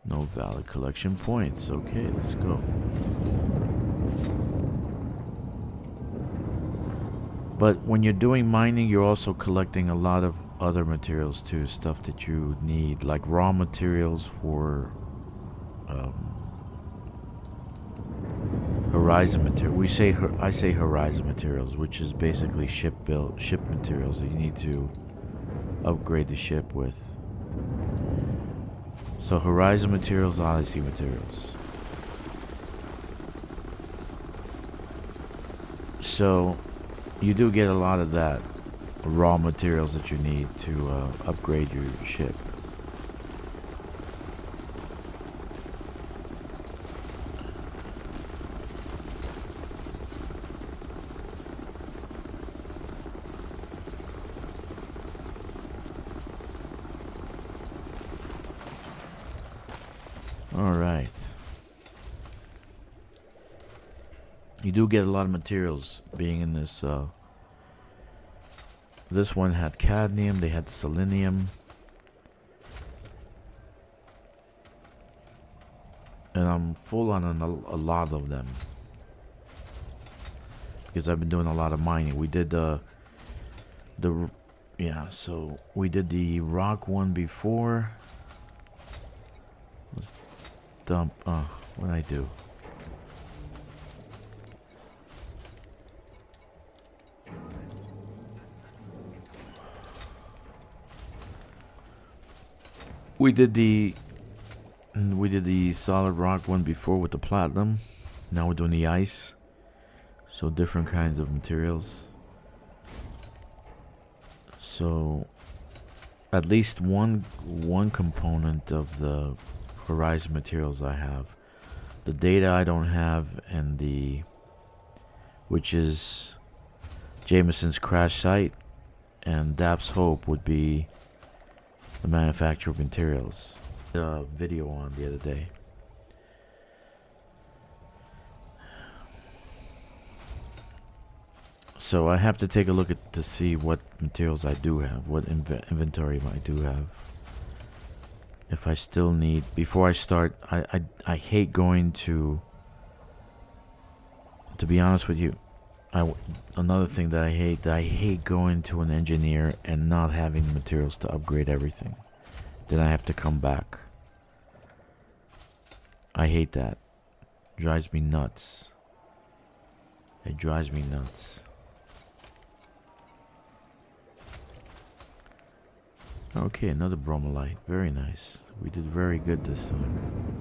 No valid collection points. Okay, let's go. But when you're doing mining, you're also collecting a lot of other materials too. Stuff that you need, like raw materials for horizon material. I say horizon materials, which is basically ship materials that you need to upgrade the ship with. So horizon materials, Odyssey materials. So you do get a lot of that raw materials that you need to upgrade your ship. Alright. You do get a lot of materials being in this. This one had cadmium, they had selenium. And I'm full on a lot of them. Because I've been doing a lot of mining. We did so we did the rock one before. Let's dump, what'd I do? We did the solid rock one before with the platinum. Now we're doing the ice. So different kinds of materials. So at least one component of the horizon materials I have. The data I don't have, and which is Jameson's crash site, and Daph's Hope would be the manufacturer of materials. A video on the other day. So I have to take a look to see what materials I do have, what inventory I do have. If I still need, before I start, I hate going to be honest with you, Another thing that I hate going to an engineer and not having the materials to upgrade everything. Then I have to come back. I hate that. Drives me nuts. It drives me nuts. Okay, another Bromellite. Very nice. We did very good this time.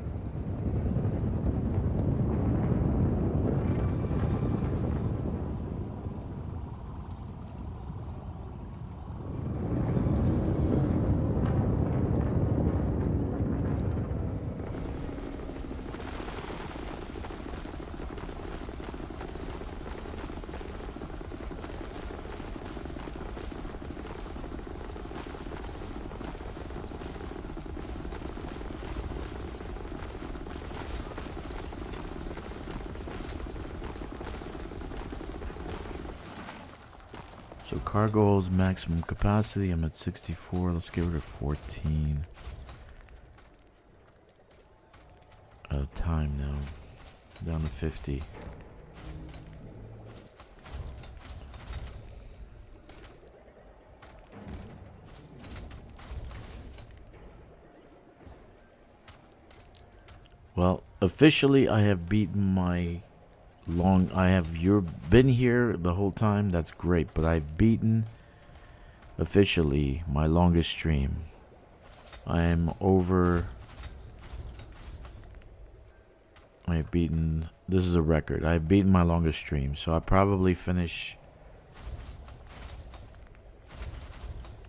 So cargo holds maximum capacity. I'm at 64. Let's get rid of 14. Out of time now. Down to 50. Well, officially I have beaten my you've been here the whole time. That's great, but I've beaten officially my longest stream. I am over. I've beaten. This is a record. I've beaten my longest stream, so I'll probably finish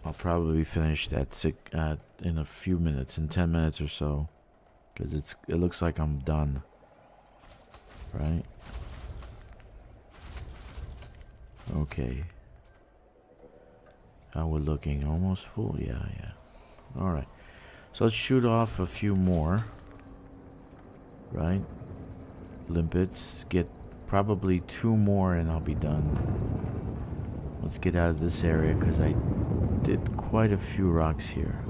that in a few minutes, in 10 minutes or so, because it looks like I'm done. Right? Okay. How we're looking? Almost full? Yeah. Alright. So let's shoot off a few more. Right? Limpets. Get probably 2 more and I'll be done. Let's get out of this area because I did quite a few rocks here.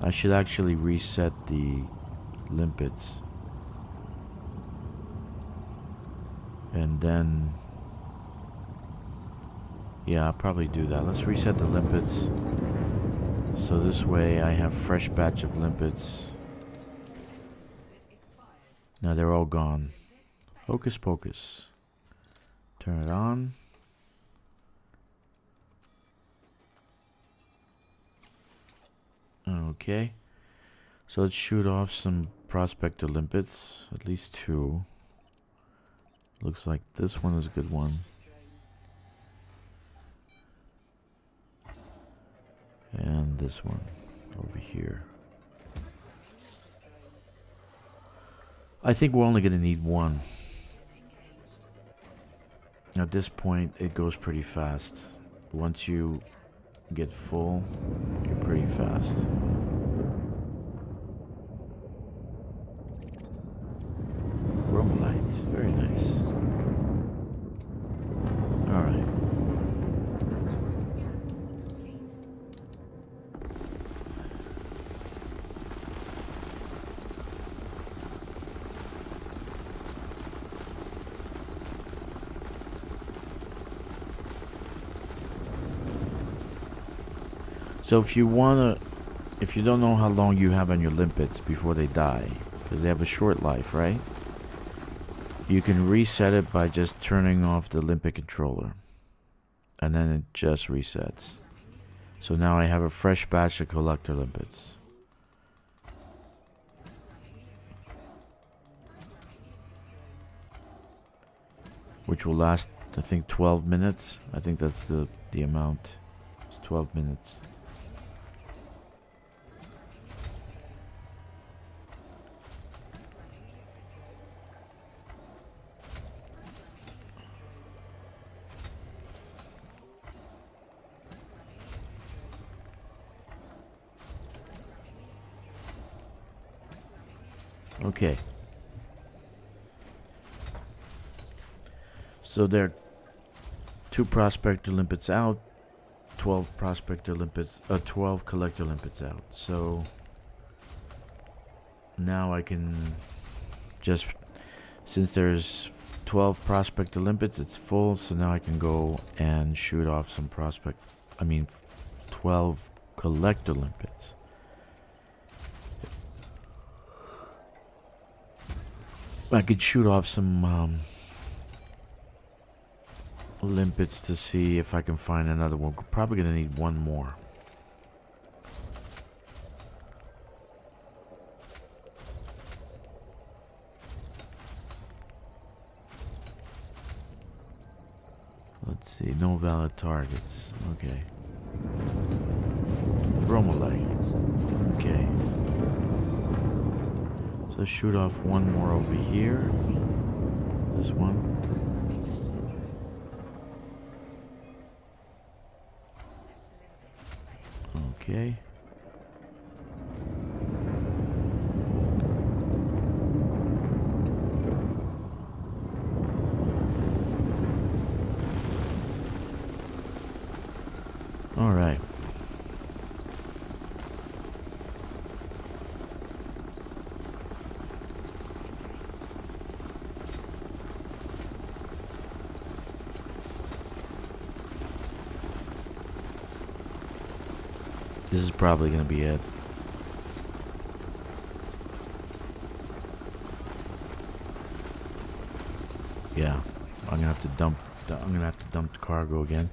I should actually reset the limpets. And then... yeah, I'll probably do that. Let's reset the limpets. So this way I have fresh batch of limpets. Now they're all gone. Hocus pocus. Turn it on. Okay. So let's shoot off some prospector limpets. At least 2. Looks like this one is a good one. And this one over here. I think we're only going to need 1. At this point, it goes pretty fast. Once you get full, you're pretty fast. Bromellite, very nice. Alright. So if you don't know how long you have on your limpets before they die, because they have a short life, right? You can reset it by just turning off the limpet controller. And then it just resets. So now I have a fresh batch of collector limpets. Which will last, I think, 12 minutes. I think that's the amount. It's 12 minutes. Okay. So there are 2 prospector limpets out, 12 prospector limpets, 12 collector limpets out. So now I can just, since there's 12 prospector limpets, it's full, so now I can go and shoot off some 12 collector limpets. I could shoot off some limpets to see if I can find another one. We're probably gonna need one more. Let's see, no valid targets. Okay. Bromellite. Okay. So shoot off one more over here. This one. Okay. All right. This is probably going to be it. Yeah, I'm gonna have to dump the cargo again.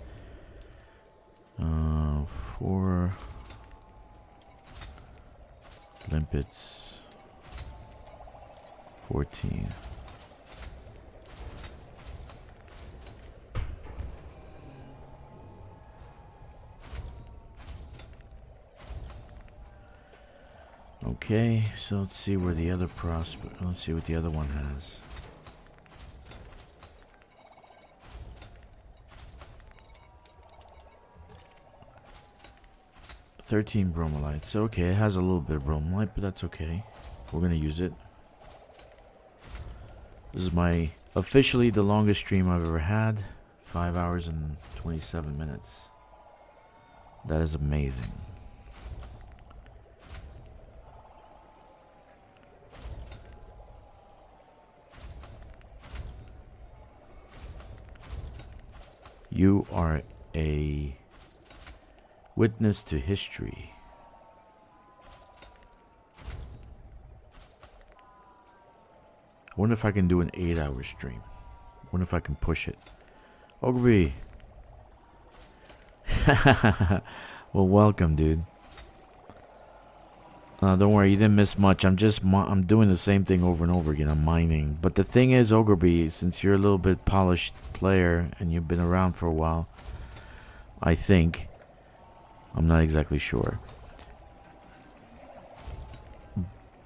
4 limpets, 14. Okay, so let's see where the other prospect. Let's see what the other one has. $13 bromelites. Okay, it has a little bit of bromellite, but that's okay. We're gonna use it. This is my officially the longest stream I've ever had. 5 hours and 27 minutes. That is amazing. You are a witness to history. I wonder if I can do an 8-hour stream. I wonder if I can push it. Ogre. Well, welcome, dude. Don't worry, you didn't miss much. I'm doing the same thing over and over again. I'm mining. But the thing is, Ogreby, since you're a little bit polished player and you've been around for a while, I think, I'm not exactly sure.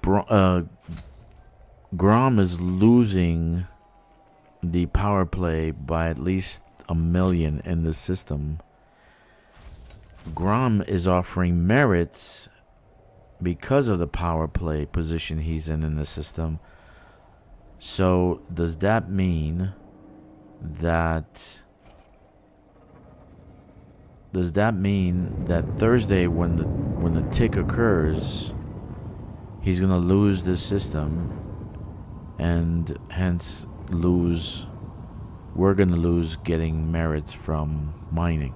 Grom is losing the power play by at least 1 million in the system. Grom is offering merits because of the power play position he's in the system. So does that mean that Thursday when the tick occurs, he's gonna lose this system, and hence we're gonna lose getting merits from mining?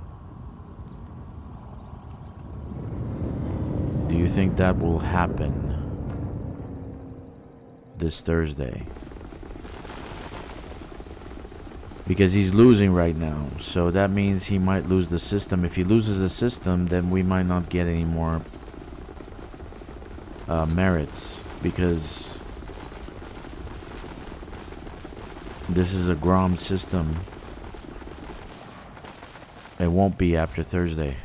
Do you think that will happen this Thursday? Because he's losing right now, so that means he might lose the system. If he loses the system, then we might not get any more merits, because this is a Grom system. It won't be after Thursday.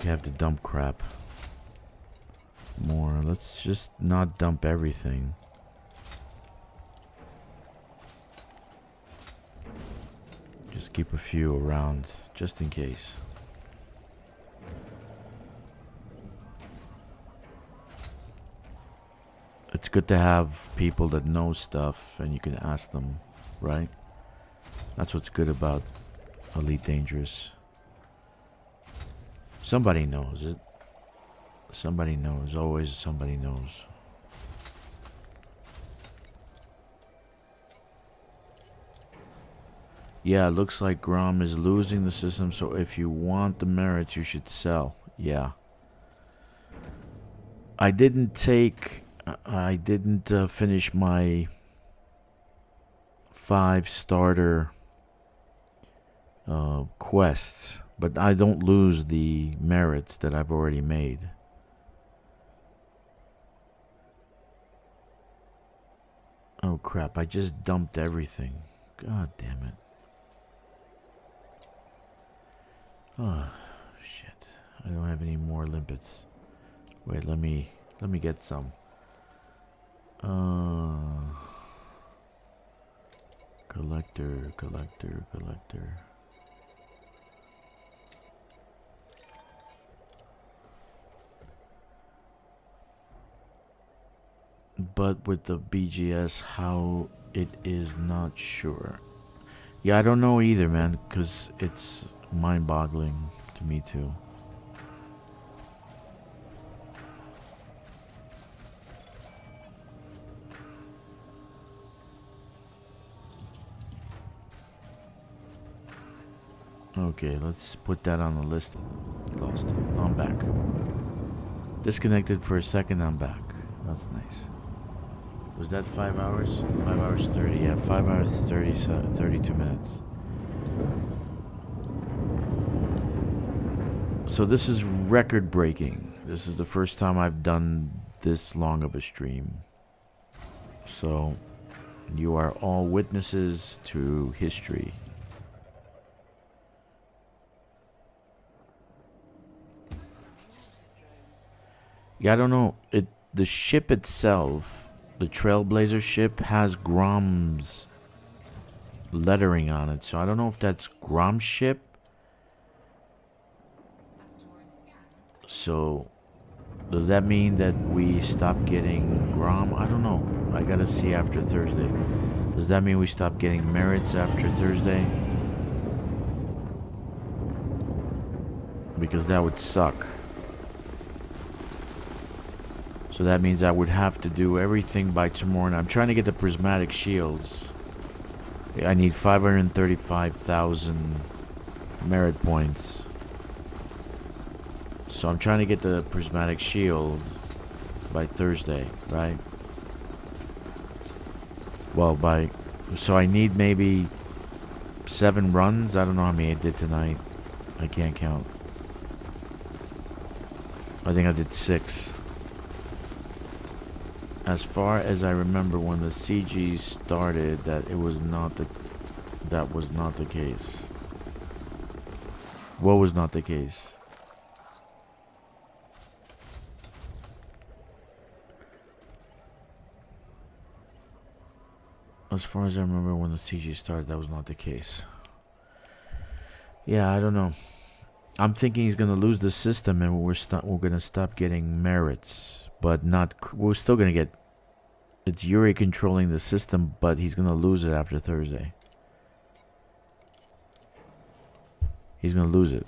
Have to dump crap more. Let's just not dump everything. Just keep a few around just in case. It's good to have people that know stuff and you can ask them, right? That's what's good about Elite Dangerous. Somebody knows it. Somebody knows. Always somebody knows. Yeah, it looks like Grom is losing the system, so if you want the merits, you should sell. Yeah. I didn't finish my 5 starter quests, but I don't lose the merits that I've already made. Oh crap, I just dumped everything. God damn it. Oh shit. I don't have any more limpets. Wait, let me get some. Collector. But with the BGS, how it is not sure. Yeah, I don't know either, man, because it's mind-boggling to me too. Okay, let's put that on the list. Lost it. I'm back. Disconnected for a second, I'm back. That's nice. Was that 5 hours? 5 hours 30, yeah, 5 hours 30, 32 minutes. So this is record breaking. This is the first time I've done this long of a stream. So you are all witnesses to history. Yeah, I don't know. The ship itself, the Trailblazer ship, has Grom's lettering on it. So I don't know if that's Grom's ship. So does that mean that we stop getting Grom? I don't know. I gotta see after Thursday. Does that mean we stop getting merits after Thursday? Because that would suck. So that means I would have to do everything by tomorrow. And I'm trying to get the prismatic shields. I need 535,000 merit points. So I'm trying to get the prismatic shield by Thursday, right? Well, so I need maybe 7 runs. I don't know how many I did tonight. I can't count. I think I did 6. As far as I remember, when the CG started, that was not the case. What was not the case? As far as I remember, when the CG started, that was not the case. Yeah, I don't know. I'm thinking he's gonna lose the system, and we're gonna stop getting merits, but not. We're still gonna get. It's Yuri controlling the system, but he's gonna lose it after Thursday. He's gonna lose it.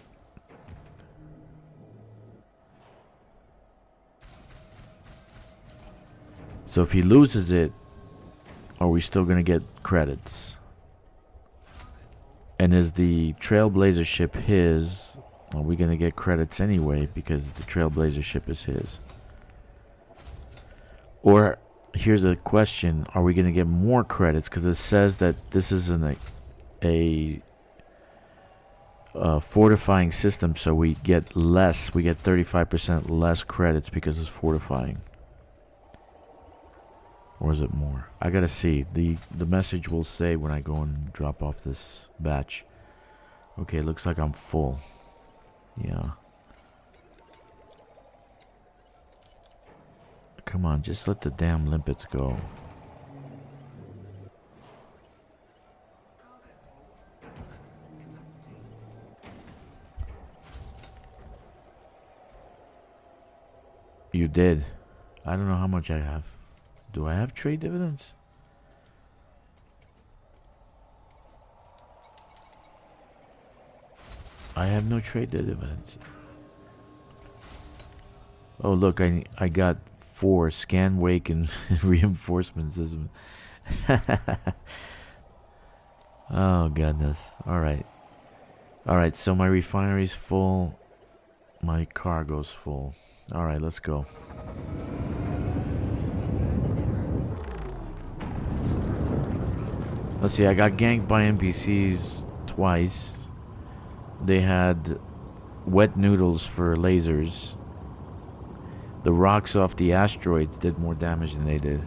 So if he loses it, are we still gonna get credits? And is the Trailblazer ship his? Are we gonna get credits anyway because the Trailblazer ship is his? Or here's a question: are we gonna get more credits? Because it says that this isn't a fortifying system, so we get less. We get 35% less credits because it's fortifying. Or is it more? I gotta see. The message will say when I go and drop off this batch. Okay, looks like I'm full. Yeah. Come on, just let the damn limpets go. You did. I don't know how much I have. Do I have trade dividends? I have no trade dividends. Oh look, I got 4 scan, wake, and reinforcement system. Oh goodness. Alright. Alright, so my refinery's full. My cargo's full. Alright, let's go. Let's see, I got ganked by NPCs twice. They had wet noodles for lasers. The rocks off the asteroids did more damage than they did.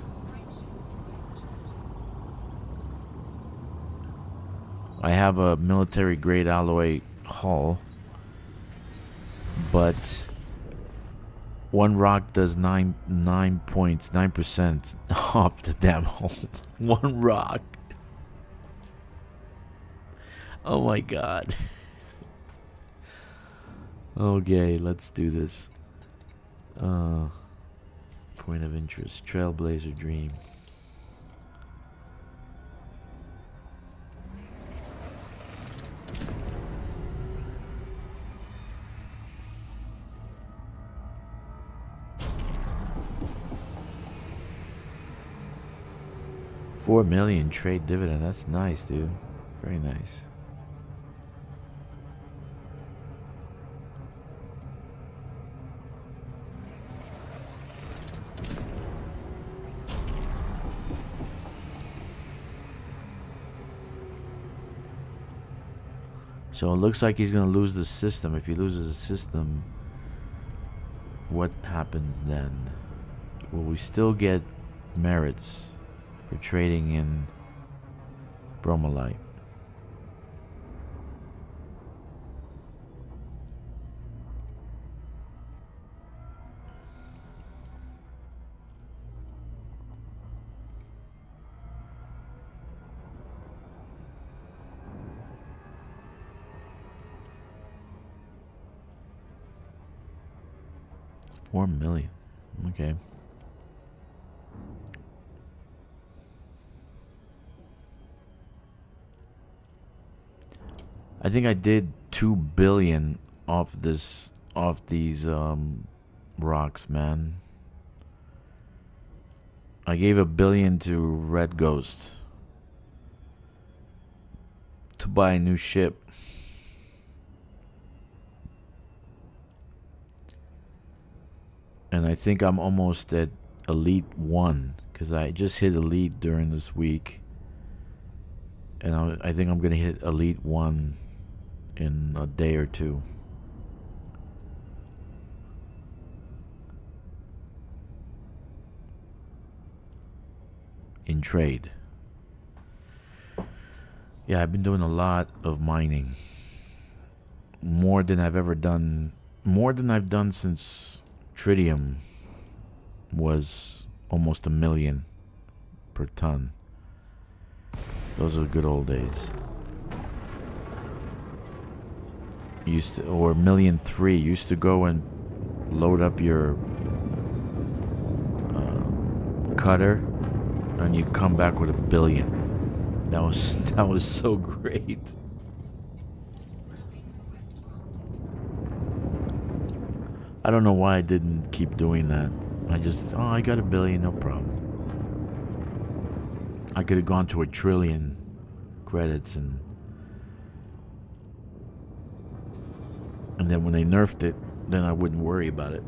I have a military grade alloy hull, but one rock does 9% off the damn hull. One rock. Oh my god. Okay, let's do this. Point of interest, Trailblazer Dream. $4 million trade dividend. That's nice, dude. Very nice. So it looks like he's gonna lose the system. If he loses the system, what happens then? Will we still get merits for trading in Bromellite? $4 million. Okay. I think I did 2 billion off these rocks, man. I gave $1 billion to Red Ghost to buy a new ship. And I think I'm almost at Elite 1 because I just hit Elite during this week. And I think I'm going to hit Elite 1 in a day or two. In trade. Yeah, I've been doing a lot of mining. More than I've ever done. More than I've done since Tritium was almost $1 million per ton. Those are good old days. Used to, or $1.3 million. Used to go and load up your cutter, and you'd come back with $1 billion. That was so great. I don't know why I didn't keep doing that. I just, I got $1 billion, no problem. I could have gone to 1 trillion credits and then when they nerfed it, then I wouldn't worry about it.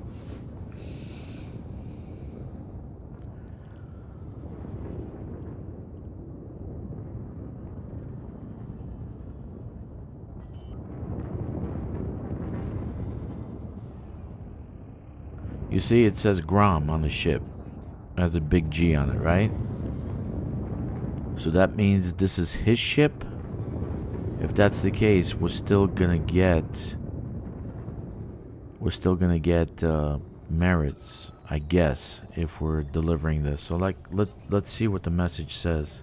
You see, it says Grom on the ship. It has a big G on it, right? So that means this is his ship. If that's the case, we're still gonna get merits, I guess, if we're delivering this. So like, let's see what the message says.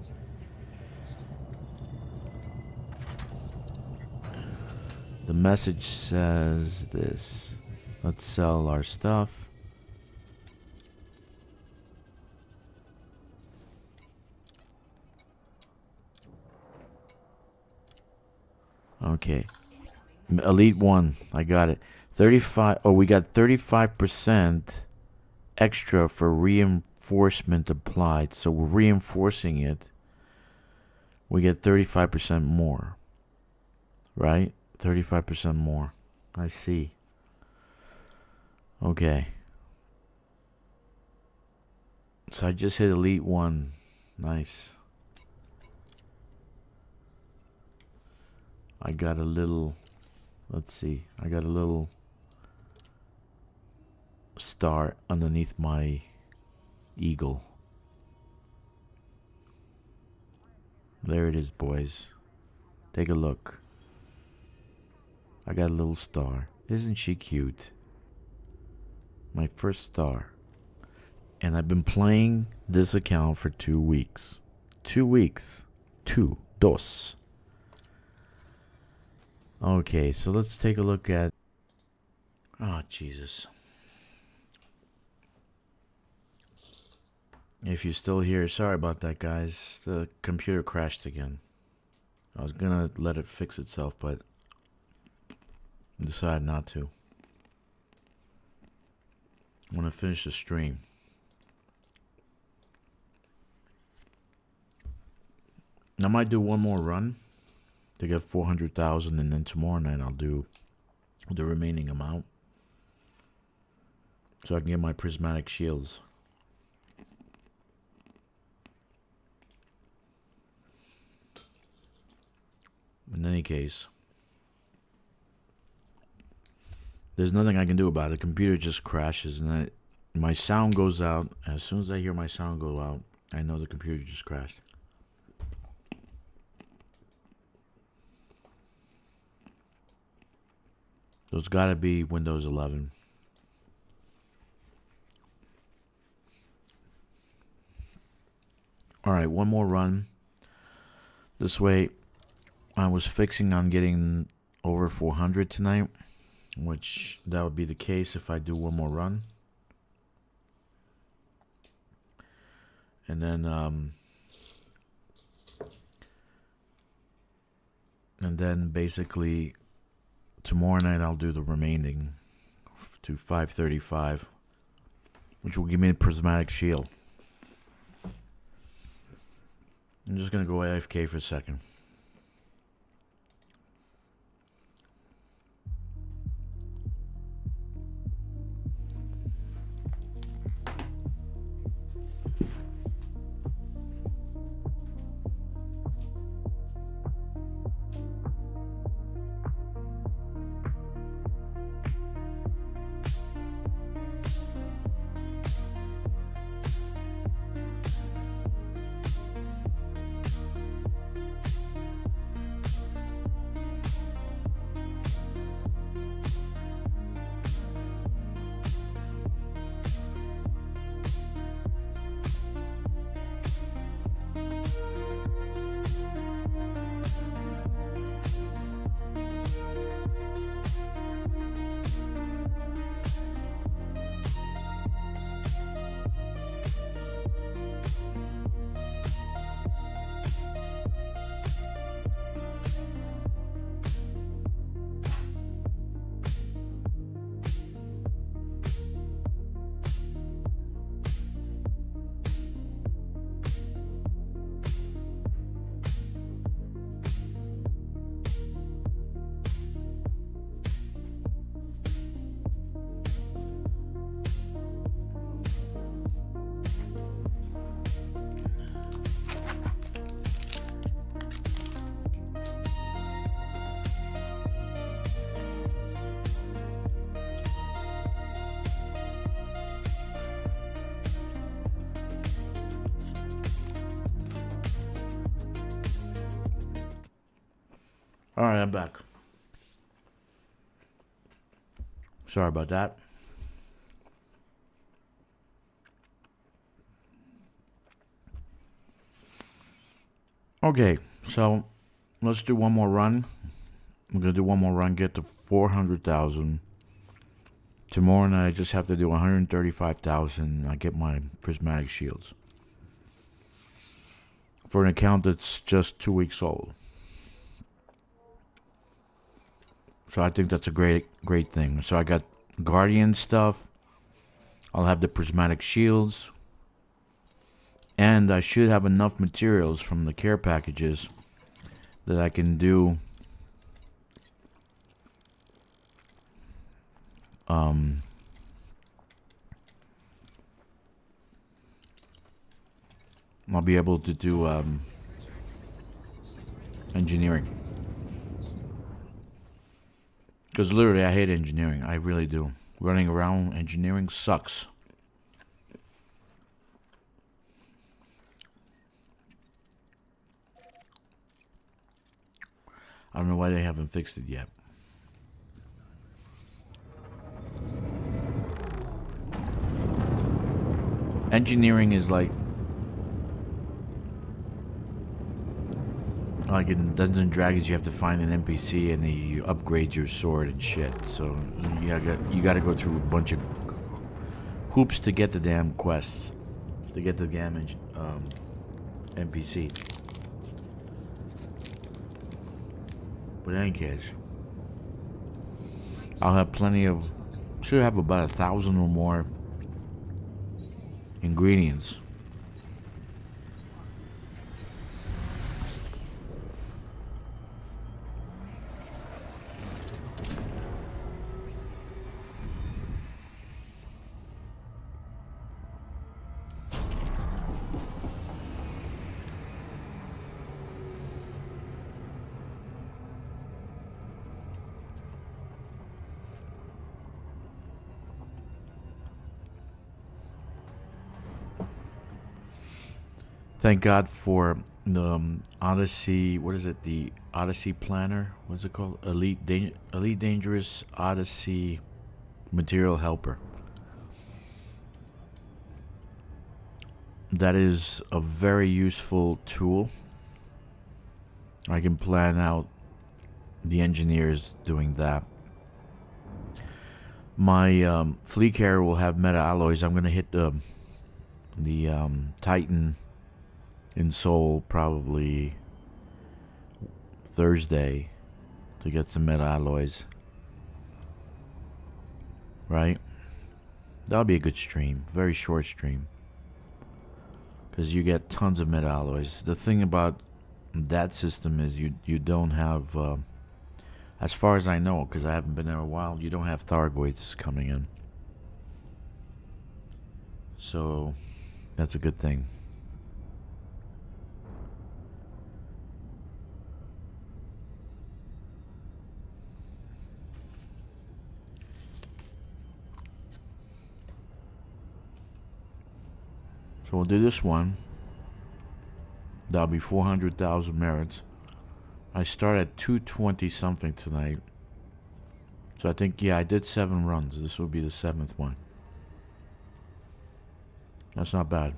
The message says this. Let's sell our stuff. Okay. Elite 1. I got it. 35. Oh, we got 35% extra for reinforcement applied. So we're reinforcing it. We get 35% more. Right? 35% more. I see. Okay. So I just hit Elite 1. Nice. I got a little... Let's see. I got a little star underneath my eagle. There it is, boys. Take a look. I got a little star. Isn't she cute? My first star. And I've been playing this account for 2 weeks. 2 weeks. Dos. Okay, so let's take a look at... Oh, Jesus. If you're still here, sorry about that, guys. The computer crashed again. I was gonna let it fix itself, but decided not to. I want to finish the stream. I might do one more run to get 400,000, and then tomorrow night I'll do the remaining amount so I can get my prismatic shields. In any case, there's nothing I can do about it. The computer just crashes, and my sound goes out. As soon as I hear my sound go out, I know the computer just crashed. So it's got to be Windows 11. Alright, one more run. This way, I was fixing on getting over 400 tonight, which that would be the case if I do one more run. And then basically tomorrow night I'll do the remaining to 535, which will give me a prismatic shield. I'm just gonna go AFK for a second. Alright, I'm back. Sorry about that. Okay, so let's do one more run. We're gonna do one more run, get to 400,000. Tomorrow night I just have to do 135,000. I get my prismatic shields for an account that's just 2 weeks old. So I think that's a great thing. So I got Guardian stuff. I'll have the prismatic shields. And I should have enough materials from the care packages that I can do I'll be able to do engineering. Because literally I hate engineering. I really do. Running around engineering sucks. I don't know why they haven't fixed it yet. Engineering is like in Dungeons and Dragons, you have to find an NPC and he upgrades your sword and shit. So you gotta go through a bunch of hoops to get the damn quests, to get the damn NPC. But in any case, I'll have plenty of, should have about 1,000 or more ingredients. Thank God for the Odyssey. What is it? The Odyssey Planner. What's it called? Elite Dangerous Odyssey Material Helper. That is a very useful tool. I can plan out the engineers doing that. My flea carrier will have meta alloys. I'm gonna hit the Titan in Seoul probably Thursday to get some meta alloys. Right? That'll be a good stream. Very short stream. Because you get tons of meta alloys. The thing about that system is you don't have, as far as I know, because I haven't been there a while, you don't have Thargoids coming in. So that's a good thing. So we'll do this one. That'll be 400,000 merits. I start at 220 something tonight. So I think, yeah, I did 7 runs. This will be the 7th one. That's not bad.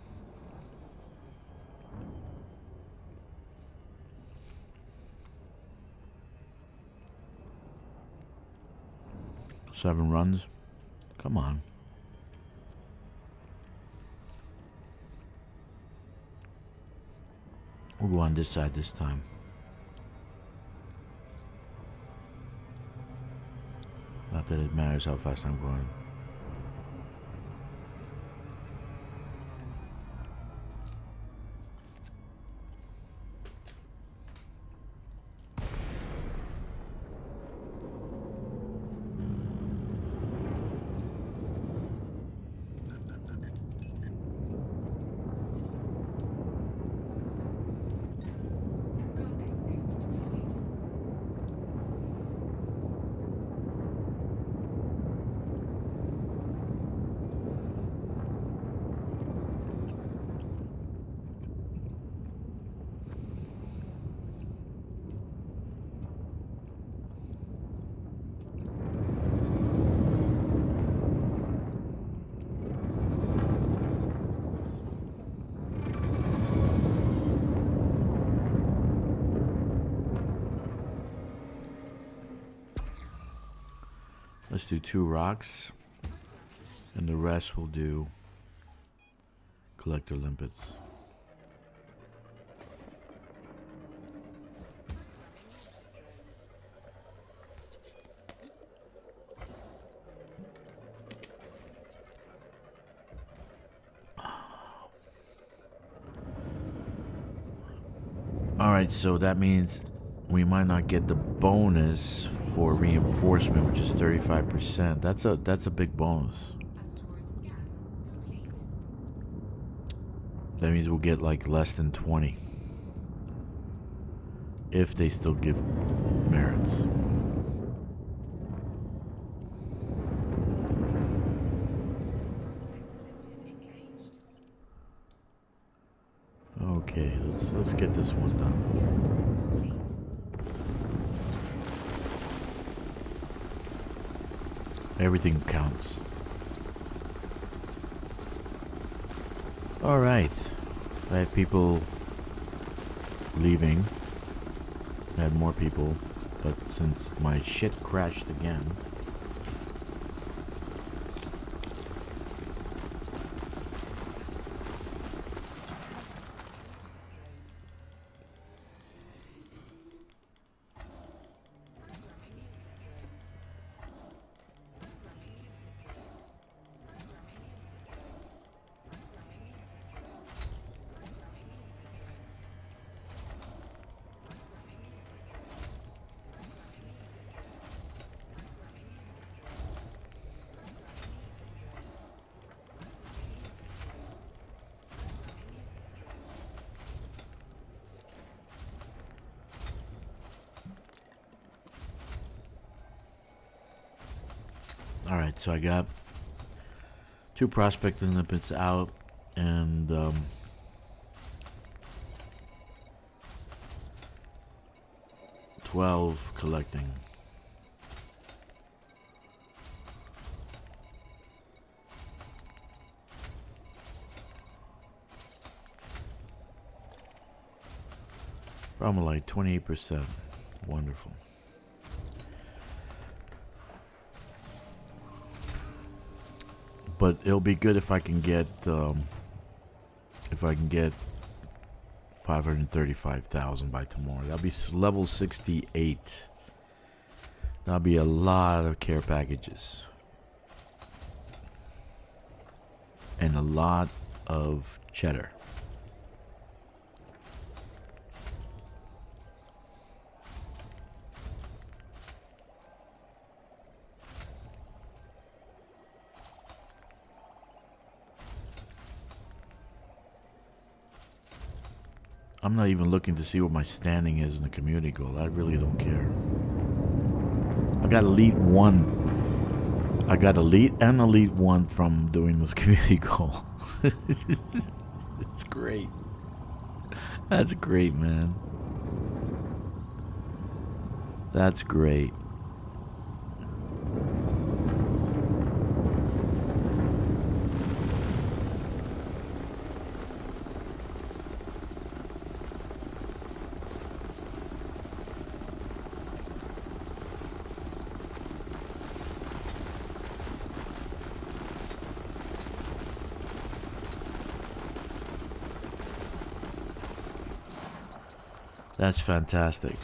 Seven runs. Come on. We'll go on this side this time. Not that it matters how fast I'm going. Cargo scope deployed. Let's do 2 rocks. And the rest we'll do collector limpets. Alright, so that means we might not get the bonus for reinforcement, which is 35%. That's a big bonus. Asteroid scan complete. That means we'll get like less than 20. If they still give merits. Prospector limpet engaged. Okay, let's get this one done. Scan complete. Everything counts. Alright. I have people leaving. I had more people, but since my shit crashed again. Alright, so I got 2 prospecting limpets out and 12 collecting. Bromellite, 28%. Wonderful. But it'll be good if I can get 535,000 by tomorrow. That'll be level 68. That'll be a lot of care packages. And a lot of cheddar. I'm not even looking to see what my standing is in the community goal. I really don't care. I got Elite 1. I got Elite and Elite 1 from doing this community goal. It's great. That's great, man. That's great. That's fantastic.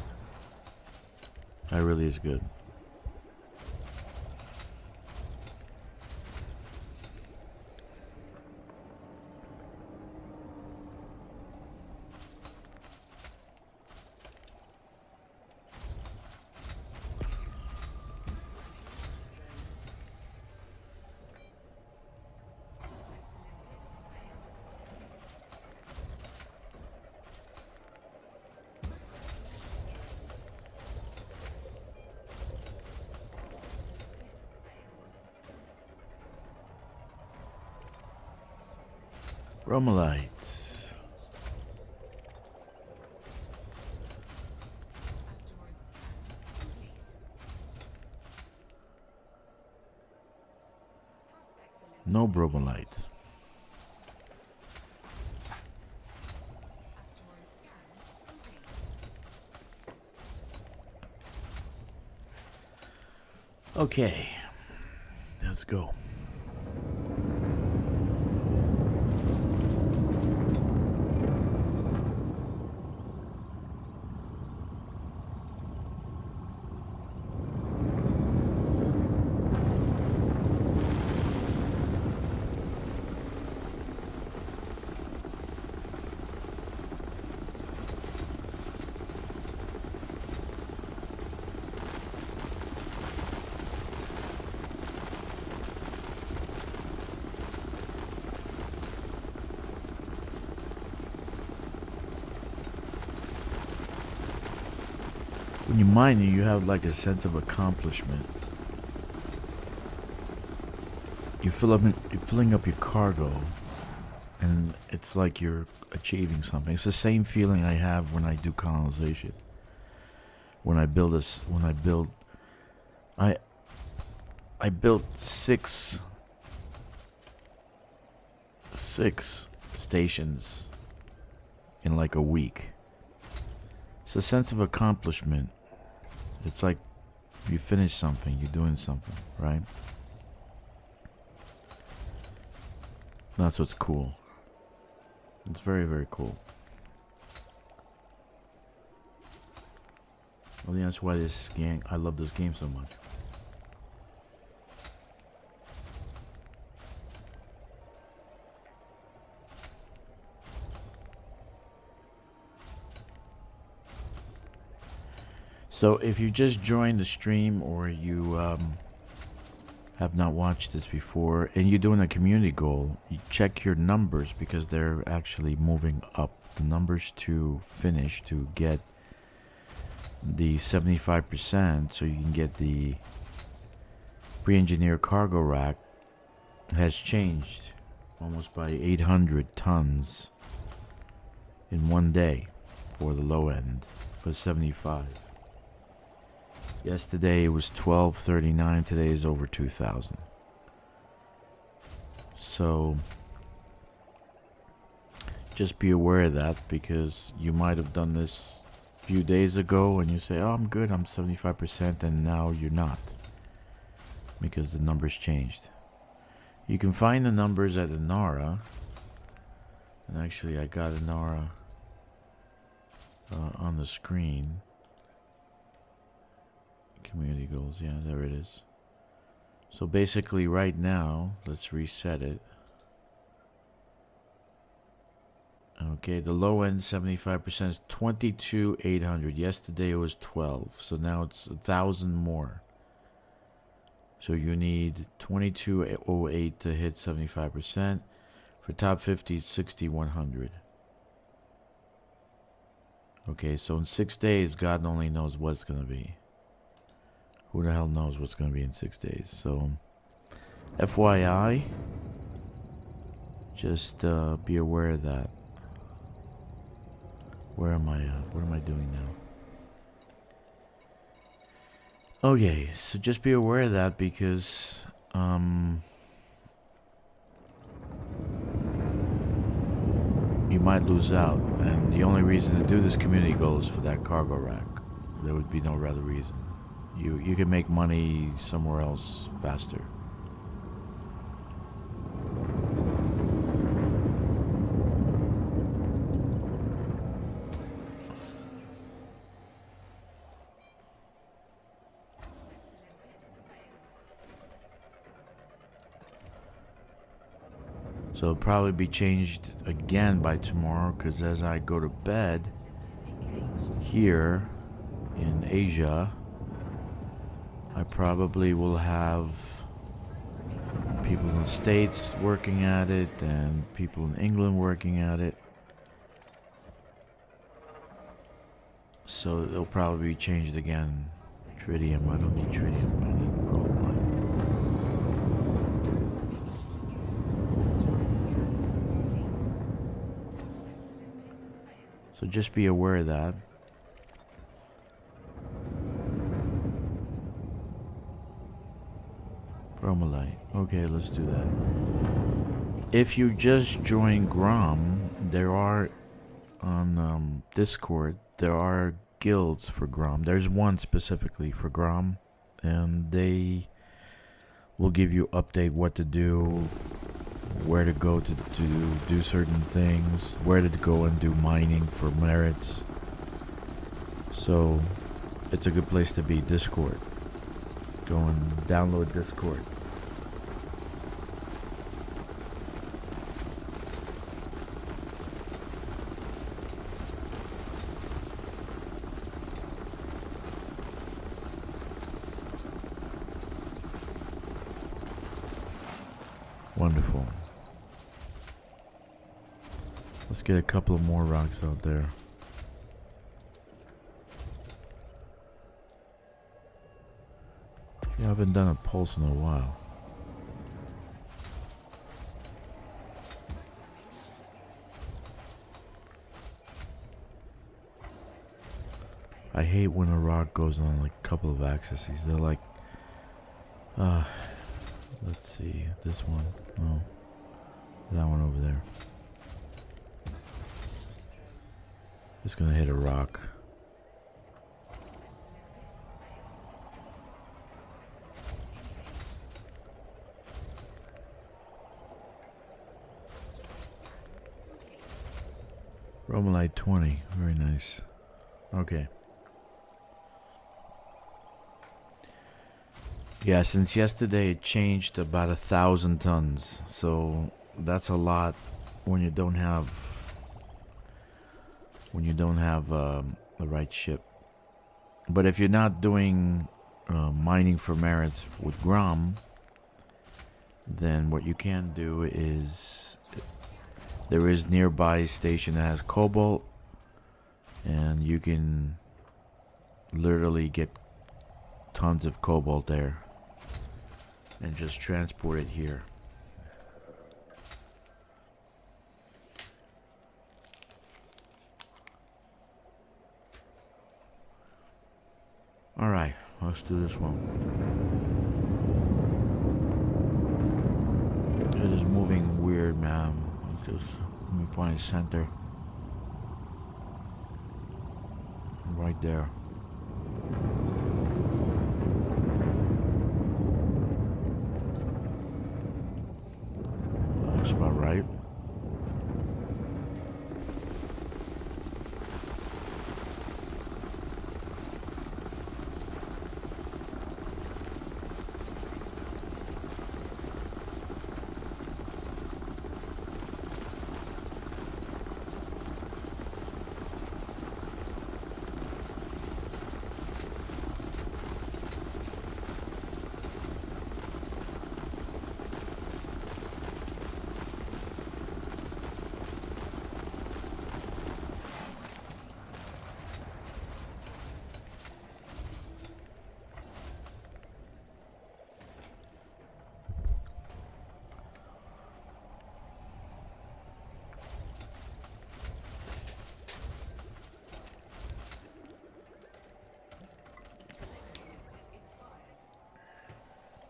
That really is good. Bromellite. Asteroid scan complete. Prospector limpet. No Bromellite. Asteroid scan complete. Okay. Let's go. When you mine, you have like a sense of accomplishment. You're filling up your cargo, and it's like you're achieving something. It's the same feeling I have when I do colonization. When I build I built six stations in like a week. It's a sense of accomplishment. It's like you finish something, you're doing something, right? That's what's cool. It's very, very cool. I think that's why this game, I love this game so much. So if you just joined the stream, or you have not watched this before and you're doing a community goal, you check your numbers, because they're actually moving up. The numbers to finish, to get the 75%, so you can get the pre-engineered cargo rack, has changed almost by 800 tons in one day for the low end, for 75. Yesterday it was 1239. Today is over 2,000. So just be aware of that, because you might have done this a few days ago and you say, oh, I'm good, I'm 75%, and now you're not, because the numbers changed. You can find the numbers at Inara, and actually I got Inara on the screen. Community goals, yeah, there it is. So basically right now, let's reset it. Okay, the low end 75% is 22,800. Yesterday it was 12, so now it's 1,000 more. So you need 2208 to hit 75%. For top 50, it's 6,100. Okay, so in 6 days, God only knows what it's gonna be. Who the hell knows what's going to be in 6 days? So, FYI, just be aware of that. Where am I? What am I doing now? Okay, so just be aware of that, because you might lose out, and the only reason to do this community goal is for that cargo rack. There would be no other reason. You can make money somewhere else faster. So it'll probably be changed again by tomorrow, because as I go to bed here in Asia, I probably will have people in the States working at it, and people in England working at it. So it'll probably be changed again. Tritium, I don't need tritium, I need bromellite. So just be aware of that. Bromellite. Okay, let's do that. If you just join Grom, there are on Discord, there are guilds for Grom. There's one specifically for Grom, and they will give you update what to do, where to go to do certain things, where to go and do mining for merits. So it's a good place to be. Discord. Go and download Discord. Wonderful. Let's get a couple of more rocks out there. haven't done a pulse in a while. I hate when a rock goes on like a couple of axes. They're like, let's see, this one, no, that one over there. Just gonna hit a rock. Bromellite 20, very nice. Okay. Yeah, since yesterday it changed about 1,000 tons, so that's a lot when you don't have the right ship. But if you're not doing mining for merits with Grom, then what you can do is there is nearby a station that has cobalt, and you can literally get tons of cobalt there and just transport it here. Alright, let's do this one. It is moving weird, man. Let's just, let me find center. Right there. That's about right.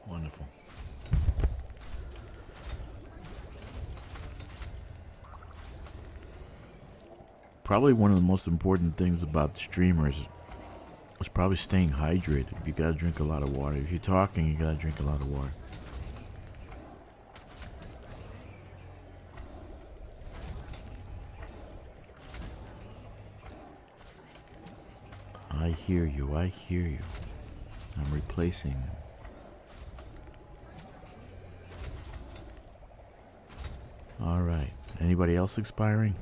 Wonderful. Probably one of the most important things about streamers is probably staying hydrated. You gotta drink a lot of water. If you're talking, you gotta drink a lot of water. I hear you, I hear you. I'm replacing. Alright. Anybody else expiring?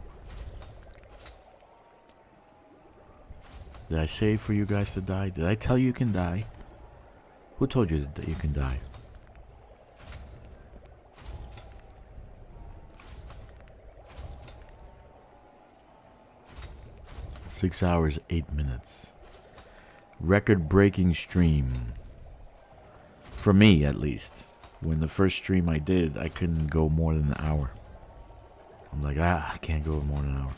Did I say for you guys to die? Did I tell you can die? Who told you that you can die? Six hours, 8 minutes. Record-breaking stream. For me, at least. When the first stream I did, I couldn't go more than an hour. I'm like, I can't go more than an hour.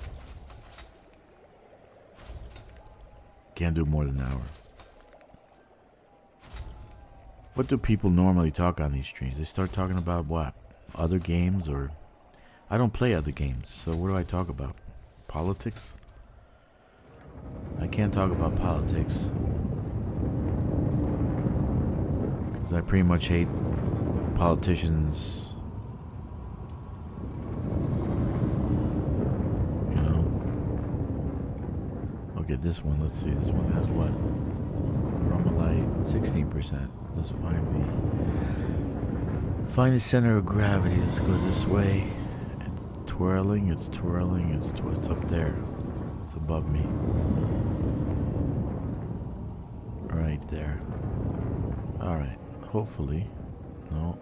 Can't do more than an hour. What do people normally talk on these streams? They start talking about what? Other games or... I don't play other games, so what do I talk about? Politics? I can't talk about politics. Because I pretty much hate politicians. Get this one. Let's see. This one has what? Bromellite, 16%. Let's find the center of gravity. Let's go this way. It's twirling. It's twirling. It's up there. It's above me. Right there. All right. Hopefully. No.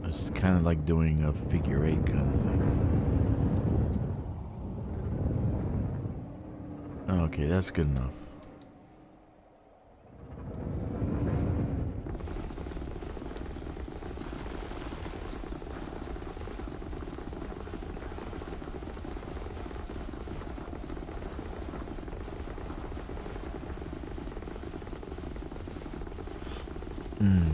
It's kind of like doing a figure 8 kind of thing. Okay, that's good enough. Mm.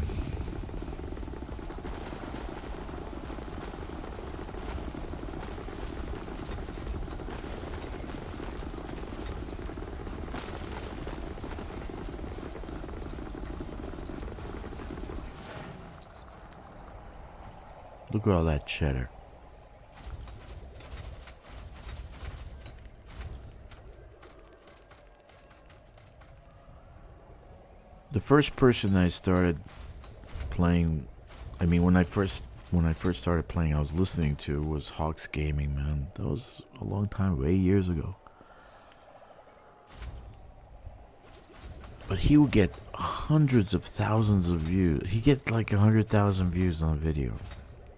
Look at all that cheddar. The first person I started playing, I mean, when I first started playing, I was listening to was Hawks Gaming, man. That was a long time ago, 8 years ago. But he would get hundreds of thousands of views. He get like 100,000 views on a video.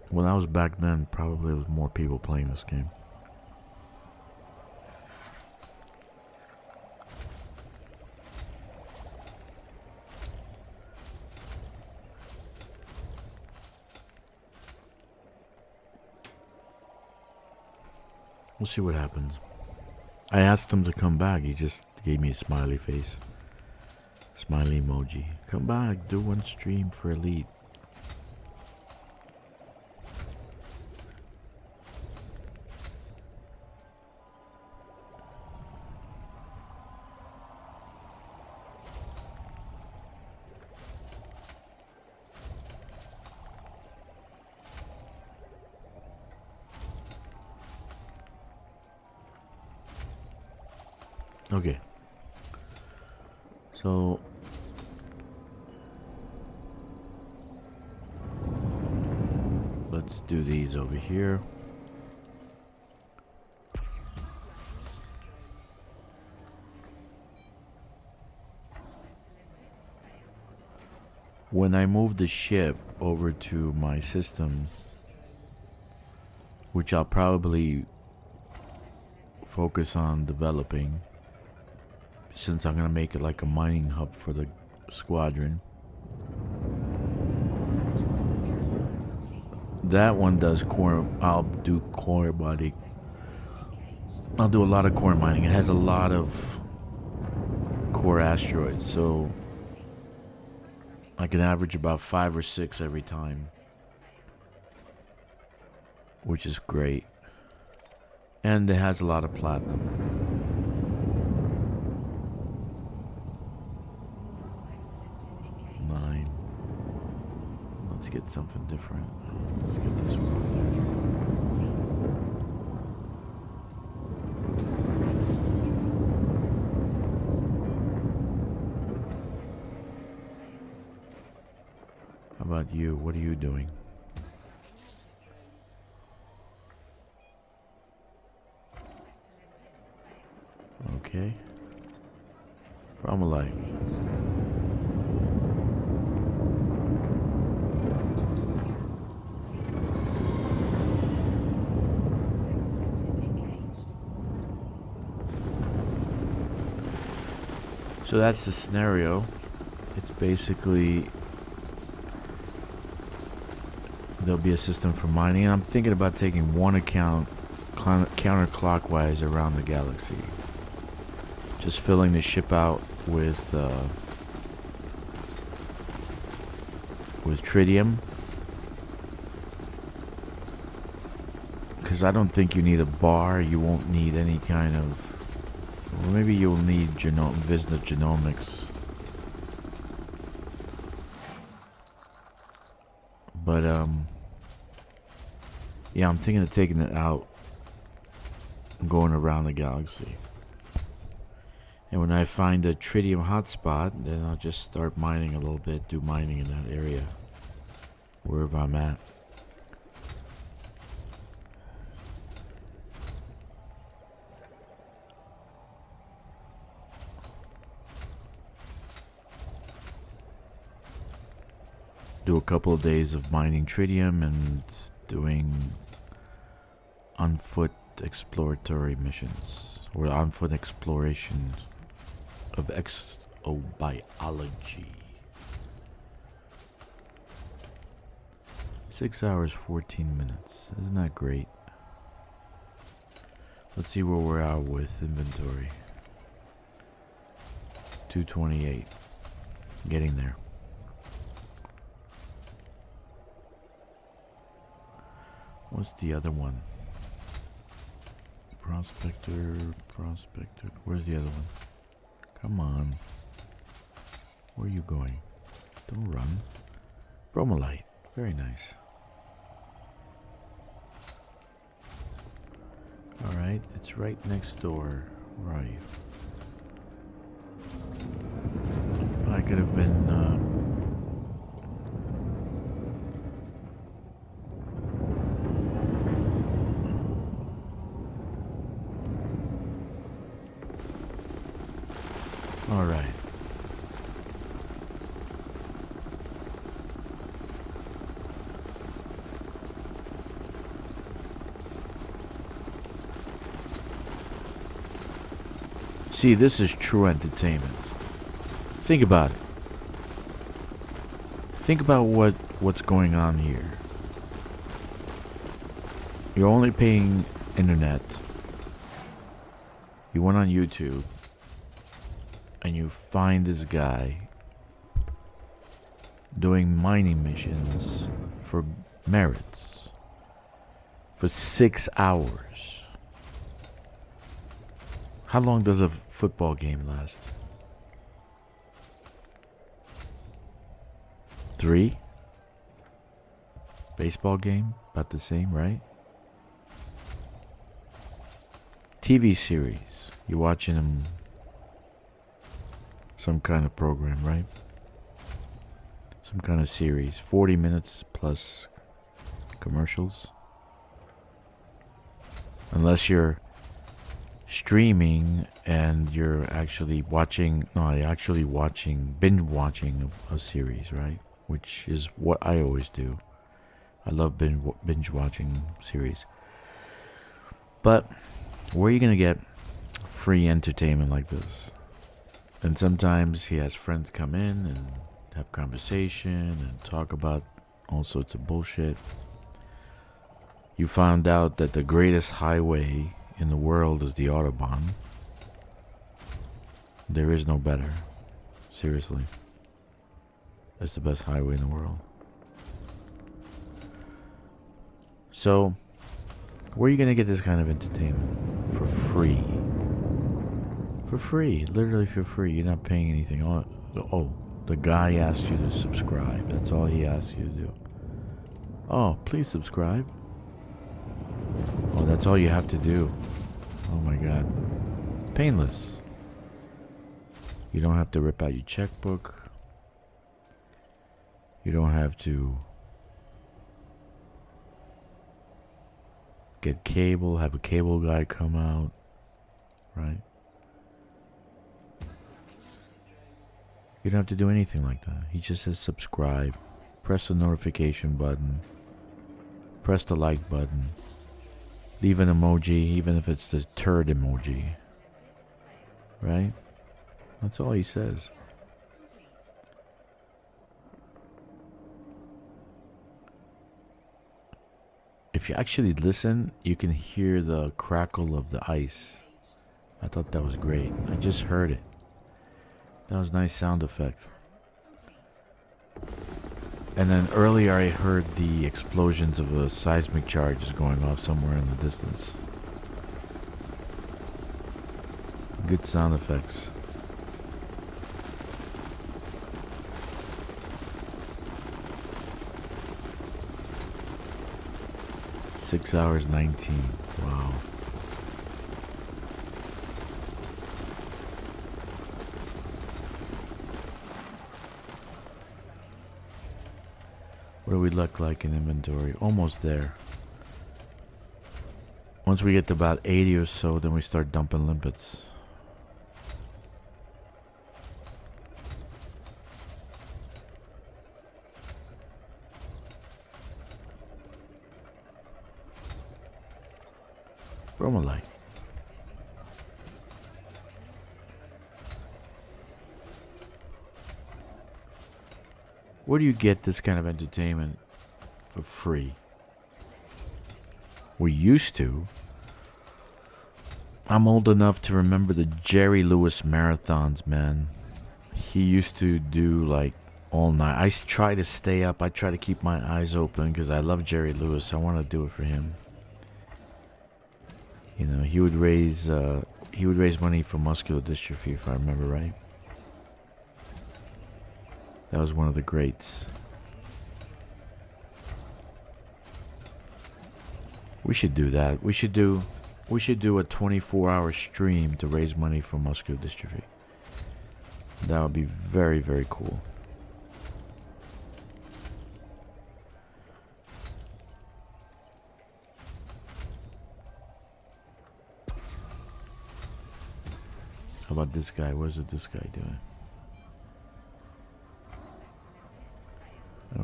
When I was back then, probably there was more people playing this game. We'll see what happens. I asked him to come back. He just gave me a smiley face. Smiley emoji. Come back, do one stream for Elite. Okay. So let's do these over here. When I move the ship over to my system, which I'll probably focus on developing, since I'm gonna make it like a mining hub for the squadron. That one does core. I'll do core body. I'll do a lot of core mining. It has a lot of core asteroids, so I can average about 5 or 6 every time, which is great. And it has a lot of platinum. Let's get something different. Let's get this one. How about you? What are you doing? Okay. Bromellite. So that's the scenario. It's basically there'll be a system for mining. And I'm thinking about taking one account counterclockwise around the galaxy. Just filling the ship out with tritium. Because I don't think you need a bar. You won't need any kind of... Well, maybe you'll need visit genomics. But, yeah, I'm thinking of taking it out and going around the galaxy. And when I find a tritium hotspot, then I'll just start mining a little bit, do mining in that area, wherever I'm at. Do a couple of days of mining tritium and doing on-foot exploratory missions, or on-foot exploration of exobiology. 6 hours, 14 minutes. Isn't that great? Let's see where we're at with inventory. 228. Getting there. What's the other one? Prospector, prospector. Where's the other one? Come on. Where are you going? Don't run. Bromellite. Very nice. Alright, it's right next door. Where are you? I could have been, Alright. See, this is true entertainment. Think about it. Think about what's going on here. You're only paying internet. You went on YouTube and you find this guy doing mining missions for merits for 6 hours. How long does a football game last? 3? Baseball game? About the same, right? TV series. You're watching them, some kind of program, right? Some kind of series. 40 minutes plus commercials. Unless you're streaming and you're actually watching, binge watching a series, right? Which is what I always do. I love binge watching series. But where are you gonna get free entertainment like this? And sometimes he has friends come in and have conversation and talk about all sorts of bullshit. You found out that the greatest highway in the world is the Autobahn. There is no better. Seriously. It's the best highway in the world. So, where are you going to get this kind of entertainment? For free. For free. Literally for free. You're not paying anything. Oh, the guy asked you to subscribe. That's all he asked you to do. Oh, please subscribe. Oh, that's all you have to do. Oh my god. Painless. You don't have to rip out your checkbook. You don't have to get cable, have a cable guy come out, right? You don't have to do anything like that. He just says subscribe, press the notification button, press the like button, leave an emoji, even if it's the turd emoji, right? That's all he says. If you actually listen, you can hear the crackle of the ice. I thought that was great. I just heard it. That was a nice sound effect. And then earlier I heard the explosions of the seismic charges going off somewhere in the distance. Good sound effects. Six hours 19. Wow. What do we look like in inventory? Almost there. Once we get to about 80 or so, then we start dumping limpets. Bromellite. Where do you get this kind of entertainment for free? We used to. I'm old enough to remember the Jerry Lewis marathons, man. He used to do like all night. Try to stay up. I try to keep my eyes open because I love Jerry Lewis. I want to do it for him. You know, he would raise money for muscular dystrophy, if I remember right. That was one of the greats. We should do that. We should do a 24-hour stream to raise money for muscular dystrophy. That would be very, very cool. How about this guy? What is this guy doing?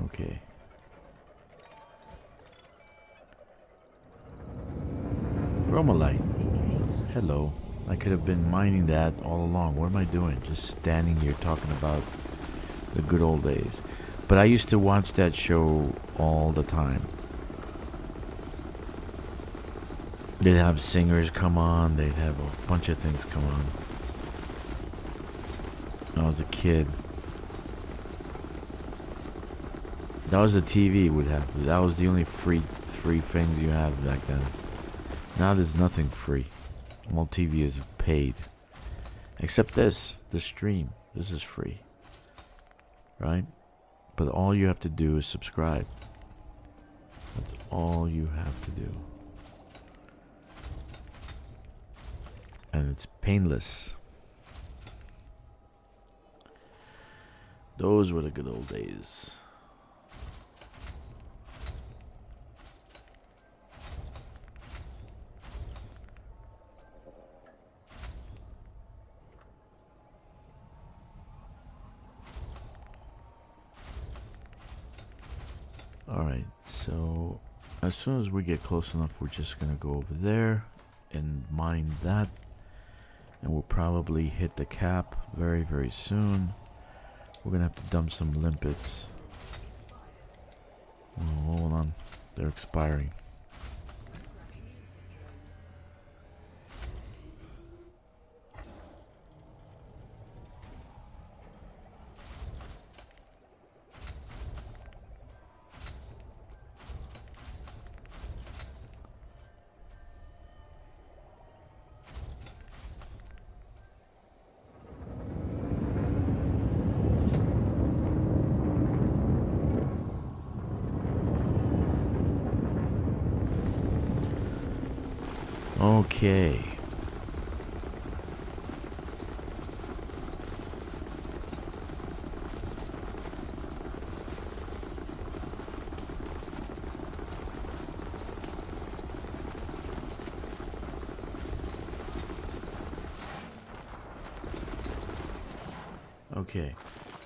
Okay. Bromellite. Hello. I could have been mining that all along. What am I doing? Just standing here talking about the good old days. But I used to watch that show all the time. They'd have singers come on. They'd have a bunch of things come on. When I was a kid. That was the TV would have. That was the only free things you had back then. Now there's nothing free. All TV is paid. Except this, the stream. This is free. Right? But all you have to do is subscribe. That's all you have to do. And it's painless. Those were the good old days. Alright, so as soon as we get close enough, we're just gonna go over there and mine that. And we'll probably hit the cap very, very soon. We're gonna have to dump some limpets. Oh, hold on, they're expiring. Okay. Okay.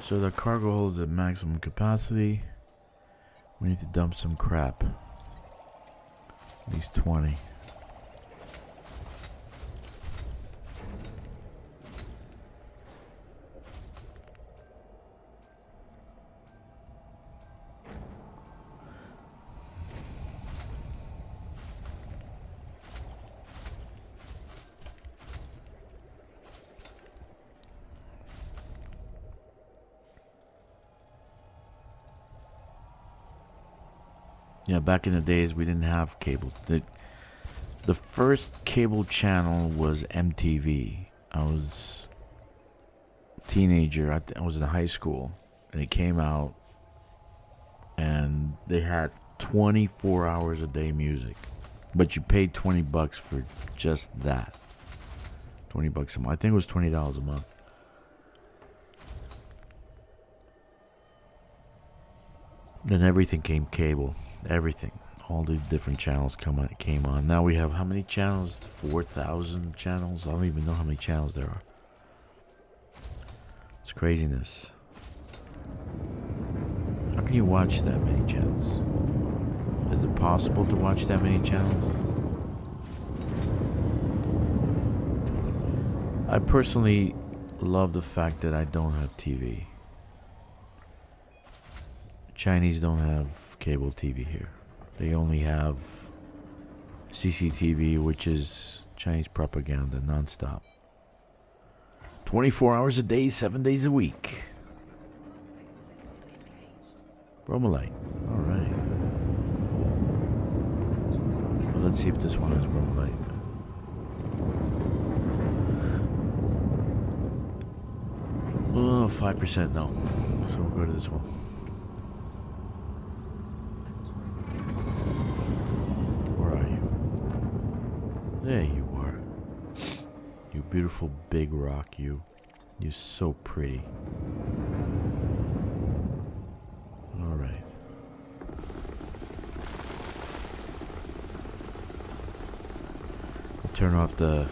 So the cargo holds at maximum capacity. We need to dump some crap. At least 20. Yeah, back in the days we didn't have cable. The first cable channel was MTV. I was a teenager. I was in high school, and it came out, and they had 24 hours a day music, but you paid $20 for just that. $20 a month. I think it was $20 a month. Then everything came cable. Everything. All the different channels came on. Now we have how many channels? 4,000 channels? I don't even know how many channels there are. It's craziness. How can you watch that many channels? Is it possible to watch that many channels? I personally love the fact that I don't have TV. Chinese don't have cable TV here. They only have CCTV, which is Chinese propaganda non-stop. 24 hours a day, 7 days a week. Bromellite. Alright. Asteroid scan. Well, let's see if this one has Bromellite. Oh, 5% no. So we'll go to this one. Asteroid scan. Where are you? There you are. You beautiful big rock, you. You're so pretty. Alright. Turn off the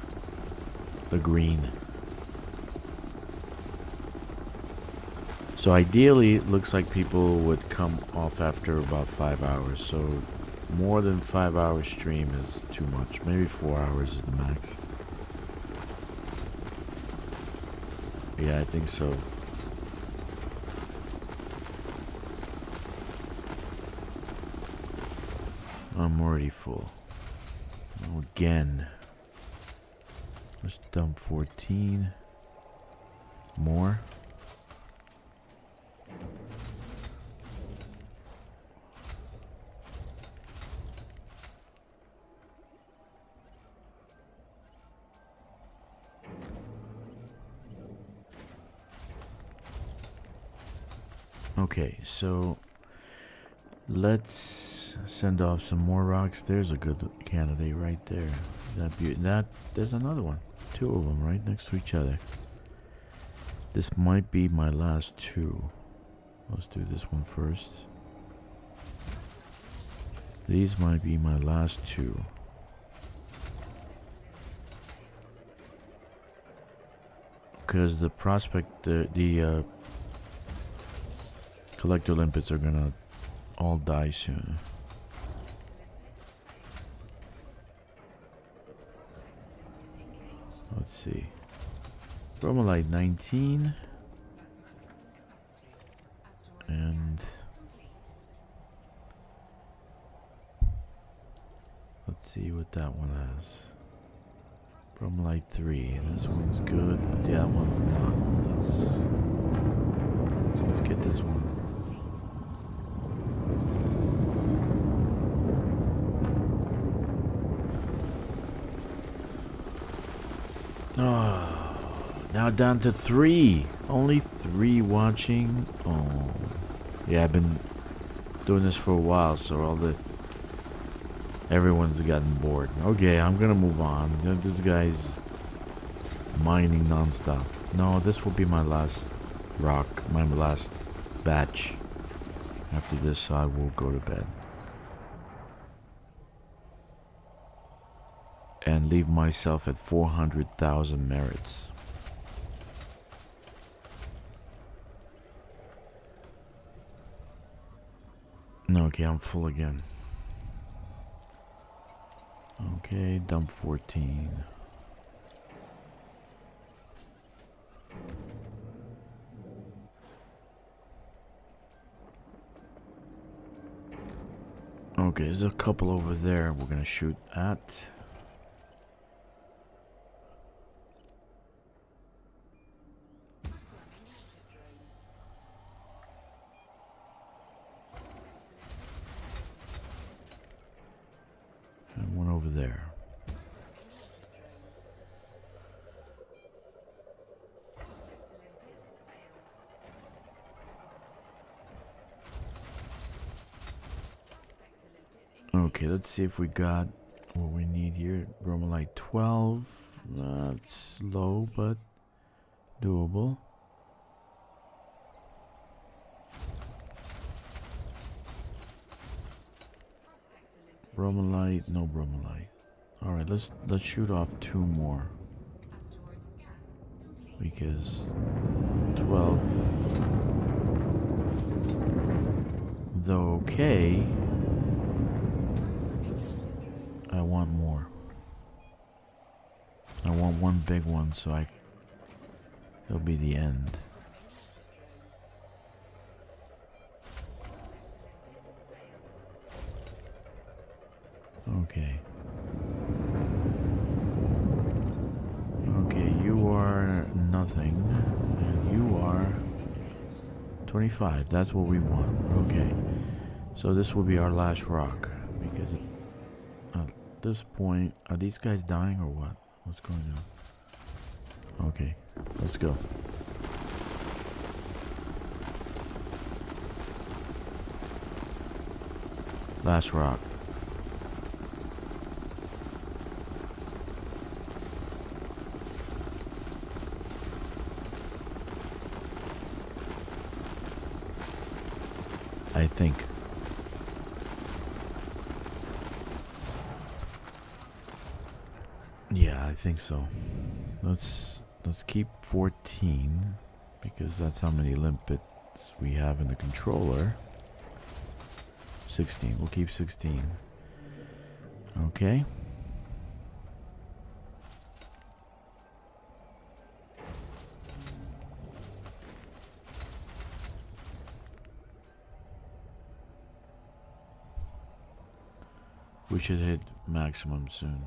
green. So ideally, it looks like people would come off after about 5 hours. So more than 5 hour stream is too much. Maybe 4 hours is the max. Yeah, I think so. I'm already full. Oh, again. Let's dump 14. More. Okay, so let's send off some more rocks. There's a good candidate right there. There's another one. 2 of them right next to each other. This might be my last 2. Let's do this one first. These might be my last 2. Because the prospect, the collector limpets are gonna all die soon. Let's see. Bromellite 19. And let's see what that one has. Bromellite 3. This one's good, but that one's not. Let's get this one. Oh, now down to 3. Only 3 watching. Oh, yeah, I've been doing this for a while, so everyone's gotten bored. Okay, I'm gonna move on. This guy's mining nonstop. No, this will be my last rock, my last batch. After this, I will go to bed. And leave myself at 400,000 merits. Okay, I'm full again. Okay, dump 14. Okay, there's a couple over there we're gonna shoot at. And one over there. Okay, let's see if we got what we need here. Bromellite 12. That's low, but doable. Bromellite, no Bromellite. All right, let's shoot off 2 more. Because 12, though okay, I want more. I want one big one, so it'll be the end. Okay. Okay, you are nothing, and you are 25. That's what we want. Okay. So this will be our last rock, because at this point, are these guys dying or what? What's going on? Okay, let's go. Last rock. I think. Yeah, I think so. Let's keep 14 because that's how many limpets we have in the controller. 16. We'll keep 16. Okay. We should hit maximum soon.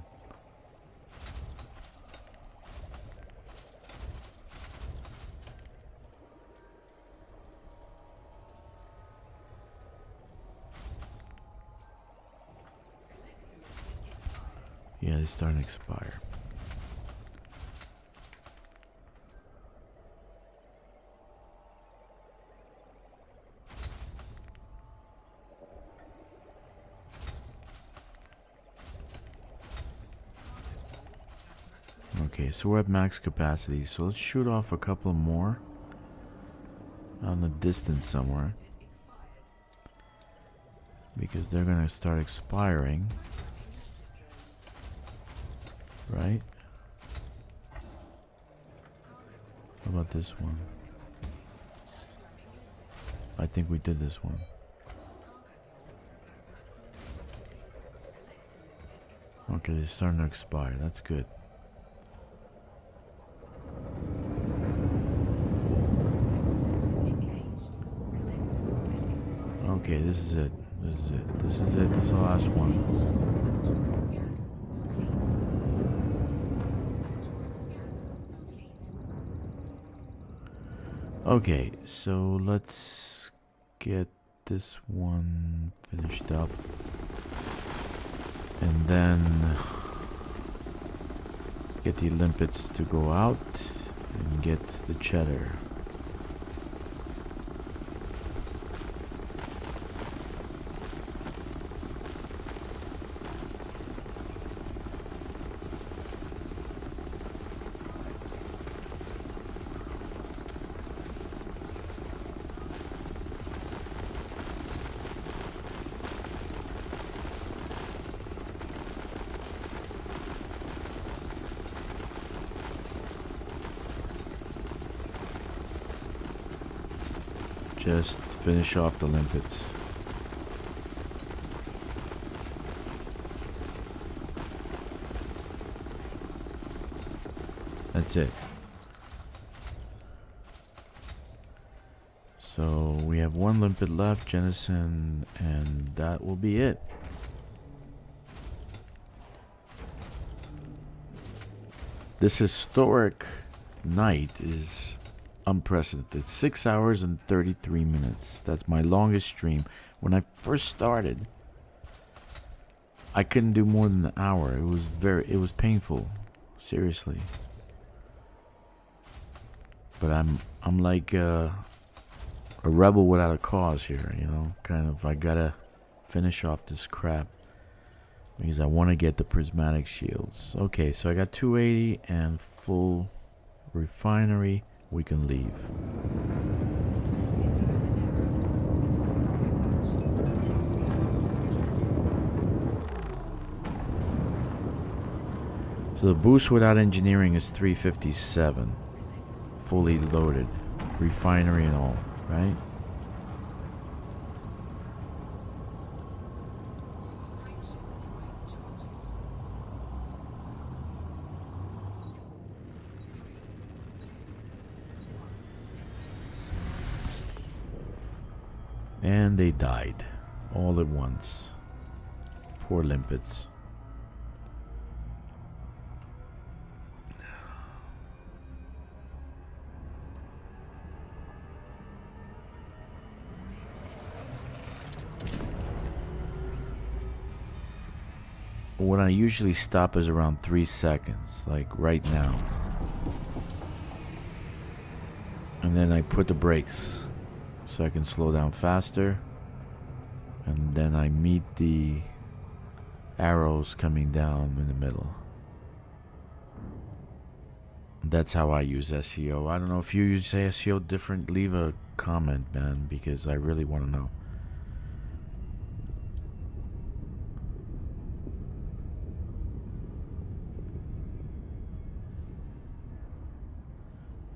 Yeah, they're starting to expire. Okay, so we're at max capacity, so let's shoot off a couple more out in the distance somewhere, because they're gonna start expiring, right? How about this one? I think we did this one. Okay, they're starting to expire. That's good. Okay, this is it. This is it. This is it. This is the last one. Okay, so let's get this one finished up. And then get the limpets to go out and get the cheddar. Just finish off the limpets. That's it. So we have one limpet left, Jennison, and that will be it. This historic night is unprecedented. 6 hours and 33 minutes. That's my longest stream. When I first started, I couldn't do more than an hour. It was painful. Seriously. But I'm like a rebel without a cause here, you know? Kind of, I gotta finish off this crap because I want to get the prismatic shields. Okay, so I got 280 and full refinery. We can leave. So the boost without engineering is 357. Fully loaded. Refinery and all, right? And they died all at once. Poor limpets. when I usually stop is around 3 seconds, like right now. And then I put the brakes so I can slow down faster. And then I meet the arrows coming down in the middle. That's how I use SEO. I don't know if you use SEO different. Leave a comment, man, because I really want to know.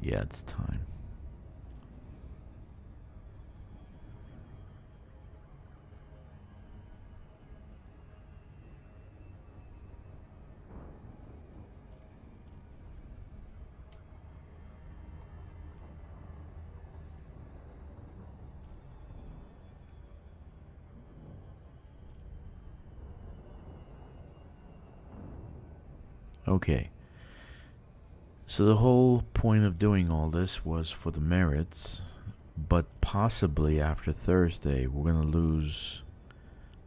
Yeah, it's time. Okay. So the whole point of doing all this was for the merits, but possibly after Thursday we're going to lose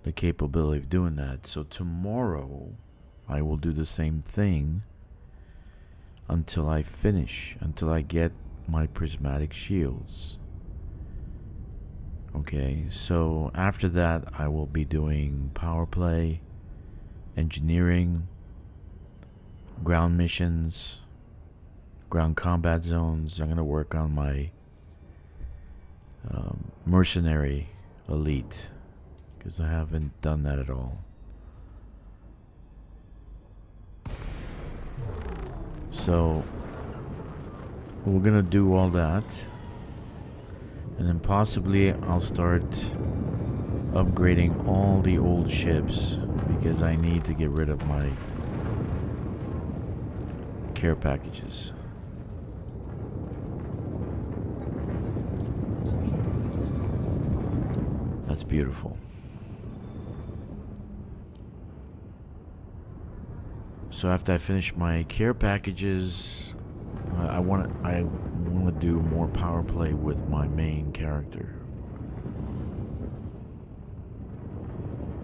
the capability of doing that. So tomorrow I will do the same thing until I finish, until I get my prismatic shields. Okay, so after that I will be doing power play, engineering, ground missions, ground combat zones. I'm going to work on my mercenary elite because I haven't done that at all. So we're going to do all that, and then possibly I'll start upgrading all the old ships because I need to get rid of my care packages. That's beautiful. So after I finish my care packages, I want to do more power play with my main character.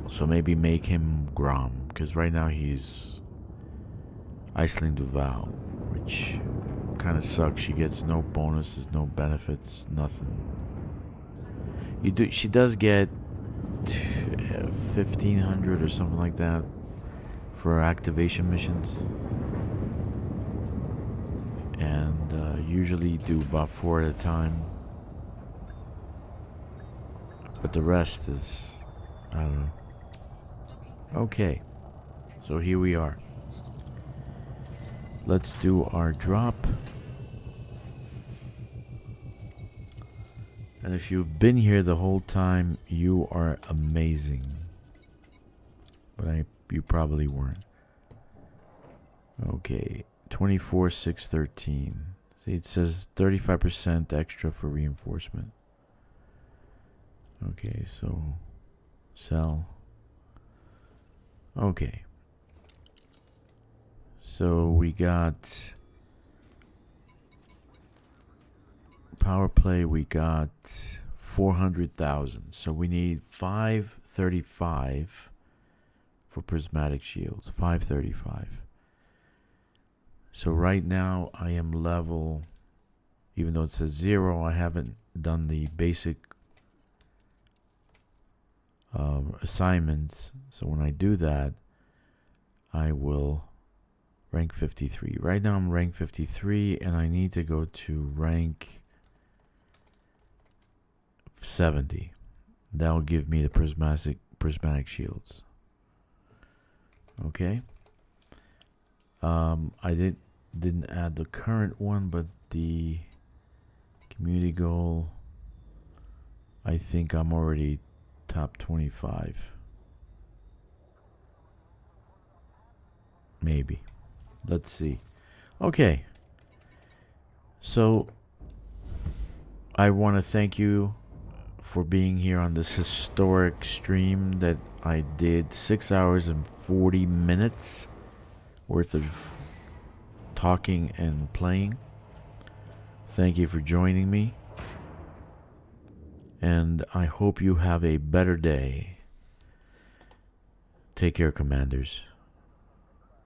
So maybe make him Grom, because right now he's Iceland Duval, which kind of sucks. She gets no bonuses, no benefits, nothing. She does get 1,500 or something like that for activation missions, and usually do about 4 at a time. But the rest is, I don't know. Okay, so here we are. Let's do our drop. And if you've been here the whole time, you are amazing. But you probably weren't. Okay, 24,613. See, it says 35% extra for reinforcement. Okay, so sell. Okay. So we got power play, we got 400,000. So we need 535 for prismatic shields. 535. So right now I am level, even though it says 0, I haven't done the basic assignments. So when I do that, I will rank 53. Right now I'm rank 53, and I need to go to rank 70. That will give me the prismatic shields. Okay. I didn't add the current one, but the community goal, I think I'm already top 25. Maybe. Let's see. Okay. So I want to thank you for being here on this historic stream that I did 6 hours and 40 minutes worth of talking and playing. Thank you for joining me, and I hope you have a better day. Take care, Commanders.